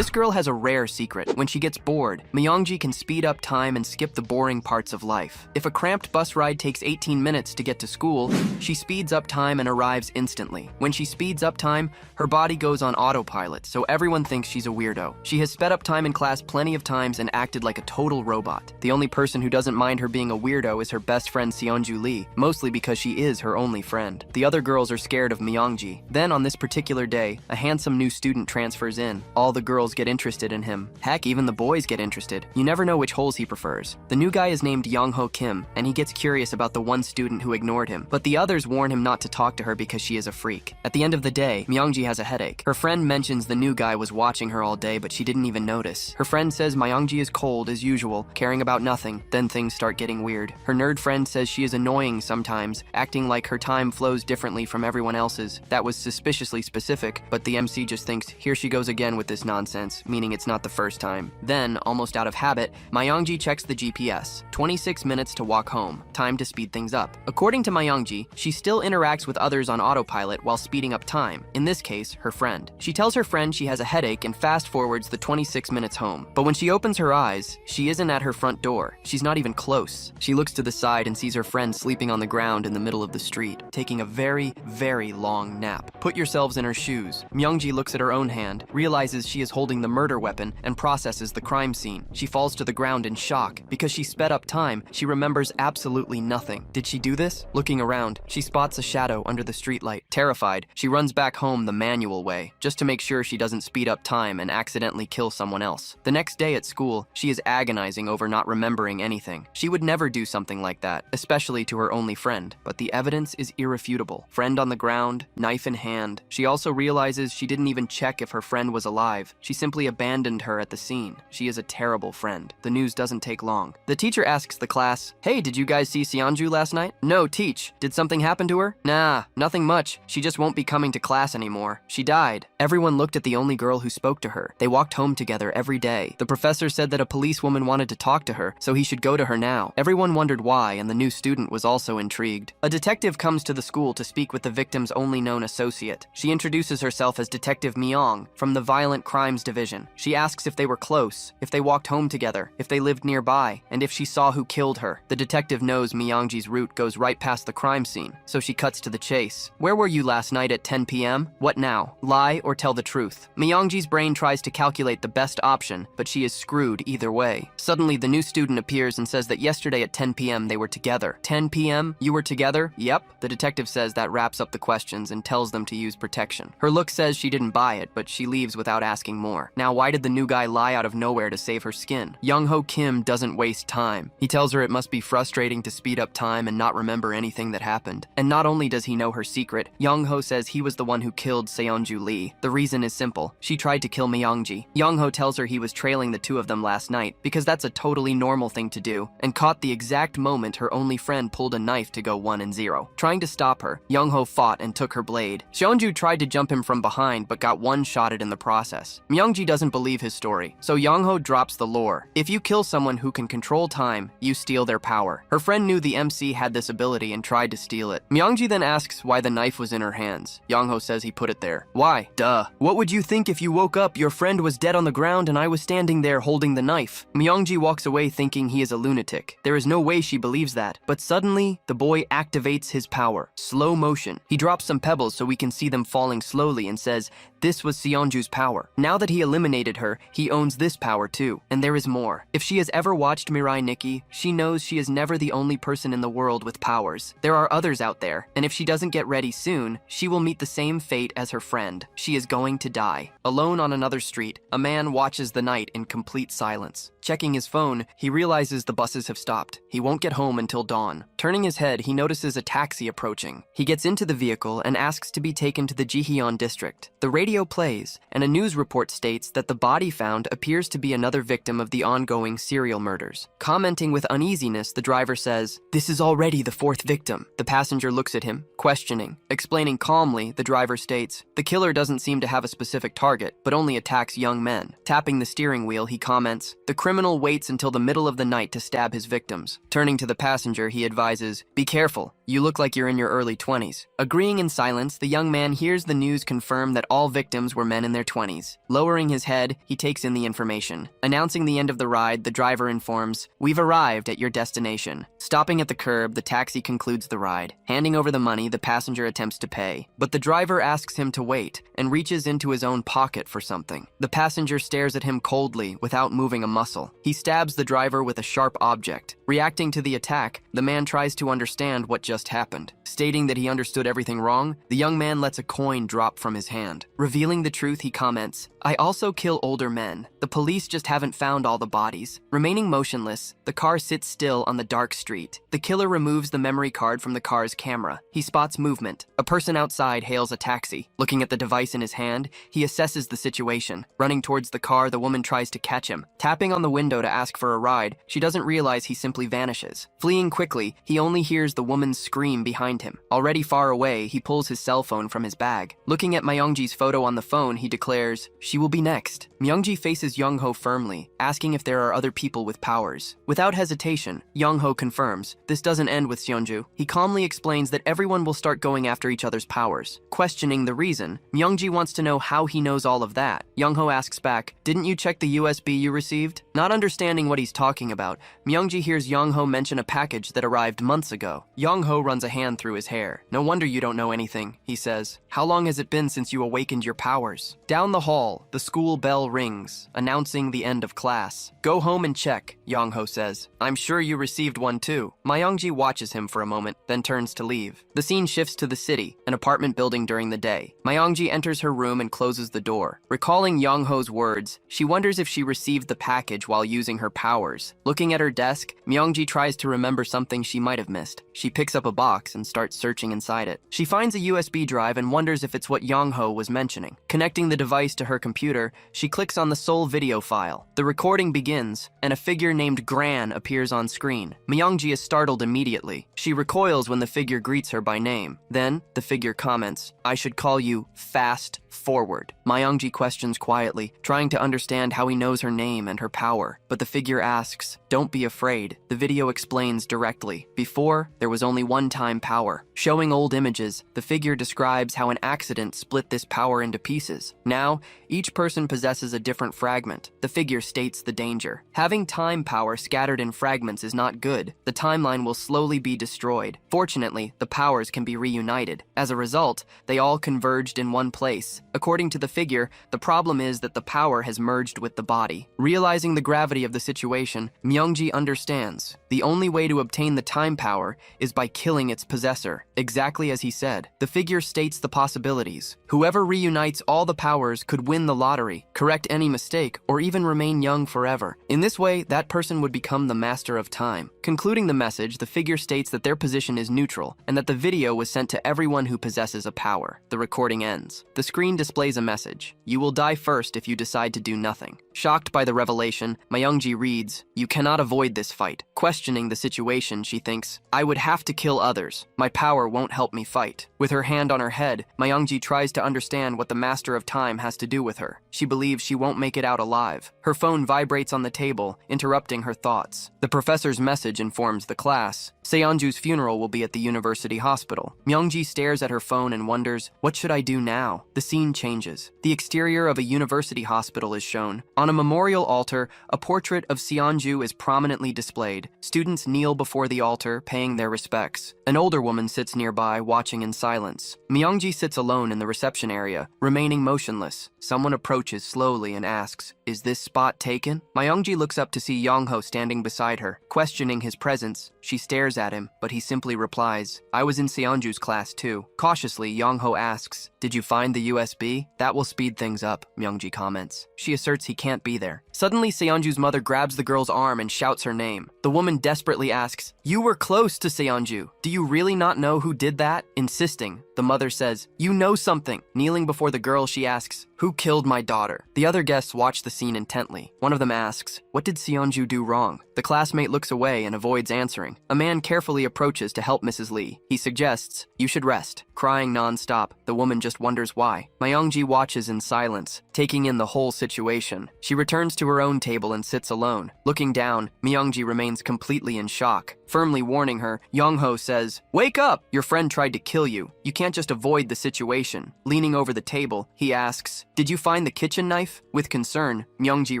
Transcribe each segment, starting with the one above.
This girl has a rare secret. When she gets bored, Mongji can speed up time and skip the boring parts of life. If a cramped bus ride takes 18 minutes to get to school, she speeds up time and arrives instantly. When she speeds up time, her body goes on autopilot, so everyone thinks she's a weirdo. She has sped up time in class plenty of times and acted like a total robot. The only person who doesn't mind her being a weirdo is her best friend Seonju Lee, mostly because she is her only friend. The other girls are scared of Mongji. Then on this particular day, a handsome new student transfers in. All the girls get interested in him. Heck, even the boys get interested. You never know which holes he prefers. The new guy is named Yongho Kim, and he gets curious about the one student who ignored him, but the others warn him not to talk to her because she is a freak. At the end of the day, Mongji has a headache. Her friend mentions the new guy was watching her all day, but she didn't even notice. Her friend says Mongji is cold as usual, caring about nothing. Then things start getting weird. Her nerd friend says she is annoying sometimes, acting like her time flows differently from everyone else's. That was suspiciously specific, but the MC just thinks, here she goes again with this nonsense, meaning it's not the first time. Then, almost out of habit, Mongji checks the GPS. 26 minutes to walk home. Time to speed things up. According to Mongji, she still interacts with others on autopilot while speeding up time, in this case, her friend. She tells her friend she has a headache and fast forwards the 26 minutes home. But when she opens her eyes, she isn't at her front door. She's not even close. She looks to the side and sees her friend sleeping on the ground in the middle of the street, taking a very, very long nap. Put yourselves in her shoes. Mongji looks at her own hand, realizes she is holding the murder weapon, and processes the crime scene. She falls to the ground in shock. Because she sped up time, she remembers absolutely nothing. Did she do this? Looking around, she spots a shadow under the streetlight. Terrified, she runs back home the manual way, just to make sure she doesn't speed up time and accidentally kill someone else. The next day at school, she is agonizing over not remembering anything. She would never do something like that, especially to her only friend, but the evidence is irrefutable. Friend on the ground, knife in hand. She also realizes she didn't even check if her friend was alive. She simply abandoned her at the scene. She is a terrible friend. The news doesn't take long. The teacher asks the class, hey, did you guys see Seonju last night? No, teach. Did something happen to her? Nah, nothing much. She just won't be coming to class anymore. She died. Everyone looked at the only girl who spoke to her. They walked home together every day. The professor said that a policewoman wanted to talk to her, so he should go to her now. Everyone wondered why, and the new student was also intrigued. A detective comes to the school to speak with the victim's only known associate. She introduces herself as Detective Myong from the Violent Crimes Division. She asks if they were close, if they walked home together, if they lived nearby, and if she saw who killed her. The detective knows Myongji's route goes right past the crime scene, so she cuts to the chase. Where were you last night at 10 p.m.? What now? Lie or tell the truth? Myongji's brain tries to calculate the best option, but she is screwed either way. Suddenly, the new student appears and says that yesterday at 10 p.m. they were together. 10 p.m.? You were together? Yep. The detective says that wraps up the questions and tells them to use protection. Her look says she didn't buy it, but she leaves without asking more. Now, why did the new guy lie out of nowhere to save her skin? Yongho Kim doesn't waste time. He tells her it must be frustrating to speed up time and not remember anything that happened. And not only does he know her secret, Yongho says he was the one who killed Seonju Lee. The reason is simple. She tried to kill Mongji. Yongho tells her he was trailing the two of them last night because that's a totally normal thing to do, and caught the exact moment her only friend pulled a knife to go 1-0. Trying to stop her, Yongho fought and took her blade. Seonju tried to jump him from behind but got one-shotted in the process. Mongji doesn't believe his story, so Yongho drops the lore. If you kill someone who can control time, you steal their power. Her friend knew the MC had this ability and tried to steal it. Mongji then asks why the knife was in her hands. Yongho says he put it there. Why? Duh. What would you think if you woke up, your friend was dead on the ground and I was standing there holding the knife? Mongji walks away thinking he is a lunatic. There is no way she believes that. But suddenly, the boy activates his power. Slow motion. He drops some pebbles so we can see them falling slowly and says, this was Seonju's power. Now that he eliminated her, he owns this power too. And there is more. If she has ever watched Mirai Nikki, she knows she is never the only person in the world with powers. There are others out there, and if she doesn't get ready soon, she will meet the same fate as her friend. She is going to die. Alone on another street, a man watches the night in complete silence. Checking his phone, he realizes the buses have stopped. He won't get home until dawn. Turning his head, he notices a taxi approaching. He gets into the vehicle and asks to be taken to the Jihyun district. The radio plays, and a news report states that the body found appears to be another victim of the ongoing serial murders. Commenting with uneasiness, the driver says, this is already the fourth victim. The passenger looks at him, questioning. Explaining calmly, the driver states, the killer doesn't seem to have a specific target, but only attacks young men. Tapping the steering wheel, he comments, the criminal waits until the middle of the night to stab his victims. Turning to the passenger, he advises, be careful. You look like you're in your early 20s. Agreeing in silence, the young man hears the news confirm that all victims victims were men in their 20s. Lowering his head, he takes in the information. Announcing the end of the ride, the driver informs, "We've arrived at your destination." Stopping at the curb, the taxi concludes the ride. Handing over the money, the passenger attempts to pay. But the driver asks him to wait and reaches into his own pocket for something. The passenger stares at him coldly without moving a muscle. He stabs the driver with a sharp object. Reacting to the attack, the man tries to understand what just happened. Stating that he understood everything wrong, the young man lets a coin drop from his hand. Revealing the truth, he comments, "I also kill older men. The police just haven't found all the bodies." Remaining motionless, the car sits still on the dark street. The killer removes the memory card from the car's camera. He spots movement. A person outside hails a taxi. Looking at the device in his hand, he assesses the situation. Running towards the car, the woman tries to catch him. Tapping on the window to ask for a ride, she doesn't realize he simply vanishes. Fleeing quickly, he only hears the woman's scream behind him. Already far away, he pulls his cell phone from his bag. Looking at Myongji's photo on the phone, he declares, "She will be next." Myongji faces Yongho firmly, asking if there are other people with powers. Without hesitation, Yongho confirms, this doesn't end with Seonju. He calmly explains that everyone will start going after each other's powers. Questioning the reason, Myongji wants to know how he knows all of that. Yongho asks back, "Didn't you check the USB you received?" Not understanding what he's talking about, Myongji hears Yongho mention a package that arrived months ago. Yongho runs a hand through his hair. "No wonder you don't know anything," he says. "How long has it been since you awakened your powers?" Down the hall, the school bell rings, announcing the end of class. "Go home and check," Yongho says. "I'm sure you received one too." Myongji watches him for a moment, then turns to leave. The scene shifts to the city, an apartment building during the day. Myongji enters her room and closes the door. Recalling Yongho's words, she wonders if she received the package while using her powers. Looking at her desk, Myongji tries to remember something she might have missed. She picks up a box and starts searching inside it. She finds a USB drive and wonders if it's what Yongho was mentioning. Connecting the device to her computer, she clicks on the sole video file. The recording begins, and a figure named Guan appears on screen. Myongji is startled immediately. She recoils when the figure greets her by name. Then, the figure comments, "I should call you Fast Forward." Myongji questions quietly, trying to understand how he knows her name and her power. But the figure asks, "Don't be afraid." The video explains directly. Before, there was only one-time power. Showing old images, the figure describes how an accident split this power into pieces. Now, each person possesses a different fragment. The figure states the danger. Having time power scattered in fragments is not good. The timeline will slowly be destroyed. Fortunately, the powers can be reunited. As a result, they all converged in one place. According to the figure, the problem is that the power has merged with the body. Realizing the gravity of the situation, Myongji understands. The only way to obtain the time power is by killing its possessor. Exactly as he said, the figure states the possibilities. Whoever reunites all the powers could win the lottery, correct any mistake, or even remain young forever. In this way, that person would become the master of time. Concluding the message, the figure states that their position is neutral, and that the video was sent to everyone who possesses a power. The recording ends. The screen displays a message. "You will die first if you decide to do nothing." Shocked by the revelation, Myongji reads, "You cannot avoid this fight." Questioning the situation, she thinks, "I would have to kill others. My power won't help me fight." With her hand on her head, Myongji tries to understand what the Master of Time has to do with her. She believes she won't make it out alive. Her phone vibrates on the table, interrupting her thoughts. The professor's message informs the class. Seonju's funeral will be at the university hospital. Myongji stares at her phone and wonders, what should I do now? The scene changes. The exterior of a university hospital is shown. On a memorial altar, a portrait of Seonju is prominently displayed. Students kneel before the altar, paying their respects. An older woman sits nearby, watching in silence. Myongji sits alone in the reception area, remaining motionless. Someone approaches slowly and asks, "Is this spot taken?" Myongji looks up to see Yongho standing beside her. Questioning his presence, she stares at him, but he simply replies, "I was in Seonju's class too." Cautiously, Yongho asks, "Did you find the USB? That will speed things up," Myongji comments. She asserts he can't be there. Suddenly, Seonju's mother grabs the girl's arm and shouts her name. The woman desperately asks, "You were close to Seonju. Do you really not know who did that?" Insisting, the mother says, "You know something." Kneeling before the girl, she asks, "Who killed my daughter?" The other guests watch the scene intently. One of them asks, "What did Seonju do wrong?" The classmate looks away and avoids answering. A man carefully approaches to help Mrs. Lee. He suggests, "You should rest." Crying non-stop, the woman just wonders why. Myongji watches in silence, taking in the whole situation. She returns to her own table and sits alone. Looking down, Myongji remains completely in shock. Firmly warning her, Yongho says, "Wake up! Your friend tried to kill you. You can't just avoid the situation." Leaning over the table, he asks, "Did you find the kitchen knife?" With concern, Mongji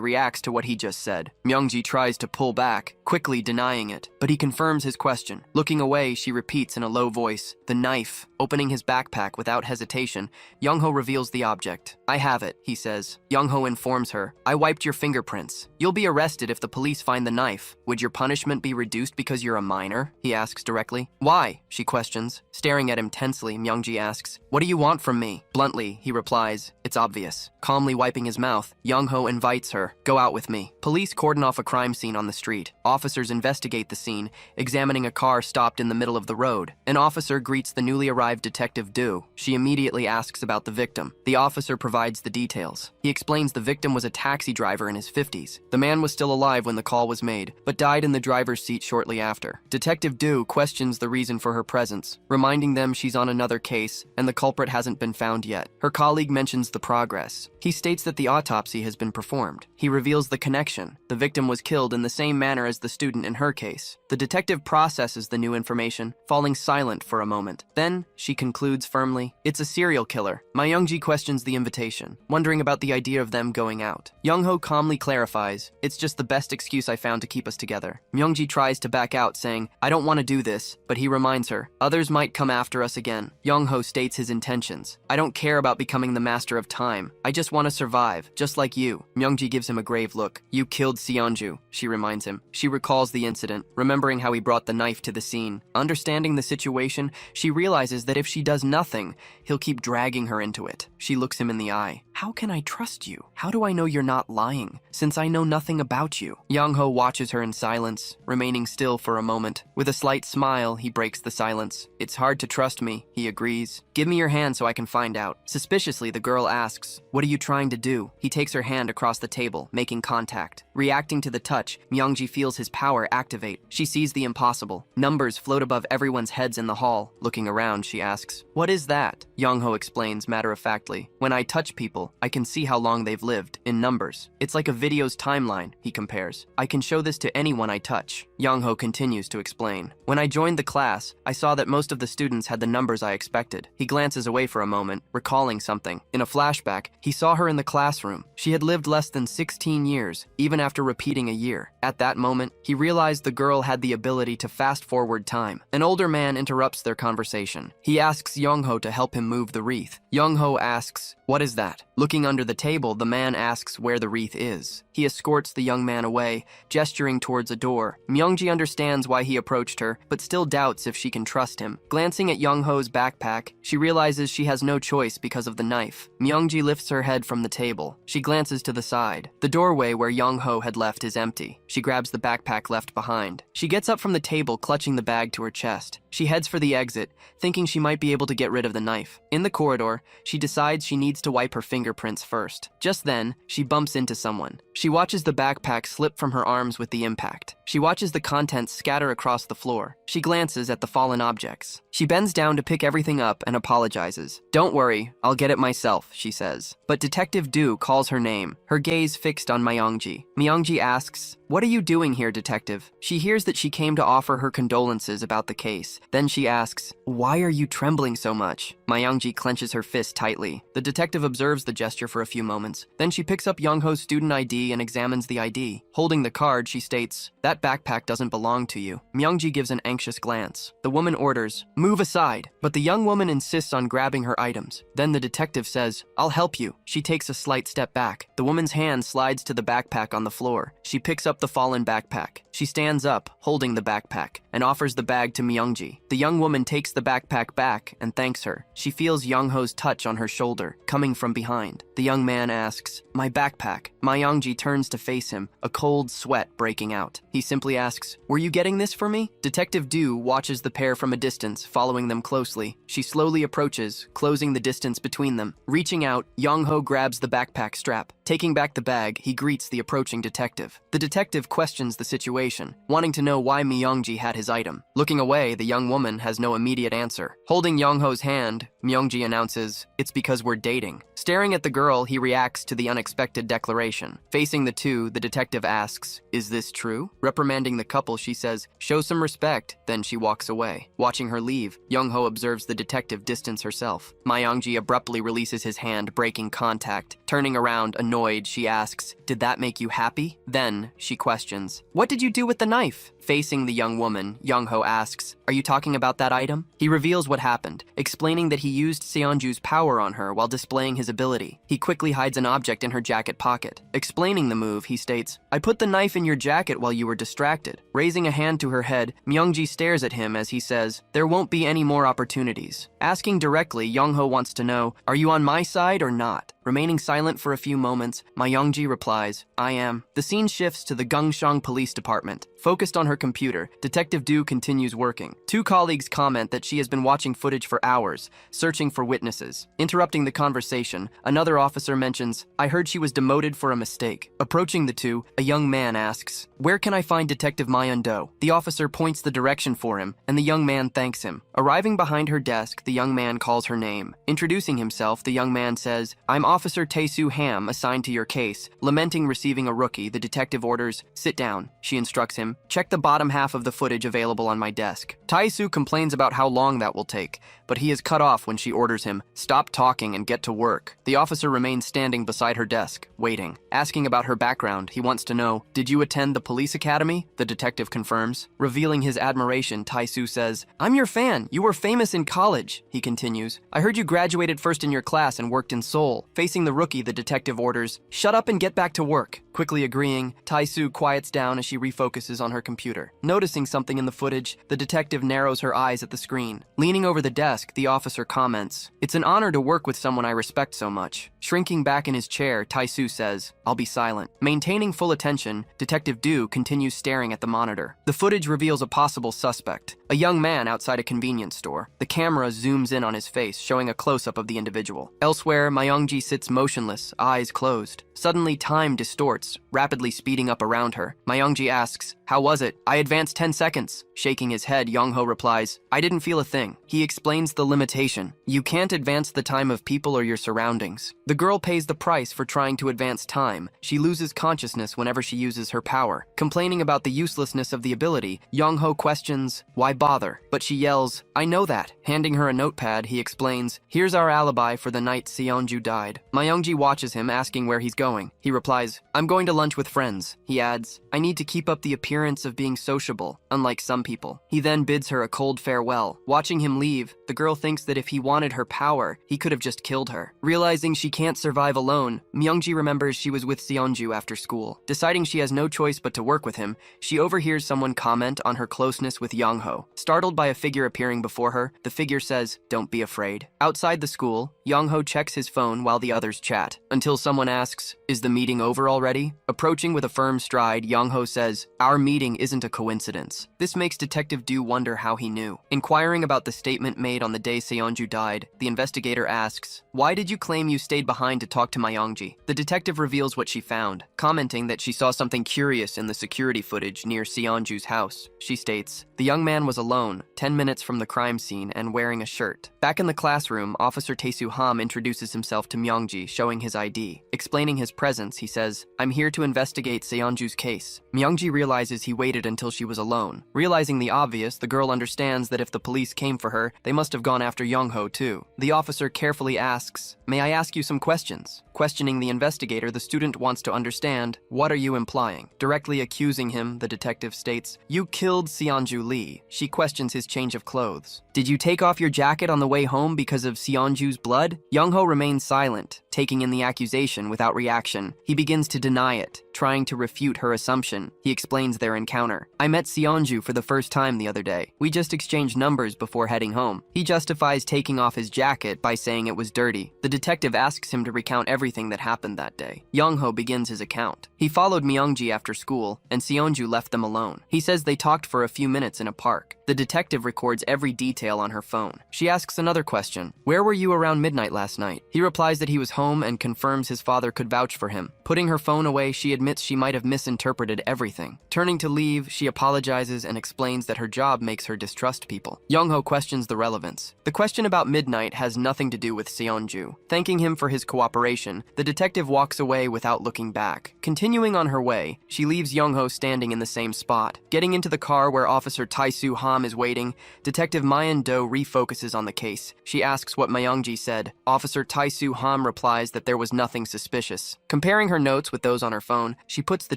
reacts to what he just said. Mongji tries to pull back, quickly denying it, but he confirms his question. Looking away, she repeats in a low voice, "The knife." Opening his backpack without hesitation, Yongho reveals the object. "I have it," he says. Yongho informs her, "I wiped your fingerprints. You'll be arrested if the police find the knife. Would your punishment be reduced because you're a minor?" he asks directly. "Why?" she questions. Staring at him tensely, Mongji asks, "What do you want from me?" Bluntly, he replies, "It's obvious." Calmly wiping his mouth, Yongho invites her, "Go out with me." Police cordon off a crime scene on the street. Officers investigate the scene, examining a car stopped in the middle of the road. An officer greets the newly arrived Detective Du. She immediately asks about the victim. The officer provides the details. He explains the victim was a taxi driver in his 50s. The man was still alive when the call was made, but died in the driver's seat shortly after. Detective Du questions the reason for her presence, reminding them she's on another case and the culprit hasn't been found yet. Her colleague mentions the progress. He states that the autopsy has been performed. He reveals the connection. The victim was killed in the same manner as the student in her case. The detective processes the new information, falling silent for a moment. Then, she concludes firmly, "It's a serial killer." Mongji questions the invitation, wondering about the idea of them going out. Yongho calmly clarifies, "It's just the best excuse I found to keep us together." Mongji tries to back out, saying, "I don't want to do this," but he reminds her, "Others might come after us again." Yongho states his intentions. "I don't care about becoming the master of time. I just want to survive, just like you." Mongji gives him a grave look. "You killed Seonju," she reminds him. She recalls the incident, remembering how he brought the knife to the scene. Understanding the situation, she realizes that if she does nothing, he'll keep dragging her into it. She looks him in the eye. "How can I trust you? How do I know you're not lying, since I know nothing about you?" Yongho watches her in silence, remaining still for a moment. With a slight smile, he breaks the silence. "It's hard to trust me," he agrees. "Give me your hand so I can find out." Suspiciously, the girl asks, "What are you trying to do?" He takes her hand across the table, making contact. Reacting to the touch, Mongji feels his power activate. She sees the impossible. Numbers float above everyone's heads in the hall. Looking around, she asks, "What is that?" Yongho explains matter-of-factly, "When I touch people, I can see how long they've lived, in numbers. It's like a video's timeline," he compares. "I can show this to anyone I touch." Yongho continues to explain, "When I joined the class, I saw that most of the students had the numbers I expected." He glances away for a moment, recalling something. In a flashback, he saw her in the classroom. She had lived less than 16 years, even after repeating a year. At that moment, he realized the girl had the ability to fast-forward time. An older man interrupts their conversation. He asks Yongho to help him move the wreath. Yongho asks, "What is that?" Looking under the table, the man asks where the wreath is. He escorts the young man away, gesturing towards a door. Mongji understands why he approached her, but still doubts if she can trust him. Glancing at Yongho's backpack, she realizes she has no choice because of the knife. Mongji lifts her head from the table. She glances to the side. The doorway where Yongho had left is empty. She grabs the backpack left behind. She gets up from the table, clutching the bag to her chest. She heads for the exit, thinking she might be able to get rid of the knife. In the corridor, she decides she needs to wipe her fingerprints first. Just then, she bumps into someone. She watches the backpack slip from her arms with the impact. She watches the contents scatter across the floor. She glances at the fallen objects. She bends down to pick everything up and apologizes. "Don't worry, I'll get it myself," she says. But Detective Du calls her name, her gaze fixed on Mongji. Mongji asks, "What are you doing here, detective?" She hears that she came to offer her condolences about the case. Then she asks, "Why are you trembling so much?" Mongji clenches her fist tightly. The detective observes the gesture for a few moments. Then she picks up Yongho's student ID and examines the ID. Holding the card, she states, "That backpack doesn't belong to you." Mongji gives an anxious glance. The woman orders, "Move aside," but the young woman insists on grabbing her items. Then the detective says, "I'll help you." She takes a slight step back. The woman's hand slides to the backpack on the floor. She picks up the fallen backpack. She stands up, holding the backpack, and offers the bag to Mongji. The young woman takes the backpack back and thanks her. She feels Yongho's touch on her shoulder, coming from behind. The young man asks, "My backpack." Mongji turns to face him, a cold sweat breaking out. He simply asks, "Were you getting this for me?" Detective Du watches the pair from a distance, following them closely. She slowly approaches, closing the distance between them. Reaching out, Yongho grabs the backpack strap. Taking back the bag, he greets the approaching detective. The detective questions the situation, wanting to know why Mongji had his item. Looking away, the young woman has no immediate answer. Holding Yongho's hand, Mongji announces, "It's because we're dating." waiting. Staring at the girl, he reacts to the unexpected declaration. Facing the two, the detective asks, "Is this true?" Reprimanding the couple, she says, "Show some respect," then she walks away. Watching her leave, Yongho observes the detective distance herself. Myeongji abruptly releases his hand, breaking contact. Turning around, annoyed, she asks, "Did that make you happy?" Then, she questions, "What did you do with the knife?" Facing the young woman, Yongho asks, "Are you talking about that item?" He reveals what happened, explaining that he used Seonju's power on her while displaying his ability. He quickly hides an object in her jacket pocket. Explaining the move, he states, "I put the knife in your jacket while you were distracted." Raising a hand to her head, Myeongji stares at him as he says, "There won't be any more opportunities." Asking directly, Yongho wants to know, "Are you on my side or not?" Remaining silent for a few moments, Myeongji replies, "I am." The scene shifts to the Gungshang Police Department. Focused on her computer, Detective Du continues working. Two colleagues comment that she has been watching footage for hours, searching for witnesses. Interrupting the conversation, another officer mentions, "I heard she was demoted for a mistake." Approaching the two, a young man asks, "Where can I find Detective Myeon-do?" The officer points the direction for him, and the young man thanks him. Arriving behind her desk, the young man calls her name. Introducing himself, the young man says, "I'm Officer Tae-soo Ham, assigned to your case." Lamenting receiving a rookie, the detective orders, "Sit down." She instructs him, "Check the bottom half of the footage available on my desk." Tae-soo complains about how long that will take, but he is cut off when she orders him, "Stop talking and get to work." The officer remains standing beside her desk, waiting. Asking about her background, he wants to know, "Did you attend the police academy?" The detective confirms. Revealing his admiration, Tae-soo says, "I'm your fan. You were famous in college." He continues, "I heard you graduated first in your class and worked in Seoul." Facing the rookie, the detective orders, "Shut up and get back to work." Quickly agreeing, Tae-soo quiets down as she refocuses on her computer. Noticing something in the footage, the detective narrows her eyes at the screen. Leaning over the desk, the officer comments, "It's an honor to work with someone I respect so much." Shrinking back in his chair, Tae-soo says, "I'll be silent." Maintaining full attention, Detective Du continues staring at the monitor. The footage reveals a possible suspect, a young man outside a convenience store. The camera zooms in on his face, showing a close-up of the individual. Elsewhere, Myeongji sits motionless, eyes closed. Suddenly, time distorts, rapidly speeding up around her. Myeongji asks, "How was it?" "I advanced 10 seconds. Shaking his head, Yongho replies, "I didn't feel a thing." He explains the limitation. You can't advance the time of people or your surroundings. The girl pays the price for trying to advance time. She loses consciousness whenever she uses her power. Complaining about the uselessness of the ability, Yongho questions, "Why bother?" But she yells, "I know that." Handing her a notepad, he explains, "Here's our alibi for the night Seonju died." Myeongji watches him, asking where he's going. He replies, "I'm going to lunch with friends." He adds, "I need to keep up the appearance of being sociable, unlike some people." He then bids her a cold farewell. Watching him leave, the girl thinks that if he wanted her power, he could have just killed her. Realizing she can't survive alone, Myeongji remembers she was with Seonju after school. Deciding she has no choice but to work with him, she overhears someone comment on her closeness with Yongho. Startled by a figure appearing before her, the figure says, "Don't be afraid." Outside the school, Yongho checks his phone while the others chat, until someone asks, "Is the meeting over already?" Approaching with a firm stride, Yongho says, "Our meeting isn't a coincidence." This makes Detective Du wonder how he knew. Inquiring about the statement made on the day Seonju died, the investigator asks, "Why did you claim you stayed behind to talk to Myeongji?" The detective reveals what she found, commenting that she saw something curious in the security footage near Seonju's house. She states, "The young man was alone, 10 minutes from the crime scene and wearing a shirt." Back in the classroom, Officer Tae-soo Ham introduces himself to Myeongji, showing his ID. Explaining his presence, he says, "I'm here to investigate Seonju's case." Myeongji realizes he waited until she was alone. Realizing the obvious, the girl understands that if the police came for her, they must have gone after Yongho too. The officer carefully asks, "May I ask you some questions?" Questioning the investigator, the student wants to understand, "What are you implying?" Directly accusing him, the detective states, "You killed Seonju Lee." She questions his change of clothes. "Did you take off your jacket on the way home because of Seonju's blood?" Yongho remains silent, taking in the accusation without reaction. He begins to deny it, trying to refute her assumption. He explains their encounter. "I met Seonju for the first time the other day. We just exchanged numbers before heading home." He justifies taking off his jacket by saying it was dirty. The detective asks him to recount everything that happened that day. Yongho begins his account. He followed Myeongji after school, and Seonju left them alone. He says they talked for a few minutes in a park. The detective records every detail on her phone. She asks another question, "Where were you around midnight last night?" He replies that he was home and confirms his father could vouch for him. Putting her phone away, she admits she might have misinterpreted everything. Turning to leave, she apologizes and explains that her job makes her distrust people. Yongho questions the relevance. The question about midnight has nothing to do with Seonju. Thanking him for his cooperation, the detective walks away without looking back. Continuing on her way, she leaves Yongho standing in the same spot. Getting into the car where Officer Tae-soo Ham is waiting, Detective Mayan Do refocuses on the case. She asks what Myongji said. Officer Tae-soo Ham replies that there was nothing suspicious. Comparing her notes with those on her phone, she puts the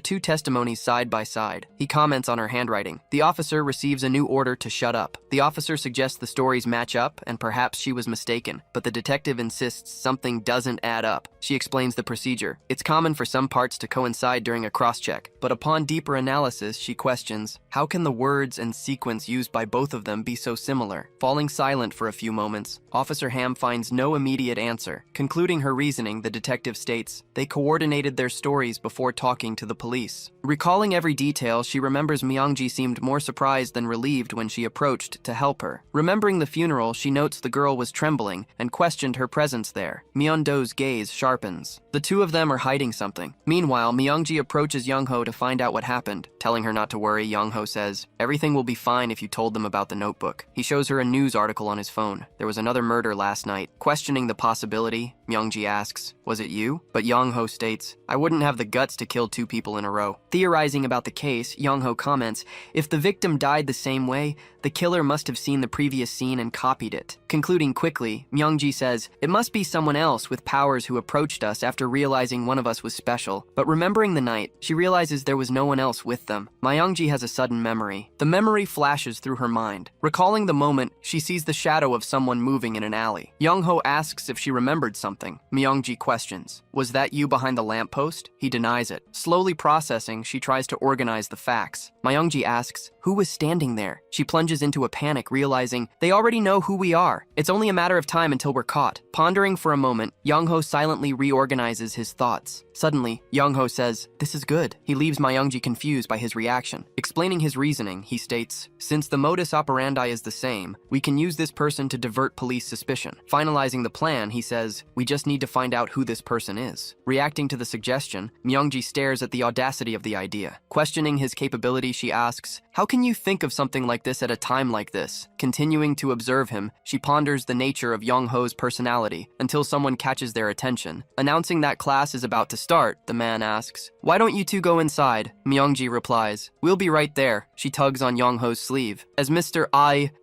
two testimonies side by side. He comments on her handwriting. The officer receives a new order to shut up. The officer suggests the stories match up and perhaps she was mistaken, but the detective insists something doesn't add up. She explains the procedure. It's common for some parts to coincide during a cross-check, but upon deeper analysis, she questions, how can the words and sequence used by both of them be so similar? Falling silent for a few moments, Officer Ham finds no immediate answer. Concluding her reasoning, the detective states, they coordinated their stories before talking to the police. Recalling every detail, she remembers Myongji seemed more surprised than relieved when she approached to help her. Remembering the funeral, she notes the girl was trembling and questioned her presence there. Myeon-do's gaze sharpens. The two of them are hiding something. Meanwhile, Myongji approaches Yongho to find out what happened. Telling her not to worry, Yongho says, everything will be fine if you told them about the notebook. He shows her a news article on his phone. There was another murder last night. Questioning the possibility, Myongji asks, was it you? But Yongho states, I wouldn't have the guts to kill two people in a row. Theorizing about the case, Yongho comments, if the victim died the same way, the killer must have seen the previous scene and copied it. Concluding quickly, Myongji says, it must be someone else with powers who approached us after realizing one of us was special. But remembering the night, she realizes there was no one else with them. Myongji has a sudden memory. The memory flashes through her mind. Recalling the moment, she sees the shadow of someone moving in an alley. Yongho asks if she remembered something. Myongji questions, was that you behind the lamppost? He denies it. Slowly processing, she tries to organize the facts. Myongji asks, who was standing there? She plunges into a panic, realizing they already know who we are. It's only a matter of time until we're caught. Pondering for a moment, Yongho silently reorganizes his thoughts. Suddenly, Yongho says, this is good. He leaves Myongji confused by his reaction. Explaining his reasoning, he states, since the modus operandi is the same, we can use this person to divert police suspicion. Finalizing the plan, he says, we just need to find out who this person is. Reacting to the suggestion, Myongji stares at the audacity of the idea. Questioning his capability, she asks, how can you think of something like this at a time like this? Continuing to observe him, she ponders the nature of Yongho's personality until someone catches their attention. Announcing that class is about to start, the man asks, why don't you two go inside? Myongji replies, we'll be right there. She tugs on Yongho's sleeve. As Mr.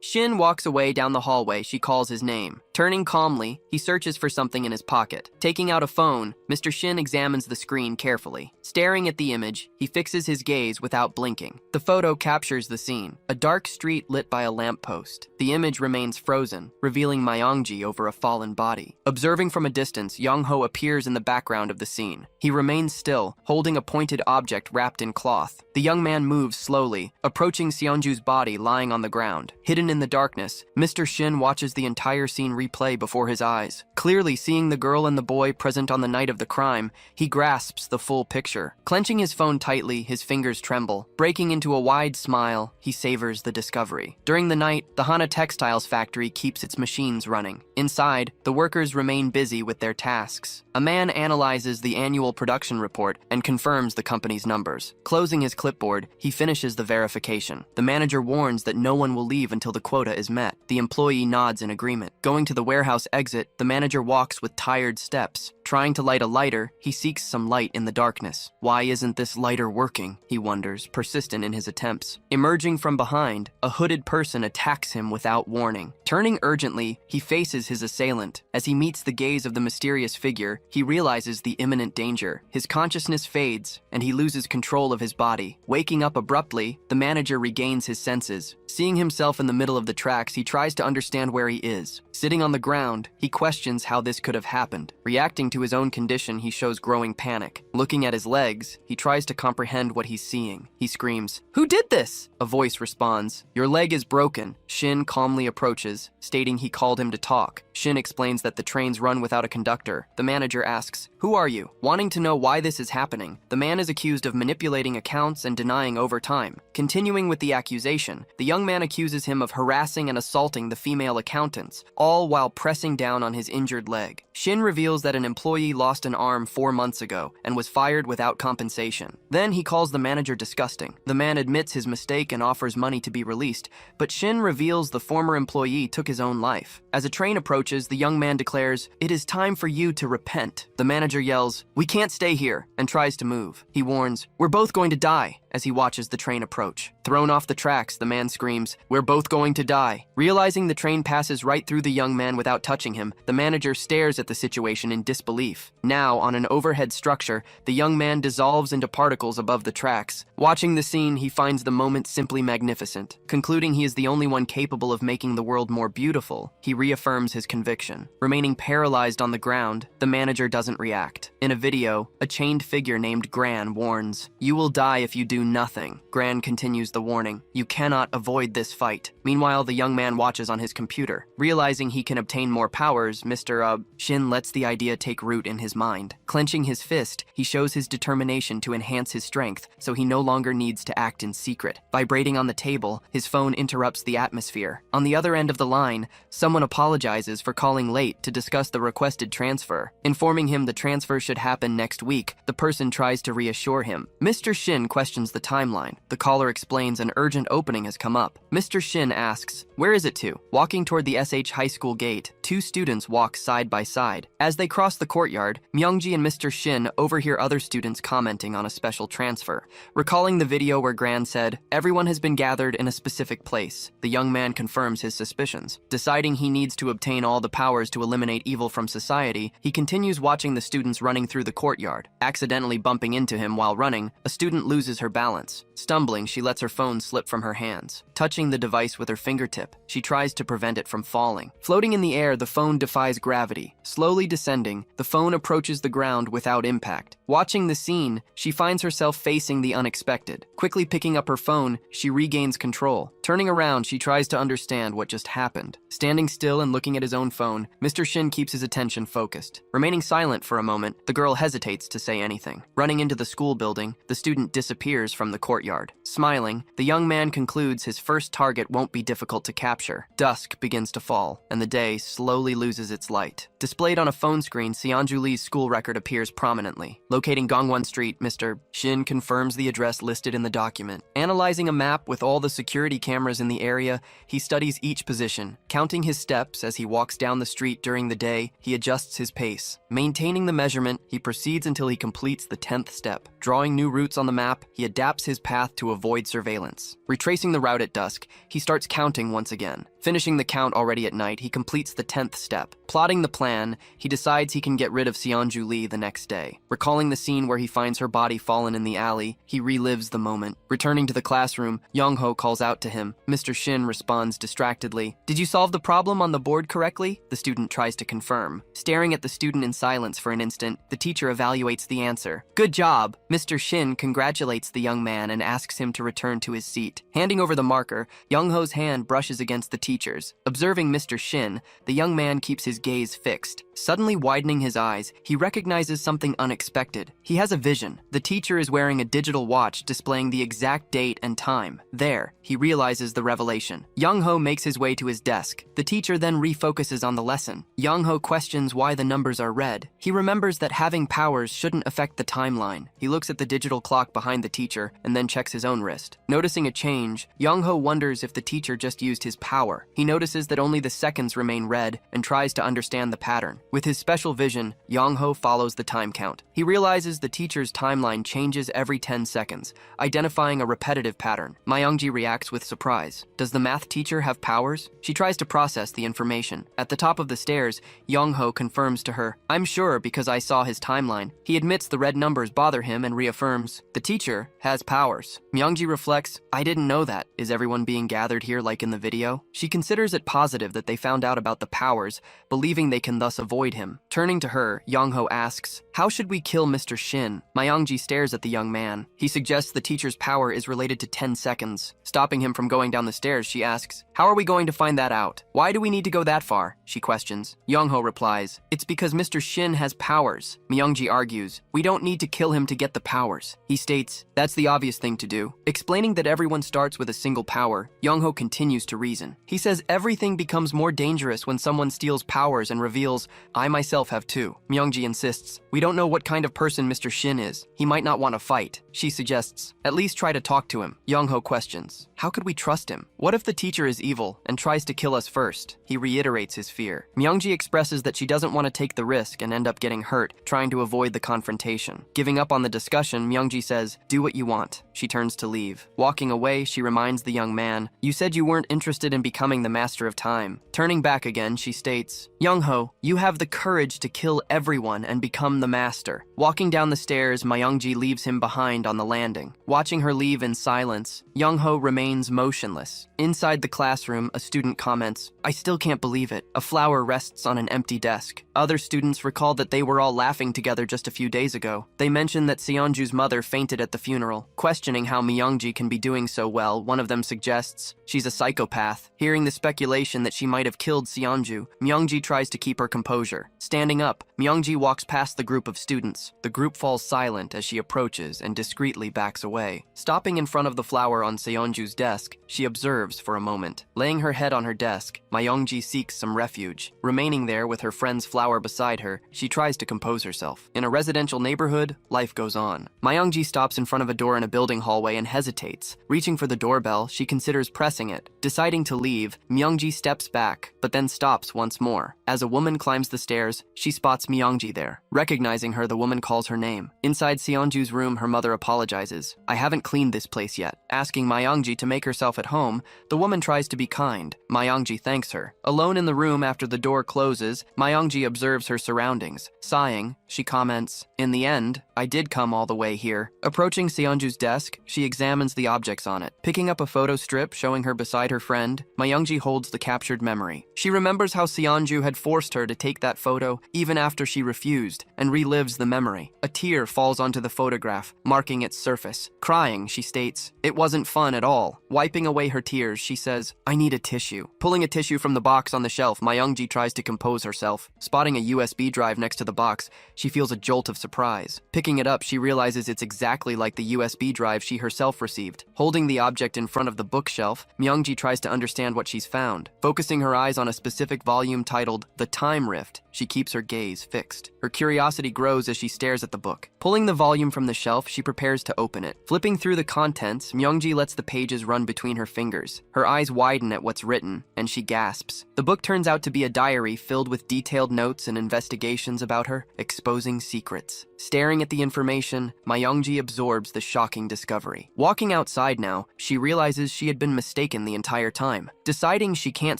Shin walks away down the hallway, she calls his name. Turning calmly, he searches for something in his pocket. Taking out a phone, Mr. Shin examines the screen carefully. Staring at the image, he fixes his gaze without blinking. The photo captures the scene, a dark street lit by a lamppost. The image remains frozen, revealing Myongji over a fallen body. Observing from a distance, Yongho appears in the background of the scene. He remains still, holding a pointed object wrapped in cloth. The young man moves slowly, approaching Seonju's body lying on the ground. Hidden in the darkness, Mr. Shin watches the entire scene replay before his eyes. Clearly seeing the girl and the boy present on the night of the crime, he grasps the full picture. Clenching his phone tightly, his fingers tremble. Breaking into a wide smile, he savors the discovery. During the night, the Hana Textiles factory keeps its machines running. Inside, the workers remain busy with their tasks. A man analyzes the annual production report and confirms the company's numbers. Closing his clipboard, he finishes the verification. The manager warns that no one will leave until the quota is met. The employee nods in agreement. Going to the warehouse exit, the manager walks with tired steps. Trying to light a lighter, he seeks some light in the darkness. Why isn't this lighter working? He wonders, persistent in his attempts. Emerging from behind, a hooded person attacks him without warning. Turning urgently, he faces his assailant. As he meets the gaze of the mysterious figure, he realizes the imminent danger. His consciousness fades, and he loses control of his body. Waking up abruptly, the manager regains his senses. Seeing himself in the middle of the tracks, he tries to understand where he is. Sitting on the ground, he questions how this could have happened. Reacting to his own condition, he shows growing panic. Looking at his legs, he tries to comprehend what he's seeing. He screams, "Who did this?" A voice responds, "Your leg is broken." Shin calmly approaches, stating he called him to talk. Shin explains that the trains run without a conductor. The manager asks, "Who are you?" Wanting to know why this is happening, the man is accused of manipulating accounts and denying overtime. Continuing with the accusation, the young man accuses him of harassing and assaulting the female accountants, all while pressing down on his injured leg. Shin reveals that an employee employee lost an arm 4 months ago and was fired without compensation. Then he calls the manager disgusting. The man admits his mistake and offers money to be released, but Shin reveals the former employee took his own life. As a train approaches, the young man declares, "It is time for you to repent." The manager yells, "We can't stay here," and tries to move. He warns, "We're both going to die," as he watches the train approach. Thrown off the tracks, the man screams, "We're both going to die." Realizing the train passes right through the young man without touching him, the manager stares at the situation in disbelief. Now, on an overhead structure, the young man dissolves into particles above the tracks. Watching the scene, he finds the moment simply magnificent. Concluding he is the only one capable of making the world more beautiful, he reaffirms his conviction. Remaining paralyzed on the ground, the manager doesn't react. In a video, a chained figure named Guan warns, "You will die if you do nothing." Guan continues the warning, "You cannot avoid this fight." Meanwhile, the young man watches on his computer. Realizing he can obtain more powers, Mr. Shin lets the idea take root in his mind. Clenching his fist, he shows his determination to enhance his strength, so he no longer needs to act in secret. Vibrating on the table, his phone interrupts the atmosphere. On the other end of the line, someone apologizes for calling late to discuss the requested transfer. Informing him the transfer should happen next week, the person tries to reassure him. Mr. Shin questions the timeline. The caller explains an urgent opening has come up. Mr. Shin asks, "Where is it to?" Walking toward the SH High School gate, two students walk side by side. As they cross the courtyard, Mongji and Mr. Shin overhear other students commenting on a special transfer. Recalling the video where Gran said, "Everyone has been gathered in a specific place," the young man confirms his suspicions. Deciding he needs to obtain all the powers to eliminate evil from society, he continues watching the students running through the courtyard. Accidentally bumping into him while running, a student loses her balance. Stumbling, she lets her phone slip from her hands. Touching the device with her fingertip, she tries to prevent it from falling. Floating in the air, the phone defies gravity. Slowly descending, the phone approaches the ground without impact. Watching the scene, she finds herself facing the unexpected. Quickly picking up her phone, she regains control. Turning around, she tries to understand what just happened. Standing still and looking at his own phone, Mr. Shin keeps his attention focused. Remaining silent for a moment, the girl hesitates to say anything. Running into the school building, the student disappears from the courtyard. Smiling, the young man concludes his first target won't be difficult to capture. Dusk begins to fall, and the day slowly loses its light. Displayed on a phone screen, Seonju Lee's school record appears prominently. Locating Gongwon Street, Mr. Shin confirms the address listed in the document. Analyzing a map with all the security cameras in the area, he studies each position. Counting his steps as he walks down the street during the day, he adjusts his pace. Maintaining the measurement, he proceeds until he completes the 10th step. Drawing new routes on the map, he adapts his path to avoid surveillance. Retracing the route at dusk, he starts counting once again. Finishing the count already at night, he completes the 10th step. Plotting the plan, he decides he can get rid of Seonju Lee the next day. Recalling the scene where he finds her body fallen in the alley, he relives the moment. Returning to the classroom, Yongho calls out to him. Mr. Shin responds distractedly. "Did you solve the problem on the board correctly?" The student tries to confirm. Staring at the student in silence for an instant, the teacher evaluates the answer. "Good job!" Mr. Shin congratulates the young man and asks him to return to his seat. Handing over the marker, Yongho's hand brushes against the teacher's. Observing Mr. Shin, the young man keeps his gaze fixed. Suddenly widening his eyes, he recognizes something unexpected. He has a vision. The teacher is wearing a digital watch displaying the exact date and time. There, he realizes the revelation. Yongho makes his way to his desk. The teacher then refocuses on the lesson. Yongho questions why the numbers are red. He remembers that having powers shouldn't affect the timeline. He looks at the digital clock behind the teacher and then checks his own wrist. Noticing a change, Yongho wonders if the teacher just used his power. He notices that only the seconds remain red and tries to understand the pattern. With his special vision, Yongho follows the time count. He realizes the teacher's timeline changes every 10 seconds, identifying a repetitive pattern. Mongji reacts with surprise. Does the math teacher have powers? She tries to process the information. At the top of the stairs, Yongho confirms to her, "I'm sure because I saw his timeline." He admits the red numbers bother him and reaffirms, "The teacher has powers." Mongji reflects, "I didn't know that. Is everyone being gathered here like in the video?" She considers it positive that they found out about the powers, believing they can thus avoid him. Turning to her, Yongho asks, "How should we kill Mr. Shin?" Mongji stares at the young man. He suggests the teacher's power is related to 10 seconds. Stopping him from going down the stairs, she asks, "How are we going to find that out? Why do we need to go that far?" she questions. Yongho replies, "It's because Mr. Shin has powers." Myeongji argues, "We don't need to kill him to get the powers." He states, "That's the obvious thing to do." Explaining that everyone starts with a single power, Yongho continues to reason. He says everything becomes more dangerous when someone steals powers and reveals, "I myself have two." Myeongji insists, "We don't know what kind of person Mr. Shin is. He might not want to fight." She suggests, "At least try to talk to him." Yongho questions, "How could we trust him? What if the teacher is evil and tries to kill us first?" He reiterates his fear. Myeongji expresses that she doesn't want to take the risk and end up getting hurt, trying to avoid the confrontation. Giving up on the discussion, Myeongji says, "Do what you want." She turns to leave. Walking away, she reminds the young man, "You said you weren't interested in becoming the master of time." Turning back again, she states, "Yongho, you have the courage to kill everyone and become the master." Walking down the stairs, Myeongji leaves him behind on the landing. Watching her leave in silence, Yongho remains motionless. Inside the classroom, a student comments, "I still can't believe it. A flower rests on an empty desk." Other students recall that they were all laughing together just a few days ago. They mention that Seonju's mother fainted at the funeral. Questioning how Myeongji can be doing so well, one of them suggests, "She's a psychopath." Hearing the speculation that she might have killed Seonju, Myeongji tries to keep her composure. Standing up, Myeongji walks past the group of students. The group falls silent as she approaches and discreetly backs away. Stopping in front of the flower on Seonju's desk, she observes for a moment. Laying her head on her desk, Myeongji seeks some refuge. Remaining there with her friend's flower beside her, she tries to compose herself. In a residential neighborhood, life goes on. Myeongji stops in front of a door in a building hallway and hesitates. Reaching for the doorbell, she considers pressing it. Deciding to leave, Myeongji steps back, but then stops once more. As a woman climbs the stairs, she spots Myeongji there. Recognizing her, the woman calls her name. Inside Seonju's room, her mother apologizes. "I haven't cleaned this place yet." Asking Myeongji to make herself at home, the woman tries to be kind. Myeongji thanks her. Alone in the room after the door closes, Myeongji observes her surroundings. Sighing, she comments, "In the end, I did come all the way here." Approaching Seonju's desk, she examines the objects on it. Picking up a photo strip showing her beside her friend, Myeongji holds the captured memory. She remembers how Seonju had forced her to take that photo even after she refused, and relives the memory. A tear falls onto the photograph, marking its surface. Crying, she states, "It wasn't fun at all." Wiping away her tears, she says, "I need a tissue." Pulling a tissue from the box on the shelf, Myeongji tries to compose herself. Spotting a USB drive next to the box, she feels a jolt of surprise. Picking it up, she realizes it's exactly like the USB drive she herself received. Holding the object in front of the bookshelf, Myeongji tries to understand what she's found. Focusing her eyes on a specific volume titled The Time Rift, she keeps her gaze fixed. Her curiosity grows as she stares at the book. Pulling the volume from the shelf, she prepares to open it. Flipping through the contents, Myeongji lets the pages run between her fingers. Her eyes widen at what's written, and she gasps. The book turns out to be a diary filled with detailed notes and investigations about her, exposing secrets. Staring at the information, Myeongji absorbs the shocking discovery. Walking outside now, she realizes she had been mistaken the entire time. Deciding she can't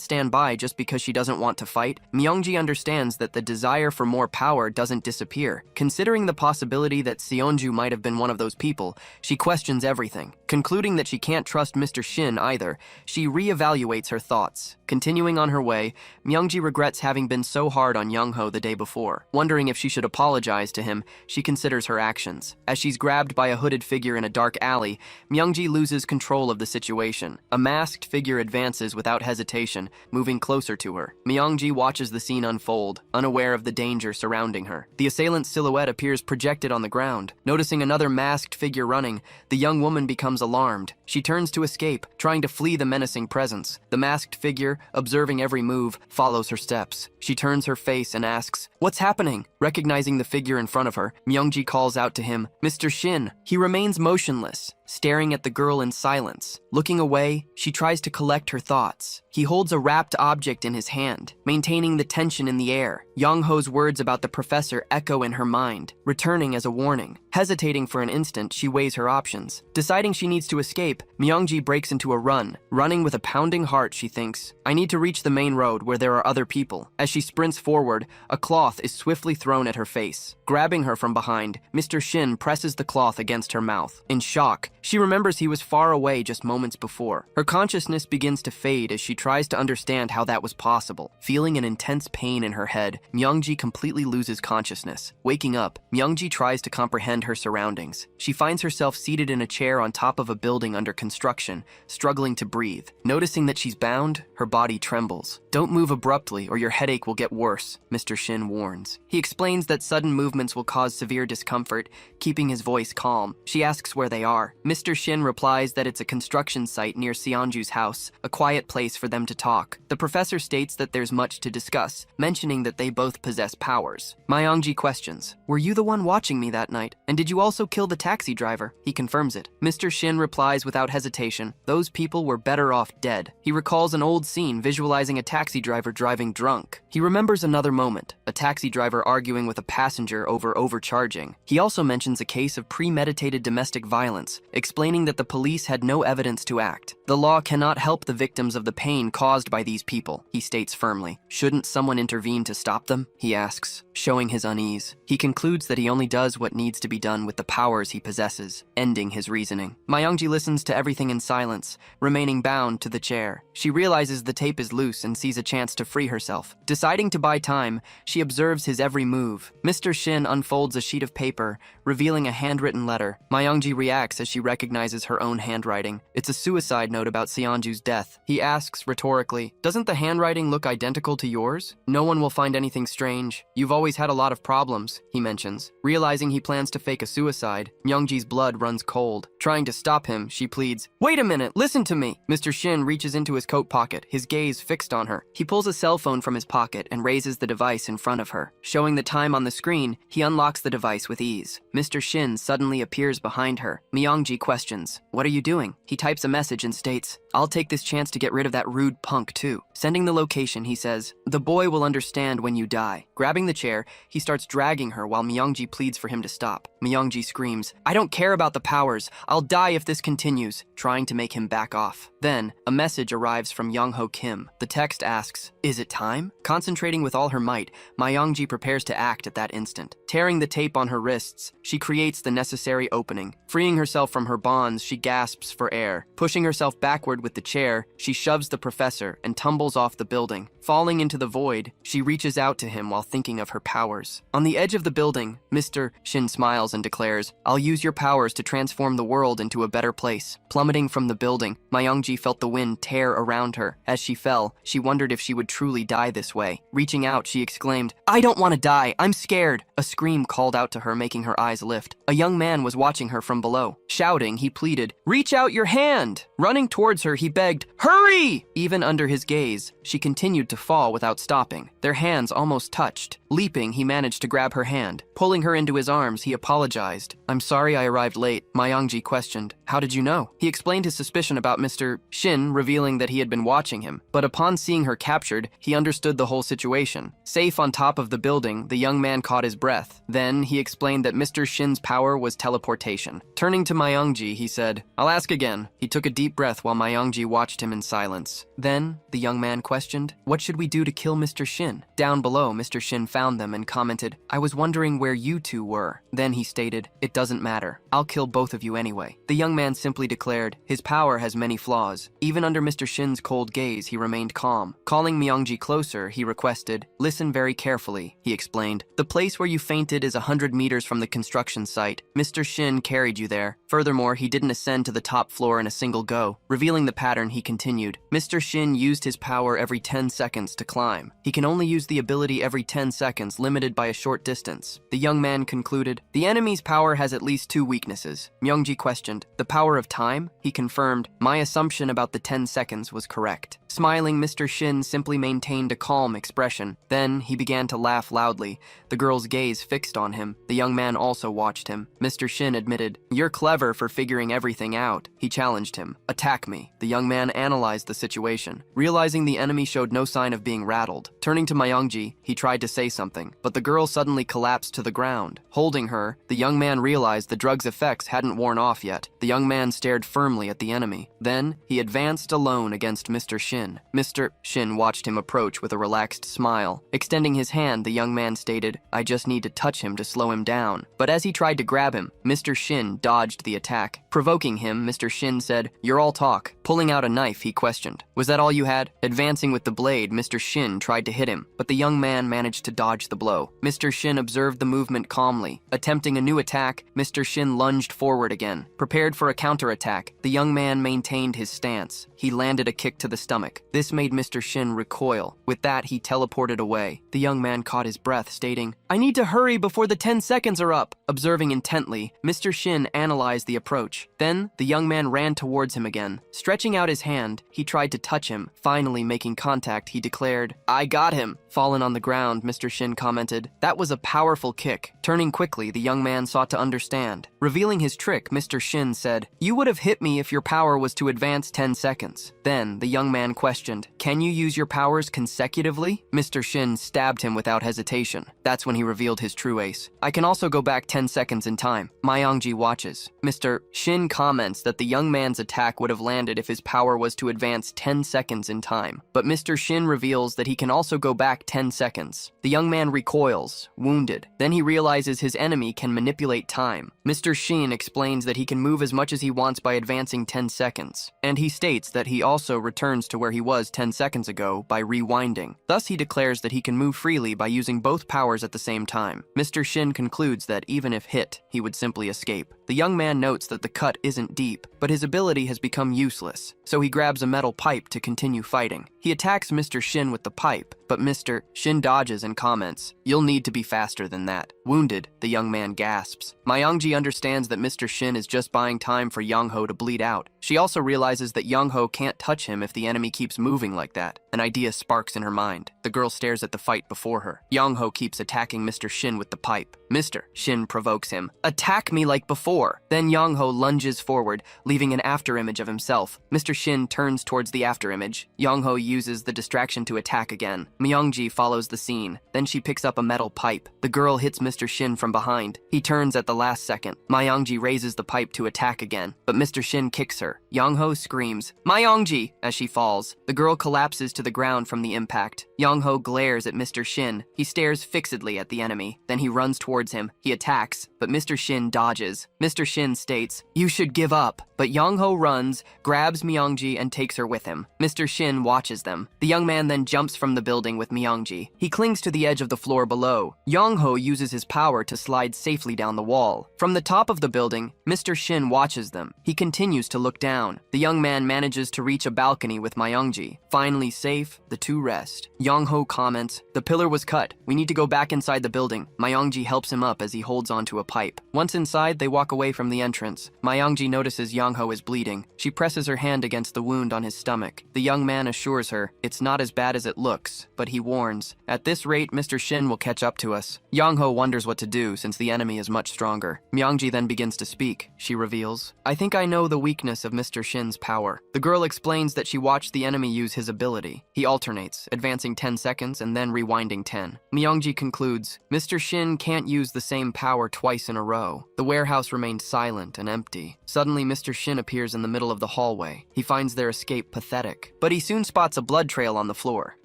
stand by just because she doesn't want to fight, Myeongji understands that the desire for more power doesn't disappear. Considering the possibility that Seonju might have been one of those people, she questions everything. Concluding that she can't trust Mr. Shin either, she reevaluates her thoughts. Continuing on her way, Myeongji regrets having been so hard on Yongho the day before. Wondering if she should apologize to him, she considers her actions. As she's grabbed by a hooded figure in a dark alley, Myeongji loses control of the situation. A masked figure advances without hesitation, moving closer to her. Myeongji watches the scene unfold, unaware of the danger surrounding her. The assailant's silhouette appears projected on the ground. Noticing another masked figure running, the young woman becomes alarmed. She turns to escape, trying to flee the menacing presence. The masked figure, observing every move, follows her steps. She turns her face and asks, "What's happening?" Recognizing the figure in front of her, Myeongji calls out to him, "Mr. Shin." He remains motionless, staring at the girl in silence. Looking away, she tries to collect her thoughts. He holds a wrapped object in his hand, maintaining the tension in the air. Yongho's words about the professor echo in her mind, returning as a warning. Hesitating for an instant, she weighs her options. Deciding she needs to escape, Myeongji breaks into a run. Running with a pounding heart, she thinks, "I need to reach the main road where there are other people." As she sprints forward, a cloth is swiftly thrown at her face. Grabbing her from behind, Mr. Shin presses the cloth against her mouth. In shock, she remembers he was far away just moments before. Her consciousness begins to fade as she tries to understand how that was possible. Feeling an intense pain in her head, Myeongji completely loses consciousness. Waking up, Myeongji tries to comprehend her surroundings. She finds herself seated in a chair on top of a building under construction. position, struggling to breathe. Noticing that she's bound, her body trembles. "Don't move abruptly or your headache will get worse," Mr. Shin warns. He explains that sudden movements will cause severe discomfort, keeping his voice calm. She asks where they are. Mr. Shin replies that it's a construction site near Seonju's house, a quiet place for them to talk. The professor states that there's much to discuss, mentioning that they both possess powers. Myeongji questions, "Were you the one watching me that night? And did you also kill the taxi driver?" He confirms it. Mr. Shin replies without hesitation, "Those people were better off dead." He recalls an old scene visualizing a taxi driver driving drunk. He remembers another moment, a taxi driver arguing with a passenger over overcharging. He also mentions a case of premeditated domestic violence, explaining that the police had no evidence to act. "The law cannot help the victims of the pain caused by these people," he states firmly. "Shouldn't someone intervene to stop them?" he asks, showing his unease. He concludes that he only does what needs to be done with the powers he possesses, ending his reasoning. Myeongji listens to everything in silence, remaining bound to the chair. She realizes the tape is loose and sees a chance to free herself. Deciding to buy time, she observes his every move. Mr. Shin unfolds a sheet of paper, revealing a handwritten letter. Myeongji reacts as she recognizes her own handwriting. It's a suicide note about Seonju's death. He asks rhetorically, "Doesn't the handwriting look identical to yours? No one will find anything strange. You've always had a lot of problems," he mentions. Realizing he plans to fake a suicide, Myeongji's blood runs cold. Trying to stop him, she pleads, "Wait a minute, listen to me." Mr. Shin reaches into his coat pocket, his gaze fixed on her. He pulls a cell phone from his pocket and raises the device in front of her. Showing the time on the screen, he unlocks the device with ease. Mr. Shin suddenly appears behind her. Myeongji questions, "What are you doing?" He types a message and states, "I'll take this chance to get rid of that rude punk too." Sending the location, he says, "The boy will understand when you die." Grabbing the chair, he starts dragging her while Myeongji pleads for him to stop. Myeongji screams, "I don't care about the powers. I'll die if this continues," trying to make him back off. Then, a message arrives from Yongho Kim. The text asks, "Is it time?" Concentrating with all her might, Myeongji prepares to act at that instant. Tearing the tape on her wrists, she creates the necessary opening. Freeing herself from her bonds, she gasps for air. Pushing herself backward with the chair, she shoves the professor and tumbles off the building. Falling into the void, she reaches out to him while thinking of her powers. On the edge of the building, Mr. Shin smiles and declares, "I'll use your powers to transform the world into a better place." Plummeting from the building, Myeongji felt the wind tear around her. As she fell, she wondered if she would truly die this way. Reaching out, she exclaimed, "I don't want to die, I'm scared." A scream called out to her, making her eyes lift. A young man was watching her from below. Shouting, he pleaded, "Reach out your hand!" Running towards her, he begged, "Hurry!" Even under his gaze, she continued to fall without stopping. Their hands almost touched. Leaping, he managed to grab her hand. Pulling her into his arms, he apologized. "I'm sorry I arrived late," Myeongji questioned. "How did you know?" He explained his suspicion about Mr. Shin, revealing that he had been watching him. But upon seeing her captured, he understood the whole situation. Safe on top of the building, the young man caught his breath. Then, he explained that Mr. Shin's power was teleportation. Turning to Myeongji, he said, "I'll ask again." He took a deep breath while Myeongji watched him in silence. Then, the young man questioned, "What should we do to kill Mr. Shin?" Down below, Mr. Shin found them and commented, "I was wondering where you two were." Then he stated, "It doesn't matter. I'll kill both of you anyway." The young man simply declared, "His power has many flaws." Even under Mr. Shin's cold gaze, he remained calm. Calling Myeongji closer, he requested, "Listen very carefully," he explained. "The place where you fainted is 100 meters from the construction site. Mr. Shin carried you there. Furthermore, he didn't ascend to the top floor in a single go." Revealing the pattern, he continued, "Mr. Shin used his power every 10 seconds to climb. He can only use the ability every 10 seconds, limited by a short distance." The young man concluded, "The enemy's power has at least 2 weaknesses." Myeongji questioned, "The power of time?" He confirmed, "My assumption about the 10 seconds was correct." Smiling, Mr. Shin simply maintained a calm expression. Then, he began to laugh loudly, the girl's gaze fixed on him. The young man also watched him. Mr. Shin admitted, "You're clever for figuring everything out." He challenged him, "Attack me." The young man analyzed the situation, realizing the enemy showed no sign of being rattled. Turning to Myeongji, he tried to say something, but the girl suddenly collapsed to the ground. Holding her, the young man realized the drug's effects hadn't worn off yet. The young man stared firmly at the enemy. Then, he advanced alone against Mr. Shin. Mr. Shin watched him approach with a relaxed smile. Extending his hand, the young man stated, "I just need to touch him to slow him down." But as he tried to grab him, Mr. Shin dodged the attack. Provoking him, Mr. Shin said, "You're You're all talk. Pulling out a knife, he questioned. Was that all you had? Advancing with the blade, Mr. Shin tried to hit him, but the young man managed to dodge the blow. Mr. Shin observed the movement calmly. Attempting a new attack, Mr. Shin lunged forward again. Prepared for a counterattack, the young man maintained his stance. He landed a kick to the stomach. This made Mr. Shin recoil. With that, he teleported away. The young man caught his breath, stating, "I need to hurry before the 10 seconds are up." Observing intently, Mr. Shin analyzed the approach. Then, the young man ran towards him again. Stretching out his hand, he tried to touch him. Finally making contact, he declared, "I got him." Fallen on the ground, Mr. Shin commented, "That was a powerful kick." Turning quickly, the young man sought to understand. Revealing his trick, Mr. Shin said, "You would have hit me if your power was to advance 10 seconds. Then, the young man questioned, "Can you use your powers consecutively?" Mr. Shin stabbed him without hesitation. That's when he revealed his true ace. "I can also go back 10 seconds in time." Yongji watches. Mr. Shin comments that the young man's attack would have landed if his power was to advance 10 seconds in time. But Mr. Shin reveals that he can also go back 10 seconds. The young man recoils, wounded. Then he realizes his enemy can manipulate time. Mr. Shin explains that he can move as much as he wants by advancing 10 seconds. And he states that he also returns to where he was 10 seconds ago by rewinding. Thus he declares that he can move freely by using both powers at the same time. Mr. Shin concludes that even if hit, he would simply escape. The young man notes that the cut isn't deep, but his ability has become useless, so he grabs a metal pipe to continue fighting. He attacks Mr. Shin with the pipe, but Mr. Shin dodges and comments, "You'll need to be faster than that." Wounded, the young man gasps. Yongji understands that Mr. Shin is just buying time for Yongho to bleed out. She also realizes that Yongho can't touch him if the enemy keeps moving like that. An idea sparks in her mind. The girl stares at the fight before her. Yongho keeps attacking Mr. Shin with the pipe. Mr. Shin provokes him. "Attack me like before." Then Yongho lunges forward, leaving an afterimage of himself. Mr. Shin turns towards the afterimage. Yongho uses the distraction to attack again. Mongji follows the scene. Then she picks up a metal pipe. The girl hits Mr. Shin from behind. He turns at the last second. Yongji raises the pipe to attack again, but Mr. Shin kicks her. Yongho screams, "Yongji!" as she falls. The girl collapses to the ground from the impact. Yongho glares at Mr. Shin. He stares fixedly at the enemy. Then he runs towards him. He attacks, but Mr. Shin dodges. Mr. Shin states, "You should give up." But Yongho runs, grabs Mongji, and takes her with him. Mr. Shin watches them. The young man then jumps from the building with Mongji. He clings to the edge of the floor below. Yongho uses his power to slide safely down the wall. From the top of the building, Mr. Shin watches them. He continues to look down. The young man manages to reach a balcony with Mongji. Finally safe, the two rest. Yongho comments, "The pillar was cut. We need to go back inside the building." Mongji helps him up as he holds onto a pipe. Once inside, they walk away from the entrance. Mongji notices Yongho is bleeding. She presses her hand against the wound on his stomach. The young man assures her, "It's not as bad as it looks," but he warns, "At this rate, Mr. Shin will catch up to us." Yongho wonders what to do since the enemy is much stronger. Mongji then begins to speak. She reveals, "I think I know the weakness of Mr. Shin's power." The girl explains that she watched the enemy use his ability. He alternates, advancing 10 seconds and then rewinding 10. Mongji concludes, "Mr. Shin can't use the same power twice in a row." The warehouse remained silent and empty. Suddenly, Mr. Shin appears in the middle of the hallway. He finds their escape pathetic, but he soon spots a blood trail on the floor.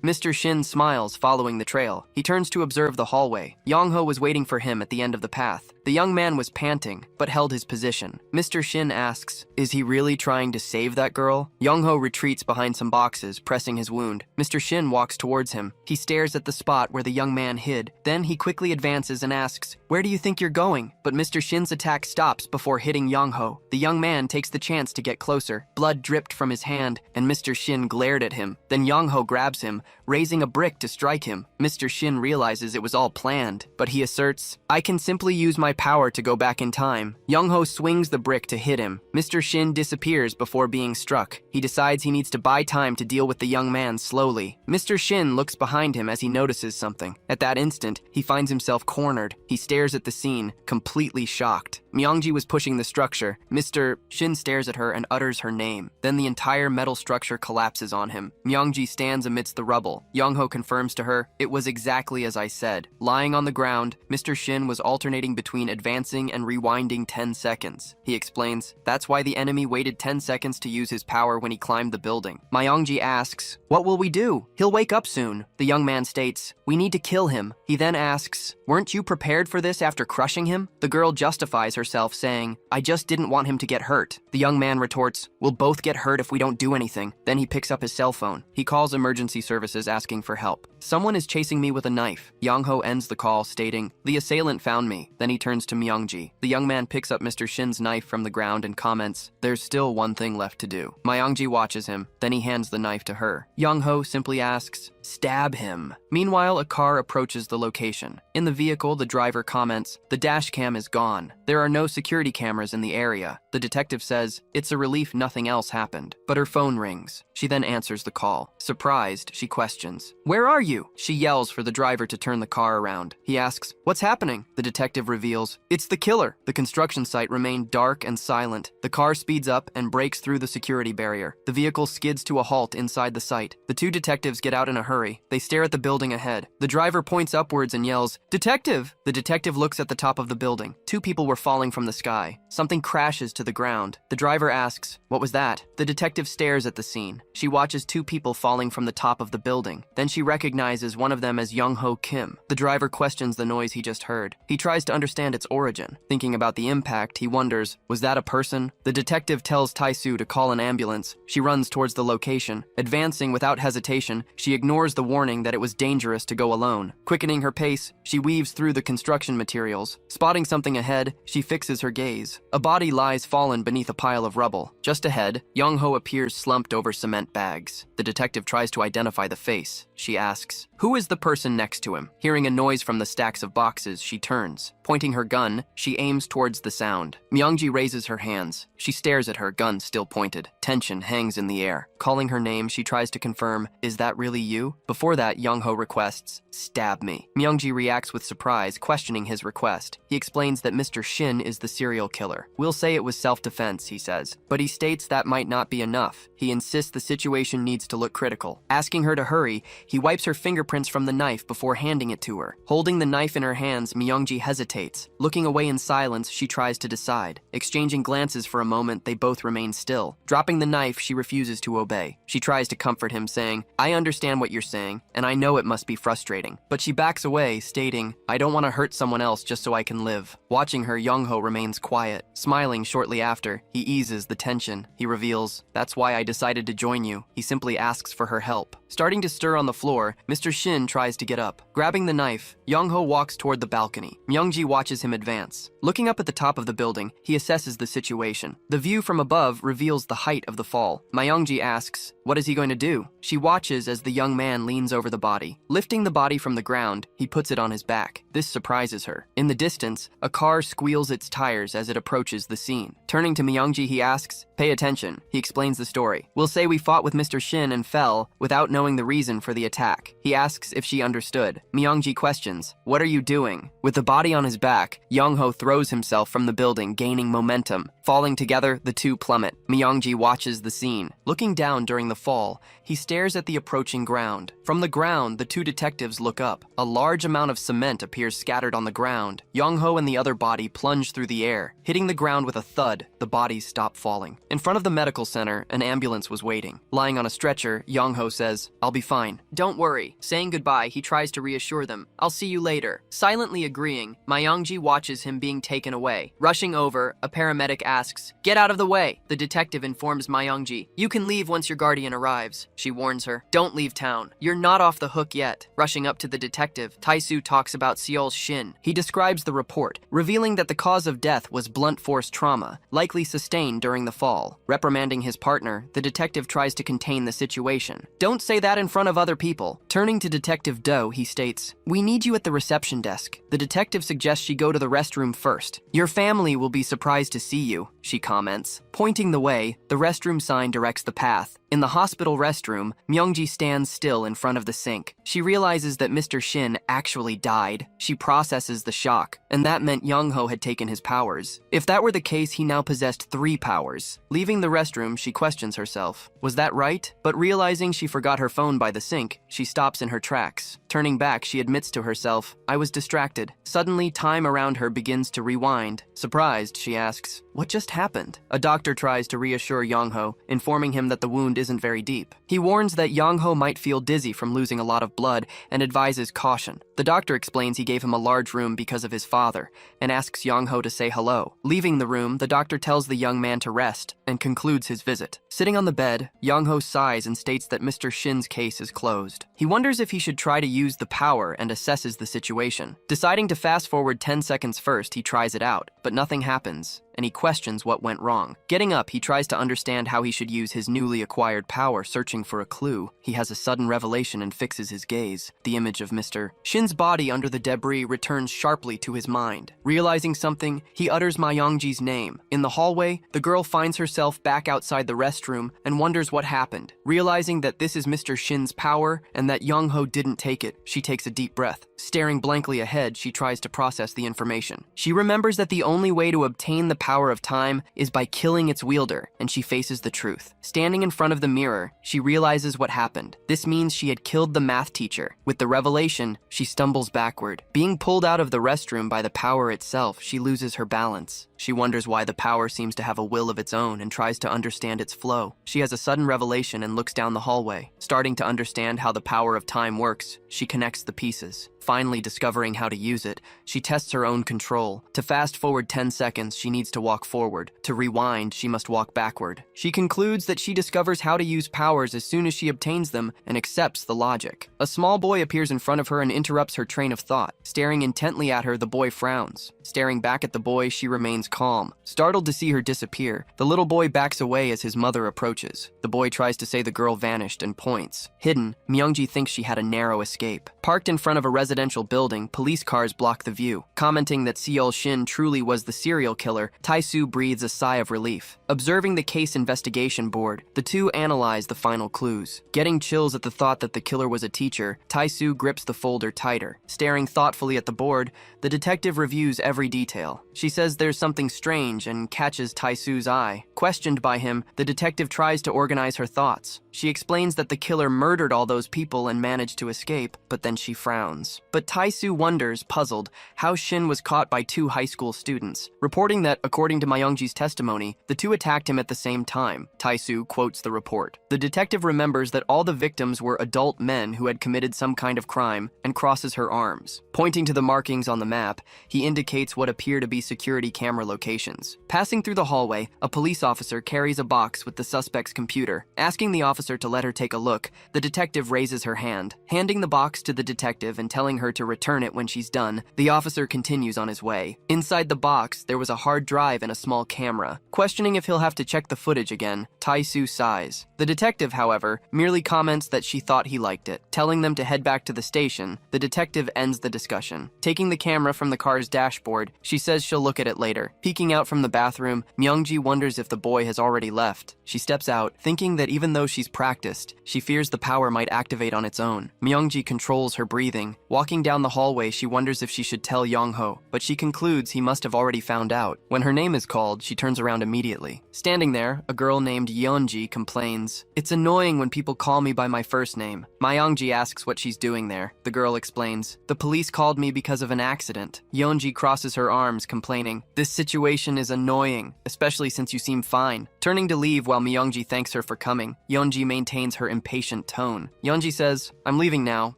Mr. Shin smiles following the trail. He turns to observe the hallway. Yongho was waiting for him at the end of the path. The young man was panting, but held his position. Mr. Shin asks, "Is he really trying to save that girl?" Yongho retreats behind some boxes, pressing his wound. Mr. Shin walks towards him. He stares at the spot where the young man hid. Then he quickly advances and asks, "Where do you think you're going?" But Mr. Shin's attack stops before hitting Yongho. The young man takes the chance to get closer. Blood dripped from his hand, and Mr. Shin glared at him. Then Yongho grabs him, raising a brick to strike him. Mr. Shin realizes it was all planned, but he asserts, "I can simply use my power to go back in time." Yongho swings the brick to hit him. Mr. Shin disappears before being struck. He decides he needs to buy time to deal with the young man slowly. Mr. Shin looks behind him as he notices something. At that instant, he finds himself cornered. He stares at the scene, completely shocked. Mongji was pushing the structure. Mr. Shin stares at her and utters her name. Then the entire metal structure collapses on him. Mongji stands amidst the rubble. Yongho confirms to her, "It was exactly as I said." Lying on the ground, Mr. Shin was alternating between screen advancing and rewinding 10 seconds. He explains, that's why the enemy waited 10 seconds to use his power when he climbed the building. Myeongji asks, what will we do? He'll wake up soon. The young man states, we need to kill him. He then asks, weren't you prepared for this after crushing him? The girl justifies herself, saying, I just didn't want him to get hurt. The young man retorts, we'll both get hurt if we don't do anything. Then he picks up his cell phone. He calls emergency services asking for help. Someone is chasing me with a knife. Yongho ends the call, stating, the assailant found me. Then he turns to Myeongji. The young man picks up Mr. Shin's knife from the ground and comments, there's still one thing left to do. Myeongji watches him, then he hands the knife to her. Yongho simply asks, stab him. Meanwhile, a car approaches the location. In the vehicle, the driver comments, the dash cam is gone. There are no security cameras in the area. The detective says, it's a relief nothing else happened. But her phone rings. She then answers the call. Surprised, she questions, where are you? She yells for the driver to turn the car around. He asks, what's happening? The detective reveals, it's the killer. The construction site remained dark and silent. The car speeds up and breaks through the security barrier. The vehicle skids to a halt inside the site. The two detectives get out in a hurry. They stare at the building ahead. The driver points upwards and yells, detective! The detective looks at the top of the building. Two people were falling from the sky. Something crashes to the ground. The driver asks, what was that? The detective stares at the scene. She watches two people falling from the top of the building. Then she recognizes one of them as Yongho Kim. The driver questions the noise he just heard. He tries to understand its origin. Thinking about the impact, he wonders, was that a person? The detective tells Tae-soo to call an ambulance. She runs towards the location. Advancing without hesitation, she ignores the warning that it was dangerous to go alone. Quickening her pace, she weaves through the construction materials. Spotting something ahead, she fixes her gaze. A body lies fallen beneath a pile of rubble. Just ahead, Yongho appears slumped over cement bags. The detective tries to identify the face. She asks, who is the person next to him? Hearing a noise from the stacks of boxes, she turns. Pointing her gun, she aims towards the sound. Myeongji raises her hands. She stares at her, gun still pointed. Tension hangs in the air. Calling her name, she tries to confirm, is that really you? Before that, Yongho requests, stab me. Myeongji reacts with surprise, questioning his request. He explains that Mr. Shin is the serial killer. We'll say it was self-defense, he says. But he states that might not be enough. He insists the situation needs to look critical. Asking her to hurry, he wipes her fingerprints from the knife before handing it to her. Holding the knife in her hands, Myeongji hesitates. Looking away in silence, she tries to decide. Exchanging glances for a moment, they both remain still. Dropping the knife, she refuses to obey. She tries to comfort him, saying, I understand what you're saying, and I know it must be frustrating. But she backs away, stating, I don't want to hurt someone else just so I can live. Watching her, Yongho remains quiet. Smiling shortly after, he eases the tension. He reveals, that's why I decided to join you. He simply asks for her help. Starting to stir on the floor, Mr. Shin tries to get up. Grabbing the knife, Yongho walks toward the balcony. Myeongji watches him advance. Looking up at the top of the building, he assesses the situation. The view from above reveals the height of the fall. Myeongji asks, what is he going to do? She watches as the young man leans over the body. Lifting the body from the ground, he puts it on his back. This surprises her. In the distance, a car squeals its tires as it approaches the scene. Turning to Myeongji, he asks, pay attention. He explains the story. We'll say we fought with Mr. Shin and fell without knowing the reason for the attack. He asks if she understood. Myeongji questions, what are you doing? With the body on his back, Yongho throws himself from the building, gaining momentum. Falling together, the two plummet. Myeongji watches the scene. Looking down during the fall, he stares at the approaching ground. From the ground, the two detectives look up. A large amount of cement appears scattered on the ground. Yongho and the other body plunge through the air. Hitting the ground with a thud, the bodies stop falling. In front of the medical center, an ambulance was waiting. Lying on a stretcher, Yongho says, I'll be fine. Don't worry. Saying goodbye, he tries to reassure them. I'll see you later. Silently agreeing, Myeongji watches him being taken away. Rushing over, a paramedic asks, get out of the way. The detective informs Myeongji, you can leave once your guardian arrives. She warns her, don't leave town. You're not off the hook yet. Rushing up to the detective, Tae-soo talks about Seol's Shin. He describes the report, revealing that the cause of death was blunt force trauma, likely sustained during the fall. Reprimanding his partner, the detective tries to contain the situation. Don't say that in front of other people. Turning to Detective Do, he states, we need you at the reception desk. The detective suggests she go to the restroom first. Your family will be surprised to see you. you," she comments. Pointing the way, the restroom sign directs the path. In the hospital restroom, Mongji stands still in front of the sink. She realizes that Mr. Shin actually died. She processes the shock, and that meant Yongho had taken his powers. If that were the case, he now possessed 3 powers. Leaving the restroom, she questions herself. Was that right? But realizing she forgot her phone by the sink, she stops in her tracks. Turning back, she admits to herself, "I was distracted." Suddenly, time around her begins to rewind. Surprised, she asks, "What just happened?" A doctor tries to reassure Yongho, informing him that the wound isn't very deep. He warns that Yongho might feel dizzy from losing a lot of blood and advises caution. The doctor explains he gave him a large room because of his father and asks Yongho to say hello. Leaving the room, the doctor tells the young man to rest and concludes his visit. Sitting on the bed, Yongho sighs and states that Mr. Shin's case is closed. He wonders if he should try to use the power and assesses the situation. Deciding to fast forward 10 seconds first, he tries it out, but nothing happens, and he questions what went wrong. Getting up, he tries to understand how he should use his newly acquired power, searching for a clue. He has a sudden revelation and fixes his gaze. The image of Mr. Shin's body under the debris returns sharply to his mind. Realizing something, he utters Myeongji's name. In the hallway, the girl finds herself back outside the restroom and wonders what happened. Realizing that this is Mr. Shin's power and that Yongho didn't take it, she takes a deep breath. Staring blankly ahead, she tries to process the information. She remembers that the only way to obtain the power of time is by killing its wielder, and she faces the truth. Standing in front of the mirror, she realizes what happened. This means she had killed the math teacher. With the revelation, she stumbles backward. Being pulled out of the restroom by the power itself, she loses her balance. She wonders why the power seems to have a will of its own and tries to understand its flow. She has a sudden revelation and looks down the hallway. Starting to understand how the power of time works, she connects the pieces. Finally discovering how to use it, she tests her own control. To fast forward 10 seconds, she needs to walk forward. To rewind, she must walk backward. She concludes that she discovers how to use powers as soon as she obtains them and accepts the logic. A small boy appears in front of her and interrupts her train of thought. Staring intently at her, the boy frowns. Staring back at the boy, she remains calm. Startled to see her disappear, the little boy backs away as his mother approaches. The boy tries to say the girl vanished and points. Hidden, Myeongji thinks she had a narrow escape. Parked in front of a residential building, police cars block the view. Commenting that Seol Shin truly was the serial killer, Tae-soo breathes a sigh of relief. Observing the case investigation board, the two analyze the final clues. Getting chills at the thought that the killer was a teacher, Tae-soo grips the folder tighter. Staring thoughtfully at the board, the detective reviews every detail. She says there's something strange and catches Tae-soo's eye. Questioned by him, the detective tries to organize her thoughts. She explains that the killer murdered all those people and managed to escape, but then she frowns. But Tae-soo wonders, puzzled, how Shin was caught by 2 high school students. Reporting that, according to Myeongji's testimony, the 2 attacked him at the same time. Tae-soo quotes the report. The detective remembers that all the victims were adult men who had committed some kind of crime and crosses her arms. Pointing to the markings on the map, he indicates what appear to be security camera locations. Passing through the hallway, a police officer carries a box with the suspect's computer. Asking the officer to let her take a look, the detective raises her hand. Handing the box to the detective and telling her to return it when she's done, the officer continues on his way. Inside the box, there was a hard drive and a small camera. Questioning if he'll have to check the footage again, Tae-soo sighs. The detective, however, merely comments that she thought he liked it. Telling them to head back to the station, the detective ends the discussion. Taking the camera from the car's dashboard, she says she'll look at it later. Peeking out from the bathroom, Myeongji wonders if the boy has already left. She steps out, thinking that even though she's practiced, she fears the power might activate on its own. Myeongji controls her breathing. Walking down the hallway, she wonders if she should tell Yongho, but she concludes he must have already found out. When her name is called, she turns around immediately. Standing there, a girl named Yonji complains, "It's annoying when people call me by my first name." Myeongji asks what she's doing there. The girl explains, "The police called me because of an accident." Yonji crosses her arms, complaining, "This situation is annoying, especially since you seem fine." Turning to leave while Myeongji thanks her for coming, Yonji maintains her impatient tone. Yonji says, "I'm leaving now,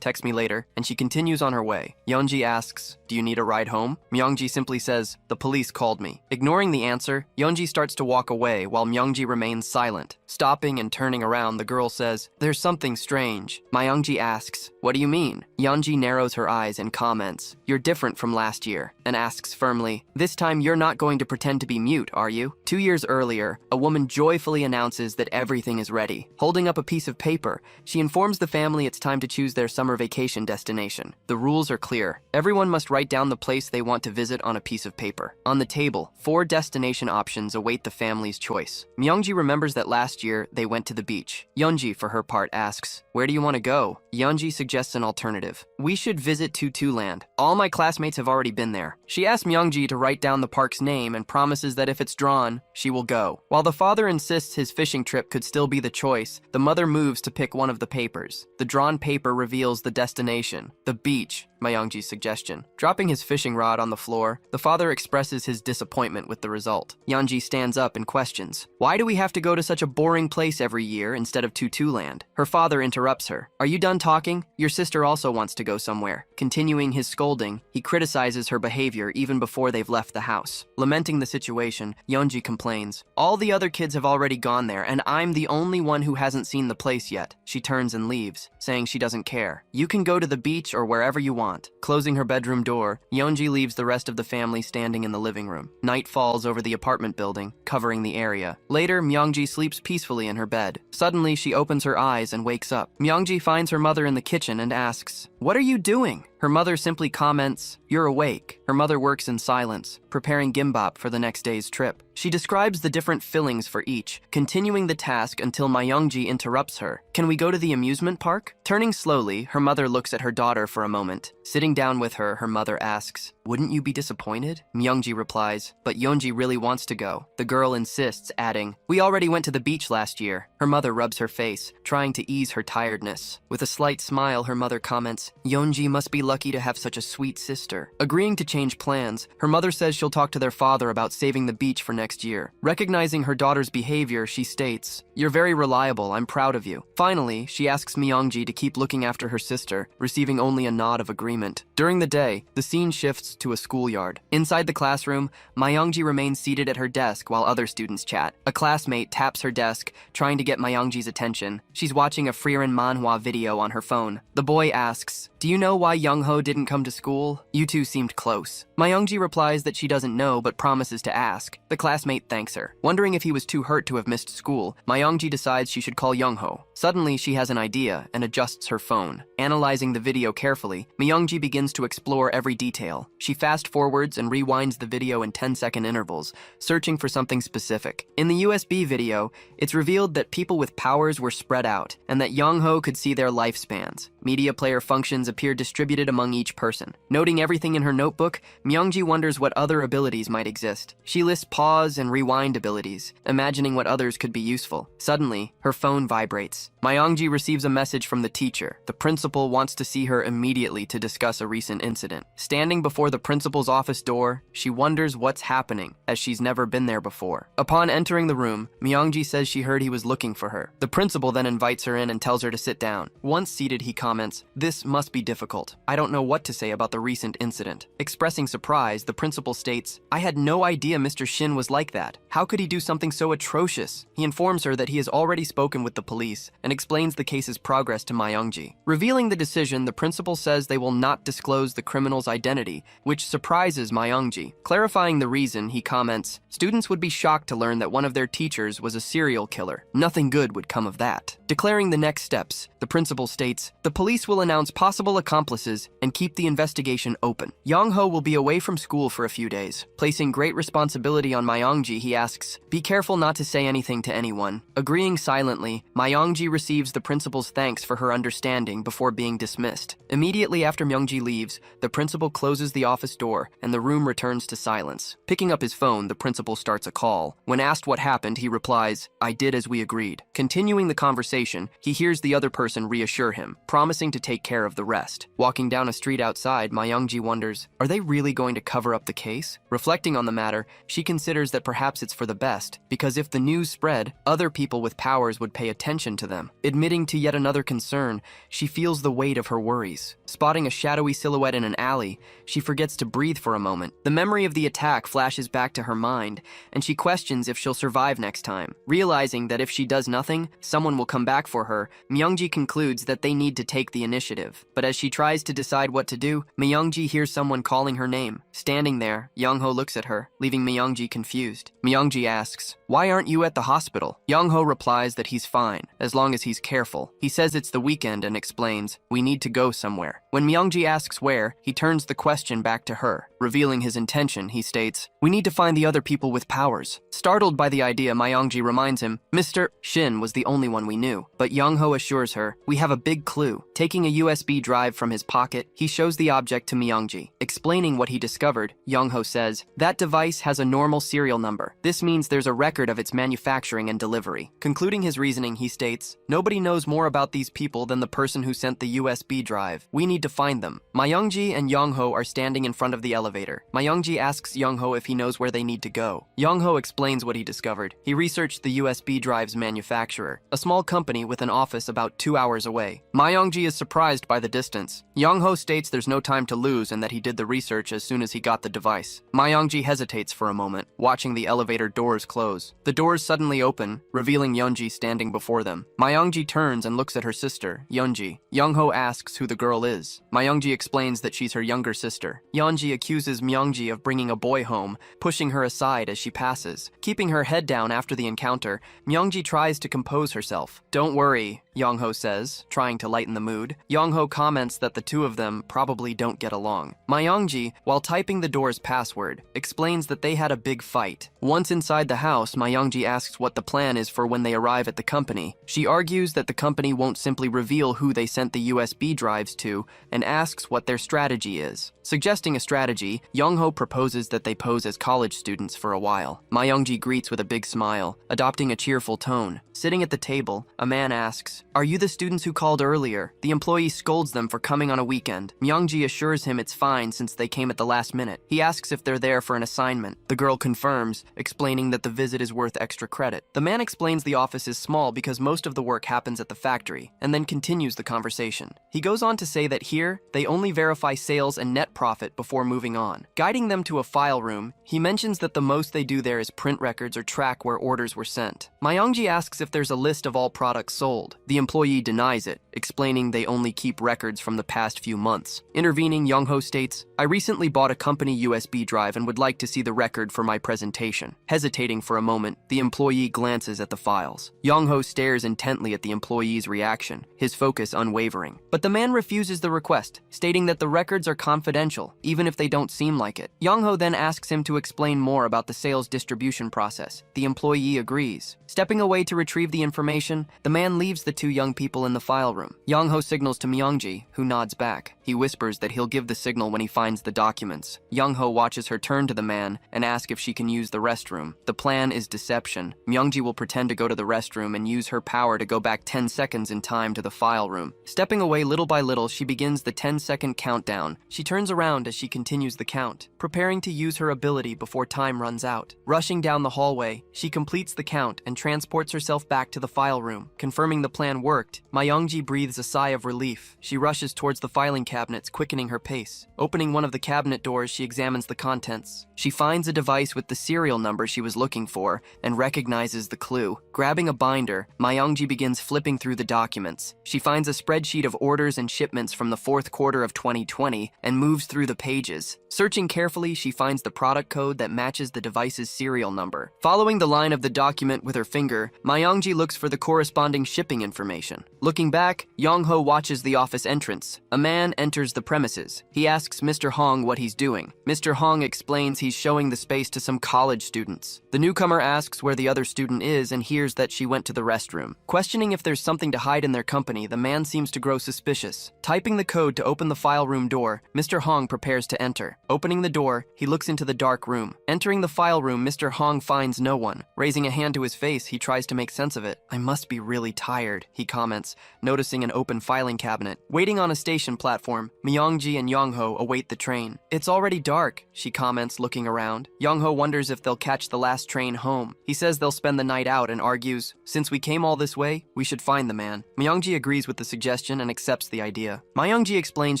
text me later," and she continues on her way. Yonji asks, "Do you need a ride home?" Myeongji simply says, "The police called me." Ignoring the answer, Yonji starts to walk away while Myeongji remains silent. Stopping and turning around, the girl says, "There's something strange." Myeongji asks, "What do you mean?" Yonji narrows her eyes and comments, "You're different from last year," and asks firmly, "This time you're not going to pretend to be mute, are you?" 2 years earlier, a woman joyfully announces that everything is ready. Holding up a piece of paper, she informs the family it's time to choose their summer vacation destination. The rules are clear. Everyone must write down the place they want to visit on a piece of paper. On the table, 4 destination options await the family's choice. Mongji remembers that last year they went to the beach. Yonji, for her part, asks, "Where do you want to go?" Yonji suggests an alternative. "We should visit Tutu Land. All my classmates have already been there." She asks Mongji to write down the park's name and promises that if it's drawn, she will go. While the father insists his fishing trip could still be the choice, the mother moves to pick one of the papers. The drawn paper reveals the destination, the beach, Mongji's suggestion. Dropping his fishing rod on the floor, the father expresses his disappointment with the result. Yonji stands up and questions, "Why do we have to go to such a boring place every year instead of Tutu Land?" Her father interrupts her. "Are you done talking? Your sister also wants to go somewhere." Continuing his scolding, he criticizes her behavior even before they've left the house. Lamenting the situation, Yonji complains, "All the other kids have already gone there, and I'm the only one who hasn't seen the place yet." She turns and leaves, saying she doesn't care. "You can go to the beach or wherever you want." Closing her bedroom door, Yonji leaves the rest of the family standing in the living room. Night falls over the apartment building, covering the area. Later, Mongji sleeps peacefully in her bed. Suddenly, she opens her eyes and wakes up. Mongji finds her mother in the kitchen and asks, "What are you doing?" Her mother simply comments, "You're awake." Her mother works in silence, preparing gimbap for the next day's trip. She describes the different fillings for each, continuing the task until Mongji interrupts her. "Can we go to the amusement park?" Turning slowly, her mother looks at her daughter for a moment. Sitting down with her, her mother asks, "Wouldn't you be disappointed?" Mongji replies, "But Yonji really wants to go." The girl insists, adding, "We already went to the beach last year." Her mother rubs her face, trying to ease her tiredness. With a slight smile, her mother comments, "Yonji must be lucky to have such a sweet sister." Agreeing to change plans, her mother says she'll talk to their father about saving the beach for next year. Recognizing her daughter's behavior, she states, "You're very reliable, I'm proud of you." Finally, she asks Mongji to keep looking after her sister, receiving only a nod of agreement. During the day, the scene shifts to a schoolyard. Inside the classroom, Mongji remains seated at her desk while other students chat. A classmate taps her desk, trying to get Mongji's attention. She's watching a Freeran manhwa video on her phone. The boy asks, "Do you know why Yongho didn't come to school? You two seemed close." Mongji replies that she doesn't know but promises to ask. The classmate thanks her. Wondering if he was too hurt to have missed school, Mongji decides she should call Yongho. Suddenly, she has an idea and adjusts her phone. Analyzing the video carefully, Mongji begins to explore every detail. She fast-forwards and rewinds the video in 10-second intervals, searching for something specific. In the USB video, it's revealed that people with powers were spread out, and that Yongho could see their lifespans. Media player functions appear distributed among each person. Noting everything in her notebook, Mongji wonders what other abilities might exist. She lists pause and rewind abilities, imagining what others could be useful. Suddenly, her phone vibrates. Mongji receives a message from the teacher. The principal wants to see her immediately to discuss a recent incident. Standing before the principal's office door, she wonders what's happening, as she's never been there before. Upon entering the room, Mongji says she heard he was looking for her. The principal then invites her in and tells her to sit down. Once seated, he comments, "This must be difficult. I don't know what to say about the recent incident." Expressing surprise, the principal states, "I had no idea Mr. Shin was like that. How could he do something so atrocious?" He informs her that he has already spoken with the police and explains the case's progress to Mongji. Revealing the decision, the principal says they will not disclose the criminal's identity, which surprises Mongji. Clarifying the reason, he comments, "Students would be shocked to learn that one of their teachers was a serial killer. Nothing good would come of that." Declaring the next steps, the principal states, "The police will announce possible accomplices and keep the investigation open." Yongho will be away from school for a few days. Placing great responsibility on Mongji, he asks, "Be careful not to say anything to anyone." Agreeing silently, Mongji receives the principal's thanks for her understanding before being dismissed. Immediately after Mongji leaves, the principal closes the office door and the room returns to silence. Picking up his phone, the principal starts a call. When asked what happened, he replies, "I did as we agreed." Continuing the conversation, he hears the other person reassure him, promising to take care of the rest. Walking down a street outside, Mongji wonders, are they really going to cover up the case? Reflecting on the matter, she considers that perhaps it's for the best, because if the news spread, other people with powers would pay attention to them. Admitting to yet another concern, she feels the weight of her worries. Spotting a shadowy silhouette in an alley, she forgets forgets to breathe for a moment. The memory of the attack flashes back to her mind, and she questions if she'll survive next time. Realizing that if she does nothing, someone will come back for her, Myungji concludes that they need to take the initiative. But as she tries to decide what to do, Myungji hears someone calling her name. Standing there, Yongho looks at her, leaving Myungji confused. Myungji asks, "Why aren't you at the hospital?" Yongho replies that he's fine, as long as he's careful. He says it's the weekend and explains, "We need to go somewhere." When Myungji asks where, he turns the question back to her. Revealing his intention, he states, "We need to find the other people with powers." Startled by the idea, Myungji reminds him, "Mr. Shin was the only one we knew." But Yongho assures her, "We have a big clue." Taking a USB drive from his pocket, he shows the object to Myungji. Explaining what he discovered, Yongho says, "That device has a normal serial number. This means there's a record of its manufacturing and delivery." Concluding his reasoning, he states, "Nobody knows more about these people than the person who sent the USB drive. We need to find them." Myungji and Yongho are standing in front of the elevator. Myungji asks Yongho if he knows where they need to go. Yongho explains what he discovered. He researched the USB drive's manufacturer, a small company with an office about 2 hours away. Myungji is surprised by the distance. Yongho states there's no time to lose and that he did the research as soon as he got the device. Myungji hesitates for a moment, watching the elevator doors close. The doors suddenly open, revealing Yonji standing before them. Myungji turns and looks at her sister, Yonji. Yongho asks who the girl is. Myungji explains that she's her younger sister. Yonji accuses Myungji of bringing a boy home, pushing her aside as she passes. Keeping her head down after the encounter, Myungji tries to compose herself. "Don't worry," Yongho says, trying to lighten the mood. Yongho comments that the two of them probably don't get along. Myungji, while typing the door's password, explains that they had a big fight. Once inside the house, Myungji asks what the plan is for when they arrive at the company. She argues that the company won't simply reveal who they sent the USB drives to, and asks what their strategy is. Suggesting a strategy, Yongho proposes that they pose as college students for a while. Myungji greets with a big smile, adopting a cheerful tone. Sitting at the table, a man asks, "Are you the students who called earlier?" The employee scolds them for coming on a weekend. Myungji assures him it's fine since they came at the last minute. He asks if they're there for an assignment. The girl confirms, explaining that the visit is worth extra credit. The man explains the office is small because most of the work happens at the factory, and then continues the conversation. He goes on to say that here, they only verify sales and net profit before moving on. Guiding them to a file room, he mentions that the most they do there is print records or track where orders were sent. Myungji asks if there's a list of all products sold. The employee denies it, explaining they only keep records from the past few months. Intervening, Yongho states, "I recently bought a company USB drive and would like to see the record for my presentation." Hesitating for a moment, the employee glances at the files. Yongho stares intently at the employee's reaction, his focus unwavering. But the man refuses the request, stating that the records are confidential, even if they don't seem like it. Yongho then asks him to explain more about the sales distribution process. The employee agrees. Stepping away to retrieve the information, the man leaves the two young people in the file room. Yongho signals to Myungji, who nods back. He whispers that he'll give the signal when he finds the documents. Yongho watches her turn to the man and ask if she can use the restroom. The plan is deception. Myungji will pretend to go to the restroom and use her power to go back 10 seconds in time to the file room. Stepping away little by little, she begins the 10-second countdown. She turns around as she continues the count, preparing to use her ability before time runs out. Rushing down the hallway, she completes the count and transports herself back to the file room. Confirming the plan worked, Myungji breathes a sigh of relief. She rushes towards the filing cabinets, quickening her pace. Opening one of the cabinet doors, she examines the contents. She finds a device with the serial number she was looking for and recognizes the clue. Grabbing a binder, Myungji begins flipping through the documents. She finds a spreadsheet of orders and shipments from the fourth quarter of 2020 and moves through the pages. Searching carefully, she finds the product code that matches the device's serial number. Following the line of the document with her finger, Myungji looks for the corresponding shipping information. Looking back, Yongho watches the office entrance. A man enters the premises. He asks Mr. Hong what he's doing. Mr. Hong explains he's showing the space to some college students. The newcomer asks where the other student is and hears that she went to the restroom. Questioning if there's something to hide in their company, the man seems to grow suspicious. Typing the code to open the file room door, Mr. Hong prepares to enter. Opening the door, he looks into the dark room. Entering the file room, Mr. Hong finds no one. Raising a hand to his face, he tries to make sense of it. "I must be really tired," he comments, noticing an open filing cabinet. Waiting on a station platform, Myungji and Yongho await the train. "It's already dark," she comments, looking around. Yongho wonders if they'll catch the last train home. He says they'll spend the night out and argues, "Since we came all this way, we should find the man." Myungji agrees with the suggestion and accepts the idea. Myungji explains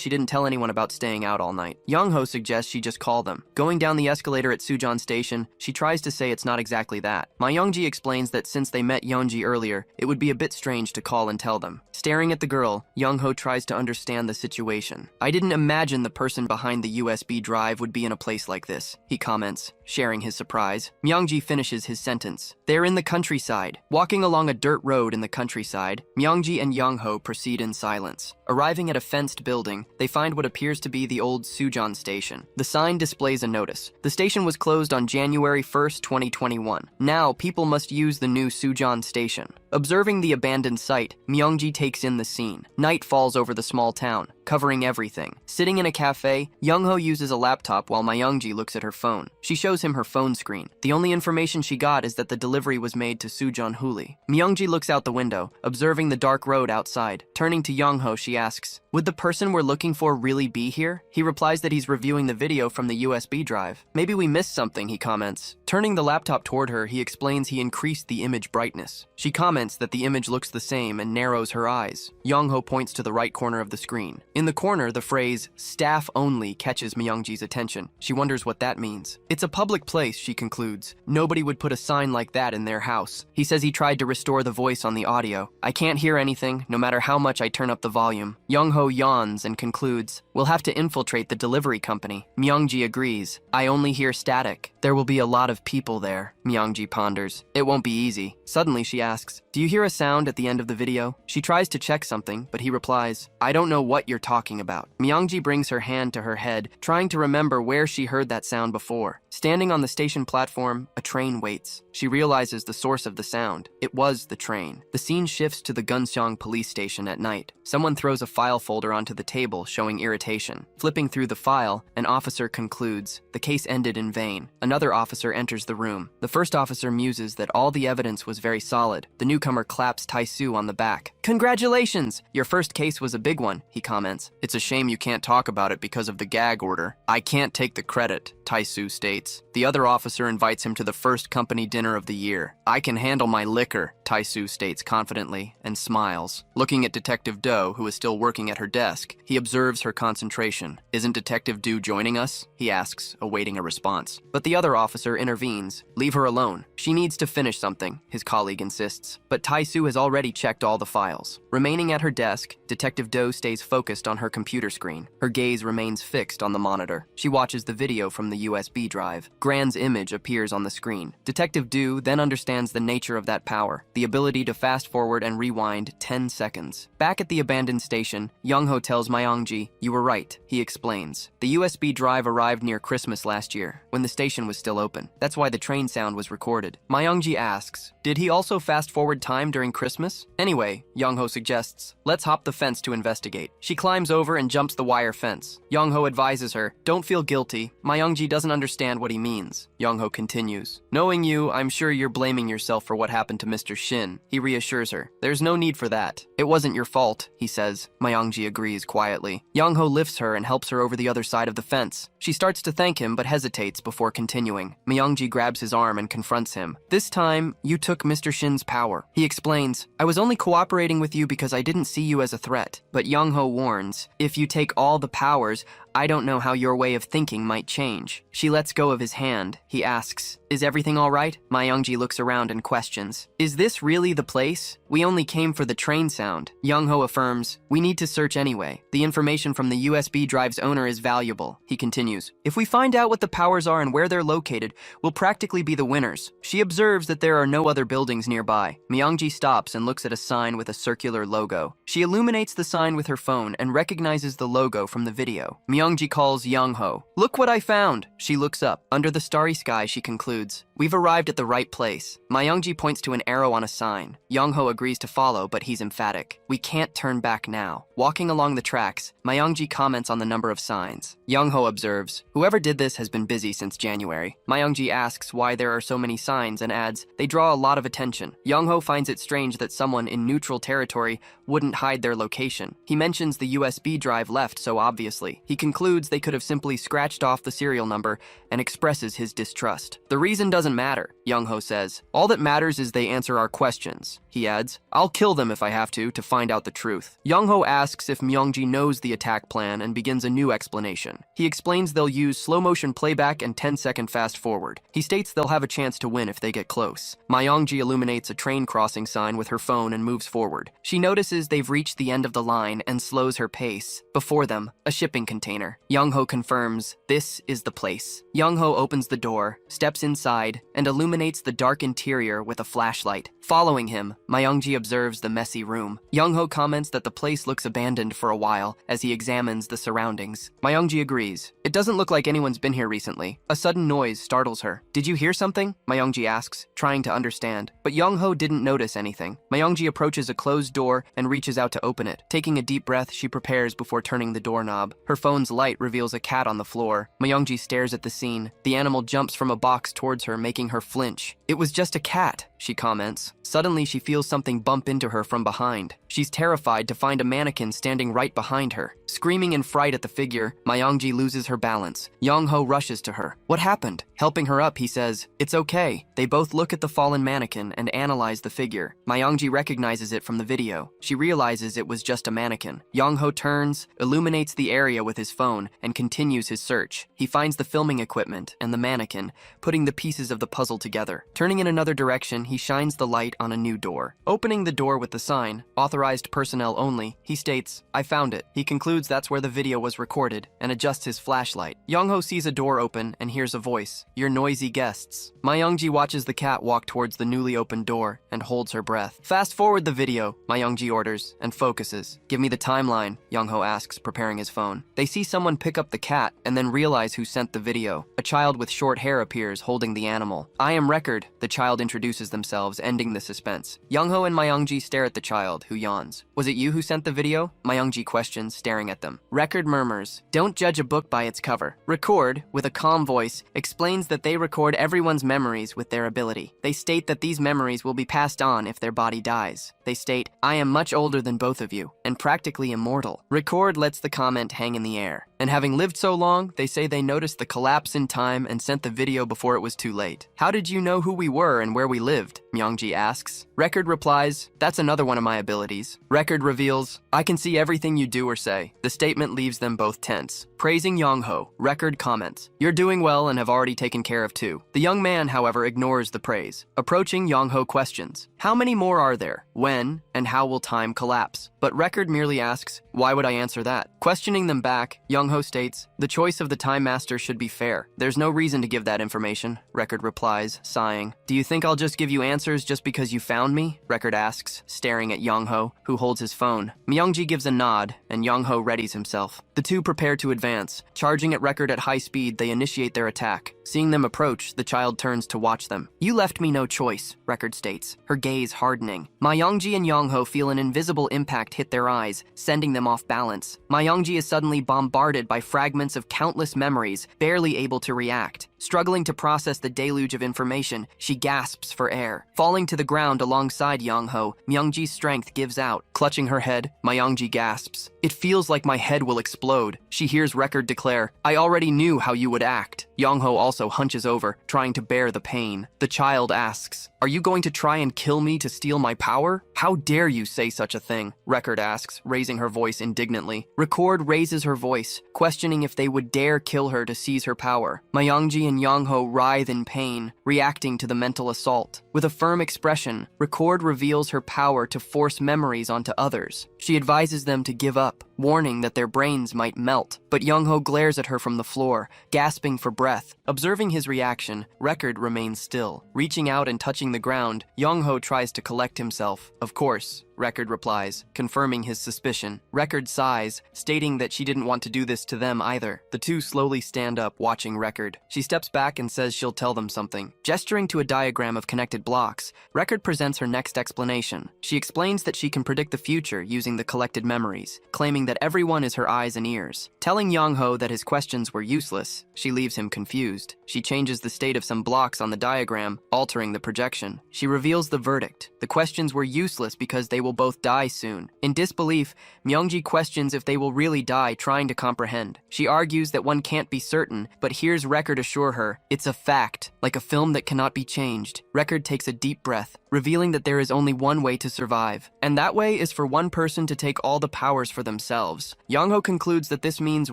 she didn't tell anyone about staying out all night. Yongho suggests she just call them. Going down the escalator at Sujan Station, she tries to say it's not exactly that. Mongji explains that since they met Yonji earlier, it would be a bit strange to call and tell them. Staring at the girl, Yongho tries to understand the situation. I didn't imagine the person behind the USB drive would be in a place like this, he comments, sharing his surprise. Mongji finishes his sentence. They're in the countryside. Walking along a dirt road in the countryside, Mongji and Yongho proceed in silence. Arriving at a fenced building, they find what appears to be the old Sujan station. The sign displays a notice. The station was closed on January 1st, 2021. Now, people must use the new Sujan station. Observing the abandoned site, Mongji takes in the scene. Night falls over the small town, covering everything. Sitting in a cafe, Yongho uses a laptop while Mongji looks at her phone. She shows him her phone screen. The only information she got is that the delivery was made to Sujan Huli. Mongji looks out the window, observing the dark road outside. Turning to Yongho, she asks, "Would the person we're looking for really be here?" He replies that he's reviewing the video from the USB drive. "Maybe we missed something," he comments. Turning the laptop toward her, he explains he increased the image brightness. She comments that the image looks the same and narrows her eyes. Yongho points to the right corner of the screen. In the corner, the phrase, "staff only," catches Mongji's attention. She wonders what that means. "It's a public place," she concludes. "Nobody would put a sign like that in their house." He says he tried to restore the voice on the audio. "I can't hear anything, no matter how much I turn up the volume." Yongho yawns and concludes, "We'll have to infiltrate the delivery company." Mongji agrees. "I only hear static. There will be a lot of people there." Mongji ponders. "It won't be easy." Suddenly she asks, "Do you hear a sound at the end of the video?" She tries to check something, but he replies, "I don't know what you're talking about." Mongji brings her hand to her head, trying to remember where she heard that sound before. Standing on the station platform, a train waits. She realizes the source of the sound. It was the train. The scene shifts to the Gunseong police station at night. Someone throws a file folder onto the table, showing irritation. Flipping through the file, an officer concludes, "The case ended in vain." Another officer enters the room. The first officer muses that all the evidence was very solid. The newcomer claps Tai-Su on the back. "Congratulations! Your first case was a big one," he comments. "It's a shame you can't talk about it because of the gag order." "I can't take the credit," Tai-Su states. The other officer invites him to the first company dinner of the year. "I can handle my liquor," Tai-Su states confidently and smiles. Looking at Detective Do, who is still working at her desk, he observes her concentration. "Isn't Detective Do joining us?" he asks, awaiting a response. But the other officer intervenes. "Leave her alone. She needs to finish something," his colleague insists. But Tai-Su has already checked all the files. Remaining at her desk, Detective Do stays focused on her computer screen. Her gaze remains fixed on the monitor. She watches the video from the USB drive. Gran's image appears on the screen. Detective Do then understands the nature of that power, the ability to fast forward and rewind 10 seconds. Back at the abandoned station, Yongho tells Mongji, "You were right," he explains. "The USB drive arrived near Christmas last year, when the station was still open. That's why the train sound was recorded." Mongji asks, "Did he also fast forward time during Christmas?" "Anyway," Yongho suggests, "let's hop the fence to investigate." She climbs over and jumps the wire fence. Yongho advises her, "Don't feel guilty." Mongji doesn't understand what he means. Yongho continues, "Knowing you, I'm sure you're blaming yourself for what happened to Mr. Shin." He reassures her, "There's no need for that." "It wasn't your fault," he says. Mongji agrees quietly. Yongho lifts her and helps her over the other side of the fence. She starts to thank him but hesitates before continuing. Mongji grabs his arm and confronts him. "This time, you took Mr. Shin's power." He explains, "I was only cooperating with you because I didn't see you as a threat." But Yongho warns, "If you take all the powers, I don't know how your way of thinking might change." She lets go of his hand. He asks, "Is everything all right?" Mongji looks around and questions, "Is this really the place? We only came for the train sound." Yongho affirms, "We need to search anyway. The information from the USB drive's owner is valuable." He continues, "If we find out what the powers are and where they're located, we'll practically be the winners." She observes that there are no other buildings nearby. Mongji stops and looks at a sign with a circular logo. She illuminates the sign with her phone and recognizes the logo from the video. Mongji calls Yongho. "Look what I found." She looks up. Under the starry sky, she concludes, "We've arrived at the right place." Mongji points to an arrow on a sign. Yongho agrees to follow, but he's emphatic. "We can't turn back now." Walking along the tracks, Mongji comments on the number of signs. Yongho observes, "Whoever did this has been busy since January." Mongji asks why there are so many signs and adds, "They draw a lot of attention." Yongho finds it strange that someone in neutral territory wouldn't hide their location. He mentions the USB drive left so obviously. He concludes they could have simply scratched off the serial number and expresses his distrust. The reason doesn't doesn't matter, Yongho says. All that matters is they answer our questions. He adds, I'll kill them if I have to find out the truth. Yongho asks if Mongji knows the attack plan and begins a new explanation. He explains they'll use slow-motion playback and 10-second fast-forward. He states they'll have a chance to win if they get close. Mongji illuminates a train crossing sign with her phone and moves forward. She notices they've reached the end of the line and slows her pace. Before them, a shipping container. Yongho confirms, this is the place. Yongho opens the door, steps inside, and illuminates the dark interior with a flashlight. Following him, Mongji observes the messy room. Yongho comments that the place looks abandoned for a while as he examines the surroundings. Mongji agrees. It doesn't look like anyone's been here recently. A sudden noise startles her. Did you hear something? Mongji asks, trying to understand. But Yongho didn't notice anything. Mongji approaches a closed door and reaches out to open it. Taking a deep breath, she prepares before turning the doorknob. Her phone's light reveals a cat on the floor. Mongji stares at the scene. The animal jumps from a box towards her, making her flinch. It was just a cat, she comments. Suddenly, she feels something bump into her from behind. She's terrified to find a mannequin standing right behind her. Screaming in fright at the figure, Mongji loses her balance. Yongho rushes to her. What happened? Helping her up, he says, it's okay. They both look at the fallen mannequin and analyze the figure. Mongji recognizes it from the video. She realizes it was just a mannequin. Yongho turns, illuminates the area with his phone, and continues his search. He finds the filming equipment and the mannequin, putting the pieces of the puzzle together. Turning in another direction, he shines the light on a new door. Opening the door with the sign, authorized personnel only, he states, I found it. He concludes that's where the video was recorded and adjusts his flashlight. Yongho sees a door open and hears a voice. Your noisy guests. Mongji watches the cat walk towards the newly opened door and holds her breath. Fast forward the video, Mongji orders, and focuses. Give me the timeline, Yongho asks, preparing his phone. They see someone pick up the cat and then realize who sent the video. A child with short hair appears holding the animal. I am Record, the child introduces themselves, ending the suspense. Yongho and Mongji stare at the child, who yawns. Was it you who sent the video? Mongji questions, staring at them. Record murmurs, don't judge a book by its cover. Record, with a calm voice, explains that they record everyone's memories with their ability. They state that these memories will be passed on if their body dies. They state, I am much older than both of you, and practically immortal. Record lets the comment hang in the air. And having lived so long, they say they noticed the collapse in time and sent the video before it was too late. How did you know who we were and where we lived? Mongji asks. Record replies, that's another one of my abilities. Record reveals, I can see everything you do or say. The statement leaves them both tense. Praising Yongho, Record comments, you're doing well and have already taken care of two. The young man, however, ignores the praise. Approaching Yongho questions, how many more are there? When and how will time collapse? But Record merely asks, why would I answer that? Questioning them back, Yongho states, the choice of the Time Master should be fair. There's no reason to give that information, Record replies, sighing. Do you think I'll just give you answers just because you found me? Record asks, staring at Yongho, who holds his phone. Mongji gives a nod, and Yongho readies himself. The two prepare to advance. Charging at Record at high speed, they initiate their attack. Seeing them approach, the child turns to watch them. You left me no choice, Record states, her gaze hardening. Mongji and Yongho feel an invisible impact hit their eyes, sending them off balance. Mongji is suddenly bombarded by fragments of countless memories, barely able to react. Struggling to process the deluge of information, she gasps for air. Falling to the ground alongside Yongho, Mongji's strength gives out. Clutching her head, Mongji gasps. It feels like my head will explode. She hears Record declare, I already knew how you would act. Yongho also hunches over, trying to bear the pain. The child asks, are you going to try and kill me to steal my power? How dare you say such a thing? Record asks, raising her voice indignantly. Record raises her voice, questioning if they would dare kill her to seize her power. Mongji and Yongho writhe in pain, reacting to the mental assault. With a firm expression, Record reveals her power to force memories onto others. She advises them to give up, warning that their brains might melt. But Yongho glares at her from the floor, gasping for breath. Observing his reaction, Record remains still. Reaching out and touching the ground, Yongho tries to collect himself. Of course, Record replies, confirming his suspicion. Record sighs, stating that she didn't want to do this to them either. The two slowly stand up, watching Record. She steps back and says she'll tell them something. Gesturing to a diagram of connected blocks, Record presents her next explanation. She explains that she can predict the future using the collected memories, claiming that everyone is her eyes and ears. Telling Yongho that his questions were useless, she leaves him confused. She changes the state of some blocks on the diagram, altering the projection. She reveals the verdict. The questions were useless because they will both die soon. In disbelief, Mongji questions if they will really die, trying to comprehend. She argues that one can't be certain, but hears Record assure her, it's a fact, like a film that cannot be changed. Record takes a deep breath, revealing that there is only one way to survive. And that way is for one person to take all the powers for themselves. Yongho concludes that this means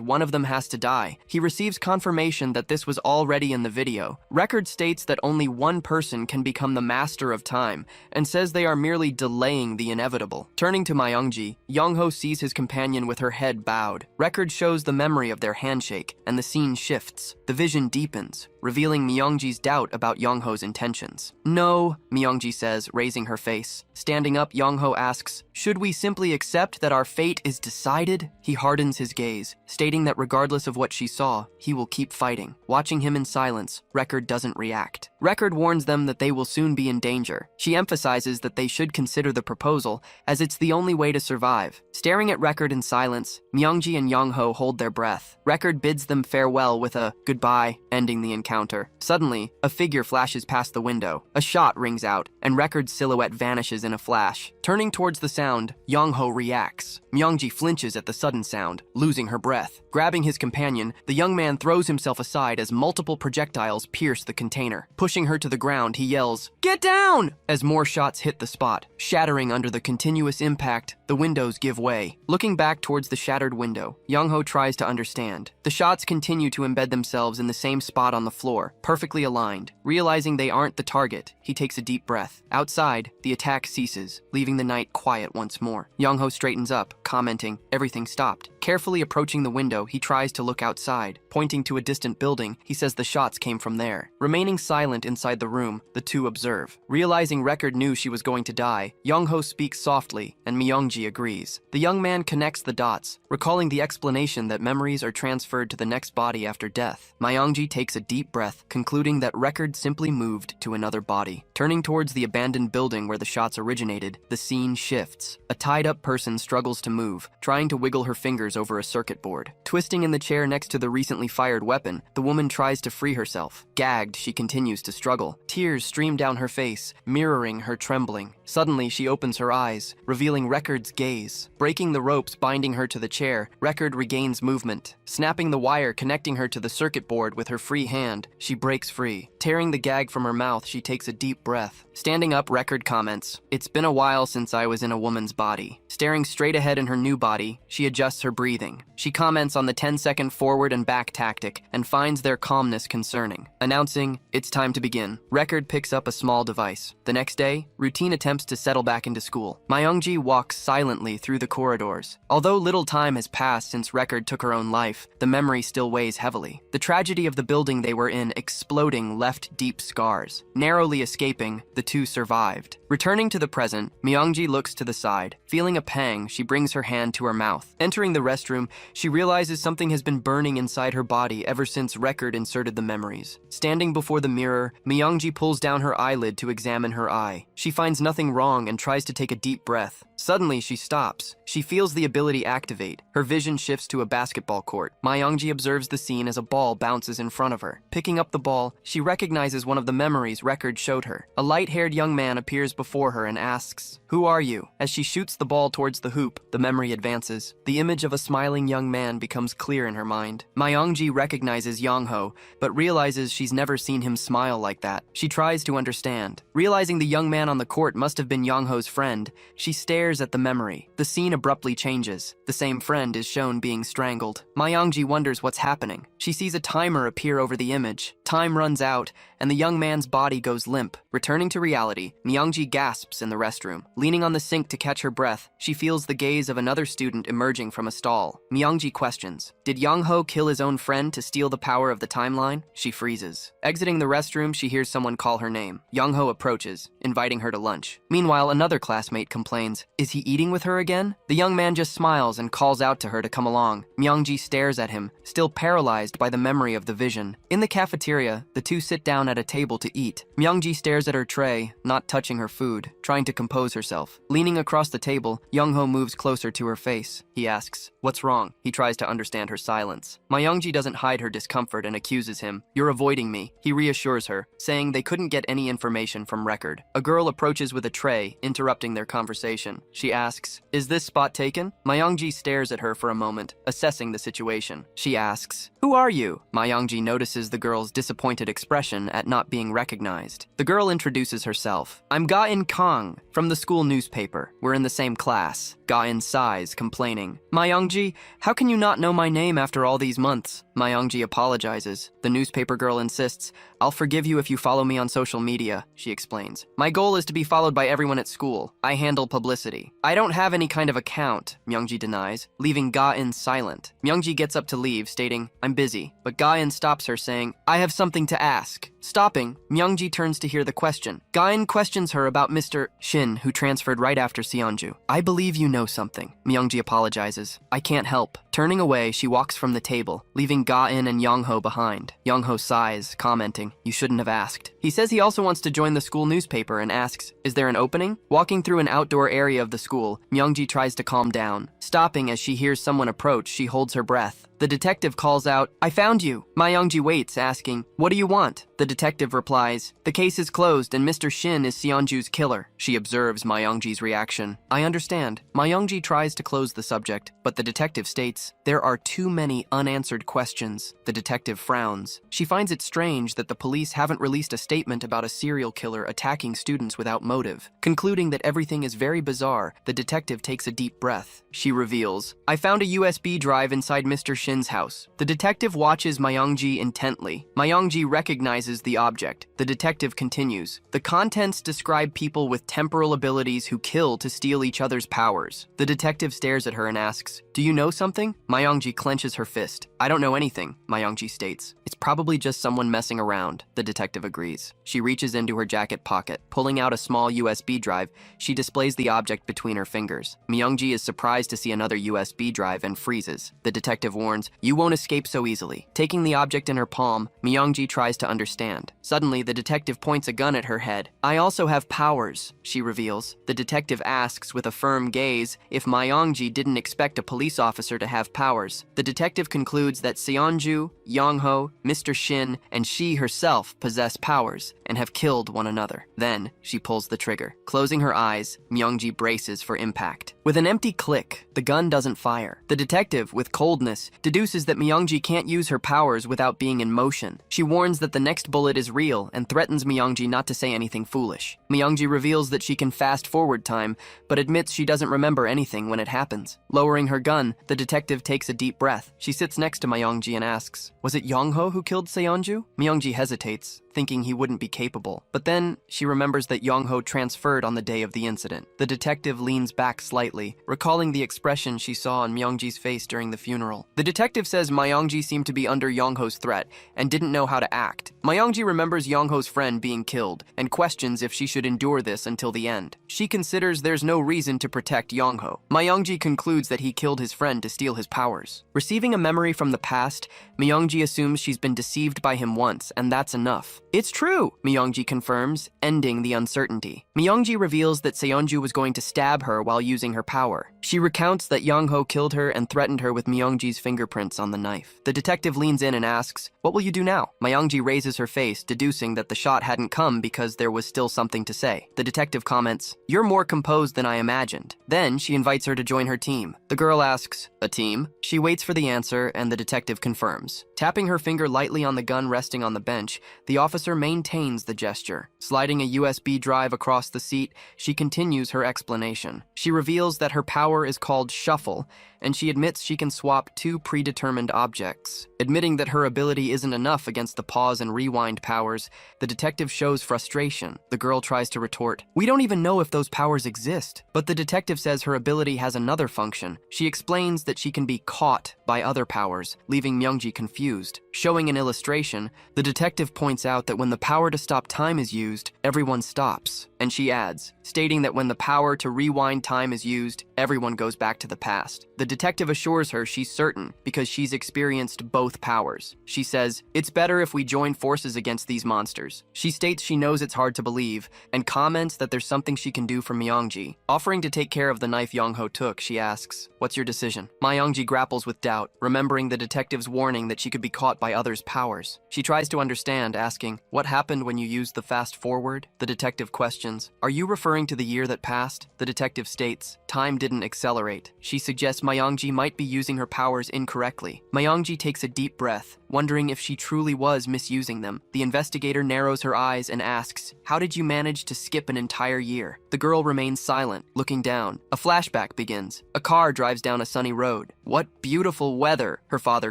one of them has to die. He receives confirmation that this was already in the video. Record states that only one person can become the master of time, and says they are merely delaying the inevitable. Turning to Mongji, Yongho sees his companion with her head bowed. Record shows the memory of their handshake, and the scene shifts. The vision deepens, revealing Myeongji's doubt about Yongho's intentions. No, Myeongji says, raising her face. Standing up, Yongho asks, should we simply accept that our fate is decided? He hardens his gaze, stating that regardless of what she saw, he will keep fighting. Watching him in silence, Record doesn't react. Record warns them that they will soon be in danger. She emphasizes that they should consider the proposal, as it's the only way to survive. Staring at Record in silence, Myeongji and Yongho hold their breath. Record bids them farewell with a goodbye, ending the encounter. Suddenly, a figure flashes past the window. A shot rings out, and Record's silhouette vanishes in a flash. Turning towards the sound, Yongho reacts. Myeongji flinches at the sudden sound, losing her breath. Grabbing his companion, the young man throws himself aside as multiple projectiles pierce the container. Pushing her to the ground, he yells, "Get down!" as more shots hit the spot. Shattering under the continuous impact, the windows give way. Looking back towards the shattered window, Yongho tries to understand. The shots continue to embed themselves in the same spot on the floor, perfectly aligned. Realizing they aren't the target, he takes a deep breath. Outside, the attack ceases, leaving the night quiet once more. Yongho straightens up, commenting, everything stopped. Carefully approaching the window, he tries to look outside. Pointing to a distant building, he says the shots came from there. Remaining silent inside the room, the two observe. Realizing Record knew she was going to die, Yongho speaks softly, and Myeongji agrees. The young man connects the dots, recalling the explanation that memories are transferred to the next body after death. Myeongji takes a deep breath, concluding that Record simply moved to another body. Turning towards the abandoned building where the shots originated, the scene shifts. A tied-up person struggles to move, trying to wiggle her fingers over a circuit board. Twisting in the chair next to the recently fired weapon, the woman tries to free herself. Gagged, she continues to struggle. Tears stream down her face, mirroring her trembling. Suddenly, she opens her eyes, revealing Record's gaze. Breaking the ropes binding her to the chair, Record regains movement. Snapping the wire connecting her to the circuit board with her free hand, she breaks free. Tearing the gag from her mouth, she takes a deep breath. Standing up, Record comments, "It's been a while since I was in a woman's body." Staring straight ahead in her new body, she adjusts her breathing. She comments on the 10-second forward and back tactic and finds their calmness concerning. Announcing, "It's time to begin." Record picks up a small device. The next day, routine attempts to settle back into school. Myeongji walks silently through the corridors. Although little time has passed since Record took her own life, the memory still weighs heavily. The tragedy of the building they were in exploding left deep scars. Narrowly escaping, the two survived. Returning to the present, Myeongji looks to the side. Feeling a pang, she brings her hand to her mouth. Entering the restroom, she realizes something has been burning inside her body ever since Record inserted the memories. Standing before the mirror, Myeongji pulls down her eyelid to examine her eye. She finds nothing wrong and tries to take a deep breath. Suddenly, she stops. She feels the ability activate. Her vision shifts to a basketball court. Myeongji observes the scene as a ball bounces in front of her. Picking up the ball, she recognizes one of the memories Record showed her. A light-haired young man appears before her and asks, "Who are you?" As she shoots the ball towards the hoop, the memory advances. The image of a smiling young man becomes clear in her mind. Myeongji recognizes Yongho, but realizes she's never seen him smile like that. She tries to understand. Realizing the young man on the court must have been Yongho's friend, she stares at the memory. The scene abruptly changes. The same friend is shown being strangled. Myeongji wonders what's happening. She sees a timer appear over the image. Time runs out, and the young man's body goes limp. Returning to reality, Myeongji gasps in the restroom. Leaning on the sink to catch her breath, she feels the gaze of another student emerging from a stall. Myeongji questions, "Did Yongho kill his own friend to steal the power of the timeline?" She freezes. Exiting the restroom, she hears someone call her name. Yongho approaches, inviting her to lunch. Meanwhile, another classmate complains, "Is he eating with her again?" The young man just smiles and calls out to her to come along. Myeongji stares at him, still paralyzed by the memory of the vision. In the cafeteria, the two sit down down at a table to eat. Myeongji stares at her tray, not touching her food, trying to compose herself. Leaning across the table, Yongho moves closer to her face. He asks, "What's wrong?" He tries to understand her silence. Myeongji doesn't hide her discomfort and accuses him. "You're avoiding me." He reassures her, saying they couldn't get any information from record. A girl approaches with a tray, interrupting their conversation. She asks, "Is this spot taken?" Myeongji stares at her for a moment, assessing the situation. She asks, "Who are you?" Myeongji notices the girl's disappointed expression at not being recognized. The girl introduces herself. "I'm Ga-in Kang, from the school newspaper. We're in the same class." Ga-in sighs, complaining. "Myeongji, how can you not know my name after all these months?" Myeongji apologizes. The newspaper girl insists, "I'll forgive you if you follow me on social media," she explains. "My goal is to be followed by everyone at school. I handle publicity." "I don't have any kind of account," Myeongji denies, leaving Ga-in silent. Myeongji gets up to leave, stating, "I'm busy," but Ga-in stops her, saying, "I have something to ask." Stopping, Myeongji turns to hear the question. Ga-in questions her about Mr. Shin, who transferred right after Seonju. "I believe you know something." Myeongji apologizes. "I can't help." Turning away, she walks from the table, leaving Ga-in and Yongho behind. Yongho sighs, commenting, "You shouldn't have asked." He says he also wants to join the school newspaper and asks, "Is there an opening?" Walking through an outdoor area of the school, Myeongji tries to calm down. Stopping as she hears someone approach, she holds her breath. The detective calls out, "I found you." Myeongji waits, asking, "What do you want?" The detective replies, "The case is closed and Mr. Shin is Seonju's killer." She observes Myeongji's reaction. "I understand." Myeongji tries to close the subject, but the detective states, "There are too many unanswered questions." The detective frowns. She finds it strange that the police haven't released a statement about a serial killer attacking students without motive. Concluding that everything is very bizarre, the detective takes a deep breath. She reveals, "I found a USB drive inside Mr. Shin's house." The detective watches Myeongji intently. Myeongji recognizes the object. The detective continues, "The contents describe people with temporal abilities who kill to steal each other's powers." The detective stares at her and asks, "Do you know something?" Myeongji clenches her fist. "I don't know anything," Myeongji states. "It's probably just someone messing around." The detective agrees. She reaches into her jacket pocket. Pulling out a small USB drive, she displays the object between her fingers. Myeongji is surprised to see another USB drive and freezes. The detective warns, "You won't escape so easily." Taking the object in her palm, Myeongji tries to understand. Suddenly, the detective points a gun at her head. "I also have powers," she reveals. The detective asks with a firm gaze if Myeongji didn't expect a police officer to have powers. The detective concludes that Seonju, Yongho, Mr. Shin, and she herself possess powers and have killed one another. Then, she pulls the trigger. Closing her eyes, Myeongji braces for impact. With an empty click, the gun doesn't fire. The detective, with coldness, deduces that Myeongji can't use her powers without being in motion. She warns that the next bullet is real and threatens Myeongji not to say anything foolish. Myeongji reveals that she can fast-forward time, but admits she doesn't remember anything when it happens. Lowering her gun, the detective takes a deep breath. She sits next to Myeongji and asks, "Was it Yongho who killed Seonju?" Myeongji hesitates, thinking he wouldn't be capable. But then, she remembers that Yongho transferred on the day of the incident. The detective leans back slightly, recalling the expression she saw on Myeongji's face during the funeral. The detective says Myeongji seemed to be under Yongho's threat and didn't know how to act. Myeongji remembers Yongho's friend being killed and questions if she should endure this until the end. She considers there's no reason to protect Yongho. Myeongji concludes that he killed his friend to steal his powers. Receiving a memory from the past, Myeongji assumes she's been deceived by him once, and that's enough. "It's true," Myeongji confirms, ending the uncertainty. Myeongji reveals that Seonju was going to stab her while using her power. She recounts that Yongho killed her and threatened her with Myeongji's fingerprints on the knife. The detective leans in and asks, "What will you do now?" Myeongji raises her face, deducing that the shot hadn't come because there was still something to say. The detective comments, "You're more composed than I imagined." Then she invites her to join her team. The girl asks, "A team?" She waits for the answer, and the detective confirms. Tapping her finger lightly on the gun resting on the bench, the officer maintains the gesture. Sliding a USB drive across the seat, she continues her explanation. She reveals that her power is called Shuffle, and she admits she can swap two predetermined objects. Admitting that her ability isn't enough against the pause and rewind powers, the detective shows frustration. The girl tries to retort, "We don't even know if those powers exist." But the detective says her ability has another function. She explains that she can be caught by other powers, leaving Myeongji confused. Showing an illustration, the detective points out that when the power to stop time is used, everyone stops. and she adds, stating that when the power to rewind time is used, everyone goes back to the past. The detective assures her she's certain because she's experienced both powers. She says, "It's better if we join forces against these monsters." She states she knows it's hard to believe and comments that there's something she can do for Mongji. Offering to take care of the knife Yongho took, she asks, "What's your decision?" Mongji grapples with doubt, remembering the detective's warning that she could be caught by others' powers. She tries to understand, asking, "What happened when you used the fast forward?" The detective questions, "Are you referring to the year that passed?" The detective states, "Time didn't accelerate." She suggests Mongji might be using her powers incorrectly. Mongji takes a deep breath, wondering if she truly was misusing them. The investigator narrows her eyes and asks, "How did you manage to skip an entire year?" The girl remains silent, looking down. A flashback begins. A car drives down a sunny road. "What beautiful weather," her father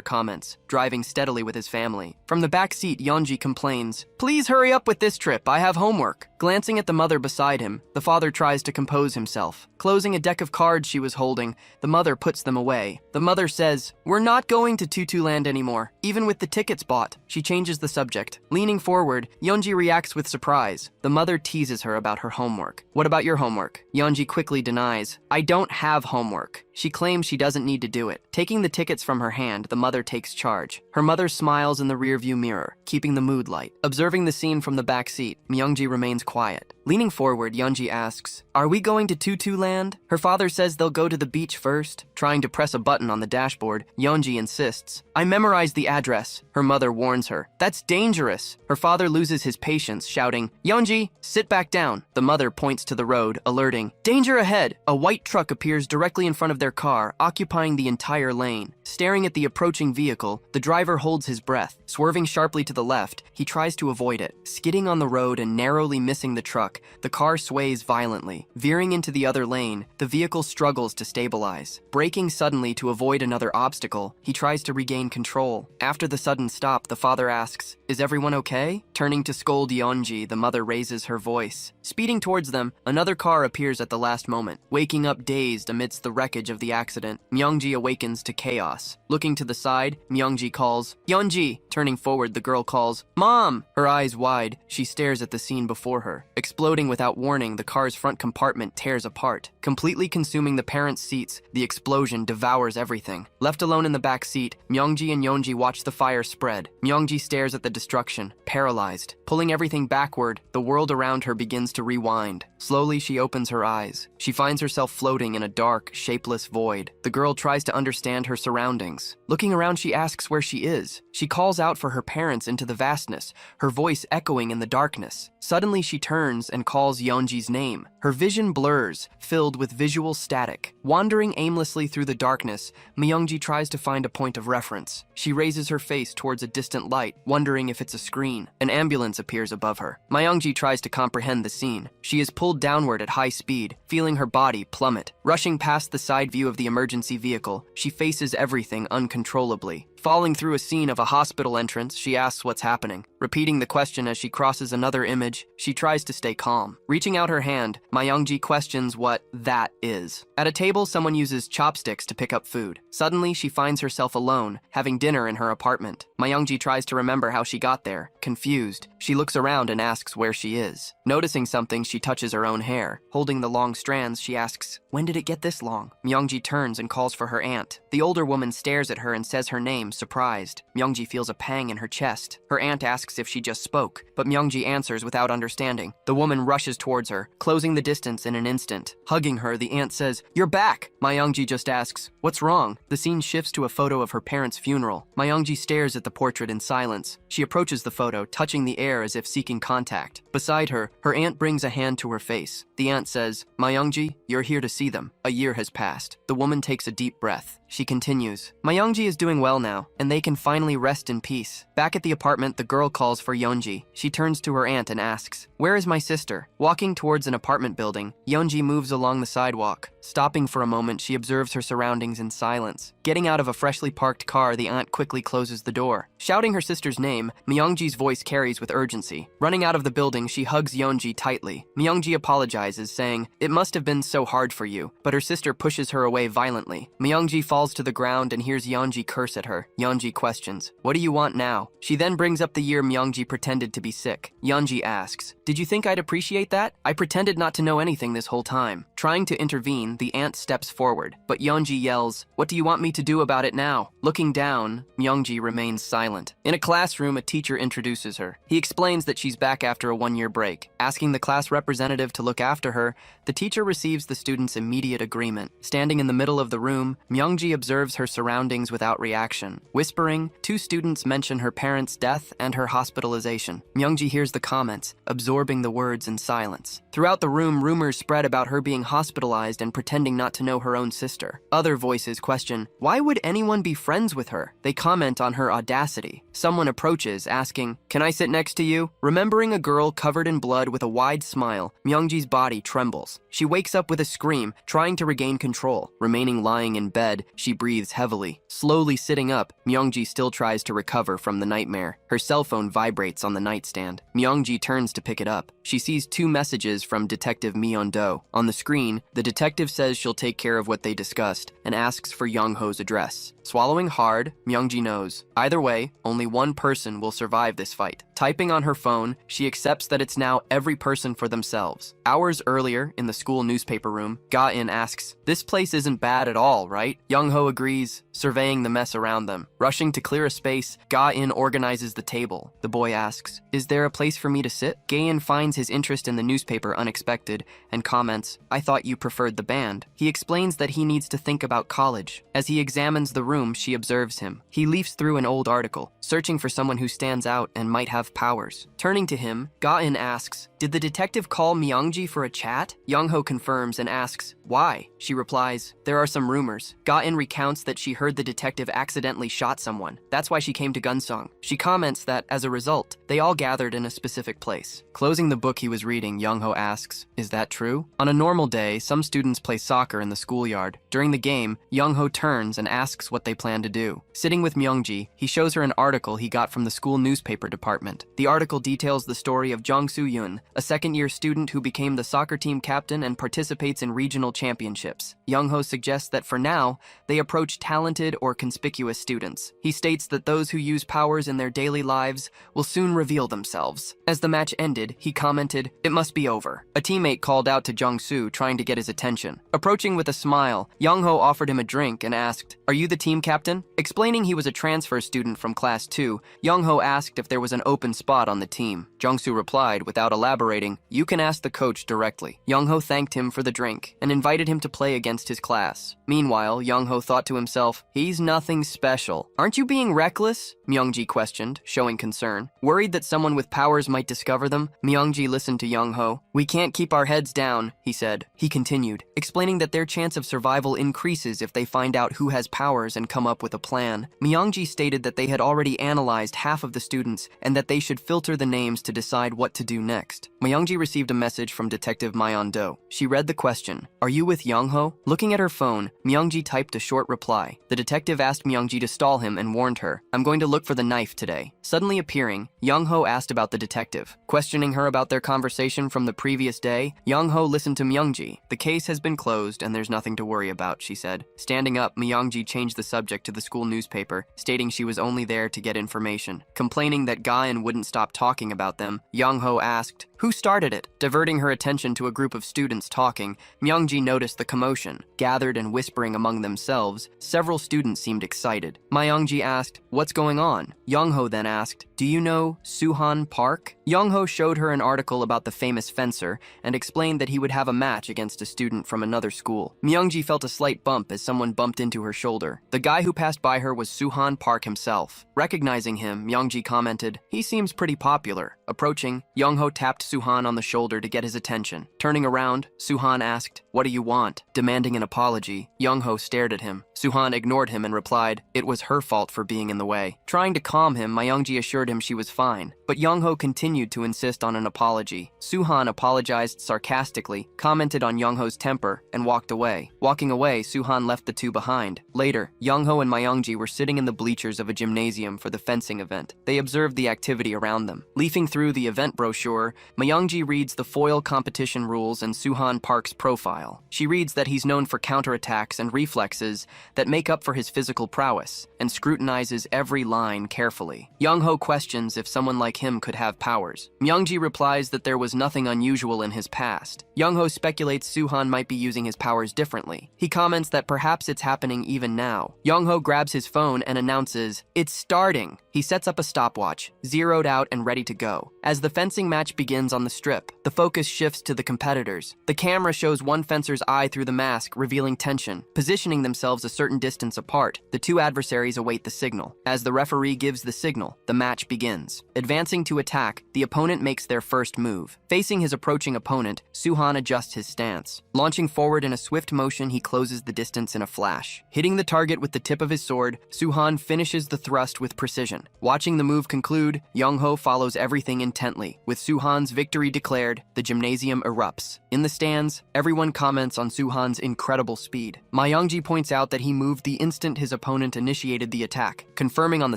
comments, driving steadily with his family. From the back seat, Yonji complains, "Please hurry up with this trip, I have homework." Glancing at the mother beside him, the father tries to compose himself. Closing a deck of cards she was holding, the mother puts them away. The mother says, "We're not going to Tutu Land anymore, even with the tickets bought." She changes the subject. Leaning forward, Yonji reacts with surprise. The mother teases her about her homework. "What about your homework?" Yonji quickly denies, "I don't have homework." She claims she doesn't need to do it. Taking the tickets from her hand, the mother takes charge. Her mother smiles in the rearview mirror, keeping the mood light. Observing the scene from the back seat, Mongji remains quiet. Leaning forward, Yonji asks, "Are we going to Tutu Land?" Her father says they'll go to the beach first. Trying to press a button on the dashboard, Yonji insists, "I memorized the address." Her mother warns her, "That's dangerous." Her father loses his patience, shouting, "Yonji, sit back down." The mother points to the road, alerting, "Danger ahead!" A white truck appears directly in front of their car, occupying the entire lane. Staring at the approaching vehicle, the driver holds his breath. Swerving sharply to the left, he tries to avoid it. Skidding on the road and narrowly missing the truck, the car sways violently. Veering into the other lane, the vehicle struggles to stabilize. Braking suddenly to avoid another obstacle, he tries to regain control. After the sudden stop, the father asks, "Is everyone okay?" Turning to scold Yonji, the mother raises her voice. Speeding towards them, another car appears at the last moment. Waking up dazed amidst the wreckage of the accident, Mongji awakens to chaos. Looking to the side, Mongji calls, "Yonji." Turning forward, the girl calls, "Mom!" Her eyes wide, she stares at the scene before her. Exploding without warning, the car's front compartment tears apart. Completely consuming the parents' seats, the explosion devours everything. Left alone in the back seat, Mongji and Yonji watch the fire spread. Mongji stares at the destruction, paralyzed. Pulling everything backward, the world around her begins to rewind. Slowly, she opens her eyes. She finds herself floating in a dark, shapeless void. The girl tries to understand her surroundings. Looking around, she asks where she is. She calls out for her parents into the vastness, her voice echoing in the darkness. Suddenly, she turns and calls Yonji's name. Her vision blurs, filled with visual static. Wandering aimlessly through the darkness, Mongji tries to find a point of reference. She raises her face towards a distant light, wondering if it's a screen. An ambulance appears above her. Mongji tries to comprehend the scene. She is pulled downward at high speed, feeling her body plummet. Rushing past the side view of the emergency vehicle, she faces everything uncontrollably. Falling through a scene of a hospital entrance, she asks what's happening. Repeating the question as she crosses another image, she tries to stay calm. Reaching out her hand, Mongji questions what that is. At a table, someone uses chopsticks to pick up food. Suddenly, she finds herself alone, having dinner in her apartment. Mongji tries to remember how she got there. Confused, she looks around and asks where she is. Noticing something, she touches her own hair. Holding the long strands, she asks, "When did it get this long?" Mongji turns and calls for her aunt. The older woman stares at her and says her name, surprised. Mongji feels a pang in her chest. Her aunt asks if she just spoke, but Mongji answers without understanding. The woman rushes towards her, closing the distance in an instant. Hugging her, the aunt says, "You're back!" Mongji just asks, "What's wrong?" The scene shifts to a photo of her parents' funeral. Mongji stares at the portrait in silence. She approaches the photo, touching the air as if seeking contact. Beside her, her aunt brings a hand to her face. The aunt says, "Mongji, you're here to see them. A year has passed." The woman takes a deep breath. She continues, "Mongji is doing well now, and they can finally rest in peace." Back at the apartment, the girl calls for Yonji. She turns to her aunt and asks, "Where is my sister?" Walking towards an apartment building, Yonji moves along the sidewalk. Stopping for a moment, she observes her surroundings in silence. Getting out of a freshly parked car, the aunt quickly closes the door. Shouting her sister's name, Myongji's voice carries with urgency. Running out of the building, she hugs Yonji tightly. Myongji apologizes, saying, "It must have been so hard for you," but her sister pushes her away violently. Myongji falls to the ground and hears Yonji curse at her. Yonji questions, "What do you want now?" She then brings up the year Myongji pretended to be sick. Yonji asks, "Did you think I'd appreciate that? I pretended not to know anything this whole time." Trying to intervene, the aunt steps forward, but Yonji yells, "What do you want me to do about it now?" Looking down, Myongji remains silent. In a classroom, a teacher introduces her. He explains that she's back after a one-year break. Asking the class representative to look after her, the teacher receives the student's immediate agreement. Standing in the middle of the room, Myongji observes her surroundings without reaction. Whispering, two students mention her parents' death and her hospitalization. Myongji hears the comments, absorbing the words in silence. Throughout the room, rumors spread about her being hospitalized and pretending not to know her own sister. Other voices question, why would anyone be friends with her? They comment on her audacity. Someone approaches, asking, "Can I sit next to you?" Remembering a girl covered in blood with a wide smile, Myongji's body trembles. She wakes up with a scream, trying to regain control. Remaining lying in bed, she breathes heavily. Slowly sitting up, Myongji still tries to recover from the nightmare. Her cell phone vibrates on the nightstand. Myongji turns to pick it up. She sees two messages from Detective Myeon-do. On the screen, the detective says she'll take care of what they discussed and asks for Yongho's address. Swallowing hard, Myongji knows. Either way, only one person will survive this fight. Typing on her phone, she accepts that it's now every person for themselves. Hours earlier, in the school newspaper room, Guan asks, "This place isn't bad at all, right?" Yongho agrees, surveying the mess around them. Rushing to clear a space, Guan organizes the table. The boy asks, "Is there a place for me to sit?" Guan finds his interest in the newspaper unexpected and comments, "I thought you preferred the band." He explains that he needs to think about college. As he examines the room, she observes him. He leafs through an old article, searching for someone who stands out and might have powers. Turning to him, Guan asks, "Did the detective call Myongji for a chat?" Yongho confirms and asks, "Why?" She replies, "There are some rumors." Guan recounts that she heard the detective accidentally shot someone. That's why she came to Gunsong. She comments that, as a result, they all gathered in a specific place. Closing the book he was reading, Yongho asks, "Is that true?" On a normal day, some students play soccer in the schoolyard. During the game, Yongho turns and asks what they plan to do. Sitting with Myongji, he shows her an article he got from the school newspaper department. The article details the story of Jong Soo-yoon, a second-year student who became the soccer team captain and participates in regional championships. Yongho suggests that for now, they approach talented or conspicuous students. He states that those who use powers in their daily lives will soon reveal themselves. As the match ended, he commented, "It must be over." A teammate called out to Jong-soo, trying to get his attention. Approaching with a smile, Yongho offered him a drink and asked, "Are you the team captain?" Explaining he was a transfer student from class 2, Yongho asked if there was an open spot on the team. Jong-soo replied, without elaborating, "You can ask the coach directly." Yongho thanked him for the drink and invited him to play against his class. Meanwhile, Yongho thought to himself, "He's nothing special." "Aren't you being reckless?" Myongji questioned, showing concern. Worried that someone with powers might discover them, Myongji listened to Yongho. "We can't keep our heads down," he said. He continued, explaining that their chance of survival increases if they find out who has powers and come up with a plan. Myongji stated that they had already analyzed half of the students and that they should filter the names to decide what to do next. Myongji received a message from Detective Myeon-do. She read the question, "Are you with Yongho?" Looking at her phone, Myongji typed a short reply. The detective asked Myongji to stall him and warned her, "I'm going to look for the knife today." Suddenly appearing, Yongho asked about the detective. Questioning her about their conversation from the previous day, Yongho listened to Myongji. "The case has been closed and there's nothing to worry about," she said. Standing up, Myongji changed the subject to the school newspaper, stating she was only there to get information. Complaining that Guan wouldn't stop talking about them, Yongho asked, "Who started it?" Diverting her attention to a group of students talking, Myongji noticed the commotion. Gathered and whispering among themselves, several students seemed excited. Myongji asked, "What's going on?" Yongho then asked, "Do you know Suhan Park?" Yongho showed her an article about the famous fencer and explained that he would have a match against a student from another school. Myongji felt a slight bump as someone bumped into her shoulder. The guy who passed by her was Suhan Park himself. Recognizing him, Myongji commented, "He seems pretty popular." Approaching, Yongho tapped Suhan on the shoulder to get his attention. Turning around, Suhan asked, "What do you want?" Demanding an apology, Yongho stared at him. Suhan ignored him and replied, it was her fault for being in the way. Trying to calm him, Myeongji assured him she was fine, but Yongho continued to insist on an apology. Suhan apologized sarcastically, commented on Yongho's temper, and walked away. Walking away, Suhan left the two behind. Later, Yongho and Myeongji were sitting in the bleachers of a gymnasium for the fencing event. They observed the activity around them. Leafing through the event brochure, Myeongji reads the foil competition rules and Suhan Park's profile. She reads that he's known for counterattacks and reflexes that make up for his physical prowess, and scrutinizes every line carefully. Yongho questions if someone like him could have powers. Myeongji replies that there was nothing unusual in his past. Yongho speculates Suhan might be using his powers differently. He comments that perhaps it's happening even now. Yongho grabs his phone and announces, "It's starting." He sets up a stopwatch, zeroed out and ready to go. As the fencing match begins on the strip, the focus shifts to the competitors. The camera shows one fencer's eye through the mask, revealing tension. Positioning themselves a certain distance apart, the two adversaries await the signal. As the referee gives the signal, the match begins. Advancing to attack, the opponent makes their first move. Facing his approaching opponent, Suhan adjusts his stance. Launching forward in a swift motion, he closes the distance in a flash. Hitting the target with the tip of his sword, Suhan finishes the thrust with precision. Watching the move conclude, Yongho follows everything intently. With Suhan's victory declared, the gymnasium erupts. In the stands, everyone comments on Suhan's incredible speed. Myeongji points out that he moved the instant his opponent initiated the attack. Confirming on the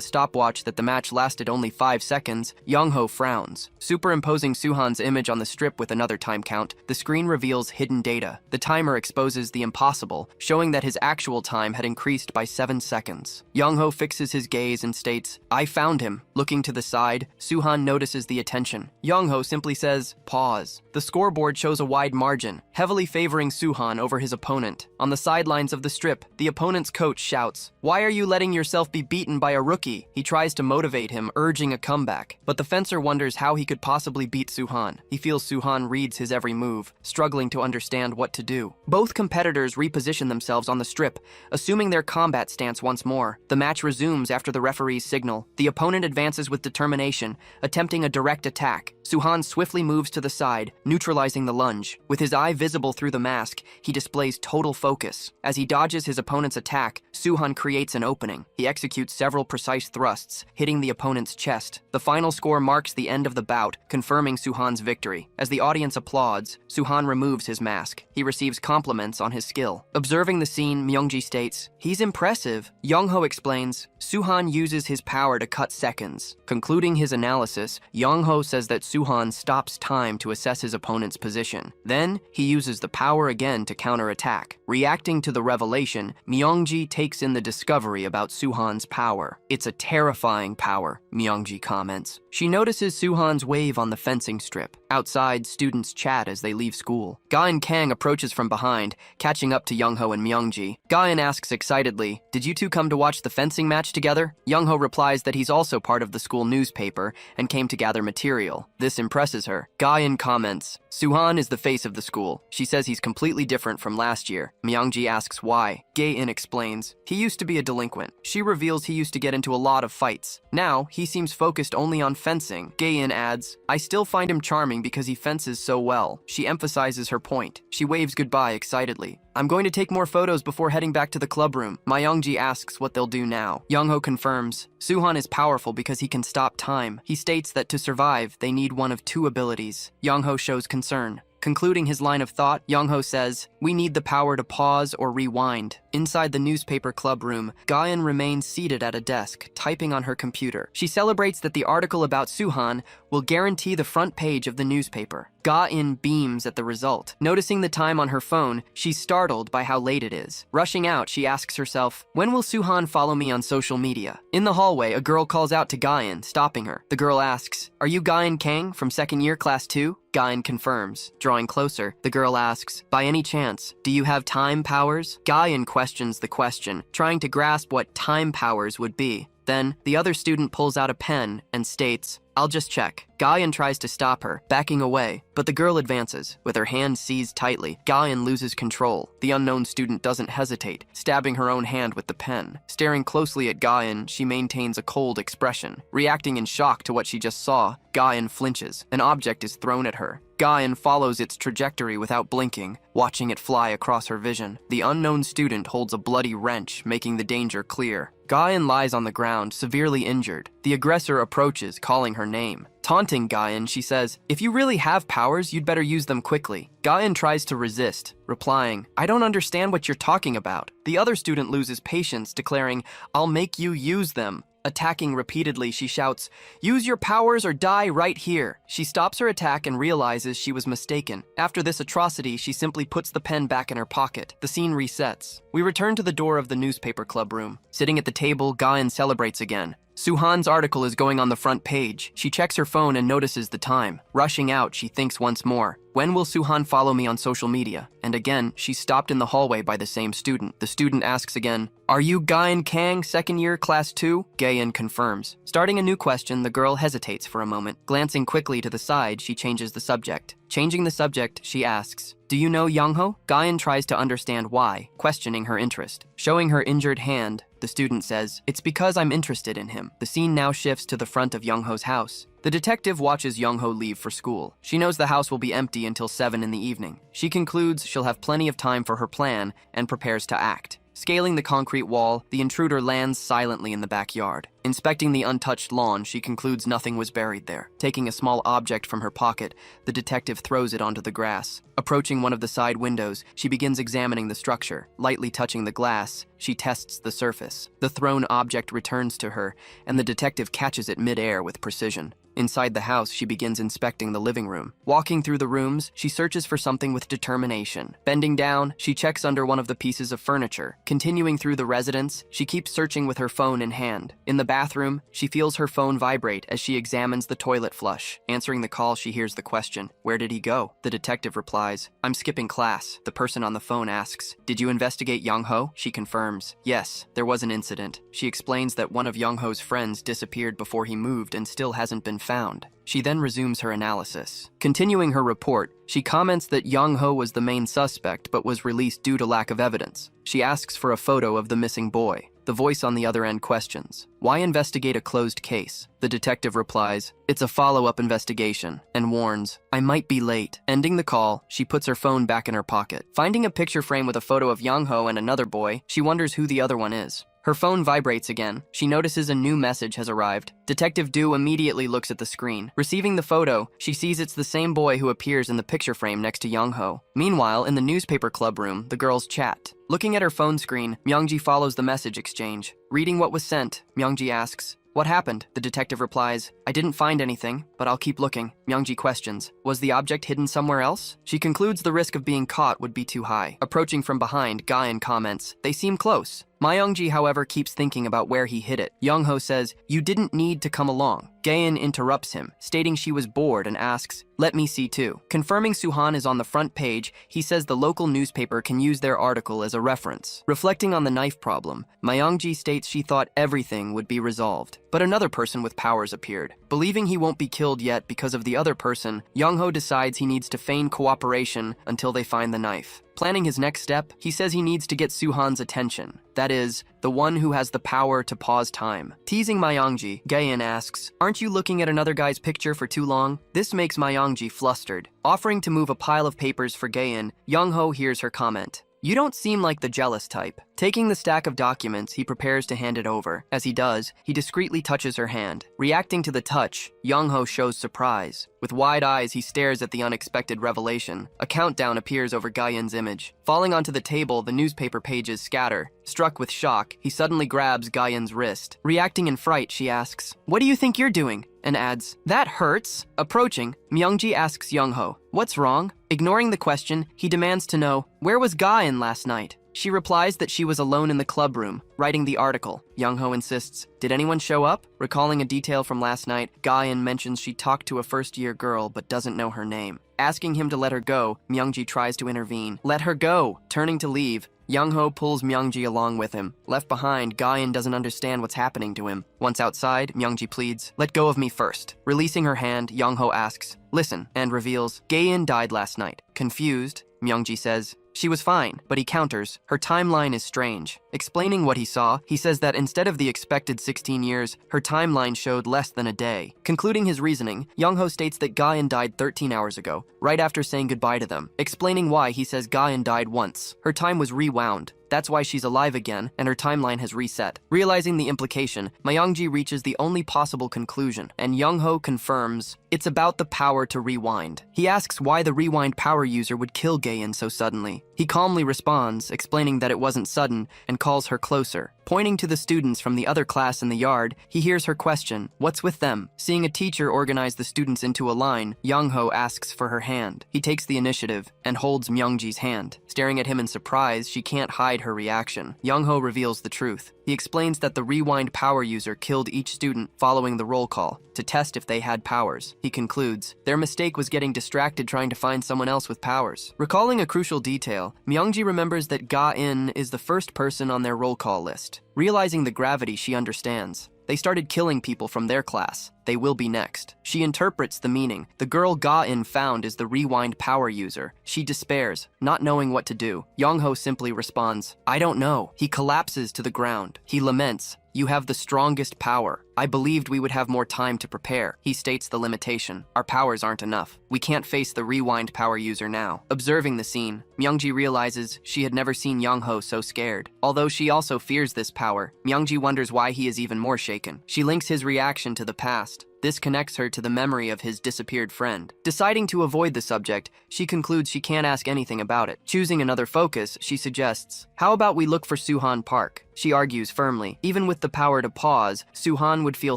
stopwatch that the match lasted only 5 seconds, Yongho frowns. Superimposing Suhan's image on the strip with another time count, the screen reveals hidden data. The timer exposes the impossible, showing that his actual time had increased by 7 seconds. Yongho fixes his gaze and states, "I found him." Looking to the side, Suhan notices the attention. Yongho simply says, "Pause." The scoreboard shows a wide margin, heavily favoring Suhan over his opponent. On the sidelines of the strip, the opponent's coach shouts, "Why are you letting yourself be beaten by a rookie?" He tries to motivate him, urging a comeback. But the fencer wonders how he could possibly beat Suhan. He feels Suhan reads his every move, struggling to understand what to do. Both competitors reposition themselves on the strip, assuming their combat stance once more. The match resumes after the referee's signal. The opponent advances with determination, attempting a direct attack. Suhan swiftly moves to the side, neutralizing the lunge. With his eye visible through the mask, he displays total focus. As he dodges his opponent's attack, Suhan creates an opening. He executes several precise thrusts, hitting the opponent's chest. The final score marks the end of the bout, confirming Suhan's victory. As the audience applauds, Suhan removes his mask. He receives compliments on his skill. Observing the scene, Myeongji states, "He's impressive." Yongho explains, "Suhan uses his power to cut seconds." Concluding his analysis, Yongho says that Suhan stops time to assess his opponent's position. Then, he uses the power again to counterattack. Reacting to the revelation, Myeongji takes in the discovery about Suhan's power. "It's a terrifying power," Myeongji comments. She notices Suhan's wave on the fencing strip. Outside, students chat as they leave school. Guan Kang approaches from behind, catching up to Yongho and Myeongji. Guan asks excitedly, "Did you two come to watch the fencing match together?" Yongho replies that he's also part of the school newspaper and came to gather material. This impresses her. Guan comments, "Suhan is the face of the school." She says he's completely different from last year. Myeongji asks why. Gae-in explains, "He used to be a delinquent." She reveals he used to get into a lot of fights. Now, he seems focused only on fencing. Gae-in adds, "I still find him charming because he fences so well." She emphasizes her point. She waves goodbye excitedly. "I'm going to take more photos before heading back to the clubroom." Myeongji asks what they'll do now. Yongho confirms, "Suhan is powerful because he can stop time." He states that to survive, they need one of 2 abilities. Yongho shows concern. Concluding his line of thought, Yongho says, "We need the power to pause or rewind." Inside the newspaper club room, Guan remains seated at a desk, typing on her computer. She celebrates that the article about Suhan will guarantee the front page of the newspaper. Guan beams at the result. Noticing the time on her phone, she's startled by how late it is. Rushing out, she asks herself, "When will Suhan follow me on social media?" In the hallway, a girl calls out to Guan, stopping her. The girl asks, "Are you Guan Kang from 2nd year, class 2? Guan confirms. Drawing closer, the girl asks, "By any chance, do you have time powers?" Guan questions the question, trying to grasp what time powers would be. Then, the other student pulls out a pen and states, I'll just check. Gian tries to stop her, backing away, but the girl advances. With her hand seized tightly, Gian loses control. The unknown student doesn't hesitate, stabbing her own hand with the pen. Staring closely at Gian, she maintains a cold expression. Reacting in shock to what she just saw, Gian flinches. An object is thrown at her. Gian follows its trajectory without blinking, watching it fly across her vision. The unknown student holds a bloody wrench, making the danger clear. Gian lies on the ground, severely injured. The aggressor approaches, calling her name. Taunting Gian, she says, "If you really have powers, you'd better use them quickly." Gian tries to resist, replying, "I don't understand what you're talking about." The other student loses patience, declaring, "I'll make you use them." Attacking repeatedly, she shouts, "Use your powers or die right here." She stops her attack and realizes she was mistaken. After this atrocity, she simply puts the pen back in her pocket. The scene resets. We return to the door of the newspaper club room. Sitting at the table, Guan celebrates again. Suhan's article is going on the front page. She checks her phone and notices the time. Rushing out, she thinks once more, "When will Suhan follow me on social media?" And again, she's stopped in the hallway by the same student. The student asks again, "Are you Guan Kang, second year, class 2? Guan confirms. Starting a new question, the girl hesitates for a moment. Glancing quickly to the side, she changes the subject. Changing the subject, she asks, "Do you know Yongho?" Guan tries to understand why, questioning her interest. Showing her injured hand, the student says, "It's because I'm interested in him." The scene now shifts to the front of Yongho's house. The detective watches Yongho leave for school. She knows the house will be empty until 7 in the evening. She concludes she'll have plenty of time for her plan and prepares to act. Scaling the concrete wall, the intruder lands silently in the backyard. Inspecting the untouched lawn, she concludes nothing was buried there. Taking a small object from her pocket, the detective throws it onto the grass. Approaching one of the side windows, she begins examining the structure. Lightly touching the glass, she tests the surface. The thrown object returns to her, and the detective catches it mid-air with precision. Inside the house, she begins inspecting the living room. Walking through the rooms, she searches for something with determination. Bending down, she checks under one of the pieces of furniture. Continuing through the residence, she keeps searching with her phone in hand. In the bathroom, she feels her phone vibrate as she examines the toilet flush. Answering the call, she hears the question, "Where did he go?" The detective replies, "I'm skipping class." The person on the phone asks, "Did you investigate Yongho?" She confirms, "Yes, there was an incident." She explains that one of Yongho's friends disappeared before he moved and still hasn't been found. She then resumes her analysis. Continuing her report, she comments that Yongho was the main suspect but was released due to lack of evidence. She asks for a photo of the missing boy. The voice on the other end questions, "Why investigate a closed case?" The detective replies, "It's a follow-up investigation," and warns, "I might be late." Ending the call, she puts her phone back in her pocket. Finding a picture frame with a photo of Yongho and another boy, she wonders who the other one is. Her phone vibrates again. She notices a new message has arrived. Detective Du immediately looks at the screen. Receiving the photo, she sees it's the same boy who appears in the picture frame next to Yongho. Meanwhile, in the newspaper club room, the girls chat. Looking at her phone screen, Mongji follows the message exchange. Reading what was sent, Mongji asks, "What happened?" The detective replies, "I didn't find anything, but I'll keep looking." Mongji questions, "Was the object hidden somewhere else?" She concludes the risk of being caught would be too high. Approaching from behind, Guan comments, "They seem close." Myongji, however, keeps thinking about where he hid it. Yongho says, "You didn't need to come along." Guan interrupts him, stating she was bored and asks, "Let me see too." Confirming Suhan is on the front page, he says the local newspaper can use their article as a reference. Reflecting on the knife problem, Myongji states she thought everything would be resolved. But another person with powers appeared. Believing he won't be killed yet because of the other person, Yongho decides he needs to feign cooperation until they find the knife. Planning his next step, he says he needs to get Suhan's attention. That is, the one who has the power to pause time. Teasing Myongji, Guan asks, "Aren't you looking at another guy's picture for too long?" This makes Myongji flustered. Offering to move a pile of papers for Guan, Yongho hears her comment. "You don't seem like the jealous type." Taking the stack of documents, he prepares to hand it over. As he does, he discreetly touches her hand. Reacting to the touch, Yongho shows surprise. With wide eyes, he stares at the unexpected revelation. A countdown appears over Guyan's image. Falling onto the table, the newspaper pages scatter. Struck with shock, he suddenly grabs Guyan's wrist. Reacting in fright, she asks, "What do you think you're doing?" and adds, "That hurts." Approaching, Myeongji asks Yongho, "What's wrong?" Ignoring the question, he demands to know, "Where was Guyan last night?" She replies that she was alone in the club room, writing the article. Yongho insists, "Did anyone show up?" Recalling a detail from last night, Guyan mentions she talked to a first-year girl but doesn't know her name. Asking him to let her go, Myeongji tries to intervene. "Let her go!" Turning to leave, Yongho pulls Mongji along with him. Left behind, Gian doesn't understand what's happening to him. Once outside, Mongji pleads, "Let go of me first." Releasing her hand, Yongho asks, "Listen," and reveals, Gian died last night. Confused, Mongji says, "She was fine," but he counters, "Her timeline is strange." Explaining what he saw, he says that instead of the expected 16 years, her timeline showed less than a day. Concluding his reasoning, Yongho states that Gian died 13 hours ago, right after saying goodbye to them. Explaining why, he says Gian died once. Her time was rewound. That's why she's alive again, and her timeline has reset. Realizing the implication, Mongji reaches the only possible conclusion, and Yongho confirms it's about the power to rewind. He asks why the rewind power user would kill Gian so suddenly. He calmly responds, explaining that it wasn't sudden, and calls her closer. Pointing to the students from the other class in the yard, he hears her question, "What's with them?" Seeing a teacher organize the students into a line, Yongho asks for her hand. He takes the initiative and holds Myeongji's hand. Staring at him in surprise, she can't hide her reaction. Yongho reveals the truth. He explains that the rewind power user killed each student following the roll call to test if they had powers. He concludes, their mistake was getting distracted trying to find someone else with powers. Recalling a crucial detail, Myeongji remembers that Guan is the first person on their roll call list. Realizing the gravity, she understands. They started killing people from their class. They will be next. She interprets the meaning. The girl Guan found is the rewind power user. She despairs, not knowing what to do. Yongho simply responds, "I don't know." He collapses to the ground. He laments, "You have the strongest power. I believed we would have more time to prepare." He states the limitation. Our powers aren't enough. We can't face the rewind power user now. Observing the scene, Myeongji realizes she had never seen Yongho so scared. Although she also fears this power, Myeongji wonders why he is even more shaken. She links his reaction to the past. This connects her to the memory of his disappeared friend. Deciding to avoid the subject, she concludes she can't ask anything about it. Choosing another focus, she suggests, "How about we look for Suhan Park?" She argues firmly. Even with the power to pause, Suhan would feel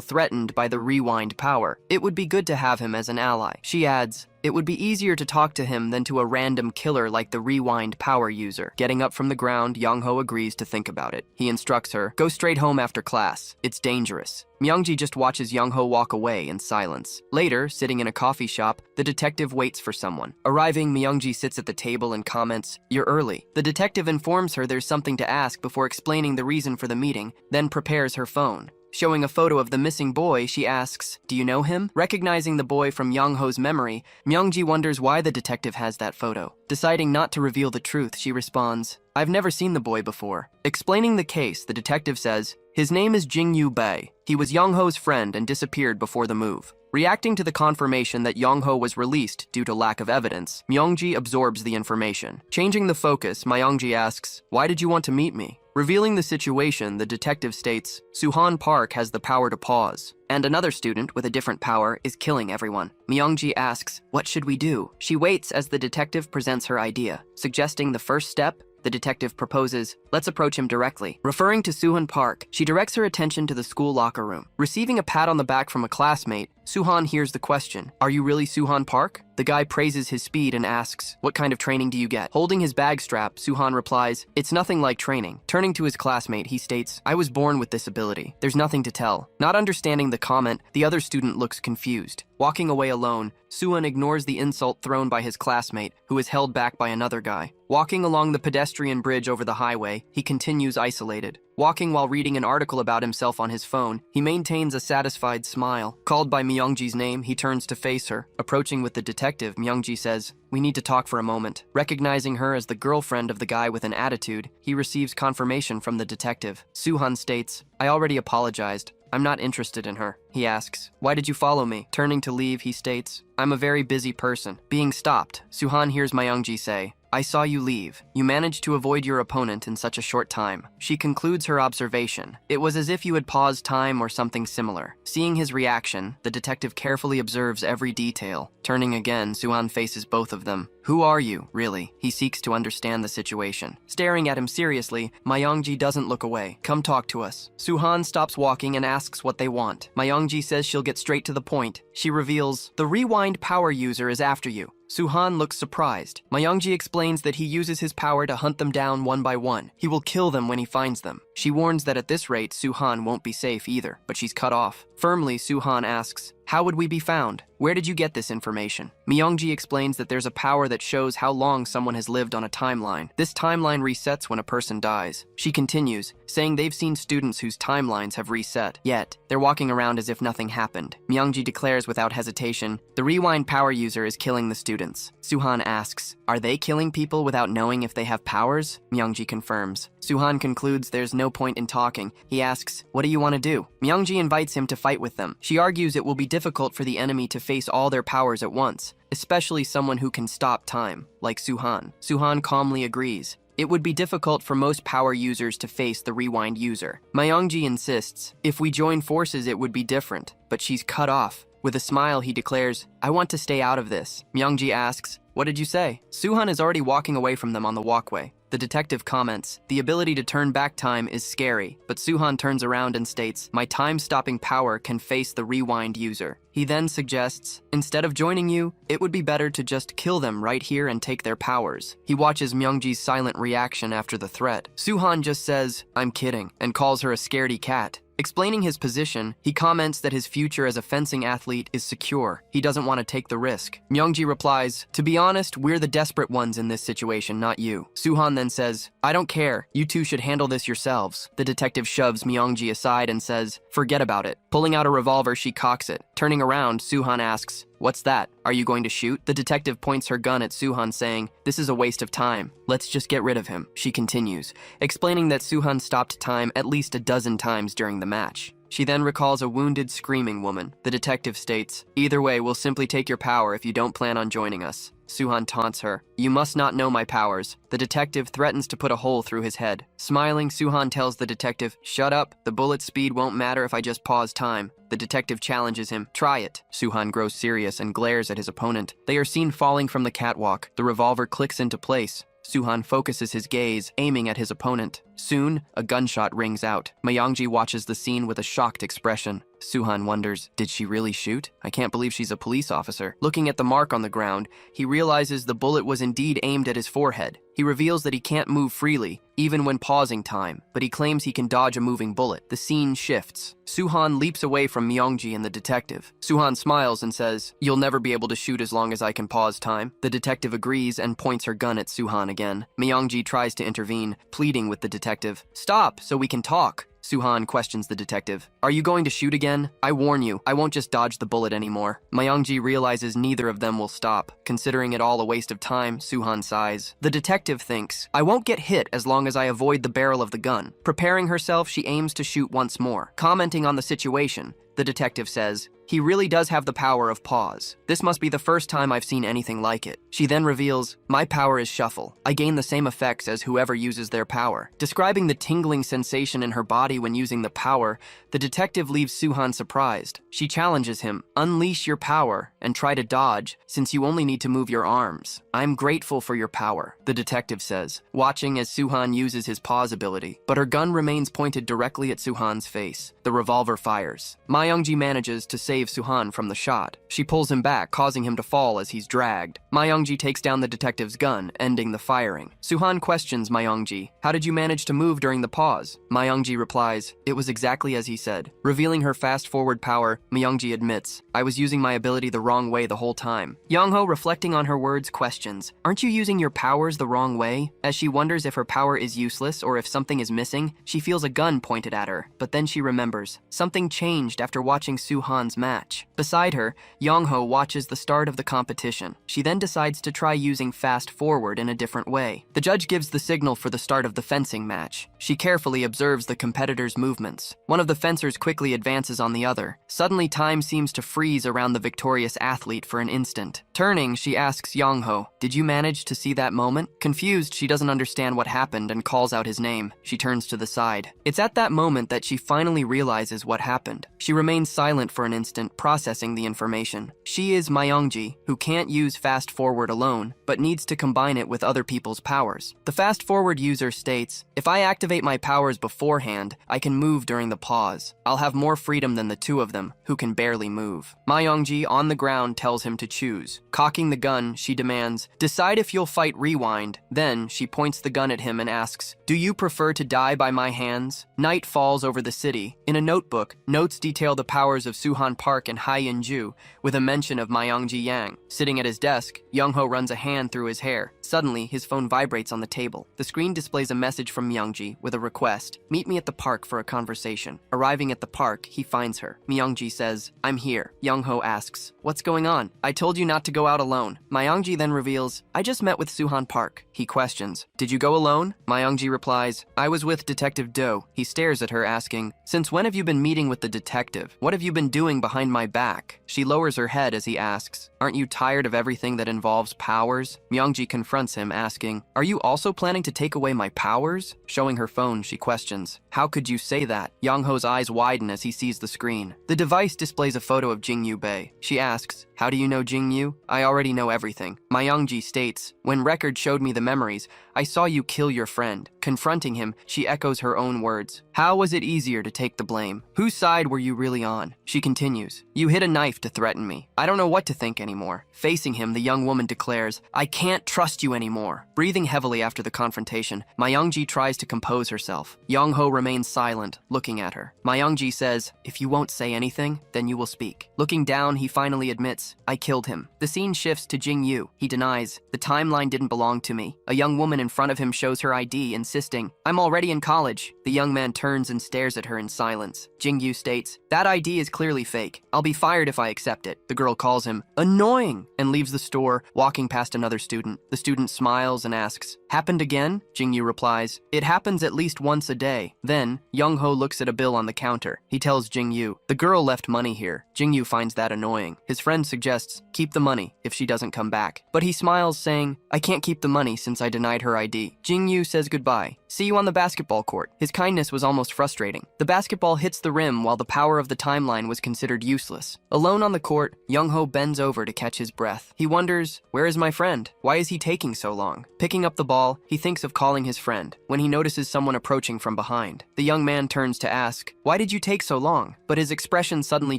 threatened by the rewind power. It would be good to have him as an ally. She adds, "It would be easier to talk to him than to a random killer like the rewind power user." Getting up from the ground, Yongho agrees to think about it. He instructs her, "Go straight home after class. It's dangerous." Myeongji just watches Yongho walk away in silence. Later, sitting in a coffee shop, the detective waits for someone. Arriving, Myeongji sits at the table and comments, "You're early." The detective informs her there's something to ask before explaining the reason for the meeting, then prepares her phone. Showing a photo of the missing boy, she asks, "Do you know him?" Recognizing the boy from Yongho's memory, Myeongji wonders why the detective has that photo. Deciding not to reveal the truth, she responds, "I've never seen the boy before." Explaining the case, the detective says, "His name is Jingu Bay. He was Yongho's friend and disappeared before the move." Reacting to the confirmation that Yongho was released due to lack of evidence, Myeongji absorbs the information. Changing the focus, Myeongji asks, "Why did you want to meet me?" Revealing the situation, the detective states, Suhan Park has the power to pause, and another student with a different power is killing everyone. Myeongji asks, "What should we do?" She waits as the detective presents her idea. Suggesting the first step, the detective proposes, "Let's approach him directly." Referring to Suhan Park, she directs her attention to the school locker room. Receiving a pat on the back from a classmate, Suhan hears the question, "Are you really Suhan Park?" The guy praises his speed and asks, "What kind of training do you get?" Holding his bag strap, Suhan replies, "It's nothing like training." Turning to his classmate, he states, "I was born with this ability. There's nothing to tell." Not understanding the comment, the other student looks confused. Walking away alone, Suhan ignores the insult thrown by his classmate, who is held back by another guy. Walking along the pedestrian bridge over the highway, he continues isolated. Walking while reading an article about himself on his phone, he maintains a satisfied smile. Called by Myeongji's name, he turns to face her. Approaching with the detective, Myeongji says, "We need to talk for a moment." Recognizing her as the girlfriend of the guy with an attitude, he receives confirmation from the detective. Suhan states, "I already apologized. I'm not interested in her." He asks, "Why did you follow me?" Turning to leave, he states, "I'm a very busy person." Being stopped, Suhan hears Myeongji say, "I saw you leave. You managed to avoid your opponent in such a short time." She concludes her observation. "It was as if you had paused time or something similar." Seeing his reaction, the detective carefully observes every detail. Turning again, Suhan faces both of them. "Who are you, really?" He seeks to understand the situation. Staring at him seriously, Myeongji doesn't look away. "Come talk to us." Suhan stops walking and asks what they want. Myeongji says she'll get straight to the point. She reveals, "The rewind power user is after you." Suhan looks surprised. Myeongji explains that he uses his power to hunt them down one by one. He will kill them when he finds them. She warns that at this rate, Suhan won't be safe either, but she's cut off. Firmly, Suhan asks, "How would we be found? Where did you get this information?" Mongji explains that there's a power that shows how long someone has lived on a timeline. This timeline resets when a person dies. She continues, saying they've seen students whose timelines have reset, yet they're walking around as if nothing happened. Mongji declares without hesitation, the rewind power user is killing the students. Suhan asks, are they killing people without knowing if they have powers? Mongji confirms. Suhan concludes there's no point in talking. He asks, what do you want to do? Mongji invites him to fight with them. She argues it will be difficult for the enemy to face all their powers at once, especially someone who can stop time, like Suhan. Suhan calmly agrees. It would be difficult for most power users to face the rewind user. Mongji insists, if we join forces it would be different, but she's cut off. With a smile, he declares, I want to stay out of this. Mongji asks, what did you say? Suhan is already walking away from them on the walkway. The detective comments, the ability to turn back time is scary, but Suhan turns around and states, my time-stopping power can face the rewind user. He then suggests, instead of joining you, it would be better to just kill them right here and take their powers. He watches Mongji's silent reaction after the threat. Suhan just says, I'm kidding, and calls her a scaredy cat. Explaining his position, he comments that his future as a fencing athlete is secure. He doesn't want to take the risk. Mongji replies, to be honest, we're the desperate ones in this situation, not you. Suhan then says, I don't care. You two should handle this yourselves. The detective shoves Mongji aside and says, forget about it. Pulling out a revolver, she cocks it. Turning around, Suhan asks, what's that? Are you going to shoot? The detective points her gun at Suhan saying, this is a waste of time. Let's just get rid of him. She continues, explaining that Suhan stopped time at least a dozen times during the match. She then recalls a wounded, screaming woman. The detective states, either way, we'll simply take your power if you don't plan on joining us. Suhan taunts her, you must not know my powers. The detective threatens to put a hole through his head. Smiling, Suhan tells the detective, shut up, the bullet speed won't matter if I just pause time. The detective challenges him, try it. Suhan grows serious and glares at his opponent. They are seen falling from the catwalk. The revolver clicks into place. Suhan focuses his gaze, aiming at his opponent. Soon, a gunshot rings out. Mongji watches the scene with a shocked expression. Suhan wonders, did she really shoot? I can't believe she's a police officer. Looking at the mark on the ground, he realizes the bullet was indeed aimed at his forehead. He reveals that he can't move freely, even when pausing time, but he claims he can dodge a moving bullet. The scene shifts. Suhan leaps away from Mongji and the detective. Suhan smiles and says, you'll never be able to shoot as long as I can pause time. The detective agrees and points her gun at Suhan again. Mongji tries to intervene, pleading with the detective, stop so we can talk. Suhan questions the detective. Are you going to shoot again? I warn you, I won't just dodge the bullet anymore. Mongji realizes neither of them will stop. Considering it all a waste of time, Suhan sighs. The detective thinks, I won't get hit as long as I avoid the barrel of the gun. Preparing herself, she aims to shoot once more. Commenting on the situation, the detective says, he really does have the power of pause. This must be the first time I've seen anything like it. She then reveals, my power is shuffle. I gain the same effects as whoever uses their power. Describing the tingling sensation in her body when using the power, the detective leaves Suhan surprised. She challenges him, unleash your power and try to dodge, since you only need to move your arms. I'm grateful for your power, the detective says, watching as Suhan uses his pause ability. But her gun remains pointed directly at Suhan's face. The revolver fires. Mongji manages to save Suhan from the shot. She pulls him back, causing him to fall as he's dragged. Mongji takes down the detective's gun, ending the firing. Suhan questions Mongji, how did you manage to move during the pause? Mongji replies, it was exactly as he said. Revealing her fast-forward power, Mongji admits, I was using my ability the wrong way the whole time. Yongho, reflecting on her words, questions, aren't you using your powers the wrong way? As she wonders if her power is useless or if something is missing, she feels a gun pointed at her, but then she remembers. Something changed after watching Suhan's match. Beside her, Yongho watches the start of the competition. She then decides to try using fast forward in a different way. The judge gives the signal for the start of the fencing match. She carefully observes the competitors' movements. One of the fencers quickly advances on the other. Suddenly, time seems to freeze around the victorious athlete for an instant. Turning, she asks Yongho, did you manage to see that moment? Confused, she doesn't understand what happened and calls out his name. She turns to the side. It's at that moment that she finally realizes what happened. She remains silent for an instant, processing the information. She is Mongji, who can't use fast forward alone, but needs to combine it with other people's powers. The fast forward user states, if I activate my powers beforehand, I can move during the pause. I'll have more freedom than the two of them, who can barely move. Mongji, on the ground, tells him to choose. Cocking the gun, she demands, decide if you'll fight rewind. Then, she points the gun at him and asks, do you prefer to die by my hands? Night falls over the city. In a notebook, notes detail the powers of Suhan Park and Jingu, with a mention of Mongji Yang. Sitting at his desk, Yongho runs a hand through his hair. Suddenly, his phone vibrates on the table. The screen displays a message from Mongji with a request. Meet me at the park for a conversation. Arriving at the park, he finds her. Mongji says, I'm here. Yongho asks, what's going on? I told you not to go out alone. Mongji then reveals, I just met with Suhan Park. He questions, did you go alone? Mongji replies, I was with Detective Do. He stares at her asking, since when have you been meeting with the detective? What have you been doing behind my back? She lowers her head as he asks, aren't you tired of everything that involves powers? Mongji confronts him asking, are you also planning to take away my powers? Showing her phone, she questions, how could you say that? Yongho's eyes widen as he sees the screen. The device displays a photo of Jingu Bay. She asks, how do you know Jing Yu? I already know everything. Mongji states, when Record showed me the memories, I saw you kill your friend. Confronting him, she echoes her own words. How was it easier to take the blame? Whose side were you really on? She continues, you hid a knife to threaten me. I don't know what to think anymore. Facing him, the young woman declares, I can't trust you anymore. Breathing heavily after the confrontation, Mongji tries to compose herself. Yongho remains silent, looking at her. Mongji says, if you won't say anything, then you will speak. Looking down, he finally admits, I killed him. The scene shifts to Jing Yu. He denies, the timeline didn't belong to me. A young woman in front of him shows her ID, insisting, I'm already in college. The young man turns and stares at her in silence. Jing Yu states, that ID is clearly fake. I'll be fired if I accept it. The girl calls him annoying and leaves the store, walking past another student. The student smiles and asks, happened again? Jing Yu replies, it happens at least once a day. Then, Yongho looks at a bill on the counter. He tells Jing Yu, the girl left money here. Jing Yu finds that annoying. His friend suggests, keep the money if she doesn't come back. But he smiles, saying, I can't keep the money since I denied her ID. Jing Yu says goodbye. See you on the basketball court. His kindness was almost frustrating. The basketball hits the rim while the power of the timeline was considered useless. Alone on the court, Yongho bends over to catch his breath. He wonders, where is my friend? Why is he taking so long? Picking up the ball, he thinks of calling his friend, when he notices someone approaching from behind. The young man turns to ask, why did you take so long? But his expression suddenly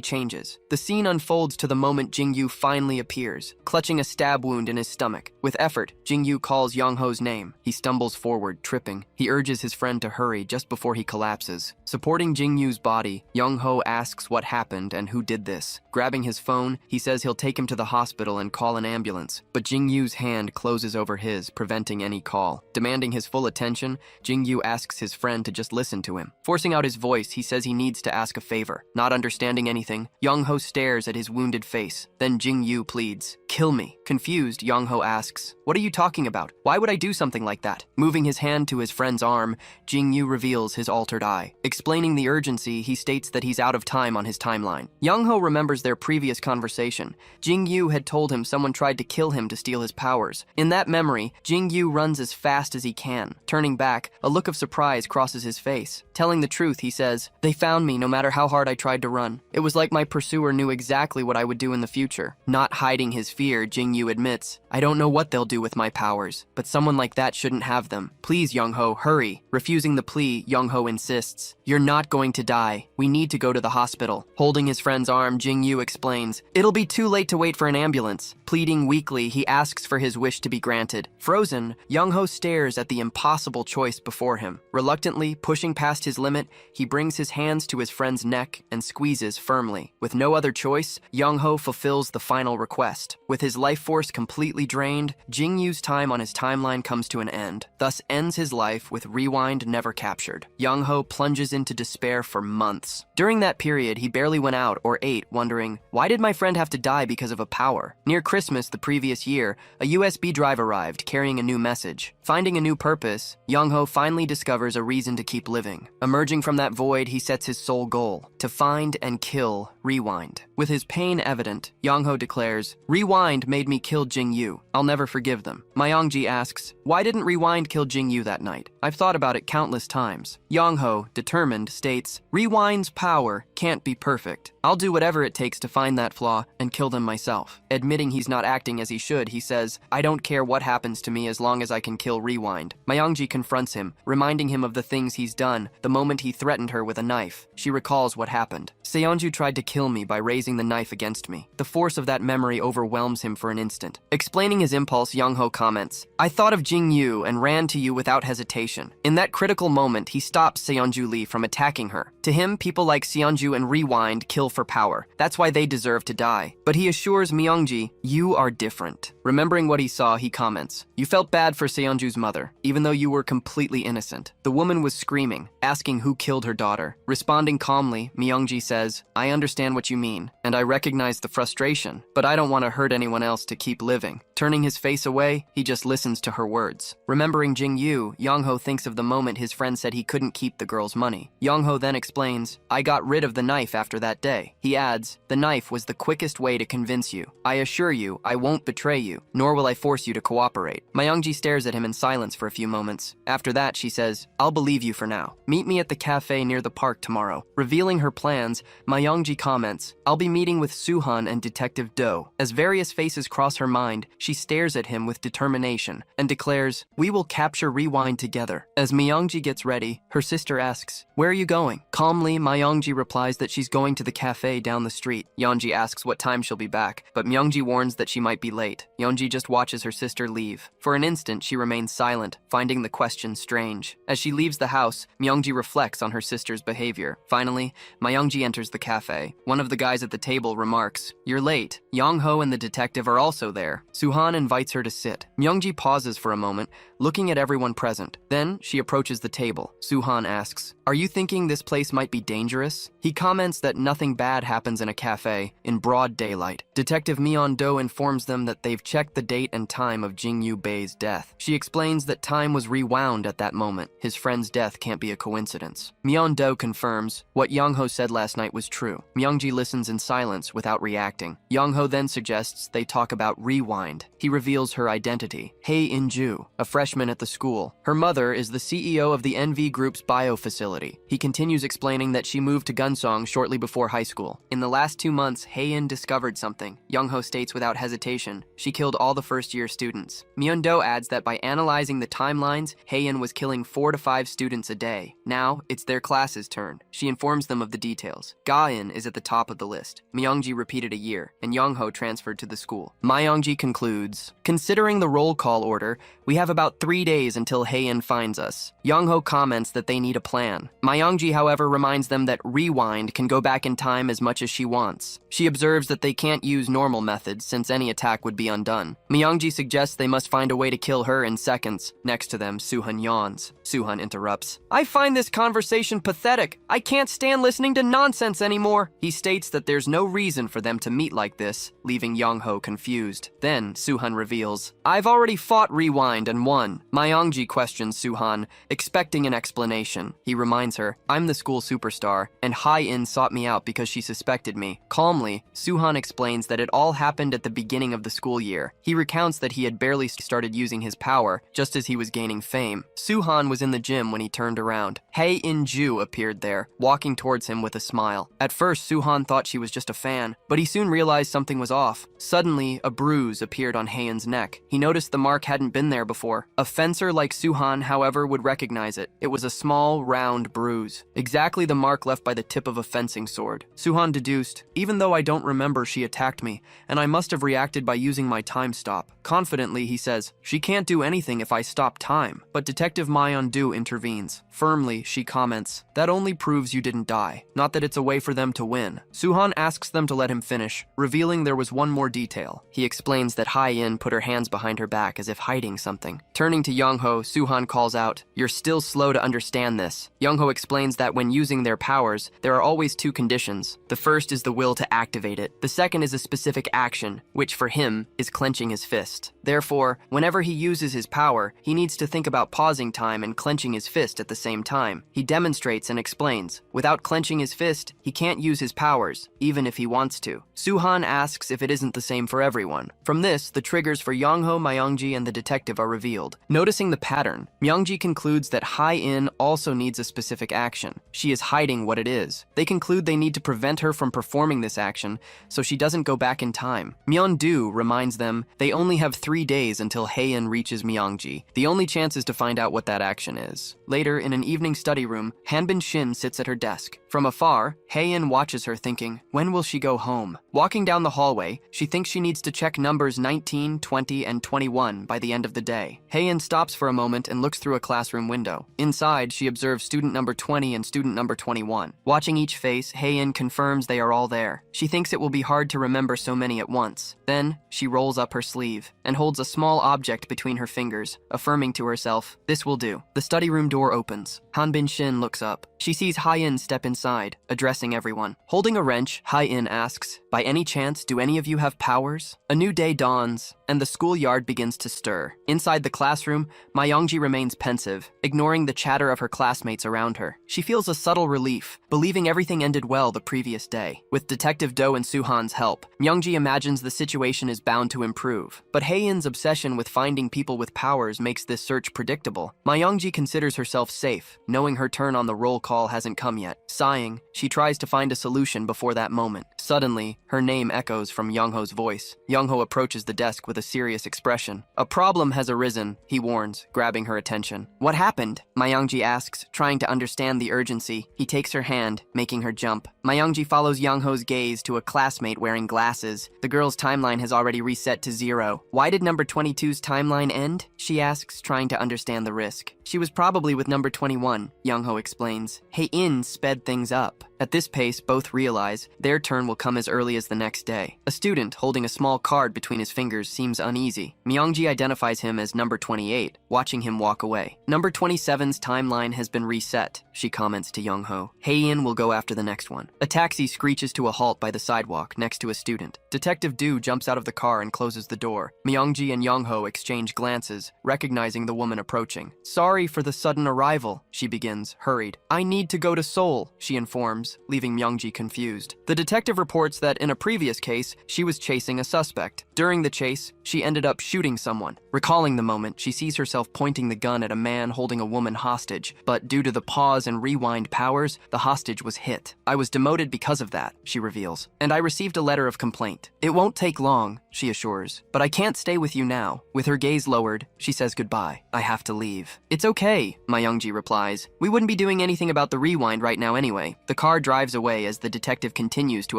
changes. The scene unfolds to the moment Jing Yu finally appears, clutching a stab wound in his stomach. With effort, Jing Yu calls Yongho's name. He stumbles forward, tripping. He urges his friend to hurry just before he collapses. Supporting Jing Yu's body, Yongho asks what happened and who did this. Grabbing his phone, he says he'll take him to the hospital and call an ambulance. But Jing Yu's hand closes over his, preventing any call. Demanding his full attention, Jing Yu asks his friend to just listen to him. Forcing out his voice, he says he needs to ask a favor. Not understanding anything, Yongho stares at his wounded face. Then Jing Yu pleads, kill me. Confused, Yongho asks, what are you talking about? Why would I do something like that? Moving his hand to his friend's arm, Jing Yu reveals his altered eye. Explaining the urgency, he states that he's out of time on his timeline. Yongho remembers their previous conversation. Jing Yu had told him someone tried to kill him to steal his powers. In that memory, Jing Yu runs as fast as he can. Turning back, a look of surprise crosses his face. Telling the truth, he says, they found me no matter how hard I tried to run. It was like my pursuer knew exactly what I would do in the future. Not hiding his fear, Jing Yu admits, I don't know what they'll do with my powers, but someone like that shouldn't have them. Please, Yongho, hurry. Refusing the plea, Yongho insists, you're not going to die. We need to go to the hospital. Holding his friend's arm, Jing Yu explains, it'll be too late to wait for an ambulance. Pleading weakly, he asks for his wish to be granted. Frozen, Yongho stares at the impossible choice before him. Reluctantly, pushing past his limit, he brings his hands to his friend's neck and squeezes firmly. With no other choice, Yongho fulfills the final request. With his life force completely drained, Jing Yu's time on his timeline comes to an end. Thus ends his life with rewind never captured. Yongho plunges into despair for months. During that period, he barely went out or ate, wondering, why did my friend have to die because of a power? Near Christmas the previous year, a USB drive arrived carrying a new message. Finding a new purpose, Yongho finally discovers a reason to keep living. Emerging from that void, he sets his sole goal, to find and kill Rewind. With his pain evident, Yongho declares, Rewind made me kill Jing Yu. I'll never forgive them. Mongji asks, why Why didn't Rewind kill Jing Yu that night? I've thought about it countless times. Yongho, determined, states, Rewind's power can't be perfect. I'll do whatever it takes to find that flaw and kill them myself. Admitting he's not acting as he should, he says, I don't care what happens to me as long as I can kill Rewind. Mongji confronts him, reminding him of the things he's done the moment he threatened her with a knife. She recalls what happened. Seonju tried to kill me by raising the knife against me. The force of that memory overwhelms him for an instant. Explaining his impulse, Yongho comments, I thought of Jing Yu and ran to you without hesitation. In that critical moment, he stops Seonju Lee from attacking her. To him, people like Seonju and Rewind kill for power. That's why they deserve to die. But he assures Mongji, you are different. Remembering what he saw, he comments, you felt bad for Seonju's mother, even though you were completely innocent. The woman was screaming, asking who killed her daughter. Responding calmly, Mongji says, I understand what you mean, and I recognize the frustration, but I don't want to hurt anyone else to keep living. Turning his face away, he just listens to her words. Remembering Jing Yu, Yongho thinks of the moment his friend said he couldn't keep the girl's money. Yongho then explains, I got rid of the knife after that day. He adds, the knife was the quickest way to convince you. I assure you, I won't betray you, nor will I force you to cooperate. Mongji stares at him in silence for a few moments. After that, she says, I'll believe you for now. Meet me at the cafe near the park tomorrow. Revealing her plans, Mongji comments, I'll be meeting with Suhan and Detective Do. As various faces cross her mind, she stares at him with determination and declares, we will capture Rewind together. As Mongji gets ready, her sister asks, where are you going? Calmly, Mongji replies that she's going to the cafe down the street. Yonji asks what time she'll be back, but Mongji warns that she might be late. Yonji just watches her sister leave. For an instant, she remains silent, finding the question strange. As she leaves the house, Mongji reflects on her sister's behavior. Finally, Mongji enters the cafe. One of the guys at the table remarks, you're late. Yongho and the detective are also there. Suhan invites her to sit. Mongji pauses for a moment, looking at everyone present. Then, she approaches the table. Suhan asks, are you thinking this place might be dangerous? He comments that nothing bad happens in a cafe in broad daylight. Detective Myeon-do informs them that they've checked the date and time of Jingu Bay's death. She explains that time was rewound at that moment. His friend's death can't be a coincidence. Myeon-do confirms what Yongho said last night was true. Myeongji listens in silence without reacting. Yongho then suggests they talk about Rewind. He reveals her identity, Hae In-ju, a freshman at the school. Her mother is the CEO of the NV Group's bio facility. He continues explaining that she moved to Gunsong shortly before high school. In the last 2 months, Hae-in discovered something. Yongho states without hesitation, she killed all the first-year students. Myeon-do adds that by analyzing the timelines, Hae-in was killing 4 to 5 students a day. Now, it's their class's turn. She informs them of the details. Guan is at the top of the list. Myeongji repeated a year, and Yongho transferred to the school. Myeongji concludes, considering the roll call order, we have about 3 days until Hae-in finds us. Yongho comments that they need a plan. Myeongji, however, reminds them that Rewind can go back in time as much as she wants. She observes that they can't use normal methods since any attack would be undone. Myeongji suggests they must find a way to kill her in seconds. Next to them, Suhan yawns. Suhan interrupts. I find this conversation pathetic. I can't stand listening to nonsense anymore. He states that there's no reason for them to meet like this, leaving Yongho confused. Then, Suhan reveals, I've already fought Rewind and won. Myeongji questions Suhan, expecting an explanation. He reminds her, I'm the school superstar, and Hae-in sought me out because she suspected me. Calmly, Suhan explains that it all happened at the beginning of the school year. He recounts that he had barely started using his power, just as he was gaining fame. Suhan was in the gym when he turned around. Hae In-ju appeared there, walking towards him with a smile. At first, Suhan thought she was just a fan, but he soon realized something was off. Suddenly, a bruise appeared on Hae-in's neck. He noticed the mark hadn't been there before. A fencer like Suhan, however, would recognize it. It was a small, round bruise, exactly the mark left by the tip of a fencing sword. Suhan deduced, even though I don't remember, she attacked me, and I must have reacted by using my time stop. Confidently, he says, she can't do anything if I stop time. But Detective Myeon-do intervenes. Firmly, she comments, that only proves you didn't die, not that it's a way for them to win. Suhan asks them to let him finish, revealing there was one more detail. He explains that Hae-in put her hands behind her back as if hiding something. Turning to Yongho, Suhan calls out, you're still slow to understand this. Yongho explains that when using their powers, there are always 2 conditions. The first is the will to activate it. The second is a specific action, which for him is clenching his fist. fast. Therefore, whenever he uses his power, he needs to think about pausing time and clenching his fist at the same time. He demonstrates and explains. Without clenching his fist, he can't use his powers, even if he wants to. Suhan asks if it isn't the same for everyone. From this, the triggers for Yongho, Mongji, and the detective are revealed. Noticing the pattern, Mongji concludes that Hai-in also needs a specific action. She is hiding what it is. They conclude they need to prevent her from performing this action so she doesn't go back in time. Myeon-do reminds them they only have 3 days until Hai-in reaches Myeongji. The only chance is to find out what that action is. Later, in an evening study room, Hanbin Shin sits at her desk. From afar, Hai-in watches her thinking, when will she go home? Walking down the hallway, she thinks she needs to check numbers 19, 20, and 21 by the end of the day. Hai-in stops for a moment and looks through a classroom window. Inside, she observes student number 20 and student number 21. Watching each face, Hai-in confirms they are all there. She thinks it will be hard to remember so many at once. Then, she rolls up her sleeve and holds a small object between her fingers, affirming to herself, this will do. The study room door opens. Hanbin Shin looks up. She sees Hai-in step inside, addressing everyone. Holding a wrench, Hai-in asks, by any chance, do any of you have powers? A new day dawns, and the schoolyard begins to stir. Inside the classroom, Myeongji remains pensive, ignoring the chatter of her classmates around her. She feels a subtle relief, believing everything ended well the previous day. With Detective Do and Suhan's help, Myeongji imagines the situation is bound to improve. But Hae-in's obsession with finding people with powers makes this search predictable. Myeongji considers herself safe, knowing her turn on the roll call hasn't come yet. Sighing, she tries to find a solution before that moment. Suddenly, her name echoes from Yongho's voice. Yongho approaches the desk with a serious expression. A problem has arisen, he warns, grabbing her attention. What happened? Myeongji asks, trying to understand the urgency. He takes her hand, making her jump. Myeongji follows Yongho's gaze to a classmate wearing glasses. The girl's timeline has already reset to 0. Why did number 22's timeline end? She asks, trying to understand the risk. She was probably with number 21, Yongho explains. Hae-in sped things up. At this pace, both realize their turn will come as early as the next day. A student holding a small card between his fingers seems uneasy. Myeongji identifies him as number 28, watching him walk away. Number 27's timeline has been reset, she comments to Yongho. Hae-in will go after the next one. A taxi screeches to a halt by the sidewalk next to a student. Detective Do jumps out of the car and closes the door. Myeongji and Yongho exchange glances, recognizing the woman approaching. Sorry for the sudden arrival, she begins, hurried. I need to go to Seoul, she informs, leaving Myeongji confused. The detective reports that in a previous case, she was chasing a suspect. During the chase, she ended up shooting someone. Recalling the moment, she sees herself pointing the gun at a man holding a woman hostage, but due to the pause and rewind powers, the hostage was hit. I was demoted because of that, she reveals, and I received a letter of complaint. It won't take long, she assures, but I can't stay with you now. With her gaze lowered, she says goodbye. I have to leave. It's okay, Myeongji replies. We wouldn't be doing anything about the rewind right now anyway. The car drives away as the detective continues to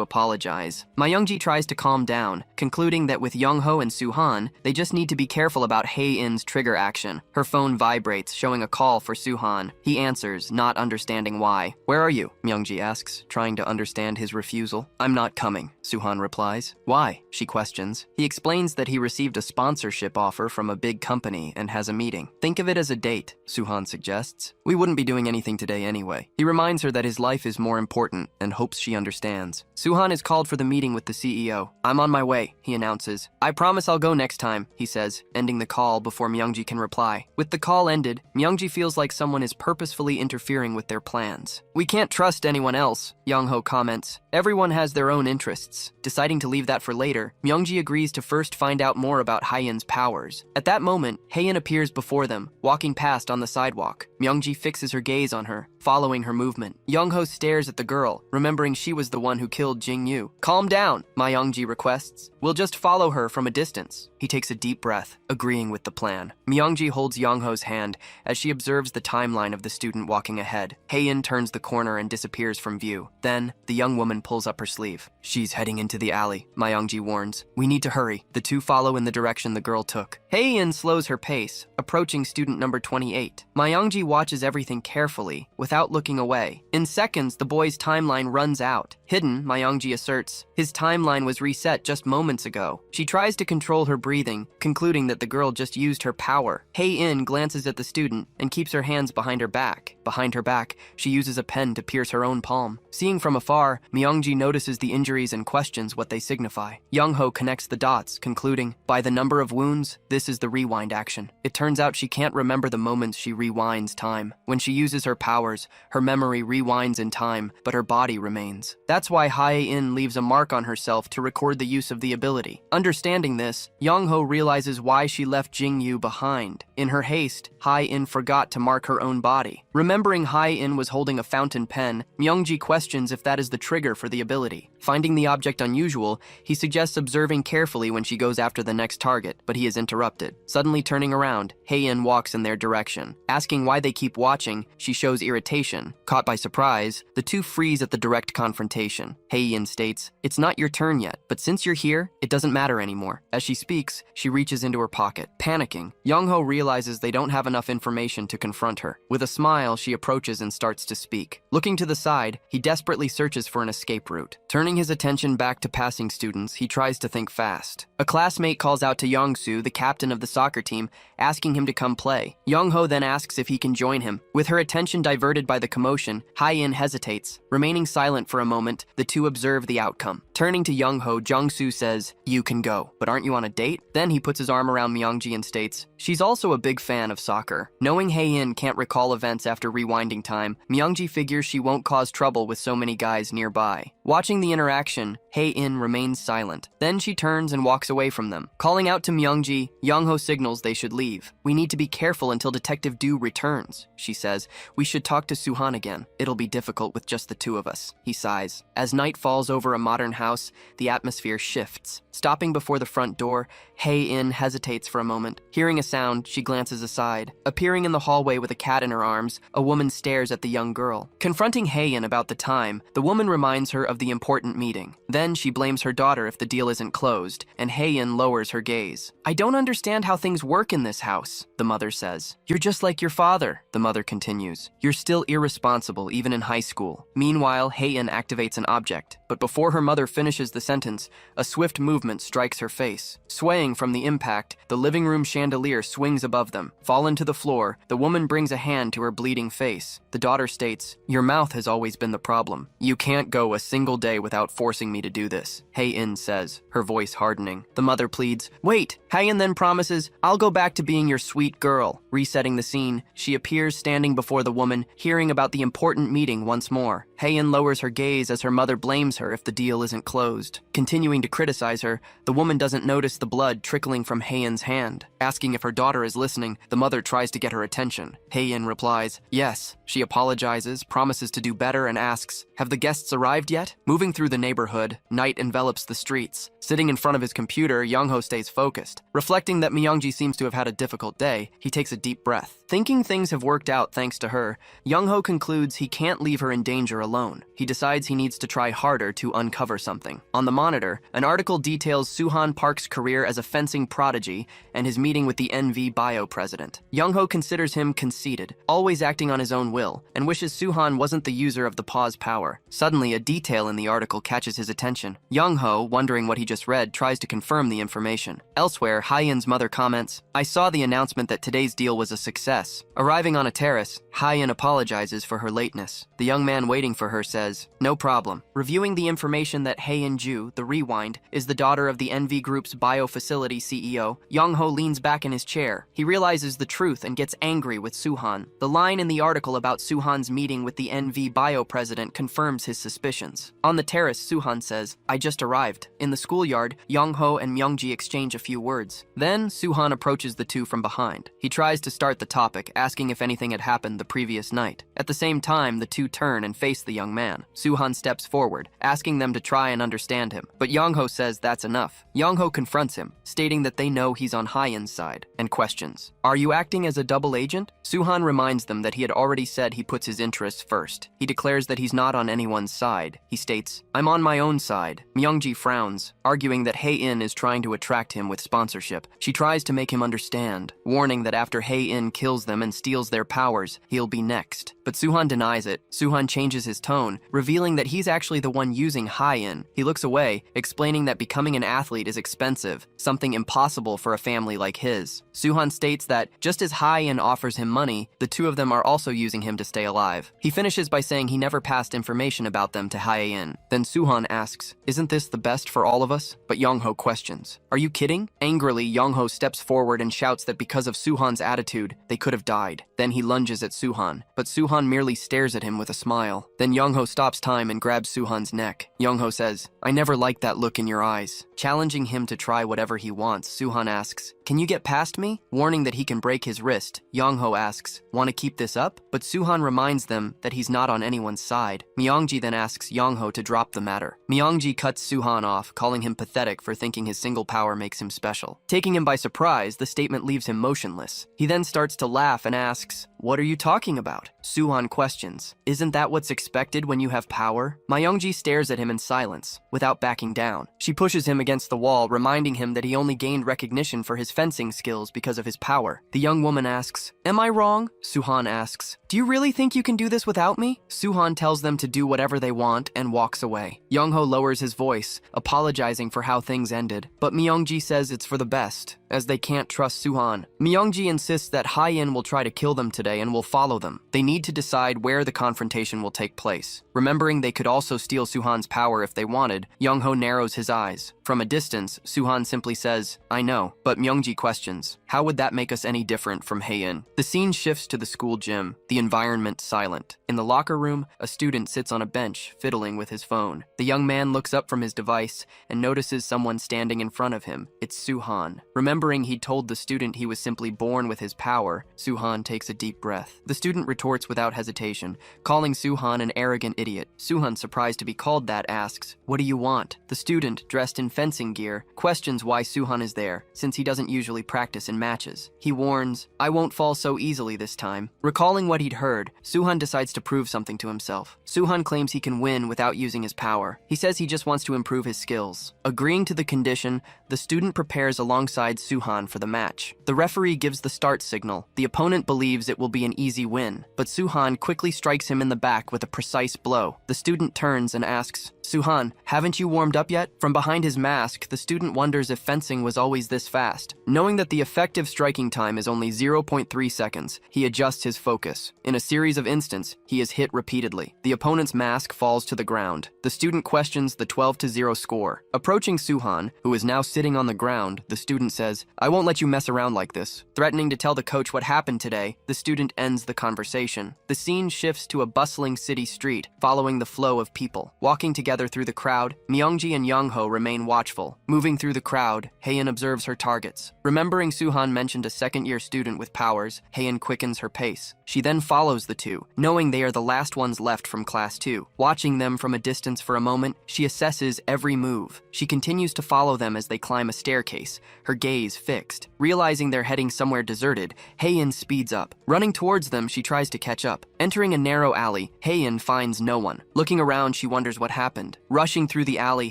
apologize. Myeongji tries to calm down, concluding that with Yongho and Suhan, they just need to be careful about Hae-in's trigger action. Her phone vibrates, showing a call for Suhan. He answers, not understanding why. Where are you? Myeongji asks, trying to understand his refusal. I'm not coming, Suhan replies. Why? She questions. He explains that he received a sponsorship offer from a big company and has a meeting. Think of it as a date, Suhan suggests. We wouldn't be doing anything today anyway. He reminds her that his life is more important and hopes she understands. Suhan is called for the meeting with the CEO. I'm on my way, he announces. I promise I'll go next time, he says, ending the call before Myeongji can reply. With the call ended, Myeongji feels like someone is purposefully interfering with their plans. We can't trust anyone else, Yongho comments. Everyone has their own interests. Deciding to leave that for later, Myeongji agrees to first find out more about Hae-in's powers. At that moment, Hae-in appears before them, walking past on the sidewalk. Myeongji fixes her gaze on her, following her movement. Yongho stares at the girl, remembering she was the one who killed Jing Yu. Calm down, Myeongji requests. We'll just follow her from a distance. He takes a deep breath, agreeing with the plan. Myeongji holds Yongho's hand as she observes the timeline of the student walking ahead. Hae-in turns the corner and disappears from view. Then, the young woman pulls up her sleeve. She's heading into the alley, Myeongji warns. We need to hurry. The two follow in the direction the girl took. Hae-in slows her pace, approaching student number 28. Myeongji watches everything carefully, without looking away. In seconds, the boy's timeline runs out. Hidden, Mongji asserts, his timeline was reset just moments ago. She tries to control her breathing, concluding that the girl just used her power. Hae-in glances at the student and keeps her hands behind her back. Behind her back, she uses a pen to pierce her own palm. Seeing from afar, Mongji notices the injuries and questions what they signify. Yongho connects the dots, concluding, by the number of wounds, this is the rewind action. It turns out she can't remember the moments she rewinds time. When she uses her powers, her memory rewinds in time, but her body remains. That's why Hae-in leaves a mark on herself to record the use of the ability. Understanding this, Yongho realizes why she left Jing Yu behind. In her haste, Hae-in forgot to mark her own body. Remembering Hae-in was holding a fountain pen, Mongji questions if that is the trigger for the ability. Finding the object unusual, he suggests observing carefully when she goes after the next target, but he is interrupted. Suddenly turning around, Hae-in walks in their direction. Asking why they keep watching, she shows irritation. Caught by surprise, the two freeze at the direct confrontation. Hae-in states, "It's not your turn yet, but since you're here, it doesn't matter anymore." As she speaks, she reaches into her pocket. Panicking, Yongho realizes they don't have enough information to confront her. With a smile, she approaches and starts to speak. Looking to the side, he desperately searches for an escape route. Turning his attention back to passing students, he tries to think fast. A classmate calls out to Yongsu, the captain of the soccer team, asking him to come play. Yongho then asks if he can join him. With her attention diverted by the commotion, Hae-in hesitates. Remaining silent for a moment, the two observe the outcome. Turning to Yongho, Jongsu says, "You can go, but aren't you on a date?" Then he puts his arm around Mongji and states, she's also a big fan of soccer. Knowing Hae-in can't recall events after rewinding time, Mongji figures she won't cause trouble with so many guys nearby. Watching the interaction, Hae-in remains silent. Then she turns and walks away from them. Calling out to Mongji, Yongho signals they should leave. "We need to be careful until Detective Du returns," she says. "We should talk to Suhan again. It'll be difficult with just the two of us." He sighs. As night falls over a modern house, the atmosphere shifts. Stopping before the front door, Hae-in hesitates for a moment. Hearing a sound, she glances aside. Appearing in the hallway with a cat in her arms, a woman stares at the young girl. Confronting Hae-in about the time, the woman reminds her of the important meeting. Then she blames her daughter if the deal isn't closed, and Hae-in lowers her gaze. "I don't understand how things work in this house," the mother says. "You're just like your father," the mother continues. "You're still irresponsible, even in high school." Meanwhile, Hae-in activates an object, but before her mother finishes the sentence, a swift movement strikes her face. Swaying from the impact, the living room chandelier swings above them. Fallen to the floor, the woman brings a hand to her bleeding face. The daughter states, "Your mouth has always been the problem. You can't go a single day without forcing me to do this," Hae-in says, her voice hardening. The mother pleads, "Wait!" Hae-in then promises, "I'll go back to being your sweet girl." Resetting the scene, she appears standing before the woman, hearing about the important meeting once more. Hae-in lowers her gaze as her mother blames her if the deal isn't closed. Continuing to criticize her, the woman doesn't notice the blood trickling from Hae-in's hand. Asking if her daughter is listening, the mother tries to get her attention. Hae-in replies, "Yes." She apologizes, promises to do better, and asks, "Have the guests arrived yet?" Moving through the neighborhood, night envelops the streets. Sitting in front of his computer, Yongho stays focused. Reflecting that Mongji seems to have had a difficult day, he takes a deep breath. Thinking things have worked out thanks to her, Yongho concludes he can't leave her in danger alone. He decides he needs to try harder to uncover something. On the monitor, an article details Suhan Park's career as a fencing prodigy and his meeting with the NV Bio president. Yongho considers him conceited, always acting on his own will, and wishes Suhan wasn't the user of the pause power. Suddenly, a detail in the article catches his attention. Yongho, wondering what he just read, tries to confirm the information. Elsewhere, Hae-in's mother comments, "I saw the announcement that today's deal was a success." Arriving on a terrace, Hae-in apologizes for her lateness. The young man waiting for her says, "No problem." Reviewing the information that Hae-in Ju, the Rewind, is the daughter of the NV Group's bio facility CEO, Yongho leans back in his chair. He realizes the truth and gets angry with Suhan. The line in the article about Suhan's meeting with the NV Bio president confirms his suspicions. On the terrace, Suhan says, "I just arrived." In the schoolyard, Yongho and Mongji exchange a few words. Then, Suhan approaches the two from behind. He tries to start the topic, asking if anything had happened the previous night. At the same time, the two turn and face the young man. Suhan steps forward, asking them to try and understand him, but Yongho says that's enough. Yongho confronts him, stating that they know he's on Hae-in's side, and questions, "Are you acting as a double agent?" Suhan reminds them that he had already said he puts his interests first. He declares that he's not on anyone's side. He states, "I'm on my own side." Mongji frowns, arguing that Hae-in is trying to attract him with sponsorship. She tries to make him understand, warning that after Hae-in kills them and steals their powers, he'll be next. But Suhan denies it. Suhan changes his tone, revealing that he's actually the one using Hye-in. He looks away, explaining that becoming an athlete is expensive, something impossible for a family like his. Suhan states that just as Hye-in offers him money, the two of them are also using him to stay alive. He finishes by saying he never passed information about them to Hye-in. Then Suhan asks, "Isn't this the best for all of us?" But Yongho questions, "Are you kidding?" Angrily, Yongho steps forward and shouts that because of Suhan's attitude, they could have died. Then he lunges at Suhan, but Suhan merely stares at him with a smile. Then Yongho stops time and grabs Suhan's neck. Yongho says, "I never liked that look in your eyes." Challenging him to try whatever he wants, Suhan asks, "Can you get past me?" Warning that he can break his wrist, Yongho asks, "Want to keep this up?" But Suhan reminds them that he's not on anyone's side. Mongji then asks Yongho to drop the matter. Mongji cuts Suhan off, calling him pathetic for thinking his single power makes him special. Taking him by surprise, the statement leaves him motionless. He then starts to laugh and asks, "What are you talking about?" Suhan questions, "Isn't that what's expected when you have power?" Mongji stares at him in silence, without backing down. She pushes him against the wall, reminding him that he only gained recognition for his fencing skills because of his power. The young woman asks, "Am I wrong?" Suhan asks, "Do you really think you can do this without me?" Suhan tells them to do whatever they want and walks away. Yongho lowers his voice, apologizing for how things ended, but Mongji says it's for the best, as they can't trust Suhan. Mongji insists that Hye-in will try to kill them today and will follow them. They need to decide where the confrontation will take place. Remembering they could also steal Suhan's power if they wanted, Yongho narrows his eyes. From a distance, Suhan simply says, "I know," but Mongji questions, "How would that make us any different from Hye-in?" The scene shifts to the school gym, the environment silent. In the locker room, a student sits on a bench, fiddling with his phone. The young man looks up from his device and notices someone standing in front of him. It's Suhan. Remembering he'd told the student he was simply born with his power, Suhan takes a deep breath. The student retorts without hesitation, calling Suhan an arrogant idiot. Suhan, surprised to be called that, asks, "What do you want?" The student, dressed in fencing gear, questions why Suhan is there, since he doesn't usually practice in matches. He warns, "I won't fall so easily this time." Recalling what he'd heard, Suhan decides to prove something to himself. Suhan claims he can win without using his power. He says he just wants to improve his skills. Agreeing to the condition, the student prepares alongside Suhan for the match. The referee gives the start signal. The opponent believes it will be an easy win, but Suhan quickly strikes him in the back with a precise blow. The student turns and asks, "Suhan, haven't you warmed up yet?" From behind his mask, the student wonders if fencing was always this fast. Knowing that the effective striking time is only 0.3 seconds, he adjusts his focus. In a series of instants, he is hit repeatedly. The opponent's mask falls to the ground. The student questions the 12-0 score. Approaching Suhan, who is now sitting on the ground, the student says, "I won't let you mess around like this." Threatening to tell the coach what happened today, the student ends the conversation. The scene shifts to a bustling city street, following the flow of people. Walking together through the crowd, Mongji and Yongho remain watchful. Moving through the crowd, Hye-in observes her targets. Remembering Suhan mentioned a second-year student with powers, Hye-in quickens her pace. She then follows the two, knowing they are the last ones left from Class 2. Watching them from a distance for a moment, she assesses every move. She continues to follow them as they climb a staircase, her gaze fixed. Realizing they're heading somewhere deserted, Hye-in speeds up. Running towards them, she tries to catch up. Entering a narrow alley, Hye-in finds no one. Looking around, she wonders what happened. Rushing through the alley,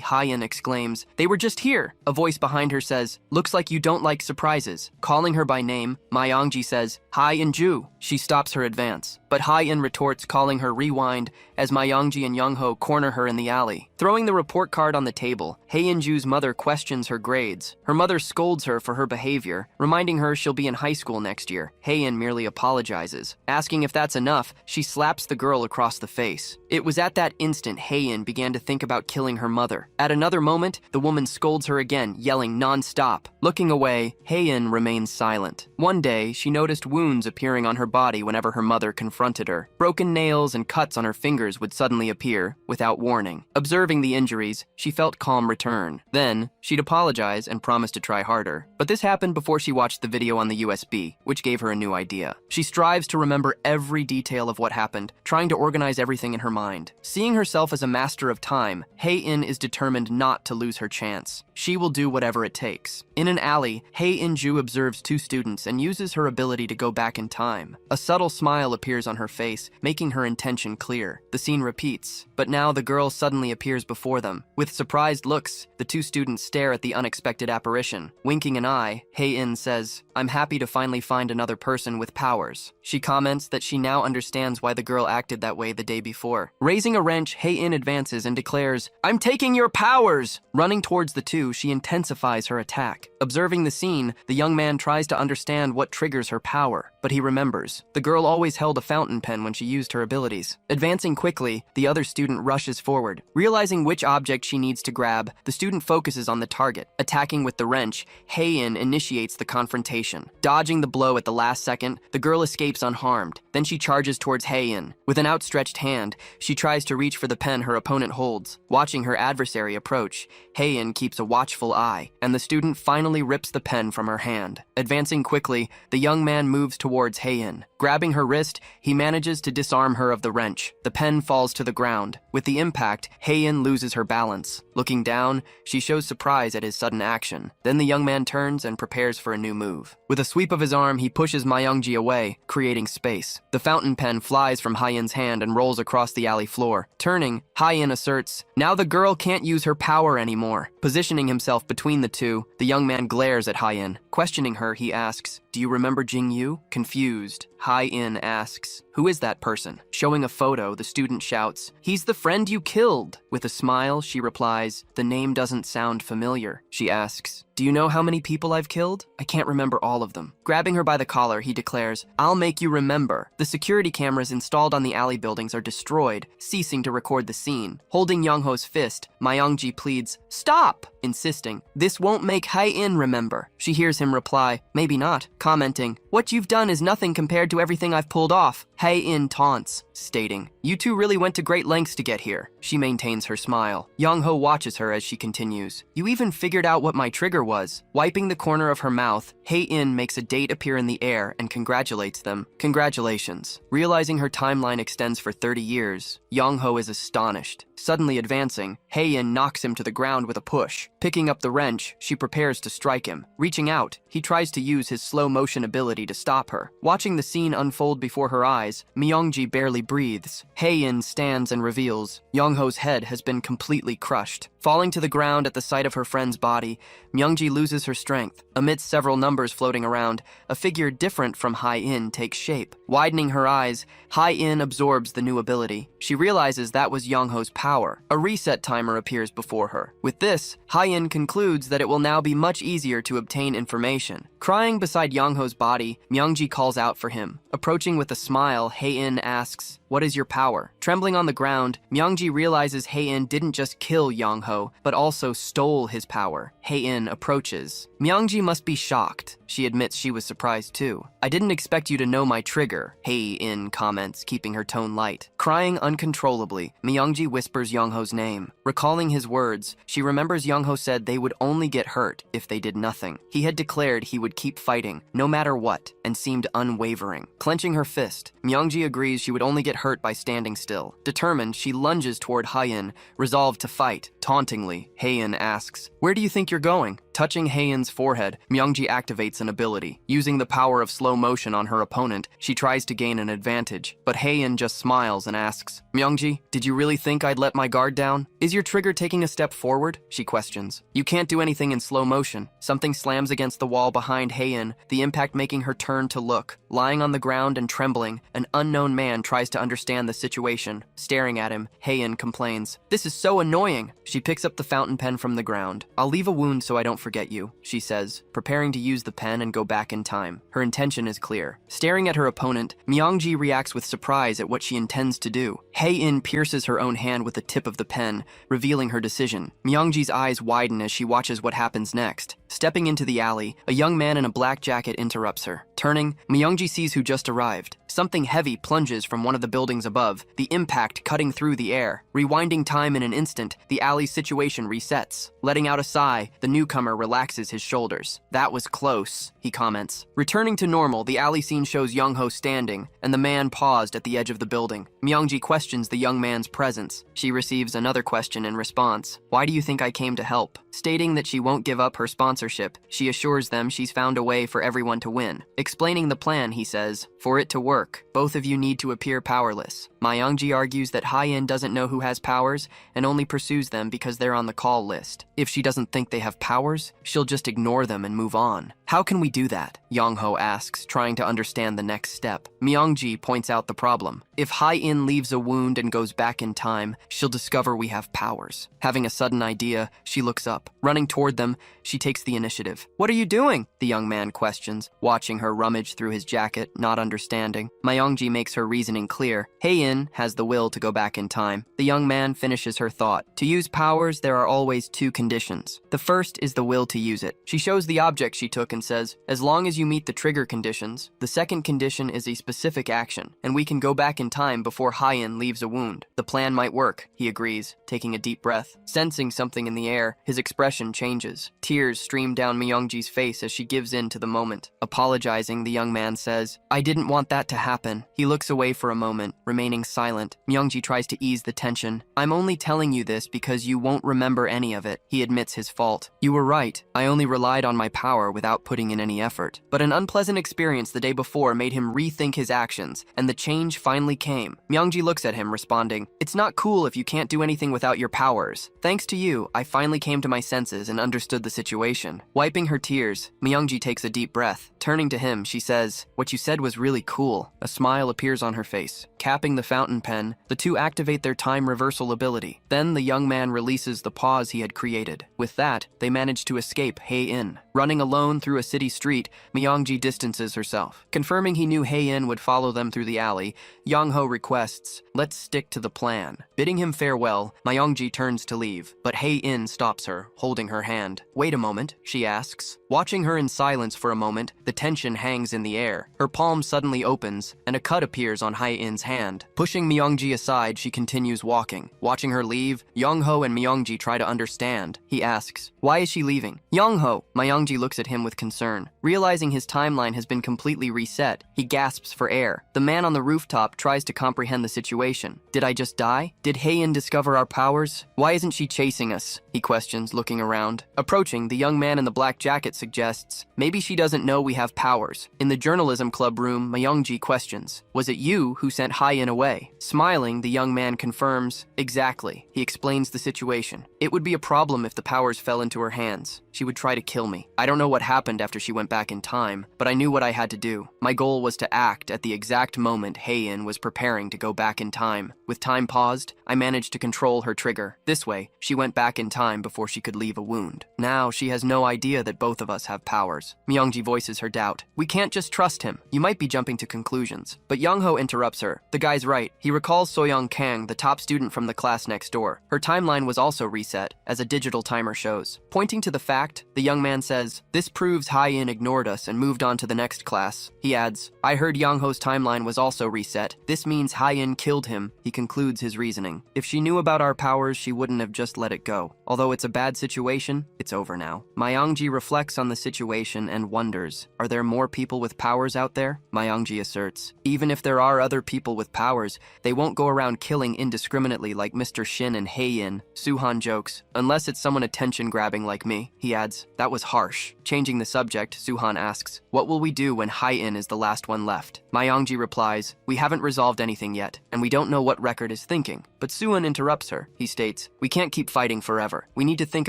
Hye-in exclaims, "They were just here!" A voice behind her says, "Looks like you don't like surprises." Calling her by name, Mongji says, "Hye-in Ju." She stops her advance, but Hye-in retorts, calling her rewind, as Mongji and Yongho corner her in the alley. Throwing the report card on the table, Hye-in Ju's mother questions her grades. Her mother scolds her for her behavior, reminding her she'll be in high school next year. Hye-in merely apologizes. Asking if that's enough, she slaps the girl across the face. It was at that instant Hye-in began to think about killing her mother. At another moment, the woman scolds her again, yelling non-stop. Looking away, Hye-in remains silent. One day, she noticed wounds appearing on her body whenever her mother confronted her. Broken nails and cuts on her fingers would suddenly appear, without warning. Observing the injuries, she felt calm return. Then, she'd apologize and promise to try harder. But this happened before she watched the video on the USB, which gave her a new idea. She strives to remember every detail of what happened, trying to organize everything in her mind. Seeing herself as a master of time, Hye-in is determined not to lose her chance. She will do whatever it takes. In an alley, Hae-in-ju observes two students and uses her ability to go back in time. A subtle smile appears on her face, making her intention clear. The scene repeats, but now the girl suddenly appears before them. With surprised looks, the two students stare at the unexpected apparition. Winking an eye, Hae-in says, "I'm happy to finally find another person with powers." She comments that she now understands why the girl acted that way the day before. Raising a wrench, Hae-in advances and declares, "I'm taking your powers!" Running towards the two, she intensifies her attack. Observing the scene, the young man tries to understand what triggers her power, but he remembers. The girl always held a fountain pen when she used her abilities. Advancing quickly, the other student rushes forward. Realizing which object she needs to grab, the student focuses on the target. Attacking with the wrench, Hae-in initiates the confrontation. Dodging the blow at the last second, the girl escapes unharmed. Then she charges towards Hae-in. With an outstretched hand, she tries to reach for the pen her opponent holds. Watching her adversary approach, Hae-in keeps a watchful eye, and the student finally rips the pen from her hand. Advancing quickly, the young man moves towards Hae-in. Grabbing her wrist, he manages to disarm her of the wrench. The pen falls to the ground. With the impact, Hae-in loses her balance. Looking down, she shows surprise at his sudden action. Then the young man turns and prepares for a new move. With a sweep of his arm, he pushes Mongji away, creating space. The fountain pen flies from Hae-in's hand and rolls across the alley floor. Turning, Hae-in asserts, "Now the girl can't use her power anymore." Positioning himself between the two, the young man glares at Hae-in. Questioning her, he asks, "Do you remember Jing Yu?" Confused, Hae-in asks, "Who is that person?" Showing a photo, the student shouts, "He's the friend you killed." With a smile, she replies, "The name doesn't sound familiar." She asks, "Do you know how many people I've killed? I can't remember all of them." Grabbing her by the collar, he declares, "I'll make you remember." The security cameras installed on the alley buildings are destroyed, ceasing to record the scene. Holding Yongho's fist, Mongji pleads, "Stop!" insisting, "This won't make Hae-in remember." She hears him reply, "Maybe not," commenting, "What you've done is nothing compared to everything I've pulled off." Hae-in taunts, stating, "You two really went to great lengths to get here." She maintains her smile. Yongho watches her as she continues, "You even figured out what my trigger was." Wiping the corner of her mouth, Hae-in makes a date appear in the air and congratulates them. "Congratulations." Realizing her timeline extends for 30 years, Yongho is astonished. Suddenly advancing, Hae-in knocks him to the ground with a push. Picking up the wrench, she prepares to strike him. Reaching out, he tries to use his slow-motion ability to stop her. Watching the scene unfold before her eyes, Mongji barely breathes. Hae-in stands and reveals, Yongho's head has been completely crushed. Falling to the ground at the sight of her friend's body, Mongji loses her strength. Amidst several numbers floating around, a figure different from Hae-in takes shape. Widening her eyes, Hae-in absorbs the new ability. She realizes that was Yongho's power. A reset timer appears before her. With this, Hae-in concludes that it will now be much easier to obtain information. Crying beside Yongho's body, Mongji calls out for him. Approaching with a smile, Hae-in asks, "What is your power?" Trembling on the ground, Mongji realizes Hae-in didn't just kill Yongho, but also stole his power. Hae-in approaches. Mongji must be shocked. She admits she was surprised too. "I didn't expect you to know my trigger," Hae-in comments, keeping her tone light. Crying uncontrollably, Mongji whispers Yongho's name. Recalling his words, she remembers Yongho said they would only get hurt if they did nothing. He had declared he would keep fighting, no matter what, and seemed unwavering. Clenching her fist, Mongji agrees she would only get hurt by standing still. Determined, she lunges toward Hae-in, resolved to fight. Tauntingly, Hae-in asks, "Where do you think you're going?" Touching Hae-in's forehead, Mongji activates an ability. Using the power of slow motion on her opponent, she tries to gain an advantage, but Hae-in just smiles and asks, "Mongji, did you really think I'd let my guard down? Is your trigger taking a step forward?" She questions. "You can't do anything in slow motion." Something slams against the wall behind Hae-in, the impact making her turn to look. Lying on the ground and trembling, an unknown man tries to understand the situation. Staring at him, Hae-in complains, "This is so annoying." She picks up the fountain pen from the ground. "I'll leave a wound so I don't forget you," she says, preparing to use the pen and go back in time. Her intention is clear. Staring at her opponent, Mongji reacts with surprise at what she intends to do. Hae-in pierces her own hand with the tip of the pen, revealing her decision. Myeongji's eyes widen as she watches what happens next. Stepping into the alley, a young man in a black jacket interrupts her. Turning, Myeongji sees who just arrived. Something heavy plunges from one of the buildings above, the impact cutting through the air. Rewinding time in an instant, the alley's situation resets. Letting out a sigh, the newcomer relaxes his shoulders. "That was close," he comments. Returning to normal, the alley scene shows Yongho standing, and the man paused at the edge of the building. Myeongji questions the young man's presence. She receives another question in response. "Why do you think I came to help?" Stating that she won't give up her sponsorship leadership, she assures them she's found a way for everyone to win. Explaining the plan, he says, for it to work, both of you need to appear powerless. Myeongji argues that Hye-in doesn't know who has powers and only pursues them because they're on the call list. If she doesn't think they have powers, she'll just ignore them and move on. How can we do that? Yongho asks, trying to understand the next step. Myeongji points out the problem. If Hye-in leaves a wound and goes back in time, she'll discover we have powers. Having a sudden idea, she looks up. Running toward them, she takes the initiative. What are you doing? The young man questions, watching her rummage through his jacket, not understanding. Myeongji makes her reasoning clear. Hye-in has the will to go back in time. The young man finishes her thought. To use powers, there are always two conditions. The first is the will to use it. She shows the object she took and says, as long as you meet the trigger conditions. The second condition is a specific action, and we can go back in time before Hye-in leaves a wound. The plan might work, he agrees, taking a deep breath. Sensing something in the air, his expression changes. Tears stream down Myeongji's face as she gives in to the moment. Apologizing, the young man says, I didn't want that to happen. He looks away for a moment, remaining silent. Myeongji tries to ease the tension. I'm only telling you this because you won't remember any of it. He admits his fault. You were right. I only relied on my power without putting in any effort. But an unpleasant experience the day before made him rethink his actions, and the change finally came. Myeongji looks at him, responding, it's not cool if you can't do anything without your powers. Thanks to you, I finally came to my senses and understood the situation. Wiping her tears, Myeongji takes a deep breath. Turning to him, she says, what you said was really cool. A smile appears on her face. Capping the fountain pen, the two activate their time reversal ability. Then the young man releases the pause he had created. With that, they manage to escape Hye-in. Running alone through a city street, Myeongji distances herself. Confirming he knew Hye-in would follow them through the alley, Yongho requests, let's stick to the plan. Bidding him farewell, Myeongji turns to leave, but Hye-in stops her, holding her hand. Wait a moment, she asks. Watching her in silence for a moment, the tension hangs in the air. Her palm suddenly opens, and a cut appears on Hye-in's hand. Pushing Myeongji aside, she continues walking. Watching her leave, Yongho and Myeongji try to understand. He asks, why is she leaving? Yongho! Myeongji looks at him with concern. Realizing his timeline has been completely reset, he gasps for air. The man on the rooftop tries to comprehend the situation. Did I just die? Did Hye-in discover our powers? Why isn't she chasing us? He questions, looking around. Approaching, the young man in the black jacket suggests, maybe she doesn't know we have powers. In the journalism club room, Myeongji questions, was it you who sent Hye-in away? Smiling, the young man confirms, exactly. He explains the situation. It would be a problem if the powers fell into her hands. She would try to kill me. I don't know what happened after she went back in time, but I knew what I had to do. My goal was to act at the exact moment Hye-in was preparing to go back in time. With time paused, I managed to control her trigger. This way, she went back in time before she could leave a wound. Now, she has no idea that both of us have powers. Myeongji voices her doubt. We can't just trust him. You might be jumping to conclusions. But Yongho interrupts her. The guy's right. He recalls Soyoung Kang, the top student from the class next door. Her timeline was also reset, as a digital timer shows. Pointing to the fact, the young man says, this proves Hye-in ignored us and moved on to the next class. He adds, I heard Yongho's timeline was also reset. This means Hye-in killed him. He concludes his reasoning. If she knew about our powers, she wouldn't have just let it go. Although it's a bad situation, it's over now. Myeongji reflects on the situation and wonders, are there more people with powers out there? Myeongji asserts, even if there are other people with powers, they won't go around killing indiscriminately like Mr. Shin and Hye-in. Suhan jokes, unless it's someone attention-grabbing like me. He adds, that was harsh. Changing the subject, Suhan asks, what will we do when Hye-in is the last one left? Myeongji replies, we haven't resolved anything yet, and we don't know what Record is thinking. But Suhan interrupts her. He states, we can't keep fighting forever. We need to think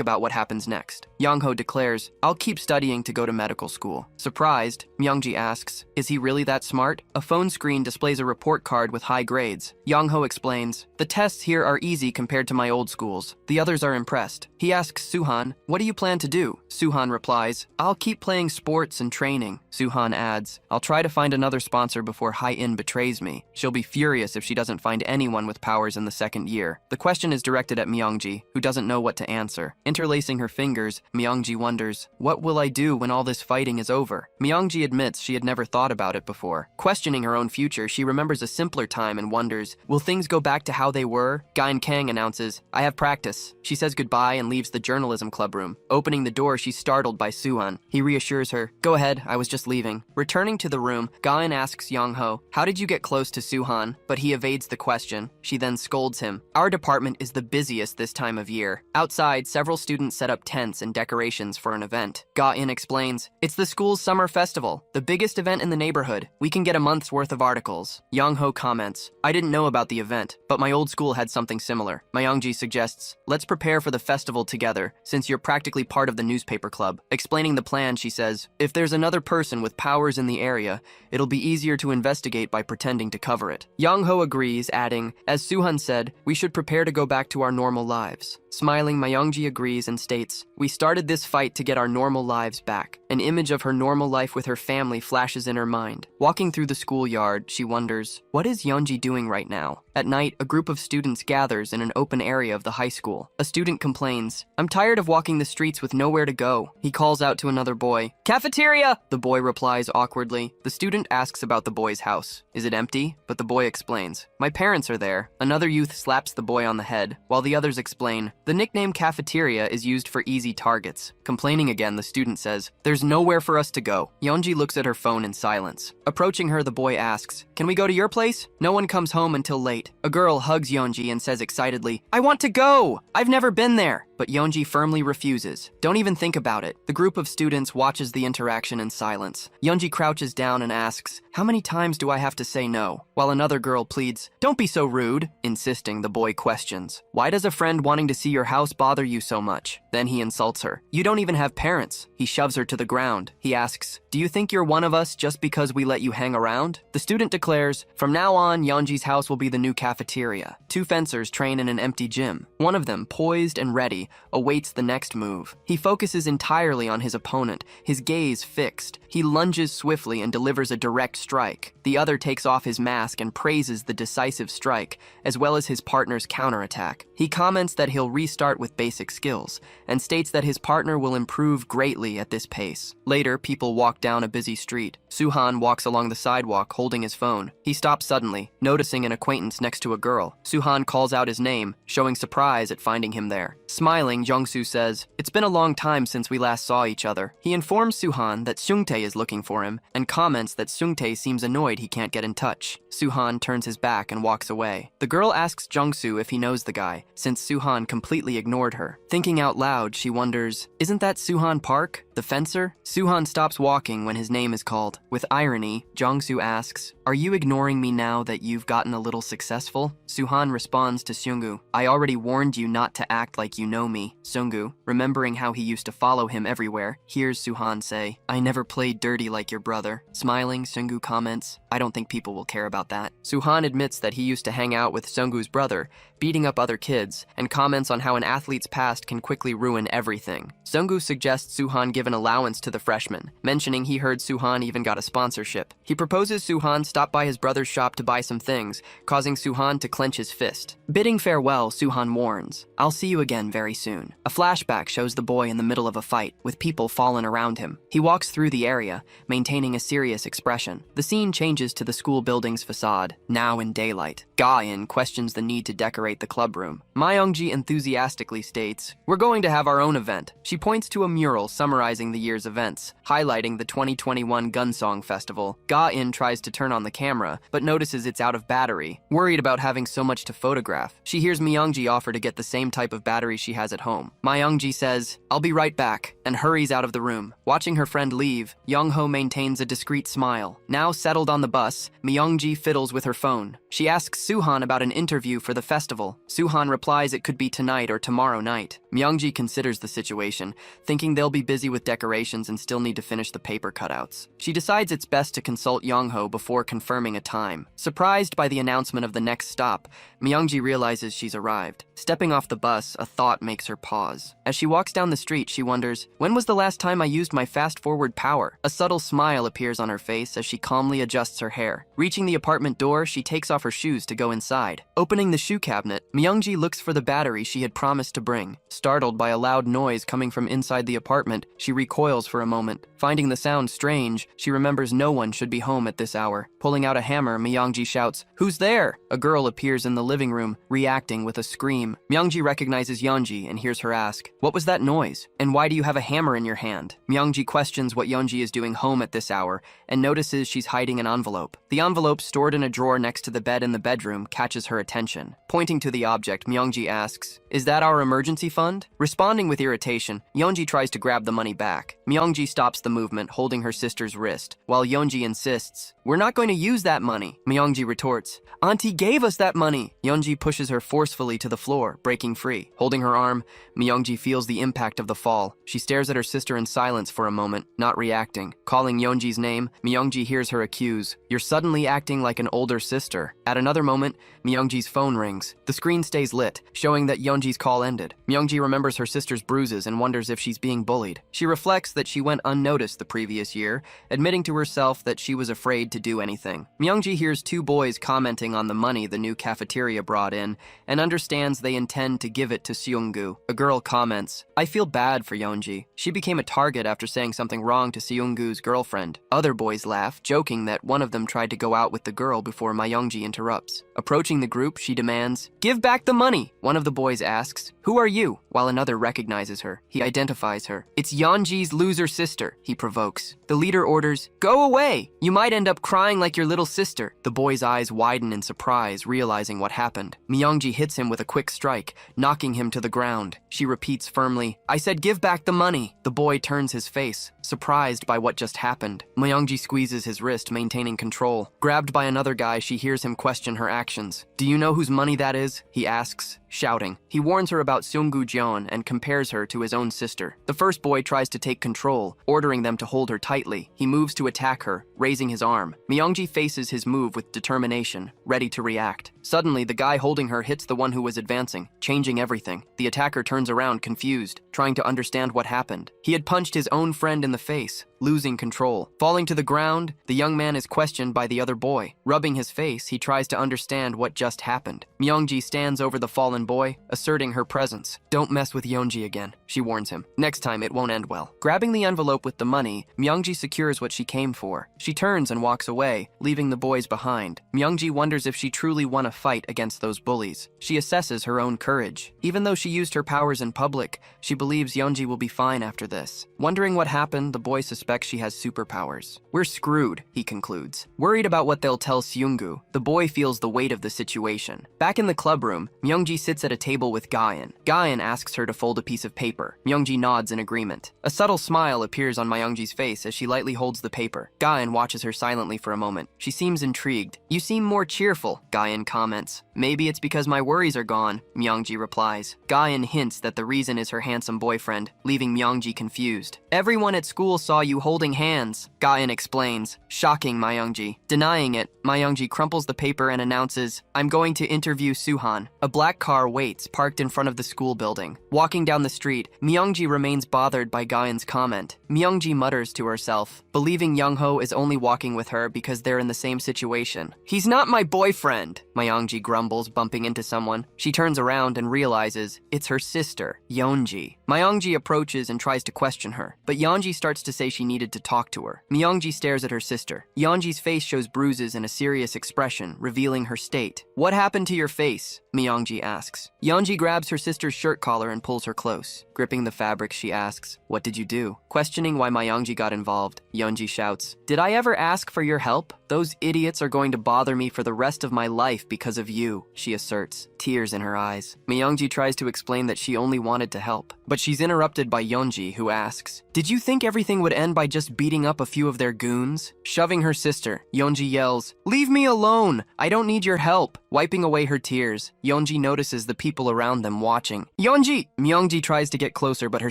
about what happens next. Yongho declares, I'll keep studying to go to medical school. Surprised, Myeongji asks, is he really that smart? A phone screen displays a report card with high grades. Yongho explains, the tests here are easy compared to my old schools. The others are impressed. He asks Suhan, what do you plan to do? Suhan replies, I'll keep playing sports and training. Suhan adds, I'll try to find another sponsor before Hye-in betrays me. She'll be furious if she doesn't find anyone with powers in the second year. The question is directed at Myeongji, who doesn't know what to answer. Interlacing her fingers, Myeongji wonders, what will I do when all this fighting is over? Myeongji admits she had never thought about it before. Questioning her own future, she remembers a simpler time and wonders, will things go back to how they were? Gian Kang announces, I have practice. She says goodbye and leaves the journalism club room. Opening the door, she's startled by Suhan. He reassures her, "Go ahead, I was just leaving." Returning to the room, Guan asks Yongho, "How did you get close to Suhan?" But he evades the question. She then scolds him. "Our department is the busiest this time of year." Outside, several students set up tents and decorations for an event. Guan explains, "It's the school's summer festival, the biggest event in the neighborhood. We can get a month's worth of articles." Yongho comments, "I didn't know about the event, but my old school had something similar." Mongji suggests, "Let's prepare for the festival together, since you're practically part of the newspaper club." Explaining the plan, she says, "If there's another person with powers in the area, it'll be easier to investigate by pretending to cover it." Yongho agrees, adding, "As Suhan said, we should prepare to go back to our normal lives." Smiling, Mongji agrees and states, "We started this fight to get our normal lives back." An image of her normal life with her family flashes in her mind. Walking through the schoolyard, she wonders, what is Yonji doing right now? At night, a group of students gathers in an open area of the high school. A student complains, "I'm tired of walking the streets with nowhere to go." He calls out to another boy, "Cafeteria!" The boy replies awkwardly. The student asks about the boy's house. Is it empty? But the boy explains, "My parents are there." Another youth slaps the boy on the head, while the others explain, "The nickname cafeteria is used for easy targets." Complaining again, the student says, "There's nowhere for us to go." Yonji looks at her phone in silence. Approaching her, the boy asks, "Can we go to your place?" No one comes home until late. A girl hugs Yonji and says excitedly, "I want to go! I've never been there!" But Yonji firmly refuses. "Don't even think about it." The group of students watches the interaction in silence. Yonji crouches down and asks, "How many times do I have to say no?" While another girl pleads, "Don't be so rude." Insisting, the boy questions, "Why does a friend wanting to see your house bother you so much?" Then he insults her. "You don't even have parents." He shoves her to the ground. He asks, "Do you think you're one of us just because we let you hang around?" The student declares, "From now on, Yonji's house will be the new cafeteria." Two fencers train in an empty gym. One of them, poised and ready, awaits the next move. He focuses entirely on his opponent, his gaze fixed. He lunges swiftly and delivers a direct strike. The other takes off his mask and praises the decisive strike, as well as his partner's counterattack. He comments that he'll restart with basic skills, and states that his partner will improve greatly at this pace. Later, people walk down a busy street. Suhan walks along the sidewalk holding his phone. He stops suddenly, noticing an acquaintance next to a girl. Suhan calls out his name, showing surprise at finding him there. Smiling, Jongsu says, "It's been a long time since we last saw each other." He informs Suhan that Seungtae is looking for him, and comments that Seungtae seems annoyed he can't get in touch. Suhan turns his back and walks away. The girl asks Jongsu if he knows the guy, since Suhan completely ignored her. Thinking out loud, she wonders, "Isn't that Suhan Park, the fencer?" Suhan stops walking when his name is called. With irony, Jongsu asks, "Are you ignoring me now that you've gotten a little successful?" Suhan responds to Seunggu, "I already warned you not to act like you know me." Seunggu, remembering how he used to follow him everywhere, hears Suhan say, "I never played dirty like your brother." Smiling, Seunggu comments, "I don't think people will care about that." Suhan admits that he used to hang out with Seunggu's brother, beating up other kids, and comments on how an athlete's past can quickly ruin everything. Seunggu suggests Suhan give an allowance to the freshman, mentioning he heard Suhan even got a sponsorship. He proposes Suhan stop by his brother's shop to buy some things, causing Suhan to clench his fist. Bidding farewell, Suhan warns, "I'll see you again very soon." A flashback shows the boy in the middle of a fight, with people fallen around him. He walks through the area, maintaining a serious expression. The scene changes to the school building's facade, now in daylight. Guan questions the need to decorate the club room. Myeongji enthusiastically states, "We're going to have our own event." She points to a mural summarizing the year's events, highlighting the 2021 Gunsong Festival. Guan tries to turn on the camera, but notices it's out of battery. Worried about having so much to photograph, she hears Myeongji offer to get the same type of battery she has at home. Myeongji says, "I'll be right back," and hurries out of the room. Watching her friend leave, Yongho maintains a discreet smile. Now settled on the bus, Myeongji fiddles with her phone. She asks Suhan about an interview for the festival. Suhan replies it could be tonight or tomorrow night. Myeongji considers the situation, thinking they'll be busy with decorations and still need to finish the paper cutouts. She decides it's best to consult Yongho before confirming a time. Surprised by the announcement of the next stop, Myeongji realizes she's arrived. Stepping off the bus, a thought makes her pause. As she walks down the street, she wonders, when was the last time I used my fast-forward power? A subtle smile appears on her face as she calmly adjusts her hair. Reaching the apartment door, she takes off her shoes to go inside. Opening the shoe cabinet, cabinet. Myungji looks for the battery she had promised to bring. Startled by a loud noise coming from inside the apartment, she recoils for a moment. Finding the sound strange, she remembers no one should be home at this hour. Pulling out a hammer, Myungji shouts, "Who's there?" A girl appears in the living room, reacting with a scream. Myungji recognizes Yonji and hears her ask, "What was that noise? And why do you have a hammer in your hand?" Myungji questions what Yonji is doing home at this hour and notices she's hiding an envelope. The envelope, stored in a drawer next to the bed in the bedroom, catches her attention. Pointing to the object, Myungji asks, "Is that our emergency fund?" Responding with irritation, Yonji tries to grab the money back. Myungji stops the movement, holding her sister's wrist, while Yonji insists, "We're not going to use that money." Myungji retorts, "Auntie gave us that money." Yonji pushes her forcefully to the floor, breaking free. Holding her arm, Myungji feels the impact of the fall. She stares at her sister in silence for a moment, not reacting. Calling Yonji's name, Myungji hears her accuse, "You're suddenly acting like an older sister." At another moment, Myungji's phone rings. The screen stays lit, showing that Yonji's call ended. Myungji remembers her sister's bruises and wonders if she's being bullied. She reflects that she went unnoticed the previous year, admitting to herself that she was afraid to do anything. Myungji hears two boys commenting on the money the new cafeteria brought in and understands they intend to give it to Seunggu. A girl comments, "I feel bad for Yonji. She became a target after saying something wrong to Seunggu's girlfriend." Other boys laugh, joking that one of them tried to go out with the girl before Myungji interrupts. Approaching the group, she demands, "Give back the money!" One of the boys asks, "Who are you?" while another recognizes her. He identifies her. "It's Yonji's loser sister," he provokes. The leader orders, "Go away! You might end up crying like your little sister." The boy's eyes widen in surprise, realizing what happened. Myungji hits him with a quick strike, knocking him to the ground. She repeats firmly, "I said give back the money." The boy turns his face, surprised by what just happened. Myungji squeezes his wrist, maintaining control. Grabbed by another guy, she hears him question her actions. "Do you know whose money that is?" he asks, shouting. He warns her about Seunggu Jeon and compares her to his own sister. The first boy tries to take control, ordering them to hold her tightly. He moves to attack her, raising his arm. Myungji faces his move with determination, ready to react. Suddenly, the guy holding her hits the one who was advancing, changing everything. The attacker turns around, confused, trying to understand what happened. He had punched his own friend in the face, losing control. Falling to the ground, the young man is questioned by the other boy. Rubbing his face, he tries to understand what just happened. Myungji stands over the fallen boy, asserting her presence. "Don't mess with Yonji again," she warns him. "Next time, it won't end well." Grabbing the envelope with the money, Myungji secures what she came for. She turns and walks away, leaving the boys behind. Myungji wonders if she truly won a fight against those bullies. She assesses her own courage. Even though she used her powers in public, she believes Yonji will be fine after this. Wondering what happened, the boy suspects she has superpowers. "We're screwed," he concludes. Worried about what they'll tell Seunggu, the boy feels the weight of the situation. Back in the club room, Myungji sits at a table with Guan. Guan asks her to fold a piece of paper. Myungji nods in agreement. A subtle smile appears on Myungji's face as she lightly holds the paper. Guan watches her silently for a moment. She seems intrigued. "You seem more cheerful," Guan comments. "Maybe it's because my worries are gone," Myungji replies. Guan hints that the reason is her handsome boyfriend, leaving Myungji confused. "Everyone at school saw you holding hands," Guan explains, shocking Myungji. Denying it, Myungji crumples the paper and announces, "I'm going to interview Suhan." A black car waits, parked in front of the school building. Walking down the street, Myungji remains bothered by Guan's comment. Myungji mutters to herself, believing Yongho is only walking with her because they're in the same situation. "He's not my boyfriend," Myungji grumbles, bumping into someone. She turns around and realizes it's her sister, Yonji. Myungji approaches and tries to question her, but Yonji starts to say she needed to talk to her. Myungji stares at her sister. Yonji's face shows bruises and a serious expression, revealing her state. "What happened to your face?" Myungji asks. Yonji grabs her sister's shirt collar and pulls her close. Gripping the fabric, she asks, "What did you do?" Questioning why Myungji got involved, Yonji shouts, "Did I ever ask for your help? Those idiots are going to bother me for the rest of my life because of you," she asserts, tears in her eyes. Myungji tries to explain that she only wanted to help, but she's interrupted by Yonji, who asks, "Did you think everything would end by just beating up a few of their goons?" Shoving her sister, Yonji yells, "Leave me alone! I don't need your help!" Wiping away her tears, Yonji notices the people around them watching. "Yonji!" Myungji tries to get closer, but her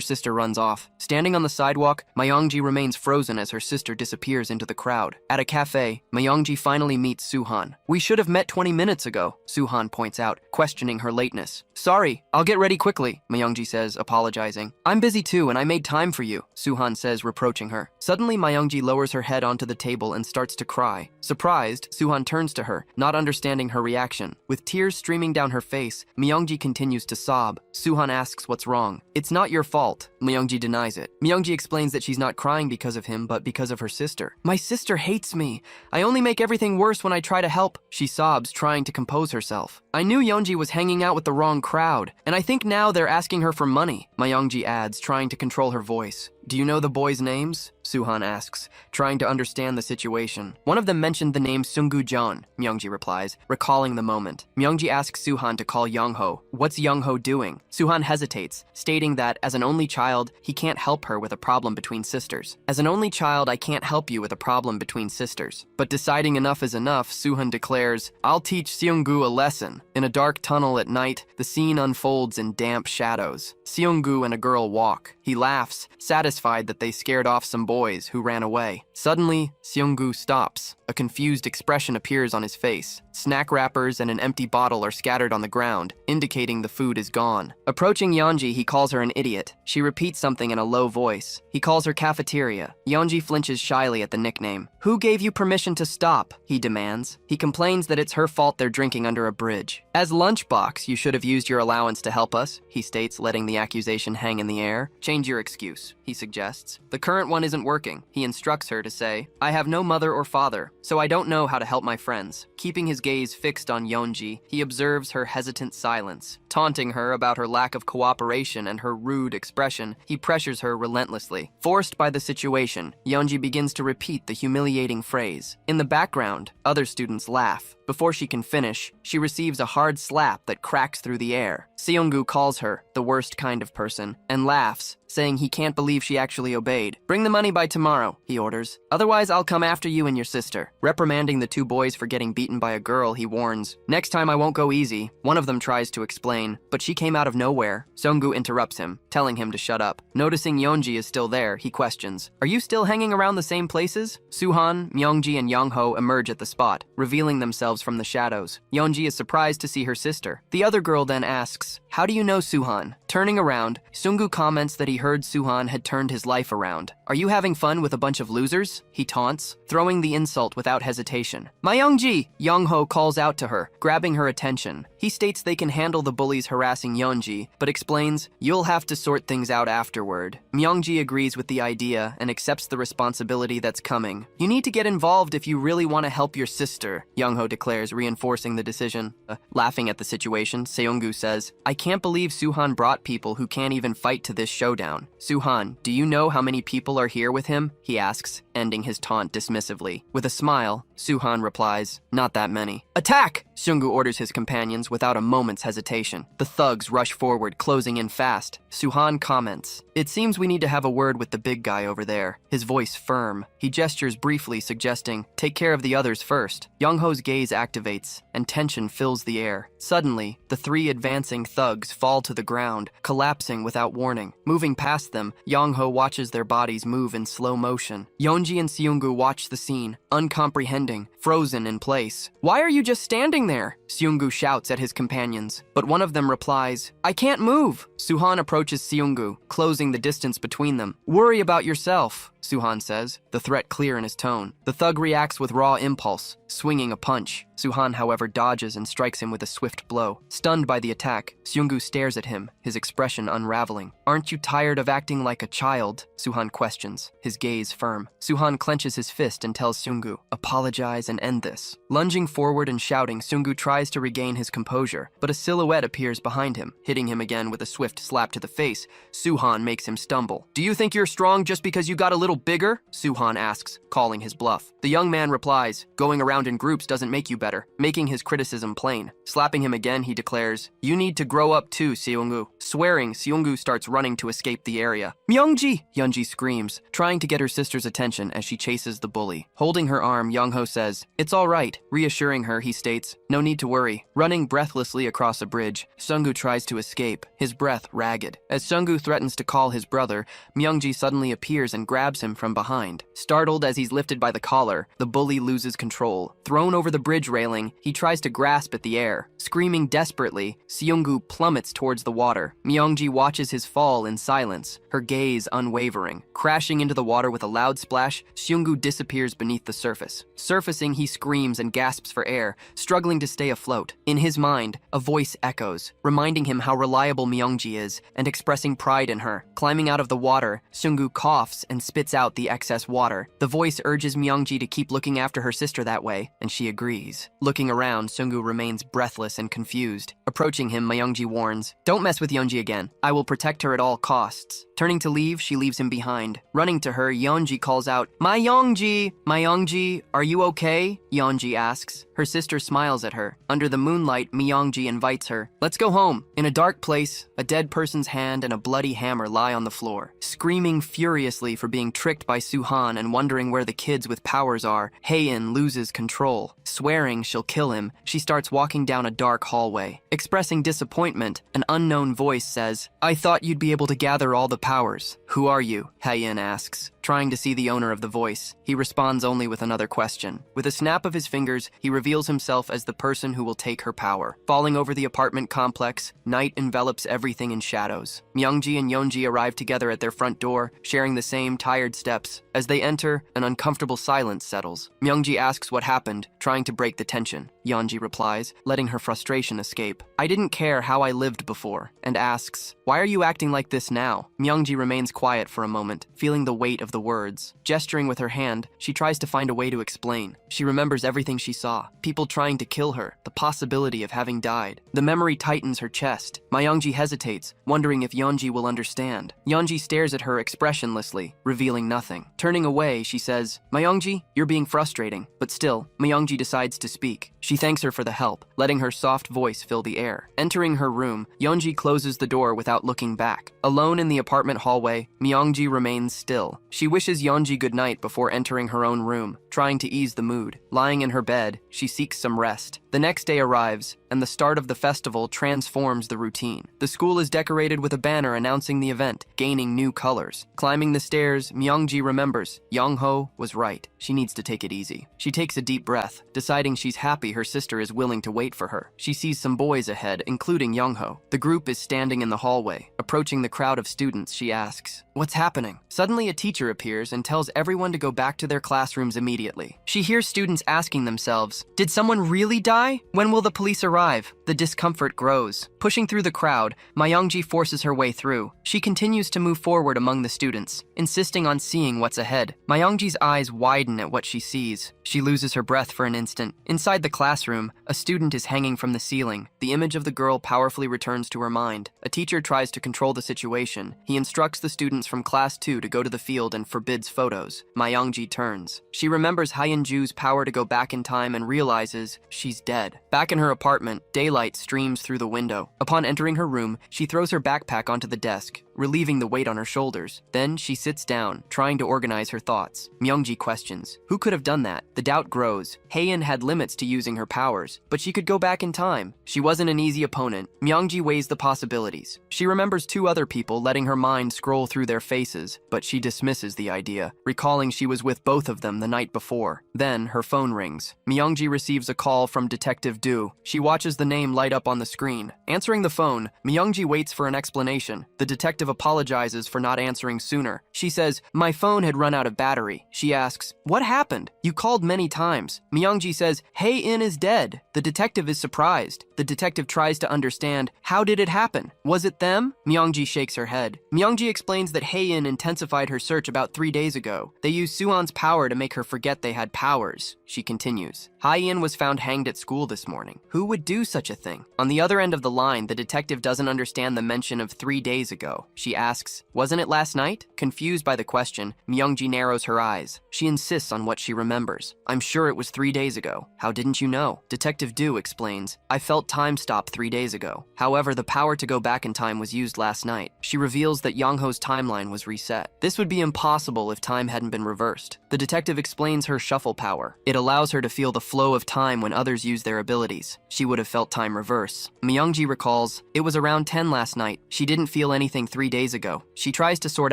sister runs off. Standing on the sidewalk, Myungji remains frozen as her sister disappears into the crowd. At a cafe, Myungji finally meets Suhan. "We should have met 20 minutes ago," Suhan points out, questioning her lateness. "Sorry, I'll get ready quickly," Myungji says, apologizing. "I'm busy too, and I made time for you." Suhan says, reproaching her. Suddenly, Myeongji lowers her head onto the table and starts to cry. Surprised, Suhan turns to her, not understanding her reaction. With tears streaming down her face, Myeongji continues to sob. Suhan asks what's wrong. It's not your fault. Myeongji denies it. Myeongji explains that she's not crying because of him, but because of her sister. My sister hates me. I only make everything worse when I try to help. She sobs, trying to compose herself. I knew Yonji was hanging out with the wrong crowd, and I think now they're asking her for money, Myeongji adds, trying to control her voice. Do you know the boys' names? Suhan asks, trying to understand the situation. One of them mentioned the name Sungu Jeon, Myeongji replies, recalling the moment. Myeongji asks Suhan to call Yongho. What's Yongho doing? Suhan hesitates, stating that, as an only child, he can't help her with a problem between sisters. As an only child, I can't help you with a problem between sisters. But deciding enough is enough, Suhan declares, I'll teach Seunggu a lesson. In a dark tunnel at night, the scene unfolds in damp shadows. Seunggu and a girl walk. He laughs, satisfied that they scared off some boys who ran away. Suddenly, Seunggu stops. A confused expression appears on his face. Snack wrappers and an empty bottle are scattered on the ground, indicating the food is gone. Approaching Yonji, he calls her an idiot. She repeats something in a low voice. He calls her cafeteria. Yonji flinches shyly at the nickname. Who gave you permission to stop? He demands. He complains that it's her fault they're drinking under a bridge. As lunchbox, you should have used your allowance to help us, he states, letting the accusation hang in the air. Change your excuse, he suggests. The current one isn't working. He instructs her to say, I have no mother or father, so I don't know how to help my friends. Keeping his gaze fixed on Yonji, he observes her hesitant silence. Taunting her about her lack of cooperation and her rude expression, he pressures her relentlessly. Forced by the situation, Yonji begins to repeat the humiliating phrase. In the background, other students laugh. Before she can finish, she receives a hard slap that cracks through the air. Seunggu calls her the worst kind of person and laughs, saying he can't believe she actually obeyed. Bring the money by tomorrow, he orders. Otherwise, I'll come after you and your sister. Reprimanding the two boys for getting beaten by a girl, he warns, next time I won't go easy. One of them tries to explain, but she came out of nowhere. Seunggu interrupts him, telling him to shut up. Noticing Yonji is still there, he questions, are you still hanging around the same places? Suhan, Myeongji, and Yongho emerge at the spot, revealing themselves from the shadows. Yonji is surprised to see her sister. The other girl then asks, how do you know Suhan? Turning around, Seunggu comments that he heard Suhan had turned his life around. Are you having fun with a bunch of losers? He taunts, throwing the insult without hesitation. Myeongji! Yongho calls out to her, grabbing her attention. He states they can handle the bullies harassing Yonji, but explains, you'll have to sort things out afterward. Myeongji agrees with the idea and accepts the responsibility that's coming. You need to get involved if you really want to help your sister, Yongho declares, reinforcing the decision. Laughing at the situation, Seunggu says, I can't believe Suhan brought people who can't even fight to this showdown. Suhan, do you know how many people are here with him? He asks, ending his taunt dismissively. With a smile, Suhan replies, not that many. Attack! Seunggu orders his companions without a moment's hesitation. The thugs rush forward, closing in fast. Suhan comments, it seems we need to have a word with the big guy over there. His voice firm. He gestures briefly, suggesting, take care of the others first. Yongho's gaze activates, and tension fills the air. Suddenly, the three advancing thugs fall to the ground, collapsing without warning. Moving past them, Yongho watches their bodies move in slow motion. Yonji and Seunggu watch the scene, uncomprehending, frozen in place. Why are you just standing there? Seunggu shouts at his companions, but one of them replies, I can't move. Suhan approaches Seunggu, closing the distance between them. Worry about yourself, Suhan says, the threat clear in his tone. The thug reacts with raw impulse, swinging a punch. Suhan, however, dodges and strikes him with a swift blow. Stunned by the attack, Seunggu stares at him, his expression unraveling. Aren't you tired of acting like a child? Suhan questions, his gaze firm. Suhan clenches his fist and tells Seunggu, apologize and end this. Lunging forward and shouting, Seunggu tries to regain his composure, but a silhouette appears behind him, hitting him again with a swift slap to the face. Suhan makes him stumble. Do you think you're strong just because you got a little bigger? Suhan asks, calling his bluff. The young man replies, going around in groups doesn't make you better, making his criticism plain. Slapping him again, he declares, you need to grow up too, Seunggu. Swearing, Seunggu starts running to escape the area. Myeongji! Yonji screams, trying to get her sister's attention as she chases the bully. Holding her arm, Yongho says, it's all right. Reassuring her, he states, no need to worry. Running breathlessly across a bridge, Seunggu tries to escape, his breath ragged. As Seunggu threatens to call his brother, Myeongji suddenly appears and grabs him from behind. Startled as he's lifted by the collar, the bully loses control. Thrown over the bridge railing, he tries to grasp at the air. Screaming desperately, Seunggu plummets towards the water. water. Myeongji watches his fall in silence, her gaze unwavering. Crashing into the water with a loud splash, Seunggu disappears beneath the surface. Surfacing, he screams and gasps for air, struggling to stay afloat. In his mind, a voice echoes, reminding him how reliable Myeongji is and expressing pride in her. Climbing out of the water, Seunggu coughs and spits out the excess water. The voice urges Myeongji to keep looking after her sister that way, and she agrees. Looking around, Seunggu remains breathless and confused. Approaching him, Myeongji warns, "Don't mess with Yonji again. I will protect her at all costs." Turning to leave, she leaves him behind. Running to her, Yonji calls out, "Myeongji! Myeongji, are you okay?" Yonji asks. Her sister smiles at her. Under the moonlight, Myeongji invites her. "Let's go home." In a dark place, a dead person's hand and a bloody hammer lie on the floor. Screaming furiously for being tricked by Suhan and wondering where the kids with powers are, Haein loses control. Swearing she'll kill him, she starts walking down a dark hallway. Expressing disappointment, an unknown voice says, "I thought you'd be able to gather all the powers." "Who are you?" Haein asks. Trying to see the owner of the voice, he responds only with another question. With a snap of his fingers, he reveals himself as the person who will take her power. Falling over the apartment complex, night envelops everything in shadows. Myeongji and Yonji arrive together at their front door, sharing the same tired steps. As they enter, an uncomfortable silence settles. Myeongji asks what happened, trying to break the tension. Yonji replies, letting her frustration escape. "I didn't care how I lived before," and asks, "Why are you acting like this now?" Myeongji remains quiet for a moment, feeling the weight of the words. Gesturing with her hand, she tries to find a way to explain. She remembers everything she saw, people trying to kill her, the possibility of having died. The memory tightens her chest. Myeongji hesitates, wondering if Yonji will understand. Yonji stares at her expressionlessly, revealing nothing. Turning away, she says, "Myeongji, you're being frustrating." But still, Myeongji decides to speak. She thanks her for the help, letting her soft voice fill the air. Entering her room, Yonji closes the door without looking back. Alone in the apartment hallway, Myeongji remains still. She wishes Yonji goodnight before entering her own room, trying to ease the mood. Lying in her bed, she seeks some rest. The next day arrives, and the start of the festival transforms the routine. The school is decorated with a banner announcing the event, gaining new colors. Climbing the stairs, Myeongji remembers, Yongho was right. She needs to take it easy. She takes a deep breath, deciding she's happy her sister is willing to wait for her. She sees some boys ahead, including Yongho. The group is standing in the hallway. Approaching the crowd of students, she asks, "What's happening?" Suddenly, a teacher appears and tells everyone to go back to their classrooms immediately. She hears students asking themselves, "Did someone really die? When will the police arrive?" The discomfort grows. Pushing through the crowd, Myeongji forces her way through. She continues to move forward among the students, insisting on seeing what's ahead. Myeongji's eyes widen at what she sees. She loses her breath for an instant. Inside the classroom, a student is hanging from the ceiling. The image of the girl powerfully returns to her mind. A teacher tries to control the situation. He instructs the students from class 2 to go to the field and forbids photos. Myeongji turns. She remembers Hyunju's power to go back in time and realizes she's dead. Back in her apartment, daylight streams through the window. Upon entering her room, she throws her backpack onto the desk, relieving the weight on her shoulders. Then she sits down, trying to organize her thoughts. Myeongji questions, who could have done that? The doubt grows. Haein had limits to using her powers, but she could go back in time. She wasn't an easy opponent. Myeongji weighs the possibilities. She remembers 2 other people, letting her mind scroll through their faces, but she dismisses the idea, recalling she was with both of them the night before. Then her phone rings. Myeongji receives a call from Detective Do. She watches the name light up on the screen. Answering the phone, Myeongji waits for an explanation. The detective apologizes for not answering sooner. She says, "My phone had run out of battery." She asks, "What happened? You called many times." Myeongji says, "Haein is dead." The detective is surprised. The detective tries to understand, how did it happen? Was it them? Myeongji shakes her head. Myeongji explains that Haein intensified her search about 3 days ago. They used Suhan's power to make her forget they had powers. She continues, Haein was found hanged at school this morning. Who would do such a thing? On the other end of the line, the detective doesn't understand the mention of 3 days ago. She asks, "Wasn't it last night?" Confused by the question, Myeongji narrows her eyes. She insists on what she remembers. "I'm sure it was 3 days ago. How didn't you know?" Detective Do explains, "I felt time stop 3 days ago. However, the power to go back in time was used last night." She reveals that Yongho's timeline was reset. This would be impossible if time hadn't been reversed. The detective explains her shuffle power. It allows her to feel the flow of time when others use their abilities. She would have felt time reverse. Myeongji recalls, "It was around 10 last night. She didn't feel anything 3 days ago." She tries to sort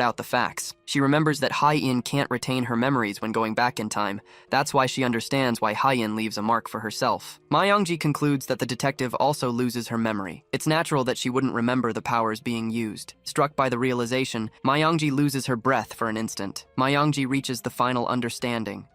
out the facts. She remembers that Haein can't retain her memories when going back in time. That's why she understands why Haein leaves a mark for herself. Myeongji concludes that the detective detective also loses her memory. It's natural that she wouldn't remember the powers being used. Struck by the realization, Yongji loses her breath for an instant. Yongji reaches the final understanding.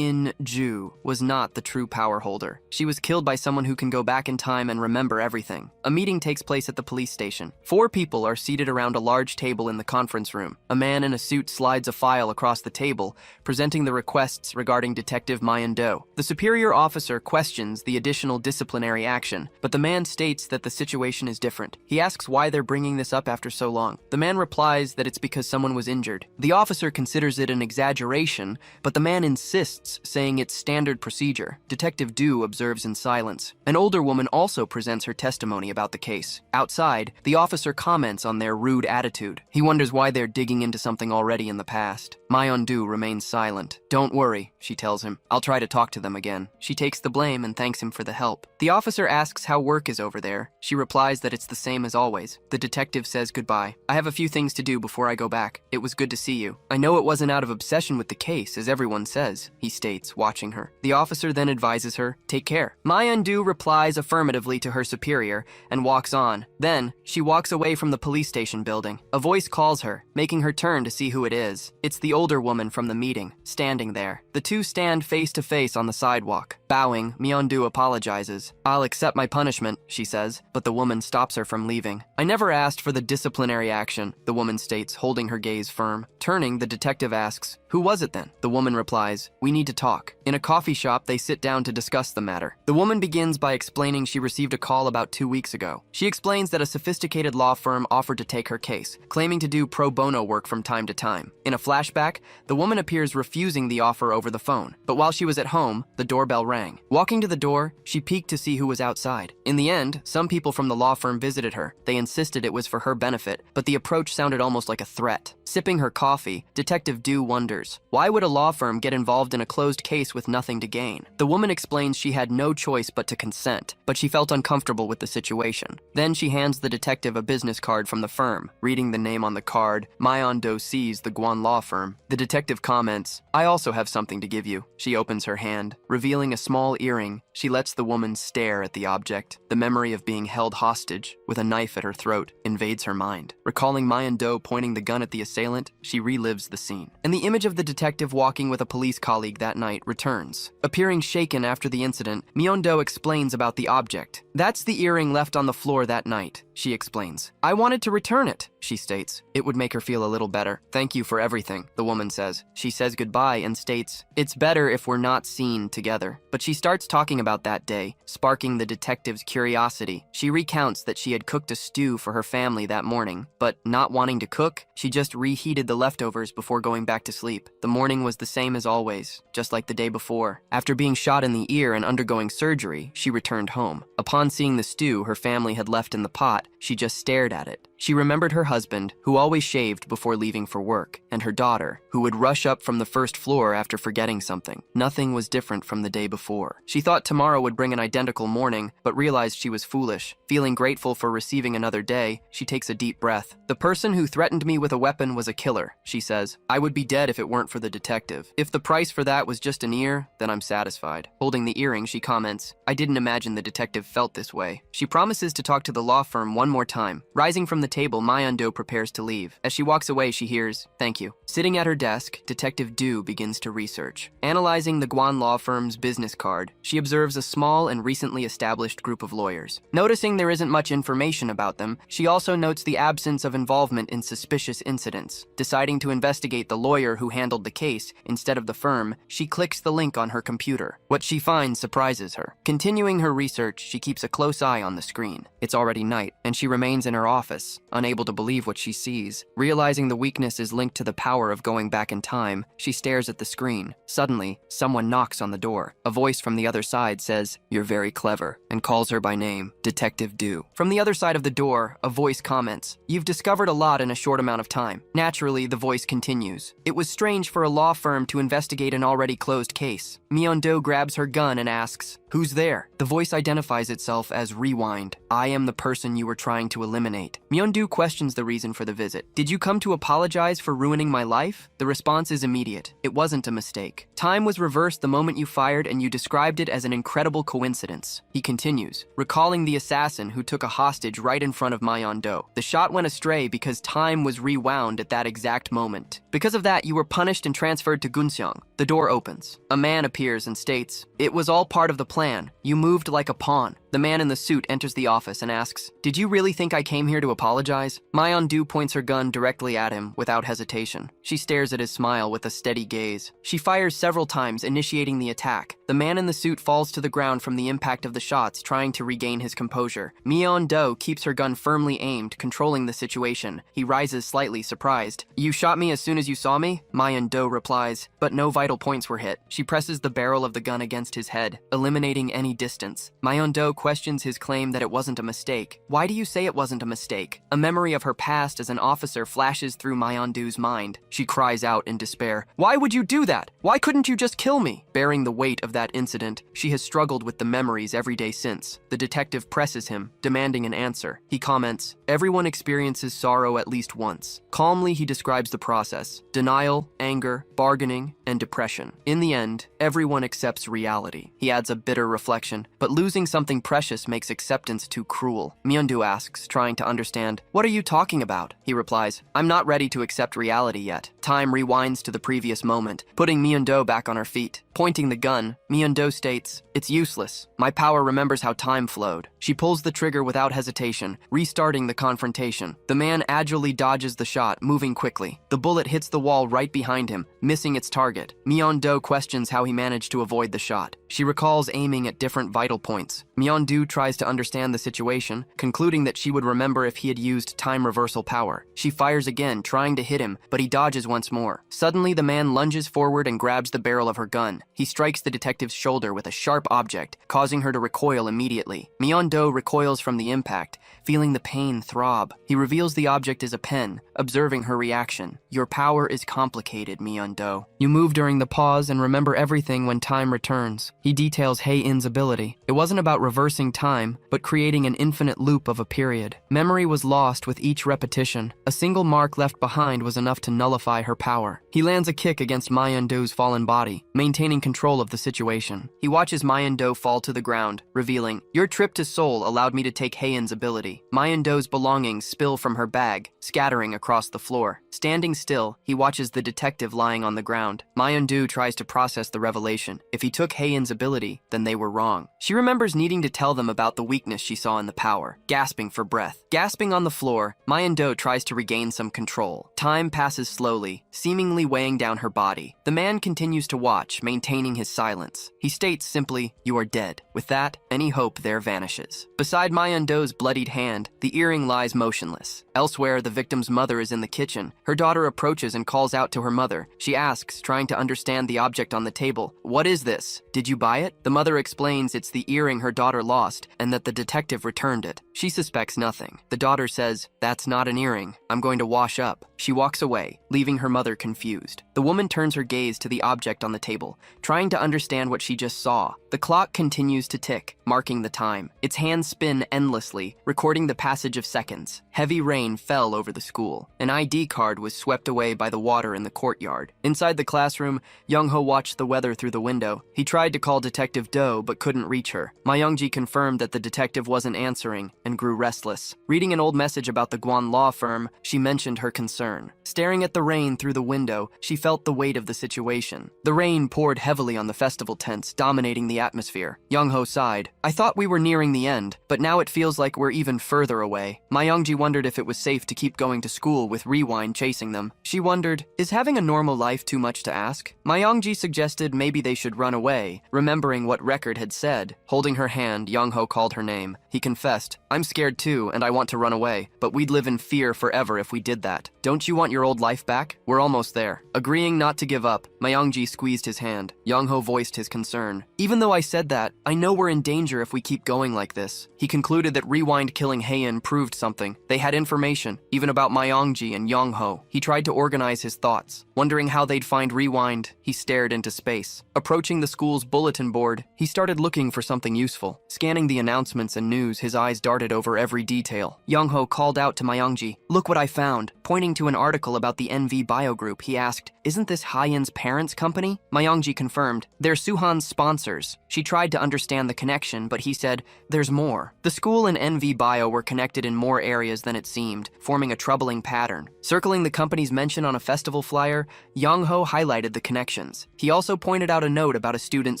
Ju was not the true power holder. She was killed by someone who can go back in time and remember everything. A meeting takes place at the police station. 4 people are seated around a large table in the conference room. A man in a suit slides a file across the table, presenting the requests regarding Detective Mayando. The superior officer questions the additional disciplinary action, but the man states that the situation is different. He asks why they're bringing this up after so long. The man replies that it's because someone was injured. The officer considers it an exaggeration, but the man insists, saying it's standard procedure. Detective Du observes in silence. An older woman also presents her testimony about the case. Outside, the officer comments on their rude attitude. He wonders why they're digging into something already in the past. Mayondu remains silent. Don't worry, she tells him. I'll try to talk to them again. She takes the blame and thanks him for the help. The officer asks how work is over there. She replies that it's the same as always. The detective says goodbye. I have a few things to do before I go back. It was good to see you. I know it wasn't out of obsession with the case, as everyone says, he states, watching her. The officer then advises her, take care. Mayondu replies affirmatively to her superior and walks on. Then, she walks away from the police station building. A voice calls her, making her turn to see who it is. It's the older woman from the meeting, standing there. The two stand face to face on the sidewalk. Bowing, Myeondu apologizes. I'll accept my punishment, she says, but the woman stops her from leaving. I never asked for the disciplinary action, the woman states, holding her gaze firm. Turning, the detective asks, who was it then? The woman replies, we need to talk. In a coffee shop, they sit down to discuss the matter. The woman begins by explaining she received a call about 2 weeks ago. She explains that a sophisticated law firm offered to take her case, claiming to do pro bono work from time to time. In a flashback, the woman appears refusing the offer over the phone. But while she was at home, the doorbell rang. Walking to the door, she peeked to see who was outside. In the end, some people from the law firm visited her. They insisted it was for her benefit, but the approach sounded almost like a threat. Sipping her coffee, Detective Du wonders, why would a law firm get involved in a closed case with nothing to gain? The woman explains she had no choice but to consent, but she felt uncomfortable with the situation. Then she hands the detective a business card from the firm. Reading the name on the card, Myeon-do sees the Guan law firm. The detective comments, I also have something to give you. She opens her hand, revealing a small earring. She lets the woman stare at the object. The memory of being held hostage, with a knife at her throat, invades her mind. Recalling Myeon-do pointing the gun at the assailant, she relives the scene. And the image of the detective walking with a police colleague that night returns. Appearing shaken after the incident, Myeon-do explains about the object. That's the earring left on the floor that night, she explains. I wanted to return it, she states. It would make her feel a little better. Thank you for everything, the woman says. She says goodbye and states, it's better if we're not seen together. But she starts talking about that day, sparking the detective's curiosity. She recounts that she had cooked a stew for her family that morning, but not wanting to cook, she just reheated the leftovers before going back to sleep. The morning was the same as always, just like the day before. After being shot in the ear and undergoing surgery, she returned home. Upon seeing the stew her family had left in the pot, she just stared at it. She remembered her husband, who always shaved before leaving for work, and her daughter, who would rush up from the first floor after forgetting something. Nothing was different from the day before. She thought tomorrow would bring an identical morning, but realized she was foolish. Feeling grateful for receiving another day, she takes a deep breath. The person who threatened me with a weapon was a killer, she says. I would be dead if it weren't for the detective. If the price for that was just an ear, then I'm satisfied. Holding the earring, she comments, I didn't imagine the detective felt this way. She promises to talk to the law firm one more time. Rising from the table, Myeon-do prepares to leave. As she walks away, she hears, thank you. Sitting at her desk, Detective Du begins to research. Analyzing the Guan law firm's business card, she observes a small and recently established group of lawyers. Noticing there isn't much information about them, she also notes the absence of involvement in suspicious incidents. Deciding to investigate the lawyer who handled the case instead of the firm, she clicks the link on her computer. What she finds surprises her. Continuing her research, she keeps a close eye on the screen. It's already night, and she remains in her office, unable to believe what she sees. Realizing the weakness is linked to the power of going back in time, she stares at the screen. Suddenly, someone knocks on the door. A voice from the other side says, you're very clever, and calls her by name, Detective Du. From the other side of the door, a voice comments, you've discovered a lot in a short amount of time. Naturally, the voice continues. It was strange for a law firm to investigate an already closed case. Myeon-do grabs her gun and asks, Who's there? The voice identifies itself as Rewind. I am the person you were trying to eliminate. Myeondu questions the reason for the visit. Did you come to apologize for ruining my life? The response is immediate. It wasn't a mistake. Time was reversed the moment you fired, and you described it as an incredible coincidence. He continues, recalling the assassin who took a hostage right in front of Myeondu. The shot went astray because time was rewound at that exact moment. Because of that, you were punished and transferred to Gunseong. The door opens. A man appears and states, "It was all part of the plan. You moved like a pawn." The man in the suit enters the office and asks, "Did you really think I came here to apologize?" Myeondu points her gun directly at him without hesitation. She stares at his smile with a steady gaze. She fires several times, initiating the attack. The man in the suit falls to the ground from the impact of the shots, trying to regain his composure. Myeondu keeps her gun firmly aimed, controlling the situation. He rises slightly, surprised. "You shot me as soon as you saw me?" Myeondu replies, but no vital points were hit. She presses the barrel of the gun against his head, eliminating any distance. Myeondu questions his claim that it wasn't a mistake. Why do you say it wasn't a mistake? A memory of her past as an officer flashes through Myeondu's mind. She cries out in despair, "Why would you do that? Why couldn't you just kill me?" Bearing the weight of that incident, she has struggled with the memories every day since. The detective presses him, demanding an answer. He comments, "Everyone experiences sorrow at least once." Calmly, he describes the process: denial, anger, bargaining, and depression. In the end, everyone accepts reality. He adds a bitter reflection, but losing something precious makes acceptance too cruel. Myeondu asks, trying to understand, "What are you talking about?" He replies, "I'm not ready to accept reality yet." Time rewinds to the previous moment, putting Myeondu back on her feet. Pointing the gun, Myeondu states, "It's useless. My power remembers how time flowed." She pulls the trigger without hesitation, restarting the confrontation. The man agilely dodges the shot, moving quickly. The bullet hits the wall right behind him, missing its target. Myeondu questions how he managed to avoid the shot. She recalls aiming at different vital points. Myeondu tries to understand the situation, concluding that she would remember if he had used time reversal power. She fires again, trying to hit him, but he dodges once more. Suddenly, the man lunges forward and grabs the barrel of her gun. He strikes the detective's shoulder with a sharp object, causing her to recoil immediately. Myeondu recoils from the impact, feeling the pain throb. He reveals the object is a pen, observing her reaction. "Your power is complicated, Myeondu. You move during the pause and remember everything when time returns." He details Hae-in's ability. It wasn't about reversing time, but creating an infinite loop of a period. Memory was lost with each repetition. A single mark left behind was enough to nullify her power. He lands a kick against Myeondu's fallen body, maintaining control of the situation. He watches Myeondu fall to the ground, revealing, "Your trip to Seoul allowed me to take Hae-in's ability." Myeondu's belongings spill from her bag, scattering across the floor. Standing still, he watches the detective lying on the ground. Myeondu tries to process the revelation. If he took Hae-in's ability, then they were wrong. She remembers needing to tell them about the weakness she saw in the power, gasping for breath. Gasping on the floor, Myeondu tries to regain some control. Time passes slowly, seemingly weighing down her body. The man continues to watch, maintaining his silence. He states simply, "You are dead." With that, any hope there vanishes. Beside Myeondu's bloodied hand, the earring lies motionless. Elsewhere, the victim's mother is in the kitchen. Her daughter approaches and calls out to her mother. She asks, trying to understand the object on the table, "What is this? Did you buy it?" The mother explains it's the earring her daughter lost and that the detective returned it. She suspects nothing. The daughter says, "That's not an earring. I'm going to wash up." She walks away, leaving her mother confused. The woman turns her gaze to the object on the table, trying to understand what she just saw. The clock continues to tick, marking the time. Its hands spin endlessly, recording the passage of seconds. Heavy rain fell over the school. An ID card was swept away by the water in the courtyard. Inside the classroom, Yongho watched the weather through the window. He tried to call Detective Do, but couldn't reach her. Yonji confirmed that the detective wasn't answering and grew restless. Reading an old message about the Guan law firm, she mentioned her concern. Staring at the rain through the window, she felt the weight of the situation. The rain poured heavily on the festival tents, dominating the atmosphere. Yongho sighed. "I thought we were nearing the end, but now it feels like we're even further away." Myongji wondered if it was safe to keep going to school with Rewind chasing them. She wondered, is having a normal life too much to ask? Myongji suggested maybe they should run away, remembering what Record had said. Holding her hand, Yongho called her name. He confessed, "I'm scared too, and I want to run away, but we'd live in fear forever if we did that. Don't you want your old life back? We're almost there." Agreeing not to give up, Myongji squeezed his hand. Yongho voiced his concern. "Even though I said that, I know we're in danger if we keep going like this." He concluded that Rewind killed killing Heian proved something. They had information, even about Mongji and Yongho. He tried to organize his thoughts. Wondering how they'd find Rewind, he stared into space. Approaching the school's bulletin board, he started looking for something useful. Scanning the announcements and news, his eyes darted over every detail. Yongho called out to Mongji, "Look what I found." Pointing to an article about the NV Bio Group, he asked, "Isn't this Heian's parents' company?" Mongji confirmed, "They're Suhan's sponsors." She tried to understand the connection, but he said, "There's more." The school and NV Bio were connected in more areas than it seemed, forming a troubling pattern. Circling the company's mention on a festival flyer, Yongho highlighted the connections. He also pointed out a note about a student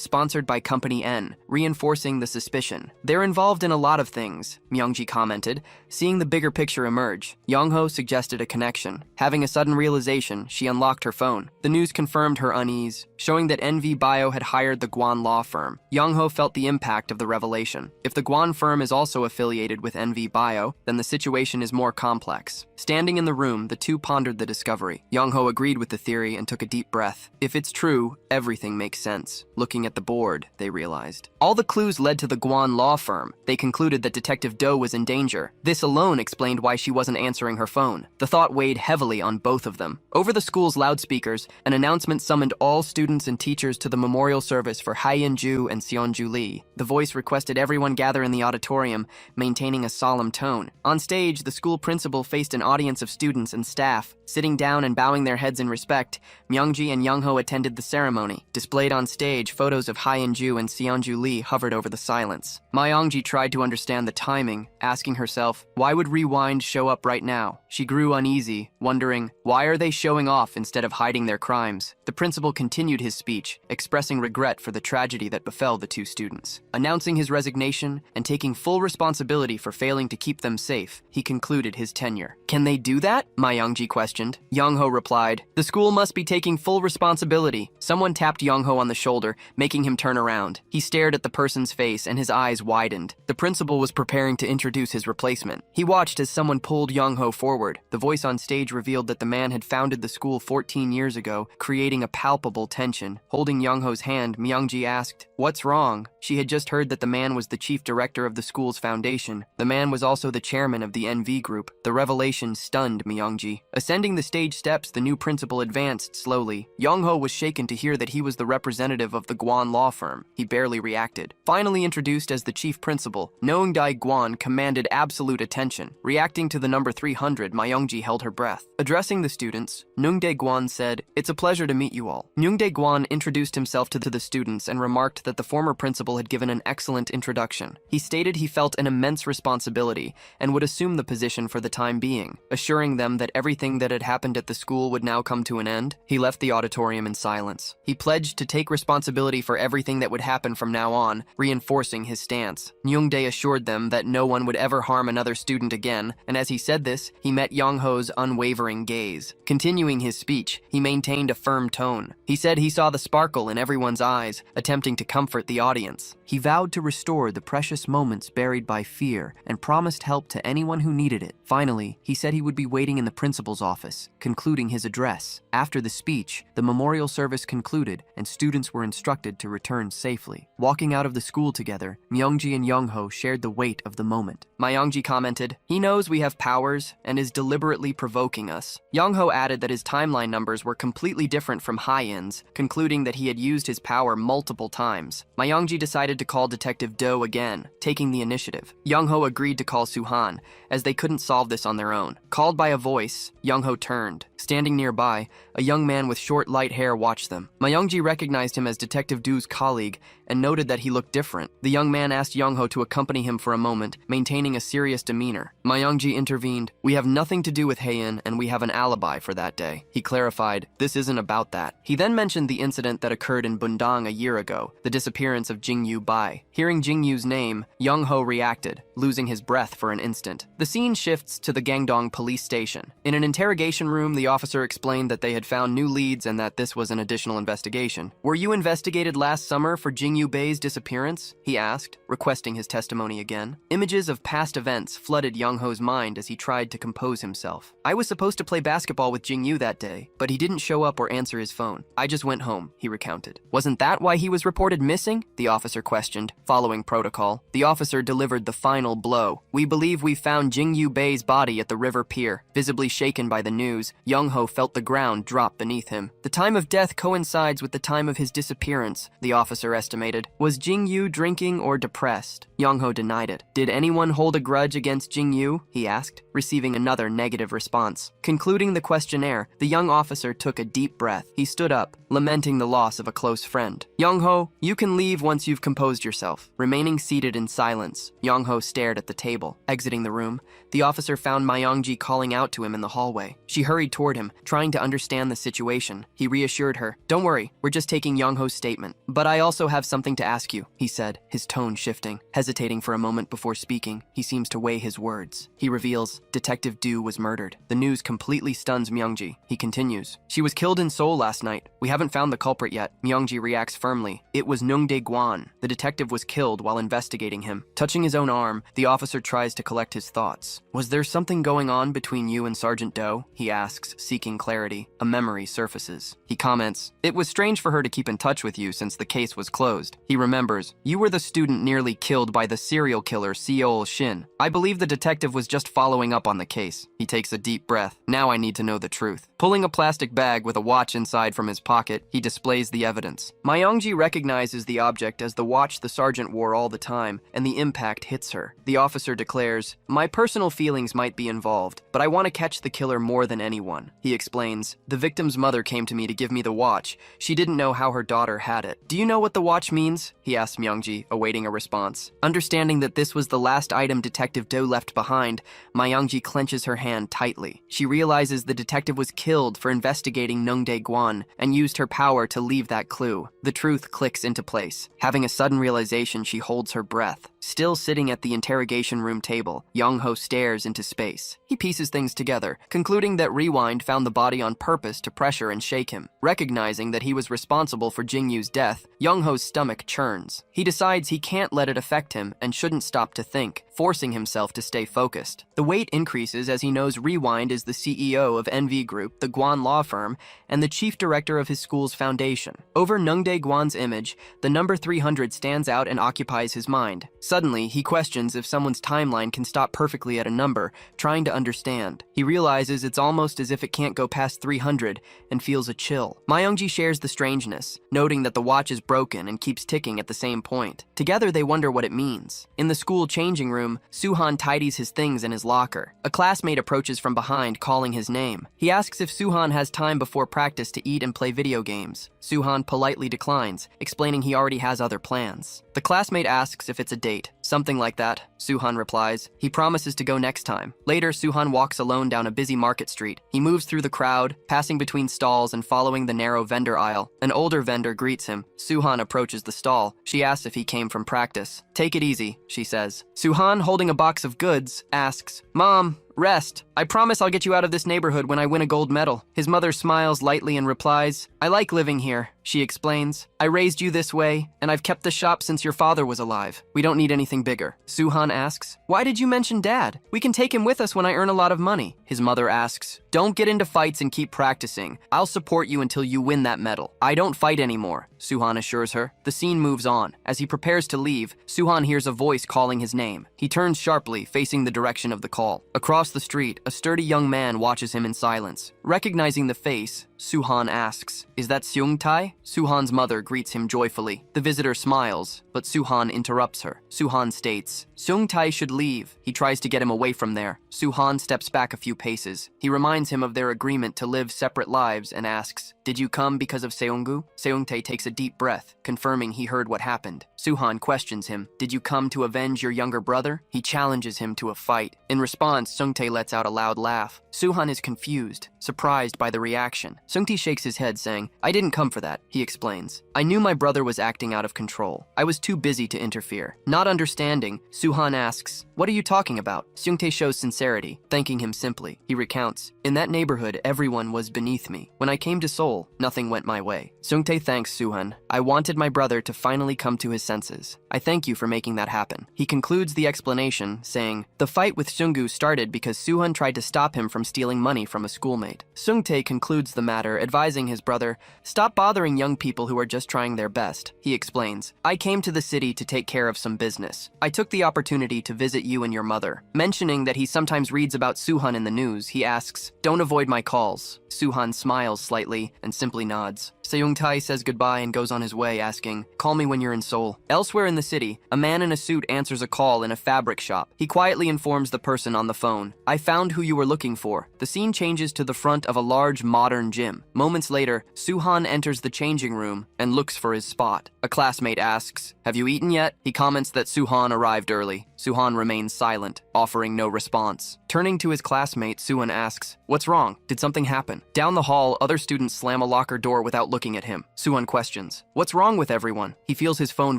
sponsored by Company N, reinforcing the suspicion. "They're involved in a lot of things," Mongji commented, seeing the bigger picture emerge. Yongho suggested a connection. Having a sudden realization, she unlocked her phone. The news confirmed her unease, showing that NV Bio had hired the Guan law firm. Yongho felt the impact of the revelation. If the Guan firm is also affiliated with NV Bio, then the situation is more complex. Standing in the room, the two pondered the discovery. Yongho agreed with the theory and took a deep breath. If it's true, everything makes sense. Looking at the board, they realized. All the clues led to the Guan law firm. They concluded that Detective Do was in danger. This alone explained why she wasn't answering her phone. The thought weighed heavily on both of them. Over the school's loudspeakers, an announcement summoned all students and teachers to the memorial service for Haiyan-ju and Seonju Lee. The voice requested everyone gather in the auditorium, maintaining a solemn tone. On stage, the school principal faced an audience of students and staff. Sitting down and bowing their heads in respect, Mongji and Yongho attended the ceremony. Displayed on stage, photos of Haiyan-ju and Seonju Lee hovered over the silence. Mongji tried to understand the timing, asking herself, why would Rewind show up right now? She grew uneasy, wondering, why are they showing off instead of hiding their crimes? The principal continued his speech, expressing regret for the tragedy that befell the two students. Announcing his resignation and taking full responsibility for failing to keep them safe, he concluded his tenure. Can they do that? Mongji questioned. Yongho replied, the school must be taking full responsibility. Someone tapped Yongho on the shoulder, making him turn around. He stared at the person's face and his eyes widened. The principal was preparing to introduce his replacement. He watched as someone pulled Yongho forward. The voice on stage revealed that the man had founded the school 14 years ago, creating a palpable tension. Holding Yongho's hand, Mongji asked, what's wrong? She had just heard that the man was the chief director of the school's foundation. The man was also the chairman of the NV group. The revelation stunned Mongji. Ascending the stage steps, the new principal advanced slowly. Yongho was shaken to hear that he was the representative of the Guan law firm. He barely reacted. Finally introduced as the chief principal, Nongdae Guan commanded absolute attention. Reacting to the number 300, Mongji held her breath. Addressing the students, Nongdae Guan said, it's a pleasure to meet you all. Nongdae Guan introduced himself to the students and remarked that the former principal had given an excellent introduction. He stated he felt an immense responsibility and would assume the position for the time being, assuring them that everything that had happened at the school would now come to an end. He left the auditorium in silence. He pledged to take responsibility for everything that would happen from now on, reinforcing his stance. Nongdae assured them that no one would ever harm another student again, and as he said this, he met Yongho's unwavering gaze. Continuing his speech, he maintained a firm tone. He said he saw the sparkle in everyone's eyes, attempting to comfort the audience. He vowed to restore the precious moments buried by fear and promised help to anyone who needed it. Finally, he said he would be waiting in the principal's office, concluding his address. After the speech, the memorial service concluded and students were instructed to return safely. Walking out of the school together, Mongji and Yongho shared the weight of the moment. Mongji commented, he knows we have powers and is deliberately provoking us. Yongho added that his timeline numbers were completely different from Haiyan's, concluding that he had used his power multiple times. Mongji decided to call Detective Do again, taking the initiative. Yongho agreed to call Suhan, as they couldn't solve this on their own. Called by a voice, Yongho turned. Standing nearby, a young man with short light hair watched them. Mongji recognized him as Detective Do's colleague and noted that he looked different. The young man asked Yongho to accompany him for a moment, maintaining a serious demeanor. Mongji intervened. We have nothing to do with Heian and we have an alibi for that day. He clarified, this isn't about that. He then mentioned the incident that occurred in Bundang a year ago, the disappearance of Jingu Bay. Hearing Jing Yu's name, Yongho reacted, losing his breath for an instant. The scene shifts to the Gangdong police station. In an interrogation room, the The officer explained that they had found new leads and that this was an additional investigation. Were you investigated last summer for Jingu Bay's disappearance? He asked, requesting his testimony again. Images of past events flooded Yongho's mind as he tried to compose himself. I was supposed to play basketball with Jing Yu that day, but he didn't show up or answer his phone. I just went home, he recounted. Wasn't that why he was reported missing? The officer questioned, following protocol. The officer delivered the final blow. We believe we found Jingu Bay's body at the river pier. Visibly shaken by the news, Yongho felt the ground drop beneath him. The time of death coincides with the time of his disappearance, the officer estimated. Was Jing Yu drinking or depressed? Yongho denied it. Did anyone hold a grudge against Jing Yu? He asked, receiving another negative response. Concluding the questionnaire, the young officer took a deep breath. He stood up, lamenting the loss of a close friend. Yongho, you can leave once you've composed yourself. Remaining seated in silence, Yongho stared at the table. Exiting the room, the officer found Mongji calling out to him in the hallway. She hurried toward him, trying to understand the situation. He reassured her. Don't worry, we're just taking Yongho's statement. But I also have something to ask you, he said, his tone shifting. Hesitating for a moment before speaking, he seems to weigh his words. He reveals, Detective Du was murdered. The news completely stuns Mongji. He continues, she was killed in Seoul last night. We haven't found the culprit yet. Mongji reacts firmly. It was Guan. The detective was killed while investigating him. Touching his own arm, the officer tries to collect his thoughts. Was there something going on between you and Sergeant Doe? He asks, seeking clarity. A memory surfaces. He comments, it was strange for her to keep in touch with you since the case was closed. He remembers, you were the student nearly killed by the serial killer Seol Shin. I believe the detective was just following up on the case. He takes a deep breath. Now I need to know the truth. Pulling a plastic bag with a watch inside from his pocket, he displays the evidence. Mongji recognizes the object as the watch the sergeant wore all the time, and the impact hits her. The officer declares, my personal feelings might be involved, but I want to catch the killer more than anyone. He explains, the victim's mother came to me to give me the watch. She didn't know how her daughter had it. Do you know what the watch means? He asked Mongji, awaiting a response. Understanding that this was the last item Detective Doe left behind, Mongji clenches her hand tightly. She realizes the detective was killed for investigating Guan and used her power to leave that clue. The truth clicks into place. Having a sudden realization, she holds her breath. Still sitting at the interrogation room table, Yongho stares into space. He pieces things together, concluding that Rewind found the body on purpose to pressure and shake him. Recognizing that he was responsible for Jing Yu's death, Yongho's stomach churns. He decides he can't let it affect him and shouldn't stop to think, forcing himself to stay focused. The weight increases as he knows Rewind is the CEO of NV Group, the Guan law firm, and the chief director of his school's foundation. Over Guan's image, the number 300 stands out and occupies his mind. Suddenly, he questions if someone's timeline can stop perfectly at a number, trying to understand. He realizes it's almost as if it can't go past 300 and feels a chill. Mongji shares the strangeness, noting that the watch is broken and keeps ticking at the same point. Together, they wonder what it means. In the school changing room, Suhan tidies his things in his locker. A classmate approaches from behind, calling his name. He asks if Suhan has time before practice to eat and play video games. Suhan politely declines, explaining he already has other plans. The classmate asks if it's a date. Something like that, Suhan replies. He promises to go next time. Later, Suhan walks alone down a busy market street. He moves through the crowd, passing between stalls and following the narrow vendor aisle. An older vendor greets him. Suhan approaches the stall. She asks if he came from practice. Take it easy, she says. Suhan, holding a box of goods, asks, Mom, rest. I promise I'll get you out of this neighborhood when I win a gold medal. His mother smiles lightly and replies, I like living here. She explains, I raised you this way, and I've kept the shop since your father was alive. We don't need anything bigger. Suhan asks, why did you mention Dad? We can take him with us when I earn a lot of money. His mother asks, don't get into fights and keep practicing. I'll support you until you win that medal. I don't fight anymore, Suhan assures her. The scene moves on. As he prepares to leave, Suhan hears a voice calling his name. He turns sharply, facing the direction of the call. Across the street, a sturdy young man watches him in silence. Recognizing the face, Suhan asks, is that Seung Tai? Suhan's mother greets him joyfully. The visitor smiles, but Suhan interrupts her. Suhan states, Seung Tai should leave. He tries to get him away from there. Suhan steps back a few paces. He reminds him of their agreement to live separate lives and asks, did you come because of Seunggu? Seungtae takes a deep breath, confirming he heard what happened. Suhan questions him, did you come to avenge your younger brother? He challenges him to a fight. In response, Seungtae lets out a loud laugh. Suhan is confused, surprised by the reaction. Seungtae shakes his head, saying, I didn't come for that, he explains. I knew my brother was acting out of control. I was too busy to interfere. Not understanding, Suhan asks, what are you talking about? Seungtae shows sincerity, thanking him simply. He recounts, in that neighborhood, everyone was beneath me. When I came to Seoul, nothing went my way. Seungtae thanks Suhan. I wanted my brother to finally come to his senses. I thank you for making that happen. He concludes the explanation, saying, the fight with Seunggu started because Suhan tried to stop him from stealing money from a schoolmate. Seungtae concludes the matter, advising his brother, stop bothering young people who are just trying their best. He explains, I came to the city to take care of some business. I took the opportunity to visit you and your mother. Mentioning that he sometimes reads about Suhan in the news, he asks, don't avoid my calls. Suhan smiles slightly and simply nods. Seungtae says goodbye and goes on his way, asking, call me when you're in Seoul. Elsewhere in the city, a man in a suit answers a call in a fabric shop. He quietly informs the person on the phone, I found who you were looking for. The scene changes to the front of a large modern gym. Moments later, Suhan enters the changing room and looks for his spot. A classmate asks, have you eaten yet? He comments that Suhan arrived early. Suhan remains silent, offering no response. Turning to his classmate, Suhan asks, what's wrong? Did something happen? Down the hall, other students slam a locker door without looking at him. Suhan questions, what's wrong with everyone? He feels his phone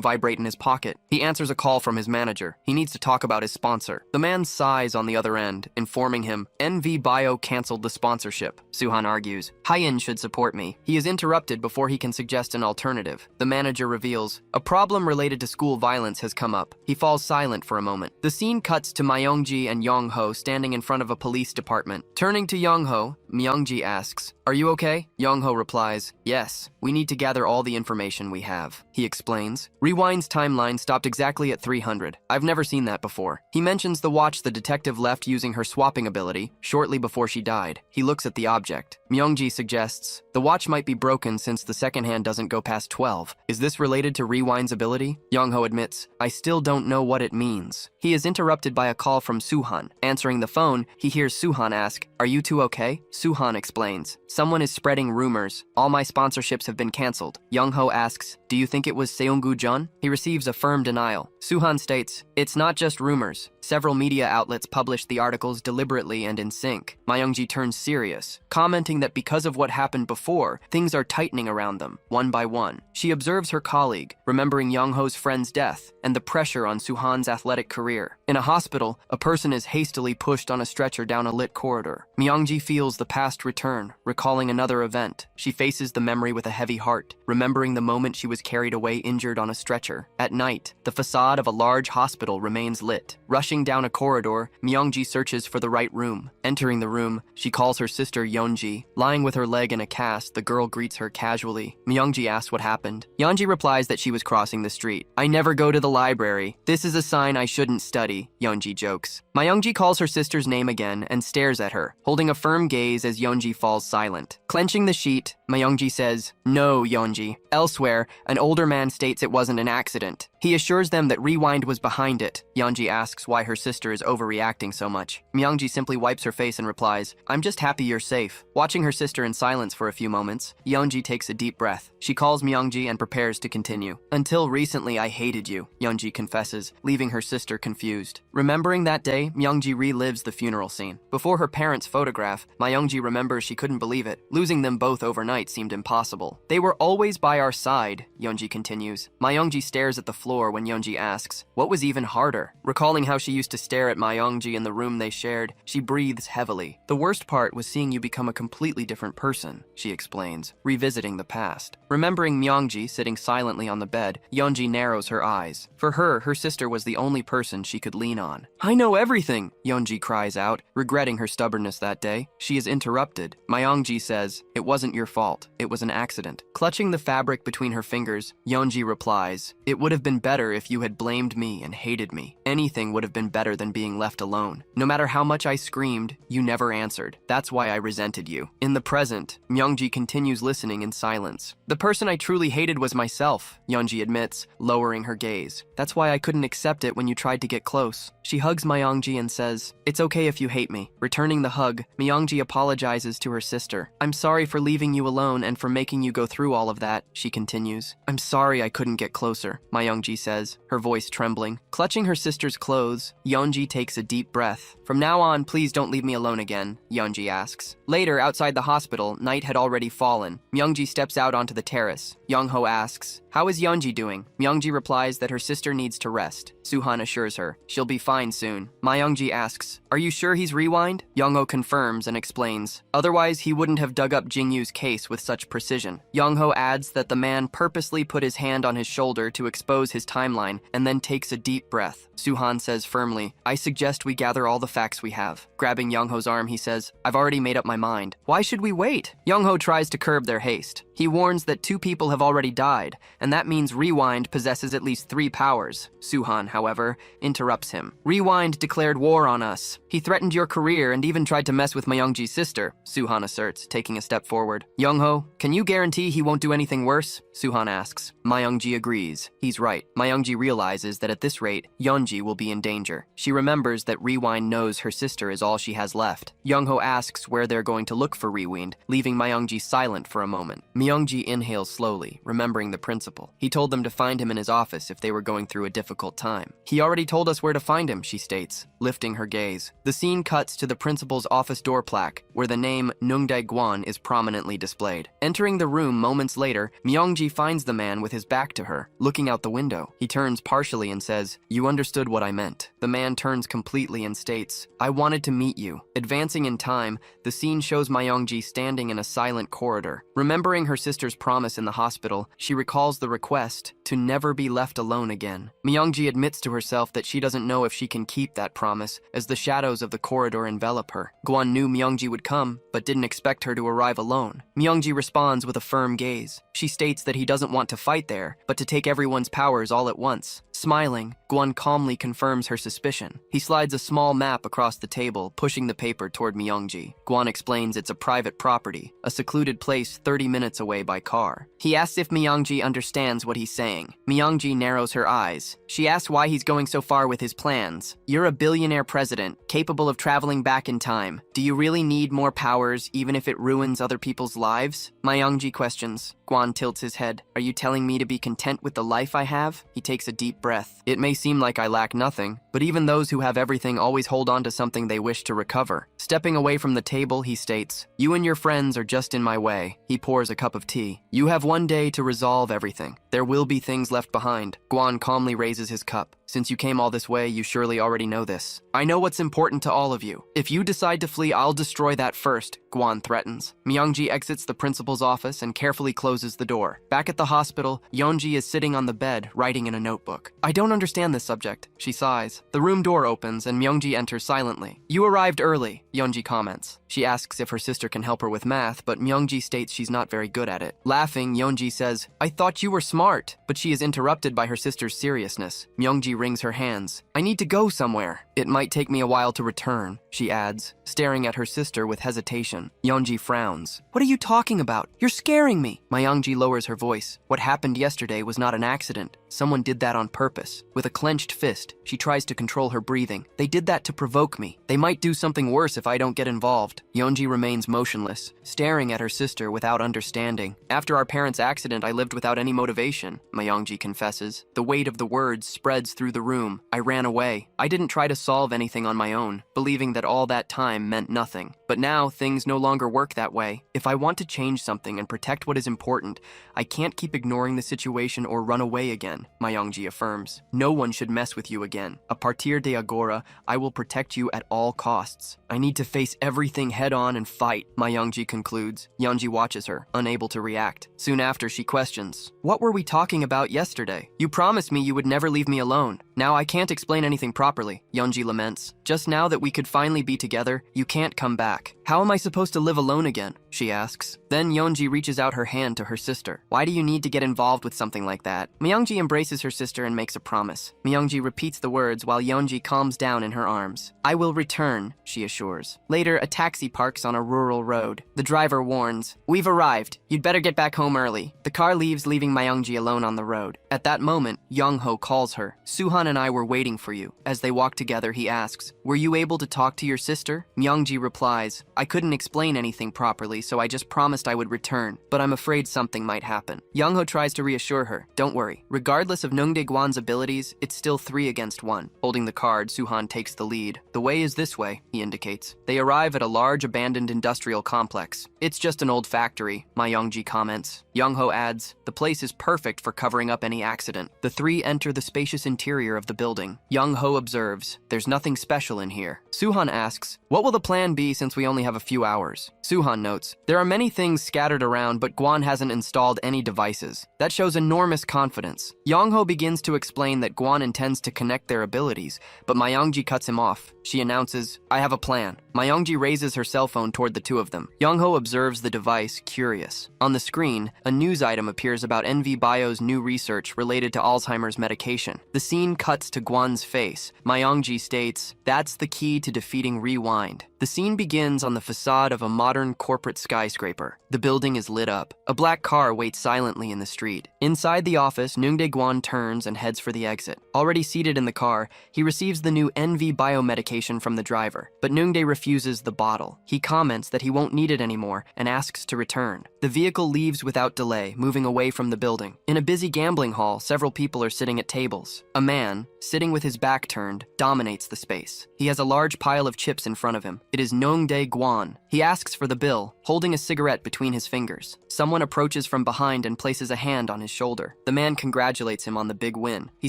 vibrate in his pocket. He answers a call from his manager. He needs to talk about his sponsor. The man sighs on the other end, informing him, NV Bio canceled the sponsorship. Suhan argues, Hyein should support me. He is interrupted before he can suggest an alternative. The manager reveals, a problem related to school violence has come up. He falls silent for a moment. The scene cuts to Mongji and Yongho standing in front of a police department. Turning to Yongho, Mongji asks, are you okay? Yongho replies, yes, we need to gather all the information we have. He explains. Rewind's timeline stopped exactly at 300. I've never seen that before. He mentions the watch the detective left using her swapping ability shortly before she died. He looks at the object. Mongji suggests, the watch might be broken since the second hand doesn't go past 12. Is this related to Rewind's ability? Yongho admits, I still don't know what it means. He is interrupted by a call from Suhan. Answering the phone, he hears Suhan ask, are you two okay? Suhan explains, someone is spreading rumors. All my sponsorships have been canceled. Yongho asks, do you think it was Seunggu-jun? He receives a firm denial. Suhan states, it's not just rumors. Several media outlets published the articles deliberately and in sync. Mongji turns serious, commenting that because of what happened before, things are tightening around them, one by one. She observes her colleague, remembering Yongho's friend's death and the pressure on Suhan's athletic career. In a hospital, a person is hastily pushed on a stretcher down a lit corridor. Mongji feels the past return, recalling another event. She faces the memory with a heavy heart, remembering the moment she was carried away injured on a stretcher. At night, the facade of a large hospital remains lit. Rushing down a corridor, Mongji searches for the right room. Entering the room, she calls her sister Yonji. Lying with her leg in a cast, the girl greets her casually. Mongji asks what happened. Yonji replies that she was crossing the street. I never go to the library. This is a sign I shouldn't study, Yonji jokes. Mongji calls her sister's name again and stares at her, holding a firm gaze as Yonji falls silent. Clenching the sheet, Mongji says, no, Yonji. Elsewhere, an older man states it wasn't an accident. He assures them that Rewind was behind it. Yonji asks why her sister is overreacting so much. Mongji simply wipes her face and replies, I'm just happy you're safe. Watching her sister in silence for a few moments, Yonji takes a deep breath. She calls Mongji and prepares to continue. Until recently, I hated you, Yonji confesses, leaving her sister confused. Remembering that day, Mongji relives the funeral scene. Before her parents' photograph, Mongji remembers she couldn't believe it. Losing them both overnight seemed impossible. They were always by our side, Yonji continues. Mongji stares at the floor when Yonji asks, what was even harder? Recalling how she used to stare at Mongji in the room they shared, she breathes heavily. The worst part was seeing you become a completely different person, she explains, revisiting the past. Remembering Mongji sitting silently on the bed, Yonji narrows her eyes. For her, her sister was the only person she could lean on. I know everything, Yonji cries out, regretting her stubbornness that day. She is interrupted. Mongji says, it wasn't your fault. It was an accident. Clutching the fabric between her fingers, Yonji replies, it would have been better if you had blamed me and hated me. Anything would have been better than being left alone. No matter how much I screamed, you never answered. That's why I resented you. In the present, Mongji continues listening in silence. The person I truly hated was myself, Yonji admits, lowering her gaze. That's why I couldn't accept it when you tried to get close. She hugs Mongji and says, it's okay if you hate me. Returning the hug, Mongji apologizes to her sister. I'm sorry for leaving you alone and for making you go through all of that, she continues. I'm sorry I couldn't get closer, Mongji Myungji says, her voice trembling. Clutching her sister's clothes, Yonji takes a deep breath. From now on, please don't leave me alone again, Yonji asks. Later, outside the hospital, night had already fallen. Myungji steps out onto the terrace. Yongho asks, how is Yonji doing? Myungji replies that her sister needs to rest. Suhan assures her, she'll be fine soon. Myungji asks, are you sure he's rewind? Yongho confirms and explains, otherwise he wouldn't have dug up Jing Yu's case with such precision. Yongho adds that the man purposely put his hand on his shoulder to expose his timeline and then takes a deep breath. Suhan says firmly, I suggest we gather all the facts we have. Grabbing Yongho's arm, he says, I've already made up my mind. Why should we wait? Yongho tries to curb their haste. He warns that 2 people have already died, and that means Rewind possesses at least 3 powers. Suhan, however, interrupts him. Rewind declared war on us. He threatened your career and even tried to mess with Myungji's sister, Suhan asserts, taking a step forward. Yongho, can you guarantee he won't do anything worse? Suhan asks. Myungji agrees. He's right. Myungji realizes that at this rate, Yonji will be in danger. She remembers that Rewind knows her sister is all she has left. Yongho asks where they're going to look for Rewind, leaving Myungji silent for a moment. Myungji inhales slowly, remembering the principal. He told them to find him in his office if they were going through a difficult time. He already told us where to find him, she states, lifting her gaze. The scene cuts to the principal's office door plaque, where the name Nungdae Guan is prominently displayed. Entering the room moments later, Myungji finds the man with his back to her, looking out the window. He turns partially and says, you understood what I meant. The man turns completely and states, I wanted to meet you. Advancing in time, the scene shows Myungji standing in a silent corridor. Remembering her sister's promise in the hospital, she recalls the request to never be left alone again. Myungji admits to herself that she doesn't know if she can keep that promise, as the shadows of the corridor envelop her. Guan knew Myungji would come, but didn't expect her to arrive alone. Myungji responds with a firm gaze. She states that he doesn't want to fight there, but to take everyone's powers all at once. Smiling, Guan calmly confirms her suspicion. He slides a small map across the table, pushing the paper toward Myungji. Guan explains it's a private property, a secluded place 30 minutes away by car. He asks if Myungji understands what he's saying. Myungji narrows her eyes. She asks why he's going so far with his plans. You're a billionaire president, capable of traveling back in time. Do you really need more powers, even if it ruins other people's lives? Myungji questions. Guan tilts his head. Are you telling me to be content with the life I have? He takes a deep breath. It may seem like I lack nothing, but even those who have everything always hold on to something they wish to recover. Stepping away from the table, he states, you and your friends are just in my way. He pours a cup of tea. You have one day to resolve everything. There will be things left behind. Guan calmly raises his cup. Since you came all this way, you surely already know this. I know what's important to all of you. If you decide to flee, I'll destroy that first, Guan threatens. Myungji exits the principal's office and carefully closes the door. Back at the hospital, Yonji is sitting on the bed, writing in a notebook. I don't understand this subject, she sighs. The room door opens and Myungji enters silently. You arrived early, Yonji comments. She asks if her sister can help her with math, but Myungji states she's not very good at it. Laughing, Yonji says, I thought you were smart, but she is interrupted by her sister's seriousness. Myungji wrings her hands. I need to go somewhere. It might take me a while to return, she adds, staring at her sister with hesitation. Yonji frowns. What are you talking about? You're scaring me. Myungji lowers her voice. What happened yesterday was not an accident. Someone did that on purpose. With a clenched fist, she tries to control her breathing. They did that to provoke me. They might do something worse if I don't get involved. Yonji remains motionless, staring at her sister without understanding. After our parents' accident, I lived without any motivation, Myungji confesses. The weight of the words spreads through the room. I ran away. I didn't try to solve anything on my own, believing that all that time meant nothing. But now, things no longer work that way. If I want to change something and protect what is important, I can't keep ignoring the situation or run away again, Myungji affirms. No one should mess with you again. A partir de agora, I will protect you at all costs. I need to face everything head on and fight, Myungji concludes. Yonji watches her, unable to react. Soon after, she questions, what were we talking about yesterday? You promised me you would never leave me alone. Now I can't explain anything properly, Yonji laments. Just now that we could finally be together, you can't come back. How am I supposed to live alone again? She asks. Then Yonji reaches out her hand to her sister. Why do you need to get involved with something like that? Myungji embraces her sister and makes a promise. Myungji repeats the words while Yonji calms down in her arms. I will return, she assures. Later, a taxi parks on a rural road. The driver warns, we've arrived. You'd better get back home early. The car leaves, leaving Myungji alone on the road. At that moment, Yongho calls her. Suhan and I were waiting for you. As they walk together, he asks, Were you able to talk to your sister? Mongji replies, I couldn't explain anything properly, so I just promised I would return, but I'm afraid something might happen. Yongho tries to reassure her, don't worry. Regardless of Nungdae Guan's abilities, it's still 3 against 1. Holding the card, Suhan takes the lead. The way is this way, he indicates. They arrive at a large abandoned industrial complex. It's just an old factory, Mongji comments. Yongho adds, the place is perfect for covering up any accident. The 3 enter the spacious interior of the building. Yongho observes, there's nothing special in here. Suhan asks, what will the plan be since we only have a few hours? Suhan notes, there are many things scattered around, but Guan hasn't installed any devices. That shows enormous confidence. Yongho begins to explain that Guan intends to connect their abilities, but Mongji cuts him off. She announces, I have a plan. Mongji raises her cell phone toward the 2 of them. Yongho observes the device, curious. On the screen, a news item appears about NV Bio's new research related to Alzheimer's medication. The scene cuts to Guan's face. Mongji states, that's the key to defeating Rewind. The scene begins on the facade of a modern corporate skyscraper. The building is lit up. A black car waits silently in the street. Inside the office, Nungdae Guan turns and heads for the exit. Already seated in the car, he receives the new NV Bio medication from the driver, but Nungdae refuses the bottle. He comments that he won't need it anymore and asks to return. The vehicle leaves without delay, moving away from the building. In a busy gambling hall, several people are sitting at tables. A man, sitting with his back turned, dominates the space. He has a large pile of chips in front of him. It is Nungdae Guan. He asks for the bill, holding a cigarette between his fingers. Someone approaches from behind and places a hand on his shoulder. The man congratulates him on the big win. He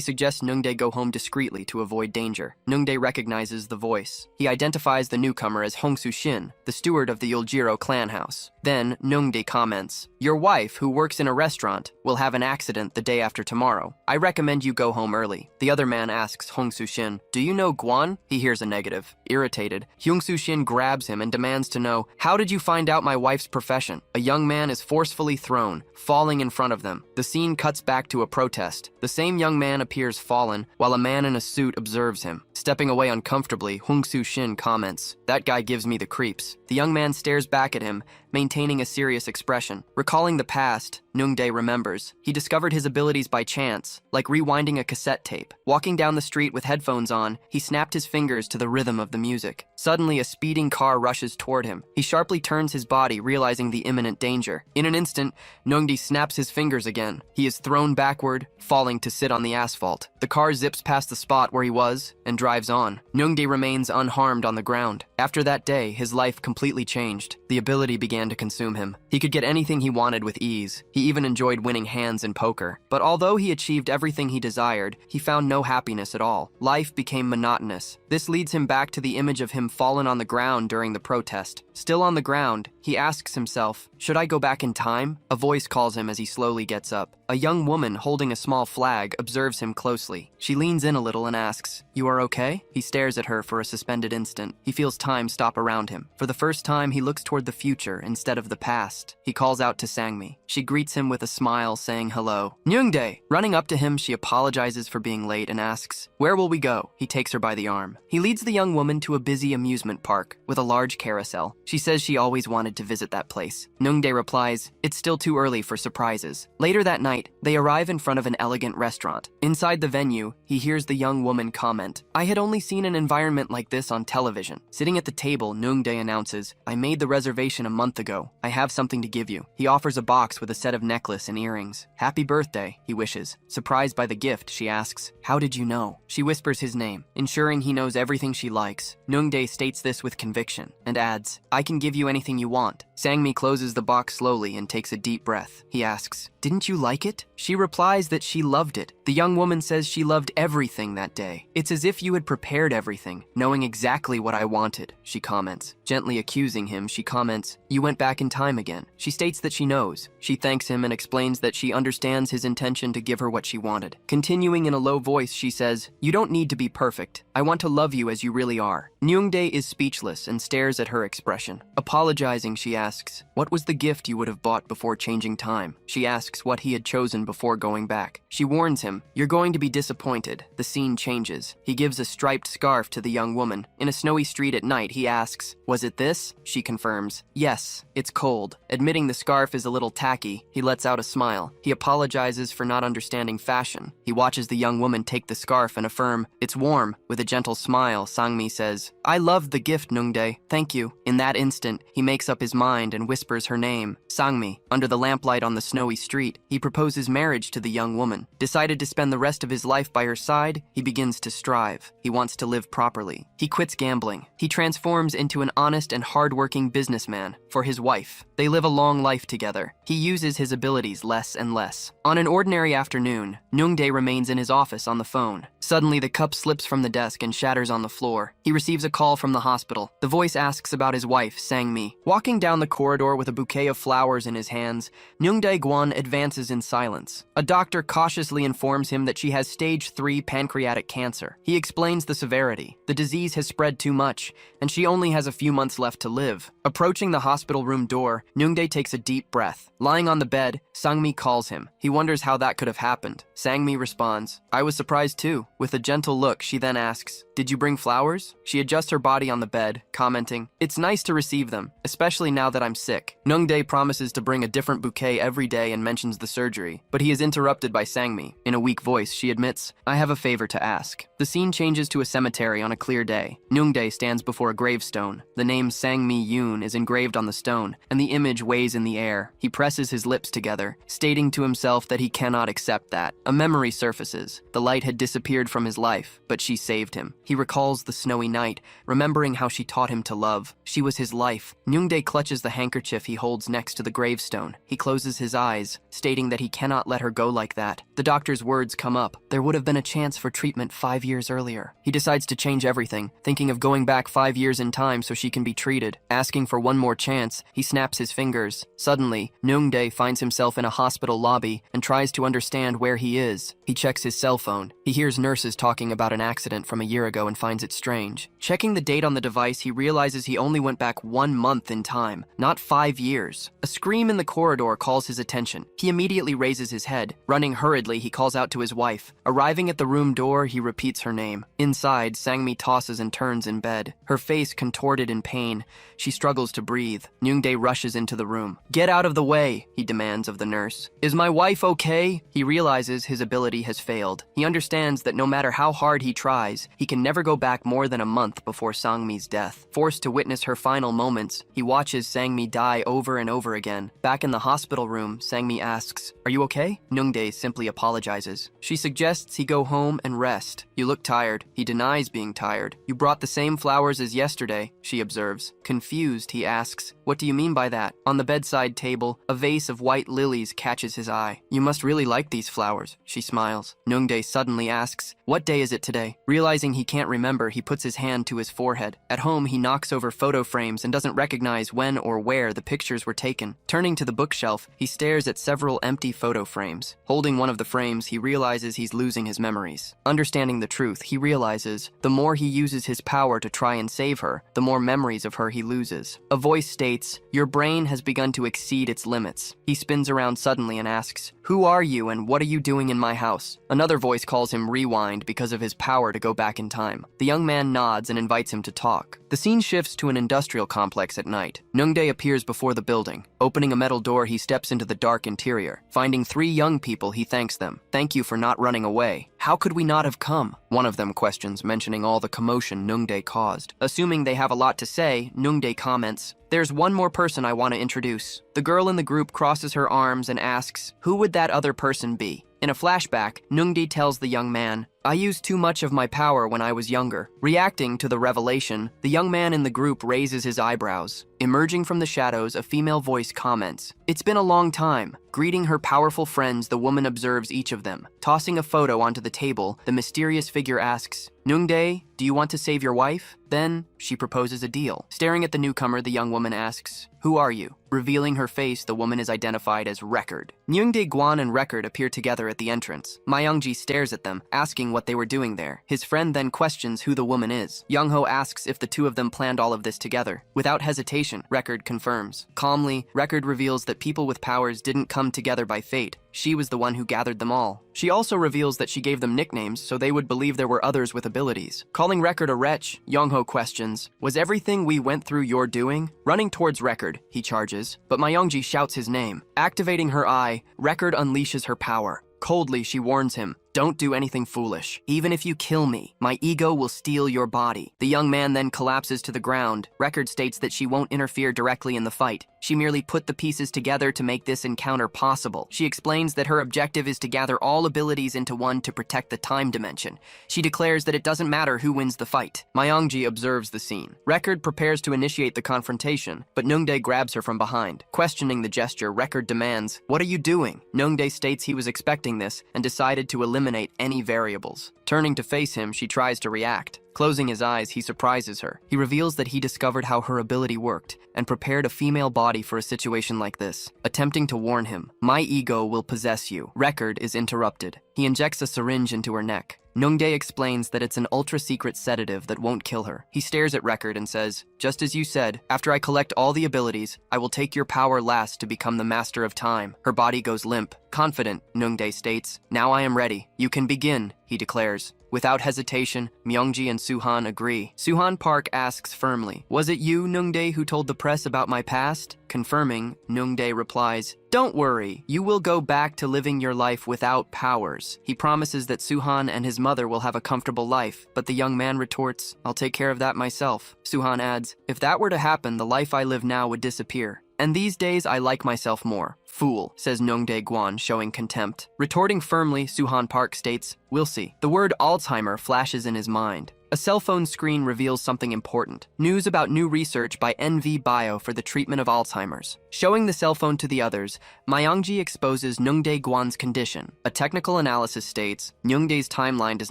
suggests Nungdae go home discreetly to avoid danger. Nungdae recognizes the voice. He identifies the newcomer as Hongsu Shin, the steward of the Yuljiro clan house. Then, Nungdae comments, your wife, who works in a restaurant, will have an accident the day after tomorrow. I recommend you go home early. The other man asks Hongsu Shin, do you know Guan? He hears a negative. Irritated, Hongsu Shin grabs him and demands to know, how did you find out my wife's profession? A young man is forcefully thrown, falling in front of them. The scene cuts back to a protest. The same young man appears fallen, while a man in a suit observes him. Stepping away uncomfortably, Hongsu Shin comments, that guy gives me the creeps. The young man stares back at him, maintaining a serious expression. Recalling the past, Nungdae remembers. He discovered his abilities by chance, like rewinding a cassette tape. Walking down the street with headphones on, he snapped his fingers to the rhythm of the music. Suddenly, a speeding car rushes toward him. He sharply turns his body, realizing the imminent danger. In an instant, Nungdae snaps his fingers again. He is thrown backward, falling to sit on the asphalt. The car zips past the spot where he was and drives on. Nungdae remains unharmed on the ground. After that day, his life completely changed. The ability began to consume him. He could get anything he wanted with ease. He even enjoyed winning hands in poker. But although he achieved everything he desired, he found no happiness at all. Life became monotonous. This leads him back to the image of him fallen on the ground during the protest. Still on the ground, he asks himself, should I go back in time? A voice calls him as he slowly gets up. A young woman holding a small flag observes him closely. She leans in a little and asks, you are okay? He stares at her for a suspended instant. He feels time stop around him. For the first time, he looks toward the future instead of the past. He calls out to Sangmi. She greets him with a smile, saying hello. Nungdae! Running up to him, she apologizes for being late and asks, where will we go? He takes her by the arm. He leads the young woman to a busy amusement park with a large carousel. She says she always wanted to visit that place. Nungdae replies, it's still too early for surprises. Later that night, they arrive in front of an elegant restaurant. Inside the venue, he hears the young woman comment, I had only seen an environment like this on television. Sitting at the table, Nungdae announces, I made the reservation a month ago. I have something to give you. He offers a box with a set of necklace and earrings. Happy birthday, he wishes. Surprised by the gift, she asks, how did you know? She whispers his name, ensuring he knows everything she likes. Nungdae states this with conviction and adds, I can give you anything you want. Sangmi closes the box slowly and takes a deep breath. He asks, didn't you like it? She replies that she loved it. The young woman says she loved everything that day. It's as if you had prepared everything, knowing exactly what I wanted, she comments. Gently accusing him, she comments, you went back in time again. She states that she knows. She thanks him and explains that she understands his intention to give her what she wanted. Continuing in a low voice, she says, you don't need to be perfect. I want to love you as you really are. Nungdae is speechless and stares at her expression. Apologizing, she asks, asks, "What was the gift you would have bought before changing time?" She asks what he had chosen before going back. She warns him, "You're going to be disappointed." The scene changes. He gives a striped scarf to the young woman. In a snowy street at night, he asks, "Was it this?" She confirms, "Yes, it's cold." Admitting the scarf is a little tacky, he lets out a smile. He apologizes for not understanding fashion. He watches the young woman take the scarf and affirm, "It's warm." With a gentle smile, Sangmi says, "I loved the gift, Nungdae. Thank you." In that instant, he makes up his mind and whispers her name, Sangmi. Under the lamplight on the snowy street, he proposes marriage to the young woman. Decided to spend the rest of his life by her side, he begins to strive. He wants to live properly. He quits gambling. He transforms into an honest and hardworking businessman for his wife. They live a long life together. He uses his abilities less and less. On an ordinary afternoon, Nungdae remains in his office on the phone. Suddenly, the cup slips from the desk and shatters on the floor. He receives a call from the hospital. The voice asks about his wife, Sangmi. Walking down the corridor with a bouquet of flowers in his hands, Nungdae Guan advances in silence. A doctor cautiously informs him that she has stage 3 pancreatic cancer. He explains the severity. The disease has spread too much, and she only has a few months left to live. Approaching the hospital room door, Nungdae takes a deep breath. Lying on the bed, Sangmi calls him. He wonders how that could have happened. Sangmi responds, "I was surprised too." With a gentle look, she then asks, "Did you bring flowers?" She adjusts her body on the bed, commenting, "It's nice to receive them, especially now that I'm sick." Nungdae promises to bring a different bouquet every day and mentions the surgery, but he is interrupted by Sangmi. In a weak voice, she admits, "I have a favor to ask." The scene changes to a cemetery on a clear day. Nungdae stands before a gravestone. The name Sangmi Yoon is engraved on the stone, and the image weighs in the air. He presses his lips together, stating to himself that he cannot accept that. A memory surfaces. The light had disappeared from his life, but she saved him. He recalls the snowy night, remembering how she taught him to love. She was his life. Nungdae clutches the handkerchief he holds next to the gravestone. He closes his eyes, stating that he cannot let her go like that. The doctor's words come up. There would have been a chance for treatment 5 years earlier. He decides to change everything, thinking of going back 5 years in time so she can be treated. Asking for one more chance, he snaps his fingers. Suddenly, Nungdae finds himself in a hospital lobby and tries to understand where he is. He checks his cell phone. He hears nurses talking about an accident from a year ago and finds it strange. Checking the date on the device, he realizes he only went back 1 month in time, not 5 years. A scream in the corridor calls his attention. He immediately raises his head. Running hurriedly, he calls out to his wife. Arriving at the room door, he repeats her name. Inside, Sangmi tosses and turns in bed. Her face contorted in pain. She struggles to breathe. Nungdae rushes into the room. "Get out of the way," he demands of the nurse. "Is my wife okay?" He realizes his ability has failed. He understands that no matter how hard he tries, he can never go back more than a month before Sangmi's death. Forced to witness her final moments, he watches Sangmi die over and over again. Back in the hospital room, Sangmi asks, "Are you okay?" Nungdae simply apologizes. She suggests he go home and rest. "You look tired." He denies being tired. "You brought the same flowers as yesterday," she observes. Confused, he asks, "What do you mean by that?" On the bedside table, a vase of white lilies catches his eye. "You must really like these flowers," she smiles. Nungdae suddenly asks, "What day is it today?" Realizing he can't remember, he puts his hand to his forehead. At home, he knocks over photo frames and doesn't recognize when or where the pictures were taken. Turning to the bookshelf, he stares at several empty photo frames. Holding one of the frames, he realizes he's losing his memories. Understanding the truth, he realizes the more he uses his power to try and save her, the more memories of her he loses. A voice states, "Your brain has begun to exceed its limits." He spins around suddenly and asks, "Who are you and what are you doing in my house?" Another voice calls him Rewind because of his power to go back in time. The young man nods and invites him to talk. The scene shifts to an industrial complex at night. Nungdae appears before the building. Opening a metal door, he steps into the dark interior. Finding 3 young people, he thanks them. "Thank you for not running away. How could we not have come?" One of them questions, mentioning all the commotion Nungdae caused. Assuming they have a lot to say, Nungdae comments, "There's one more person I want to introduce." The girl in the group crosses her arms and asks, "Who would that other person be?" In a flashback, Nungdae tells the young man, "I used too much of my power when I was younger." Reacting to the revelation, the young man in the group raises his eyebrows. Emerging from the shadows, a female voice comments, "It's been a long time." Greeting her powerful friends, the woman observes each of them. Tossing a photo onto the table, the mysterious figure asks, "Nungdae, do you want to save your wife?" Then, she proposes a deal. Staring at the newcomer, the young woman asks, "Who are you?" Revealing her face, the woman is identified as Record. Nungdae, Guan, and Record appear together at the entrance. Yonji stares at them, asking wondering what they were doing there. His friend then questions who the woman is. Yongho asks if the two of them planned all of this together. Without hesitation, Record confirms. Calmly, Record reveals that people with powers didn't come together by fate. She was the one who gathered them all. She also reveals that she gave them nicknames so they would believe there were others with abilities. Calling Record a wretch, Yongho questions, "Was everything we went through your doing?" Running towards Record, he charges, but Myeongji shouts his name. Activating her eye, Record unleashes her power. Coldly, she warns him, "Don't do anything foolish. Even if you kill me, my ego will steal your body." The young man then collapses to the ground. Record states that she won't interfere directly in the fight. She merely put the pieces together to make this encounter possible. She explains that her objective is to gather all abilities into one to protect the time dimension. She declares that it doesn't matter who wins the fight. Myeongji observes the scene. Record prepares to initiate the confrontation, but Nungdae grabs her from behind. Questioning the gesture, Record demands, "What are you doing?" Nungdae states he was expecting this and decided to eliminate any variables. Turning to face him, she tries to react. Closing his eyes, he surprises her. He reveals that he discovered how her ability worked and prepared a female body for a situation like this. Attempting to warn him, "My ego will possess you." Record is interrupted. He injects a syringe into her neck. Nungdae explains that it's an ultra-secret sedative that won't kill her. He stares at Record and says, "Just as you said, after I collect all the abilities, I will take your power last to become the master of time." Her body goes limp. Confident, Nungdae states, "Now I am ready. You can begin," he declares. Without hesitation, Myeongji and Suhan agree. Suhan Park asks firmly, "Was it you, Nungdae, who told the press about my past?" Confirming, Nungdae replies, "Don't worry, you will go back to living your life without powers." He promises that Suhan and his mother will have a comfortable life, but the young man retorts, "I'll take care of that myself." Suhan adds, "If that were to happen, the life I live now would disappear. And these days, I like myself more." "Fool," says Nungdae Guan, showing contempt. Retorting firmly, Suhan Park states, "We'll see." The word Alzheimer flashes in his mind. A cell phone screen reveals something important. News about new research by NV Bio for the treatment of Alzheimer's. Showing the cell phone to the others, Myeongji exposes Nungdae Guan's condition. A technical analysis states, Nungdae's timeline does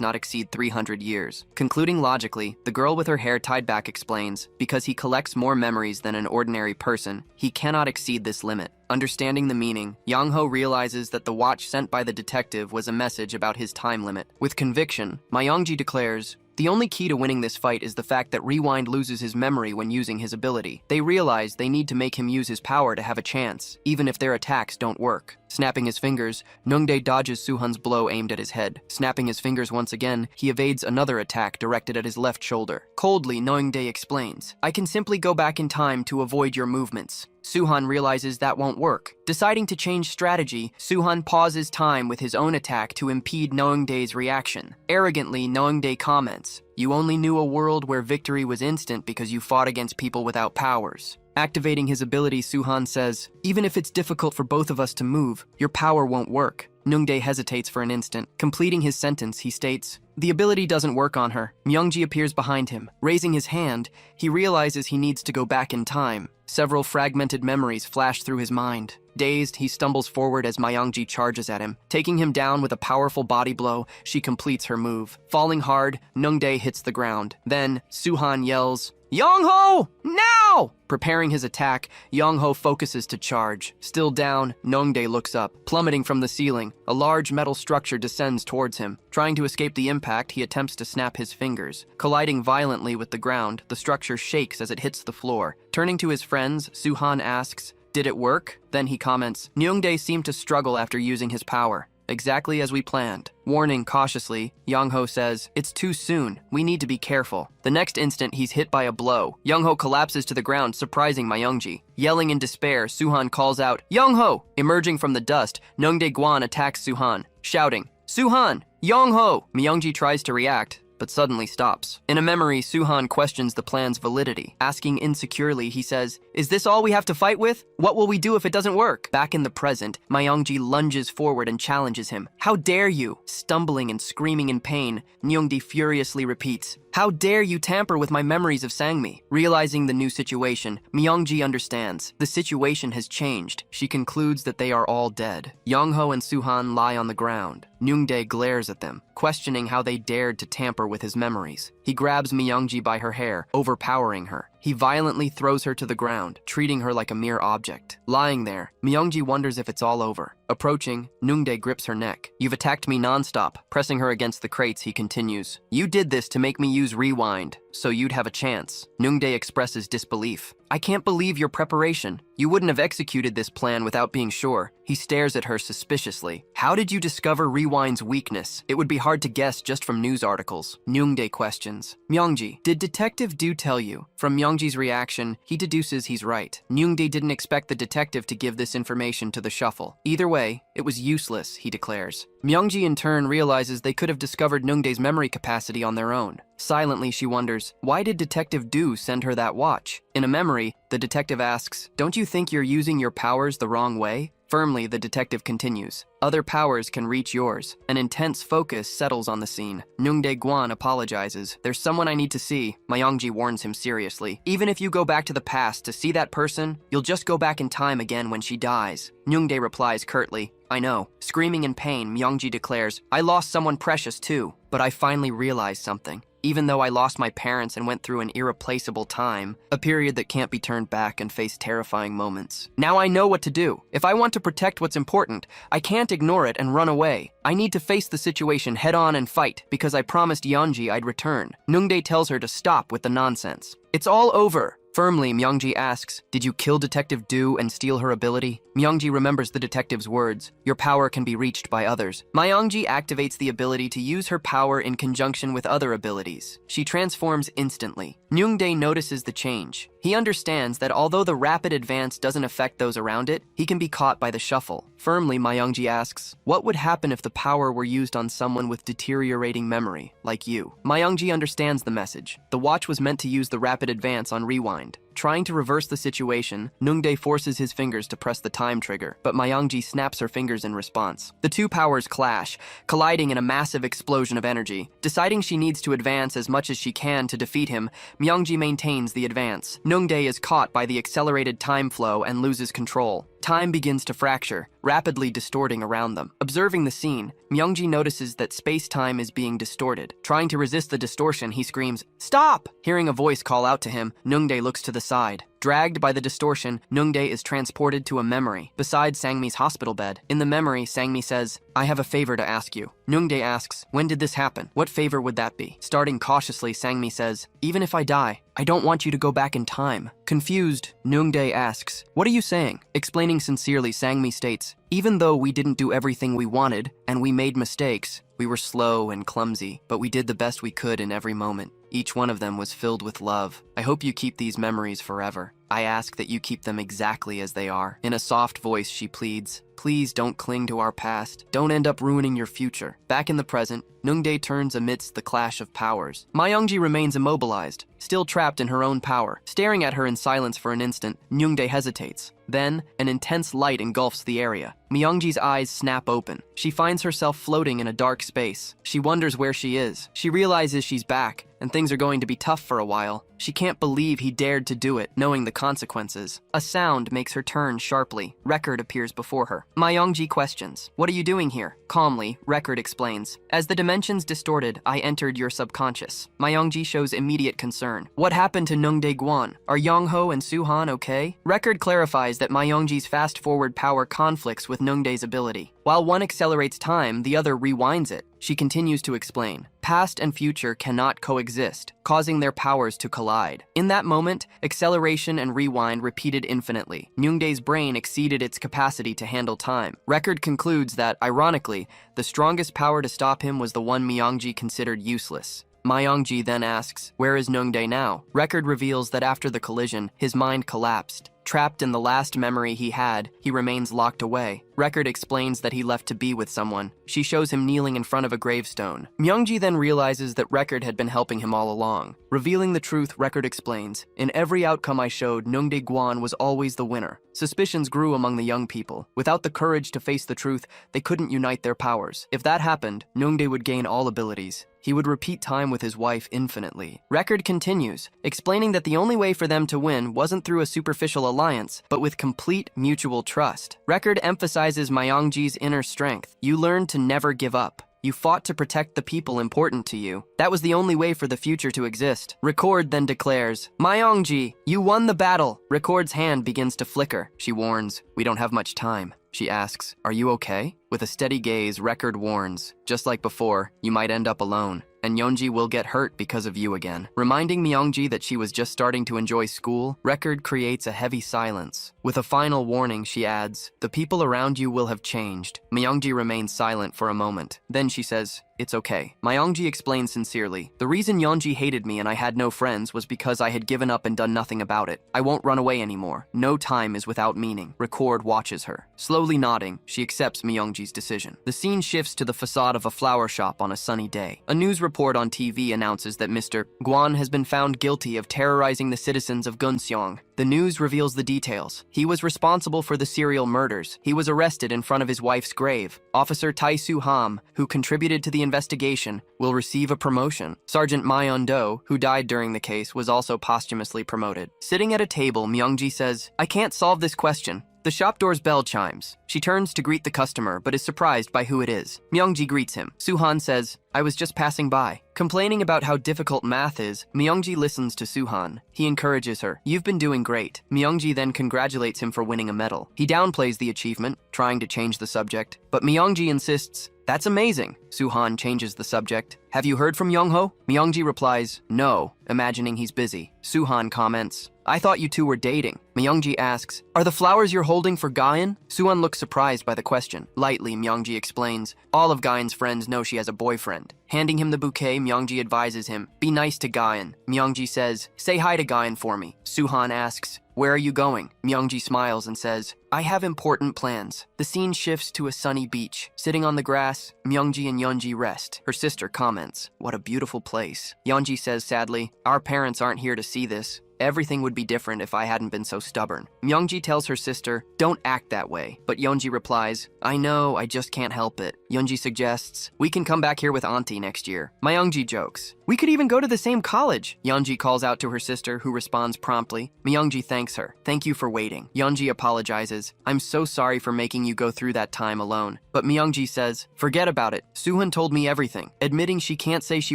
not exceed 300 years. Concluding logically, the girl with her hair tied back explains, because he collects more memories than an ordinary person, he cannot exceed this limit. Understanding the meaning, Yongho realizes that the watch sent by the detective was a message about his time limit. With conviction, Myeongji declares, "The only key to winning this fight is the fact that Rewind loses his memory when using his ability. They realize they need to make him use his power to have a chance, even if their attacks don't work." Snapping his fingers, Nungdae dodges Suhan's blow aimed at his head. Snapping his fingers once again, he evades another attack directed at his left shoulder. Coldly, Nungdae explains, "I can simply go back in time to avoid your movements." Suhan realizes that won't work. Deciding to change strategy, Suhan pauses time with his own attack to impede Nungdae's reaction. Arrogantly, Nungdae comments, "You only knew a world where victory was instant because you fought against people without powers." Activating his ability, Suhan says, "Even if it's difficult for both of us to move, your power won't work." Nungdae hesitates for an instant. Completing his sentence, he states, "The ability doesn't work on her." Myeongji appears behind him. Raising his hand, he realizes he needs to go back in time. Several fragmented memories flash through his mind. Dazed, he stumbles forward as Myeongji charges at him. Taking him down with a powerful body blow, she completes her move. Falling hard, Nungdae hits the ground. Then, Suhan yells, "Yongho! Now!" Preparing his attack, Yongho focuses to charge. Still down, Nungdae looks up. Plummeting from the ceiling, a large metal structure descends towards him. Trying to escape the impact, he attempts to snap his fingers. Colliding violently with the ground, the structure shakes as it hits the floor. Turning to his friends, Suhan asks, "Did it work?" Then he comments, "Nungdae seemed to struggle after using his power. Exactly as we planned." Warning cautiously, Yongho says, "It's too soon. We need to be careful." The next instant, he's hit by a blow. Yongho collapses to the ground, surprising Myeongji. Yelling in despair, Suhan calls out, "Yongho!" Emerging from the dust, Nungdae Guan attacks Suhan, shouting, "Suhan! Yongho!" Myeongji tries to react, but suddenly stops. In a memory, Suhan questions the plan's validity. Asking insecurely, he says, "Is this all we have to fight with? What will we do if it doesn't work?" Back in the present, Myeongji lunges forward and challenges him. "How dare you?" Stumbling and screaming in pain, Nyeongji furiously repeats, "How dare you tamper with my memories of Sangmi?" Realizing the new situation, Myeongji understands. The situation has changed. She concludes that they are all dead. Yongho and Suhan lie on the ground. Nungdae glares at them, questioning how they dared to tamper with his memories. He grabs Myeongji by her hair, overpowering her. He violently throws her to the ground, treating her like a mere object. Lying there, Mongji wonders if it's all over. Approaching, Nungdae grips her neck. "You've attacked me nonstop." Pressing her against the crates, he continues. "You did this to make me use rewind, so you'd have a chance." Nungdae expresses disbelief. "I can't believe your preparation. You wouldn't have executed this plan without being sure." He stares at her suspiciously. "How did you discover Rewind's weakness? It would be hard to guess just from news articles." Nungdae questions. "Mongji, did Detective Do tell you?" From Myeongji's reaction, he deduces he's right. Nungdae didn't expect the detective to give this information to the shuffle. Either way, it was useless, he declares. Myeongji in turn realizes they could have discovered Nungdae's memory capacity on their own. Silently, she wonders, why did Detective Do send her that watch? In a memory, the detective asks, "Don't you think you're using your powers the wrong way?" Firmly, the detective continues, "Other powers can reach yours." An intense focus settles on the scene. Nungdae Guan apologizes. "There's someone I need to see." Myeongji warns him seriously. "Even if you go back to the past to see that person, you'll just go back in time again when she dies." Nungdae replies curtly, "I know." Screaming in pain, Myeongji declares, "I lost someone precious too, but I finally realized something. Even though I lost my parents and went through an irreplaceable time, a period that can't be turned back and faced terrifying moments. Now I know what to do. If I want to protect what's important, I can't ignore it and run away. I need to face the situation head on and fight, because I promised Yonji I'd return." Nungdae tells her to stop with the nonsense. "It's all over." Firmly, Myeongji asks, "Did you kill Detective Do and steal her ability?" Myeongji remembers the detective's words, "Your power can be reached by others." Myeongji activates the ability to use her power in conjunction with other abilities. She transforms instantly. Nungdae notices the change. He understands that although the rapid advance doesn't affect those around it, he can be caught by the shuffle. Firmly, Myeongji asks, "What would happen if the power were used on someone with deteriorating memory, like you?" Myeongji understands the message. The watch was meant to use the rapid advance on rewind. Trying to reverse the situation, Nungdae forces his fingers to press the time trigger, but Myeongji snaps her fingers in response. The two powers clash, colliding in a massive explosion of energy. Deciding she needs to advance as much as she can to defeat him, Myeongji maintains the advance. Nungdae is caught by the accelerated time flow and loses control. Time begins to fracture, rapidly distorting around them. Observing the scene, Myeongji notices that space-time is being distorted. Trying to resist the distortion, he screams, "Stop!" Hearing a voice call out to him, Nungdae looks to the side. Dragged by the distortion, Nungdae is transported to a memory, beside Sangmi's hospital bed. In the memory, Sangmi says, "I have a favor to ask you." Nungdae asks, "When did this happen? What favor would that be?" Starting cautiously, Sangmi says, "Even if I die, I don't want you to go back in time." Confused, Nungdae asks, "What are you saying?" Explaining sincerely, Sangmi states, "Even though we didn't do everything we wanted, and we made mistakes, we were slow and clumsy, but we did the best we could in every moment. Each one of them was filled with love. I hope you keep these memories forever. I ask that you keep them exactly as they are." In a soft voice, she pleads, "Please don't cling to our past. Don't end up ruining your future." Back in the present, Nungdae turns amidst the clash of powers. Myeongji remains immobilized, still trapped in her own power. Staring at her in silence for an instant, Nungdae hesitates. Then, an intense light engulfs the area. Myeongji's eyes snap open. She finds herself floating in a dark space. She wonders where she is. She realizes she's back, and things are going to be tough for a while. She can't believe he dared to do it, knowing the consequences. A sound makes her turn sharply. Record appears before her. Myeongji questions, "What are you doing here?" Calmly, Record explains, "As the dimensions distorted, I entered your subconscious." Myeongji shows immediate concern. "What happened to Nungdae Guan? Are Yongho and Suhan okay?" Record clarifies that Myeongji's fast-forward power conflicts with Nungdae's ability. While one accelerates time, the other rewinds it. She continues to explain, "Past and future cannot coexist, causing their powers to collide." In that moment, acceleration and rewind repeated infinitely. Nungdae's brain exceeded its capacity to handle time. Record concludes that, ironically, the strongest power to stop him was the one Myeongji considered useless. Myeongji then asks, "Where is Nungdae now?" Record reveals that after the collision, his mind collapsed. Trapped in the last memory he had, he remains locked away. Record explains that he left to be with someone. She shows him kneeling in front of a gravestone. Myeongji then realizes that Record had been helping him all along. Revealing the truth, Record explains, "In every outcome I showed, Nungdae Guan was always the winner." Suspicions grew among the young people. Without the courage to face the truth, they couldn't unite their powers. If that happened, Nungdae would gain all abilities. He would repeat time with his wife infinitely. Record continues, explaining that the only way for them to win wasn't through a superficial alliance, but with complete mutual trust. Record emphasizes Myeongji's inner strength. "You learn to never give up." You fought to protect the people important to you. That was the only way for the future to exist. Record then declares, Myongji, you won the battle. Record's hand begins to flicker. She warns, we don't have much time. She asks, are you okay? With a steady gaze, Record warns, just like before, you might end up alone, and Yonji will get hurt because of you again. Reminding Myongji that she was just starting to enjoy school, Record creates a heavy silence. With a final warning, she adds, the people around you will have changed. Myongji remains silent for a moment. Then she says, it's okay. Myongji explains sincerely, the reason Yonji hated me and I had no friends was because I had given up and done nothing about it. I won't run away anymore. No time is without meaning. Record watches her. Slowly nodding, she accepts Myongji's decision. The scene shifts to the facade of a flower shop on a sunny day. A news report on TV announces that Mr. Guan has been found guilty of terrorizing the citizens of Gunseong. The news reveals the details. He was responsible for the serial murders. He was arrested in front of his wife's grave. Officer Tai-Soo Ham, who contributed to the investigation, will receive a promotion. Sergeant Myeon-do, who died during the case, was also posthumously promoted. Sitting at a table, Myongji says, I can't solve this question. The shop door's bell chimes. She turns to greet the customer, but is surprised by who it is. Myongji greets him. Suhan says, I was just passing by. Complaining about how difficult math is, Myongji listens to Suhan. He encourages her. You've been doing great. Myongji then congratulates him for winning a medal. He downplays the achievement, trying to change the subject, but Myongji insists, that's amazing. Suhan changes the subject. Have you heard from Yongho? Myongji replies, no, imagining he's busy. Suhan comments, I thought you two were dating. Myongji asks, are the flowers you're holding for Gian? Suhan looks surprised by the question. Lightly, Myongji explains, all of Gian's friends know she has a boyfriend. Handing him the bouquet, Myongji advises him, be nice to Gian. Myongji says, say hi to Gian for me. Suhan asks, where are you going? Myongji smiles and says, I have important plans. The scene shifts to a sunny beach. Sitting on the grass, Myongji and Yonji rest. Her sister comments, what a beautiful place. Yonji says sadly, our parents aren't here to see this. Everything would be different if I hadn't been so stubborn. Myongji tells her sister, don't act that way. But Yonji replies, I know, I just can't help it. Yonji suggests, we can come back here with Auntie next year. Myongji jokes, we could even go to the same college. Yonji calls out to her sister, who responds promptly. Myongji thanks her. Thank you for waiting. Yonji apologizes. I'm so sorry for making you go through that time alone. But Myongji says, forget about it. Suhan told me everything. Admitting she can't say she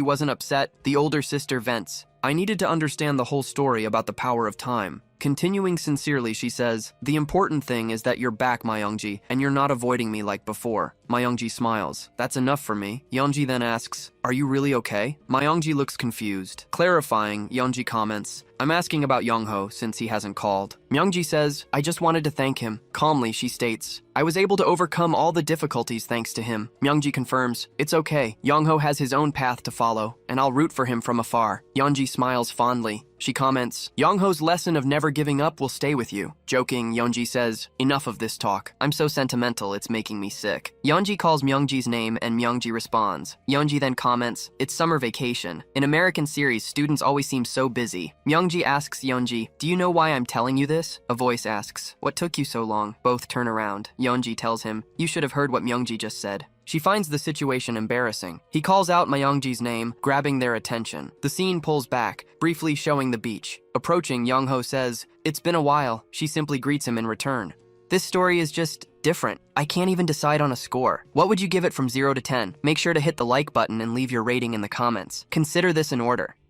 wasn't upset, the older sister vents. I needed to understand the whole story about the power of time. Continuing sincerely, she says, the important thing is that you're back, Myongji, and you're not avoiding me like before. Myongji smiles. That's enough for me. Yonji then asks, are you really okay? Myongji looks confused. Clarifying, Yonji comments, I'm asking about Yongho since he hasn't called. Myongji says, I just wanted to thank him. Calmly, she states, I was able to overcome all the difficulties thanks to him. Myongji confirms, it's okay. Yongho has his own path to follow, and I'll root for him from afar. Yonji smiles fondly. She comments, Yongho's lesson of never giving up will stay with you. Joking, Yonji says, enough of this talk. I'm so sentimental, it's making me sick. Yonji calls Myongji's name and Myongji responds. Yonji then comments, it's summer vacation. In American series, students always seem so busy. Myongji asks Yonji, do you know why I'm telling you this? A voice asks, what took you so long? Both turn around. Yonji tells him, you should have heard what Myongji just said. She finds the situation embarrassing. He calls out Myongji's name, grabbing their attention. The scene pulls back, briefly showing the beach. Approaching, Yongho says, it's been a while. She simply greets him in return. This story is just different. I can't even decide on a score. What would you give it from 0 to 10? Make sure to hit the like button and leave your rating in the comments. Consider this in order.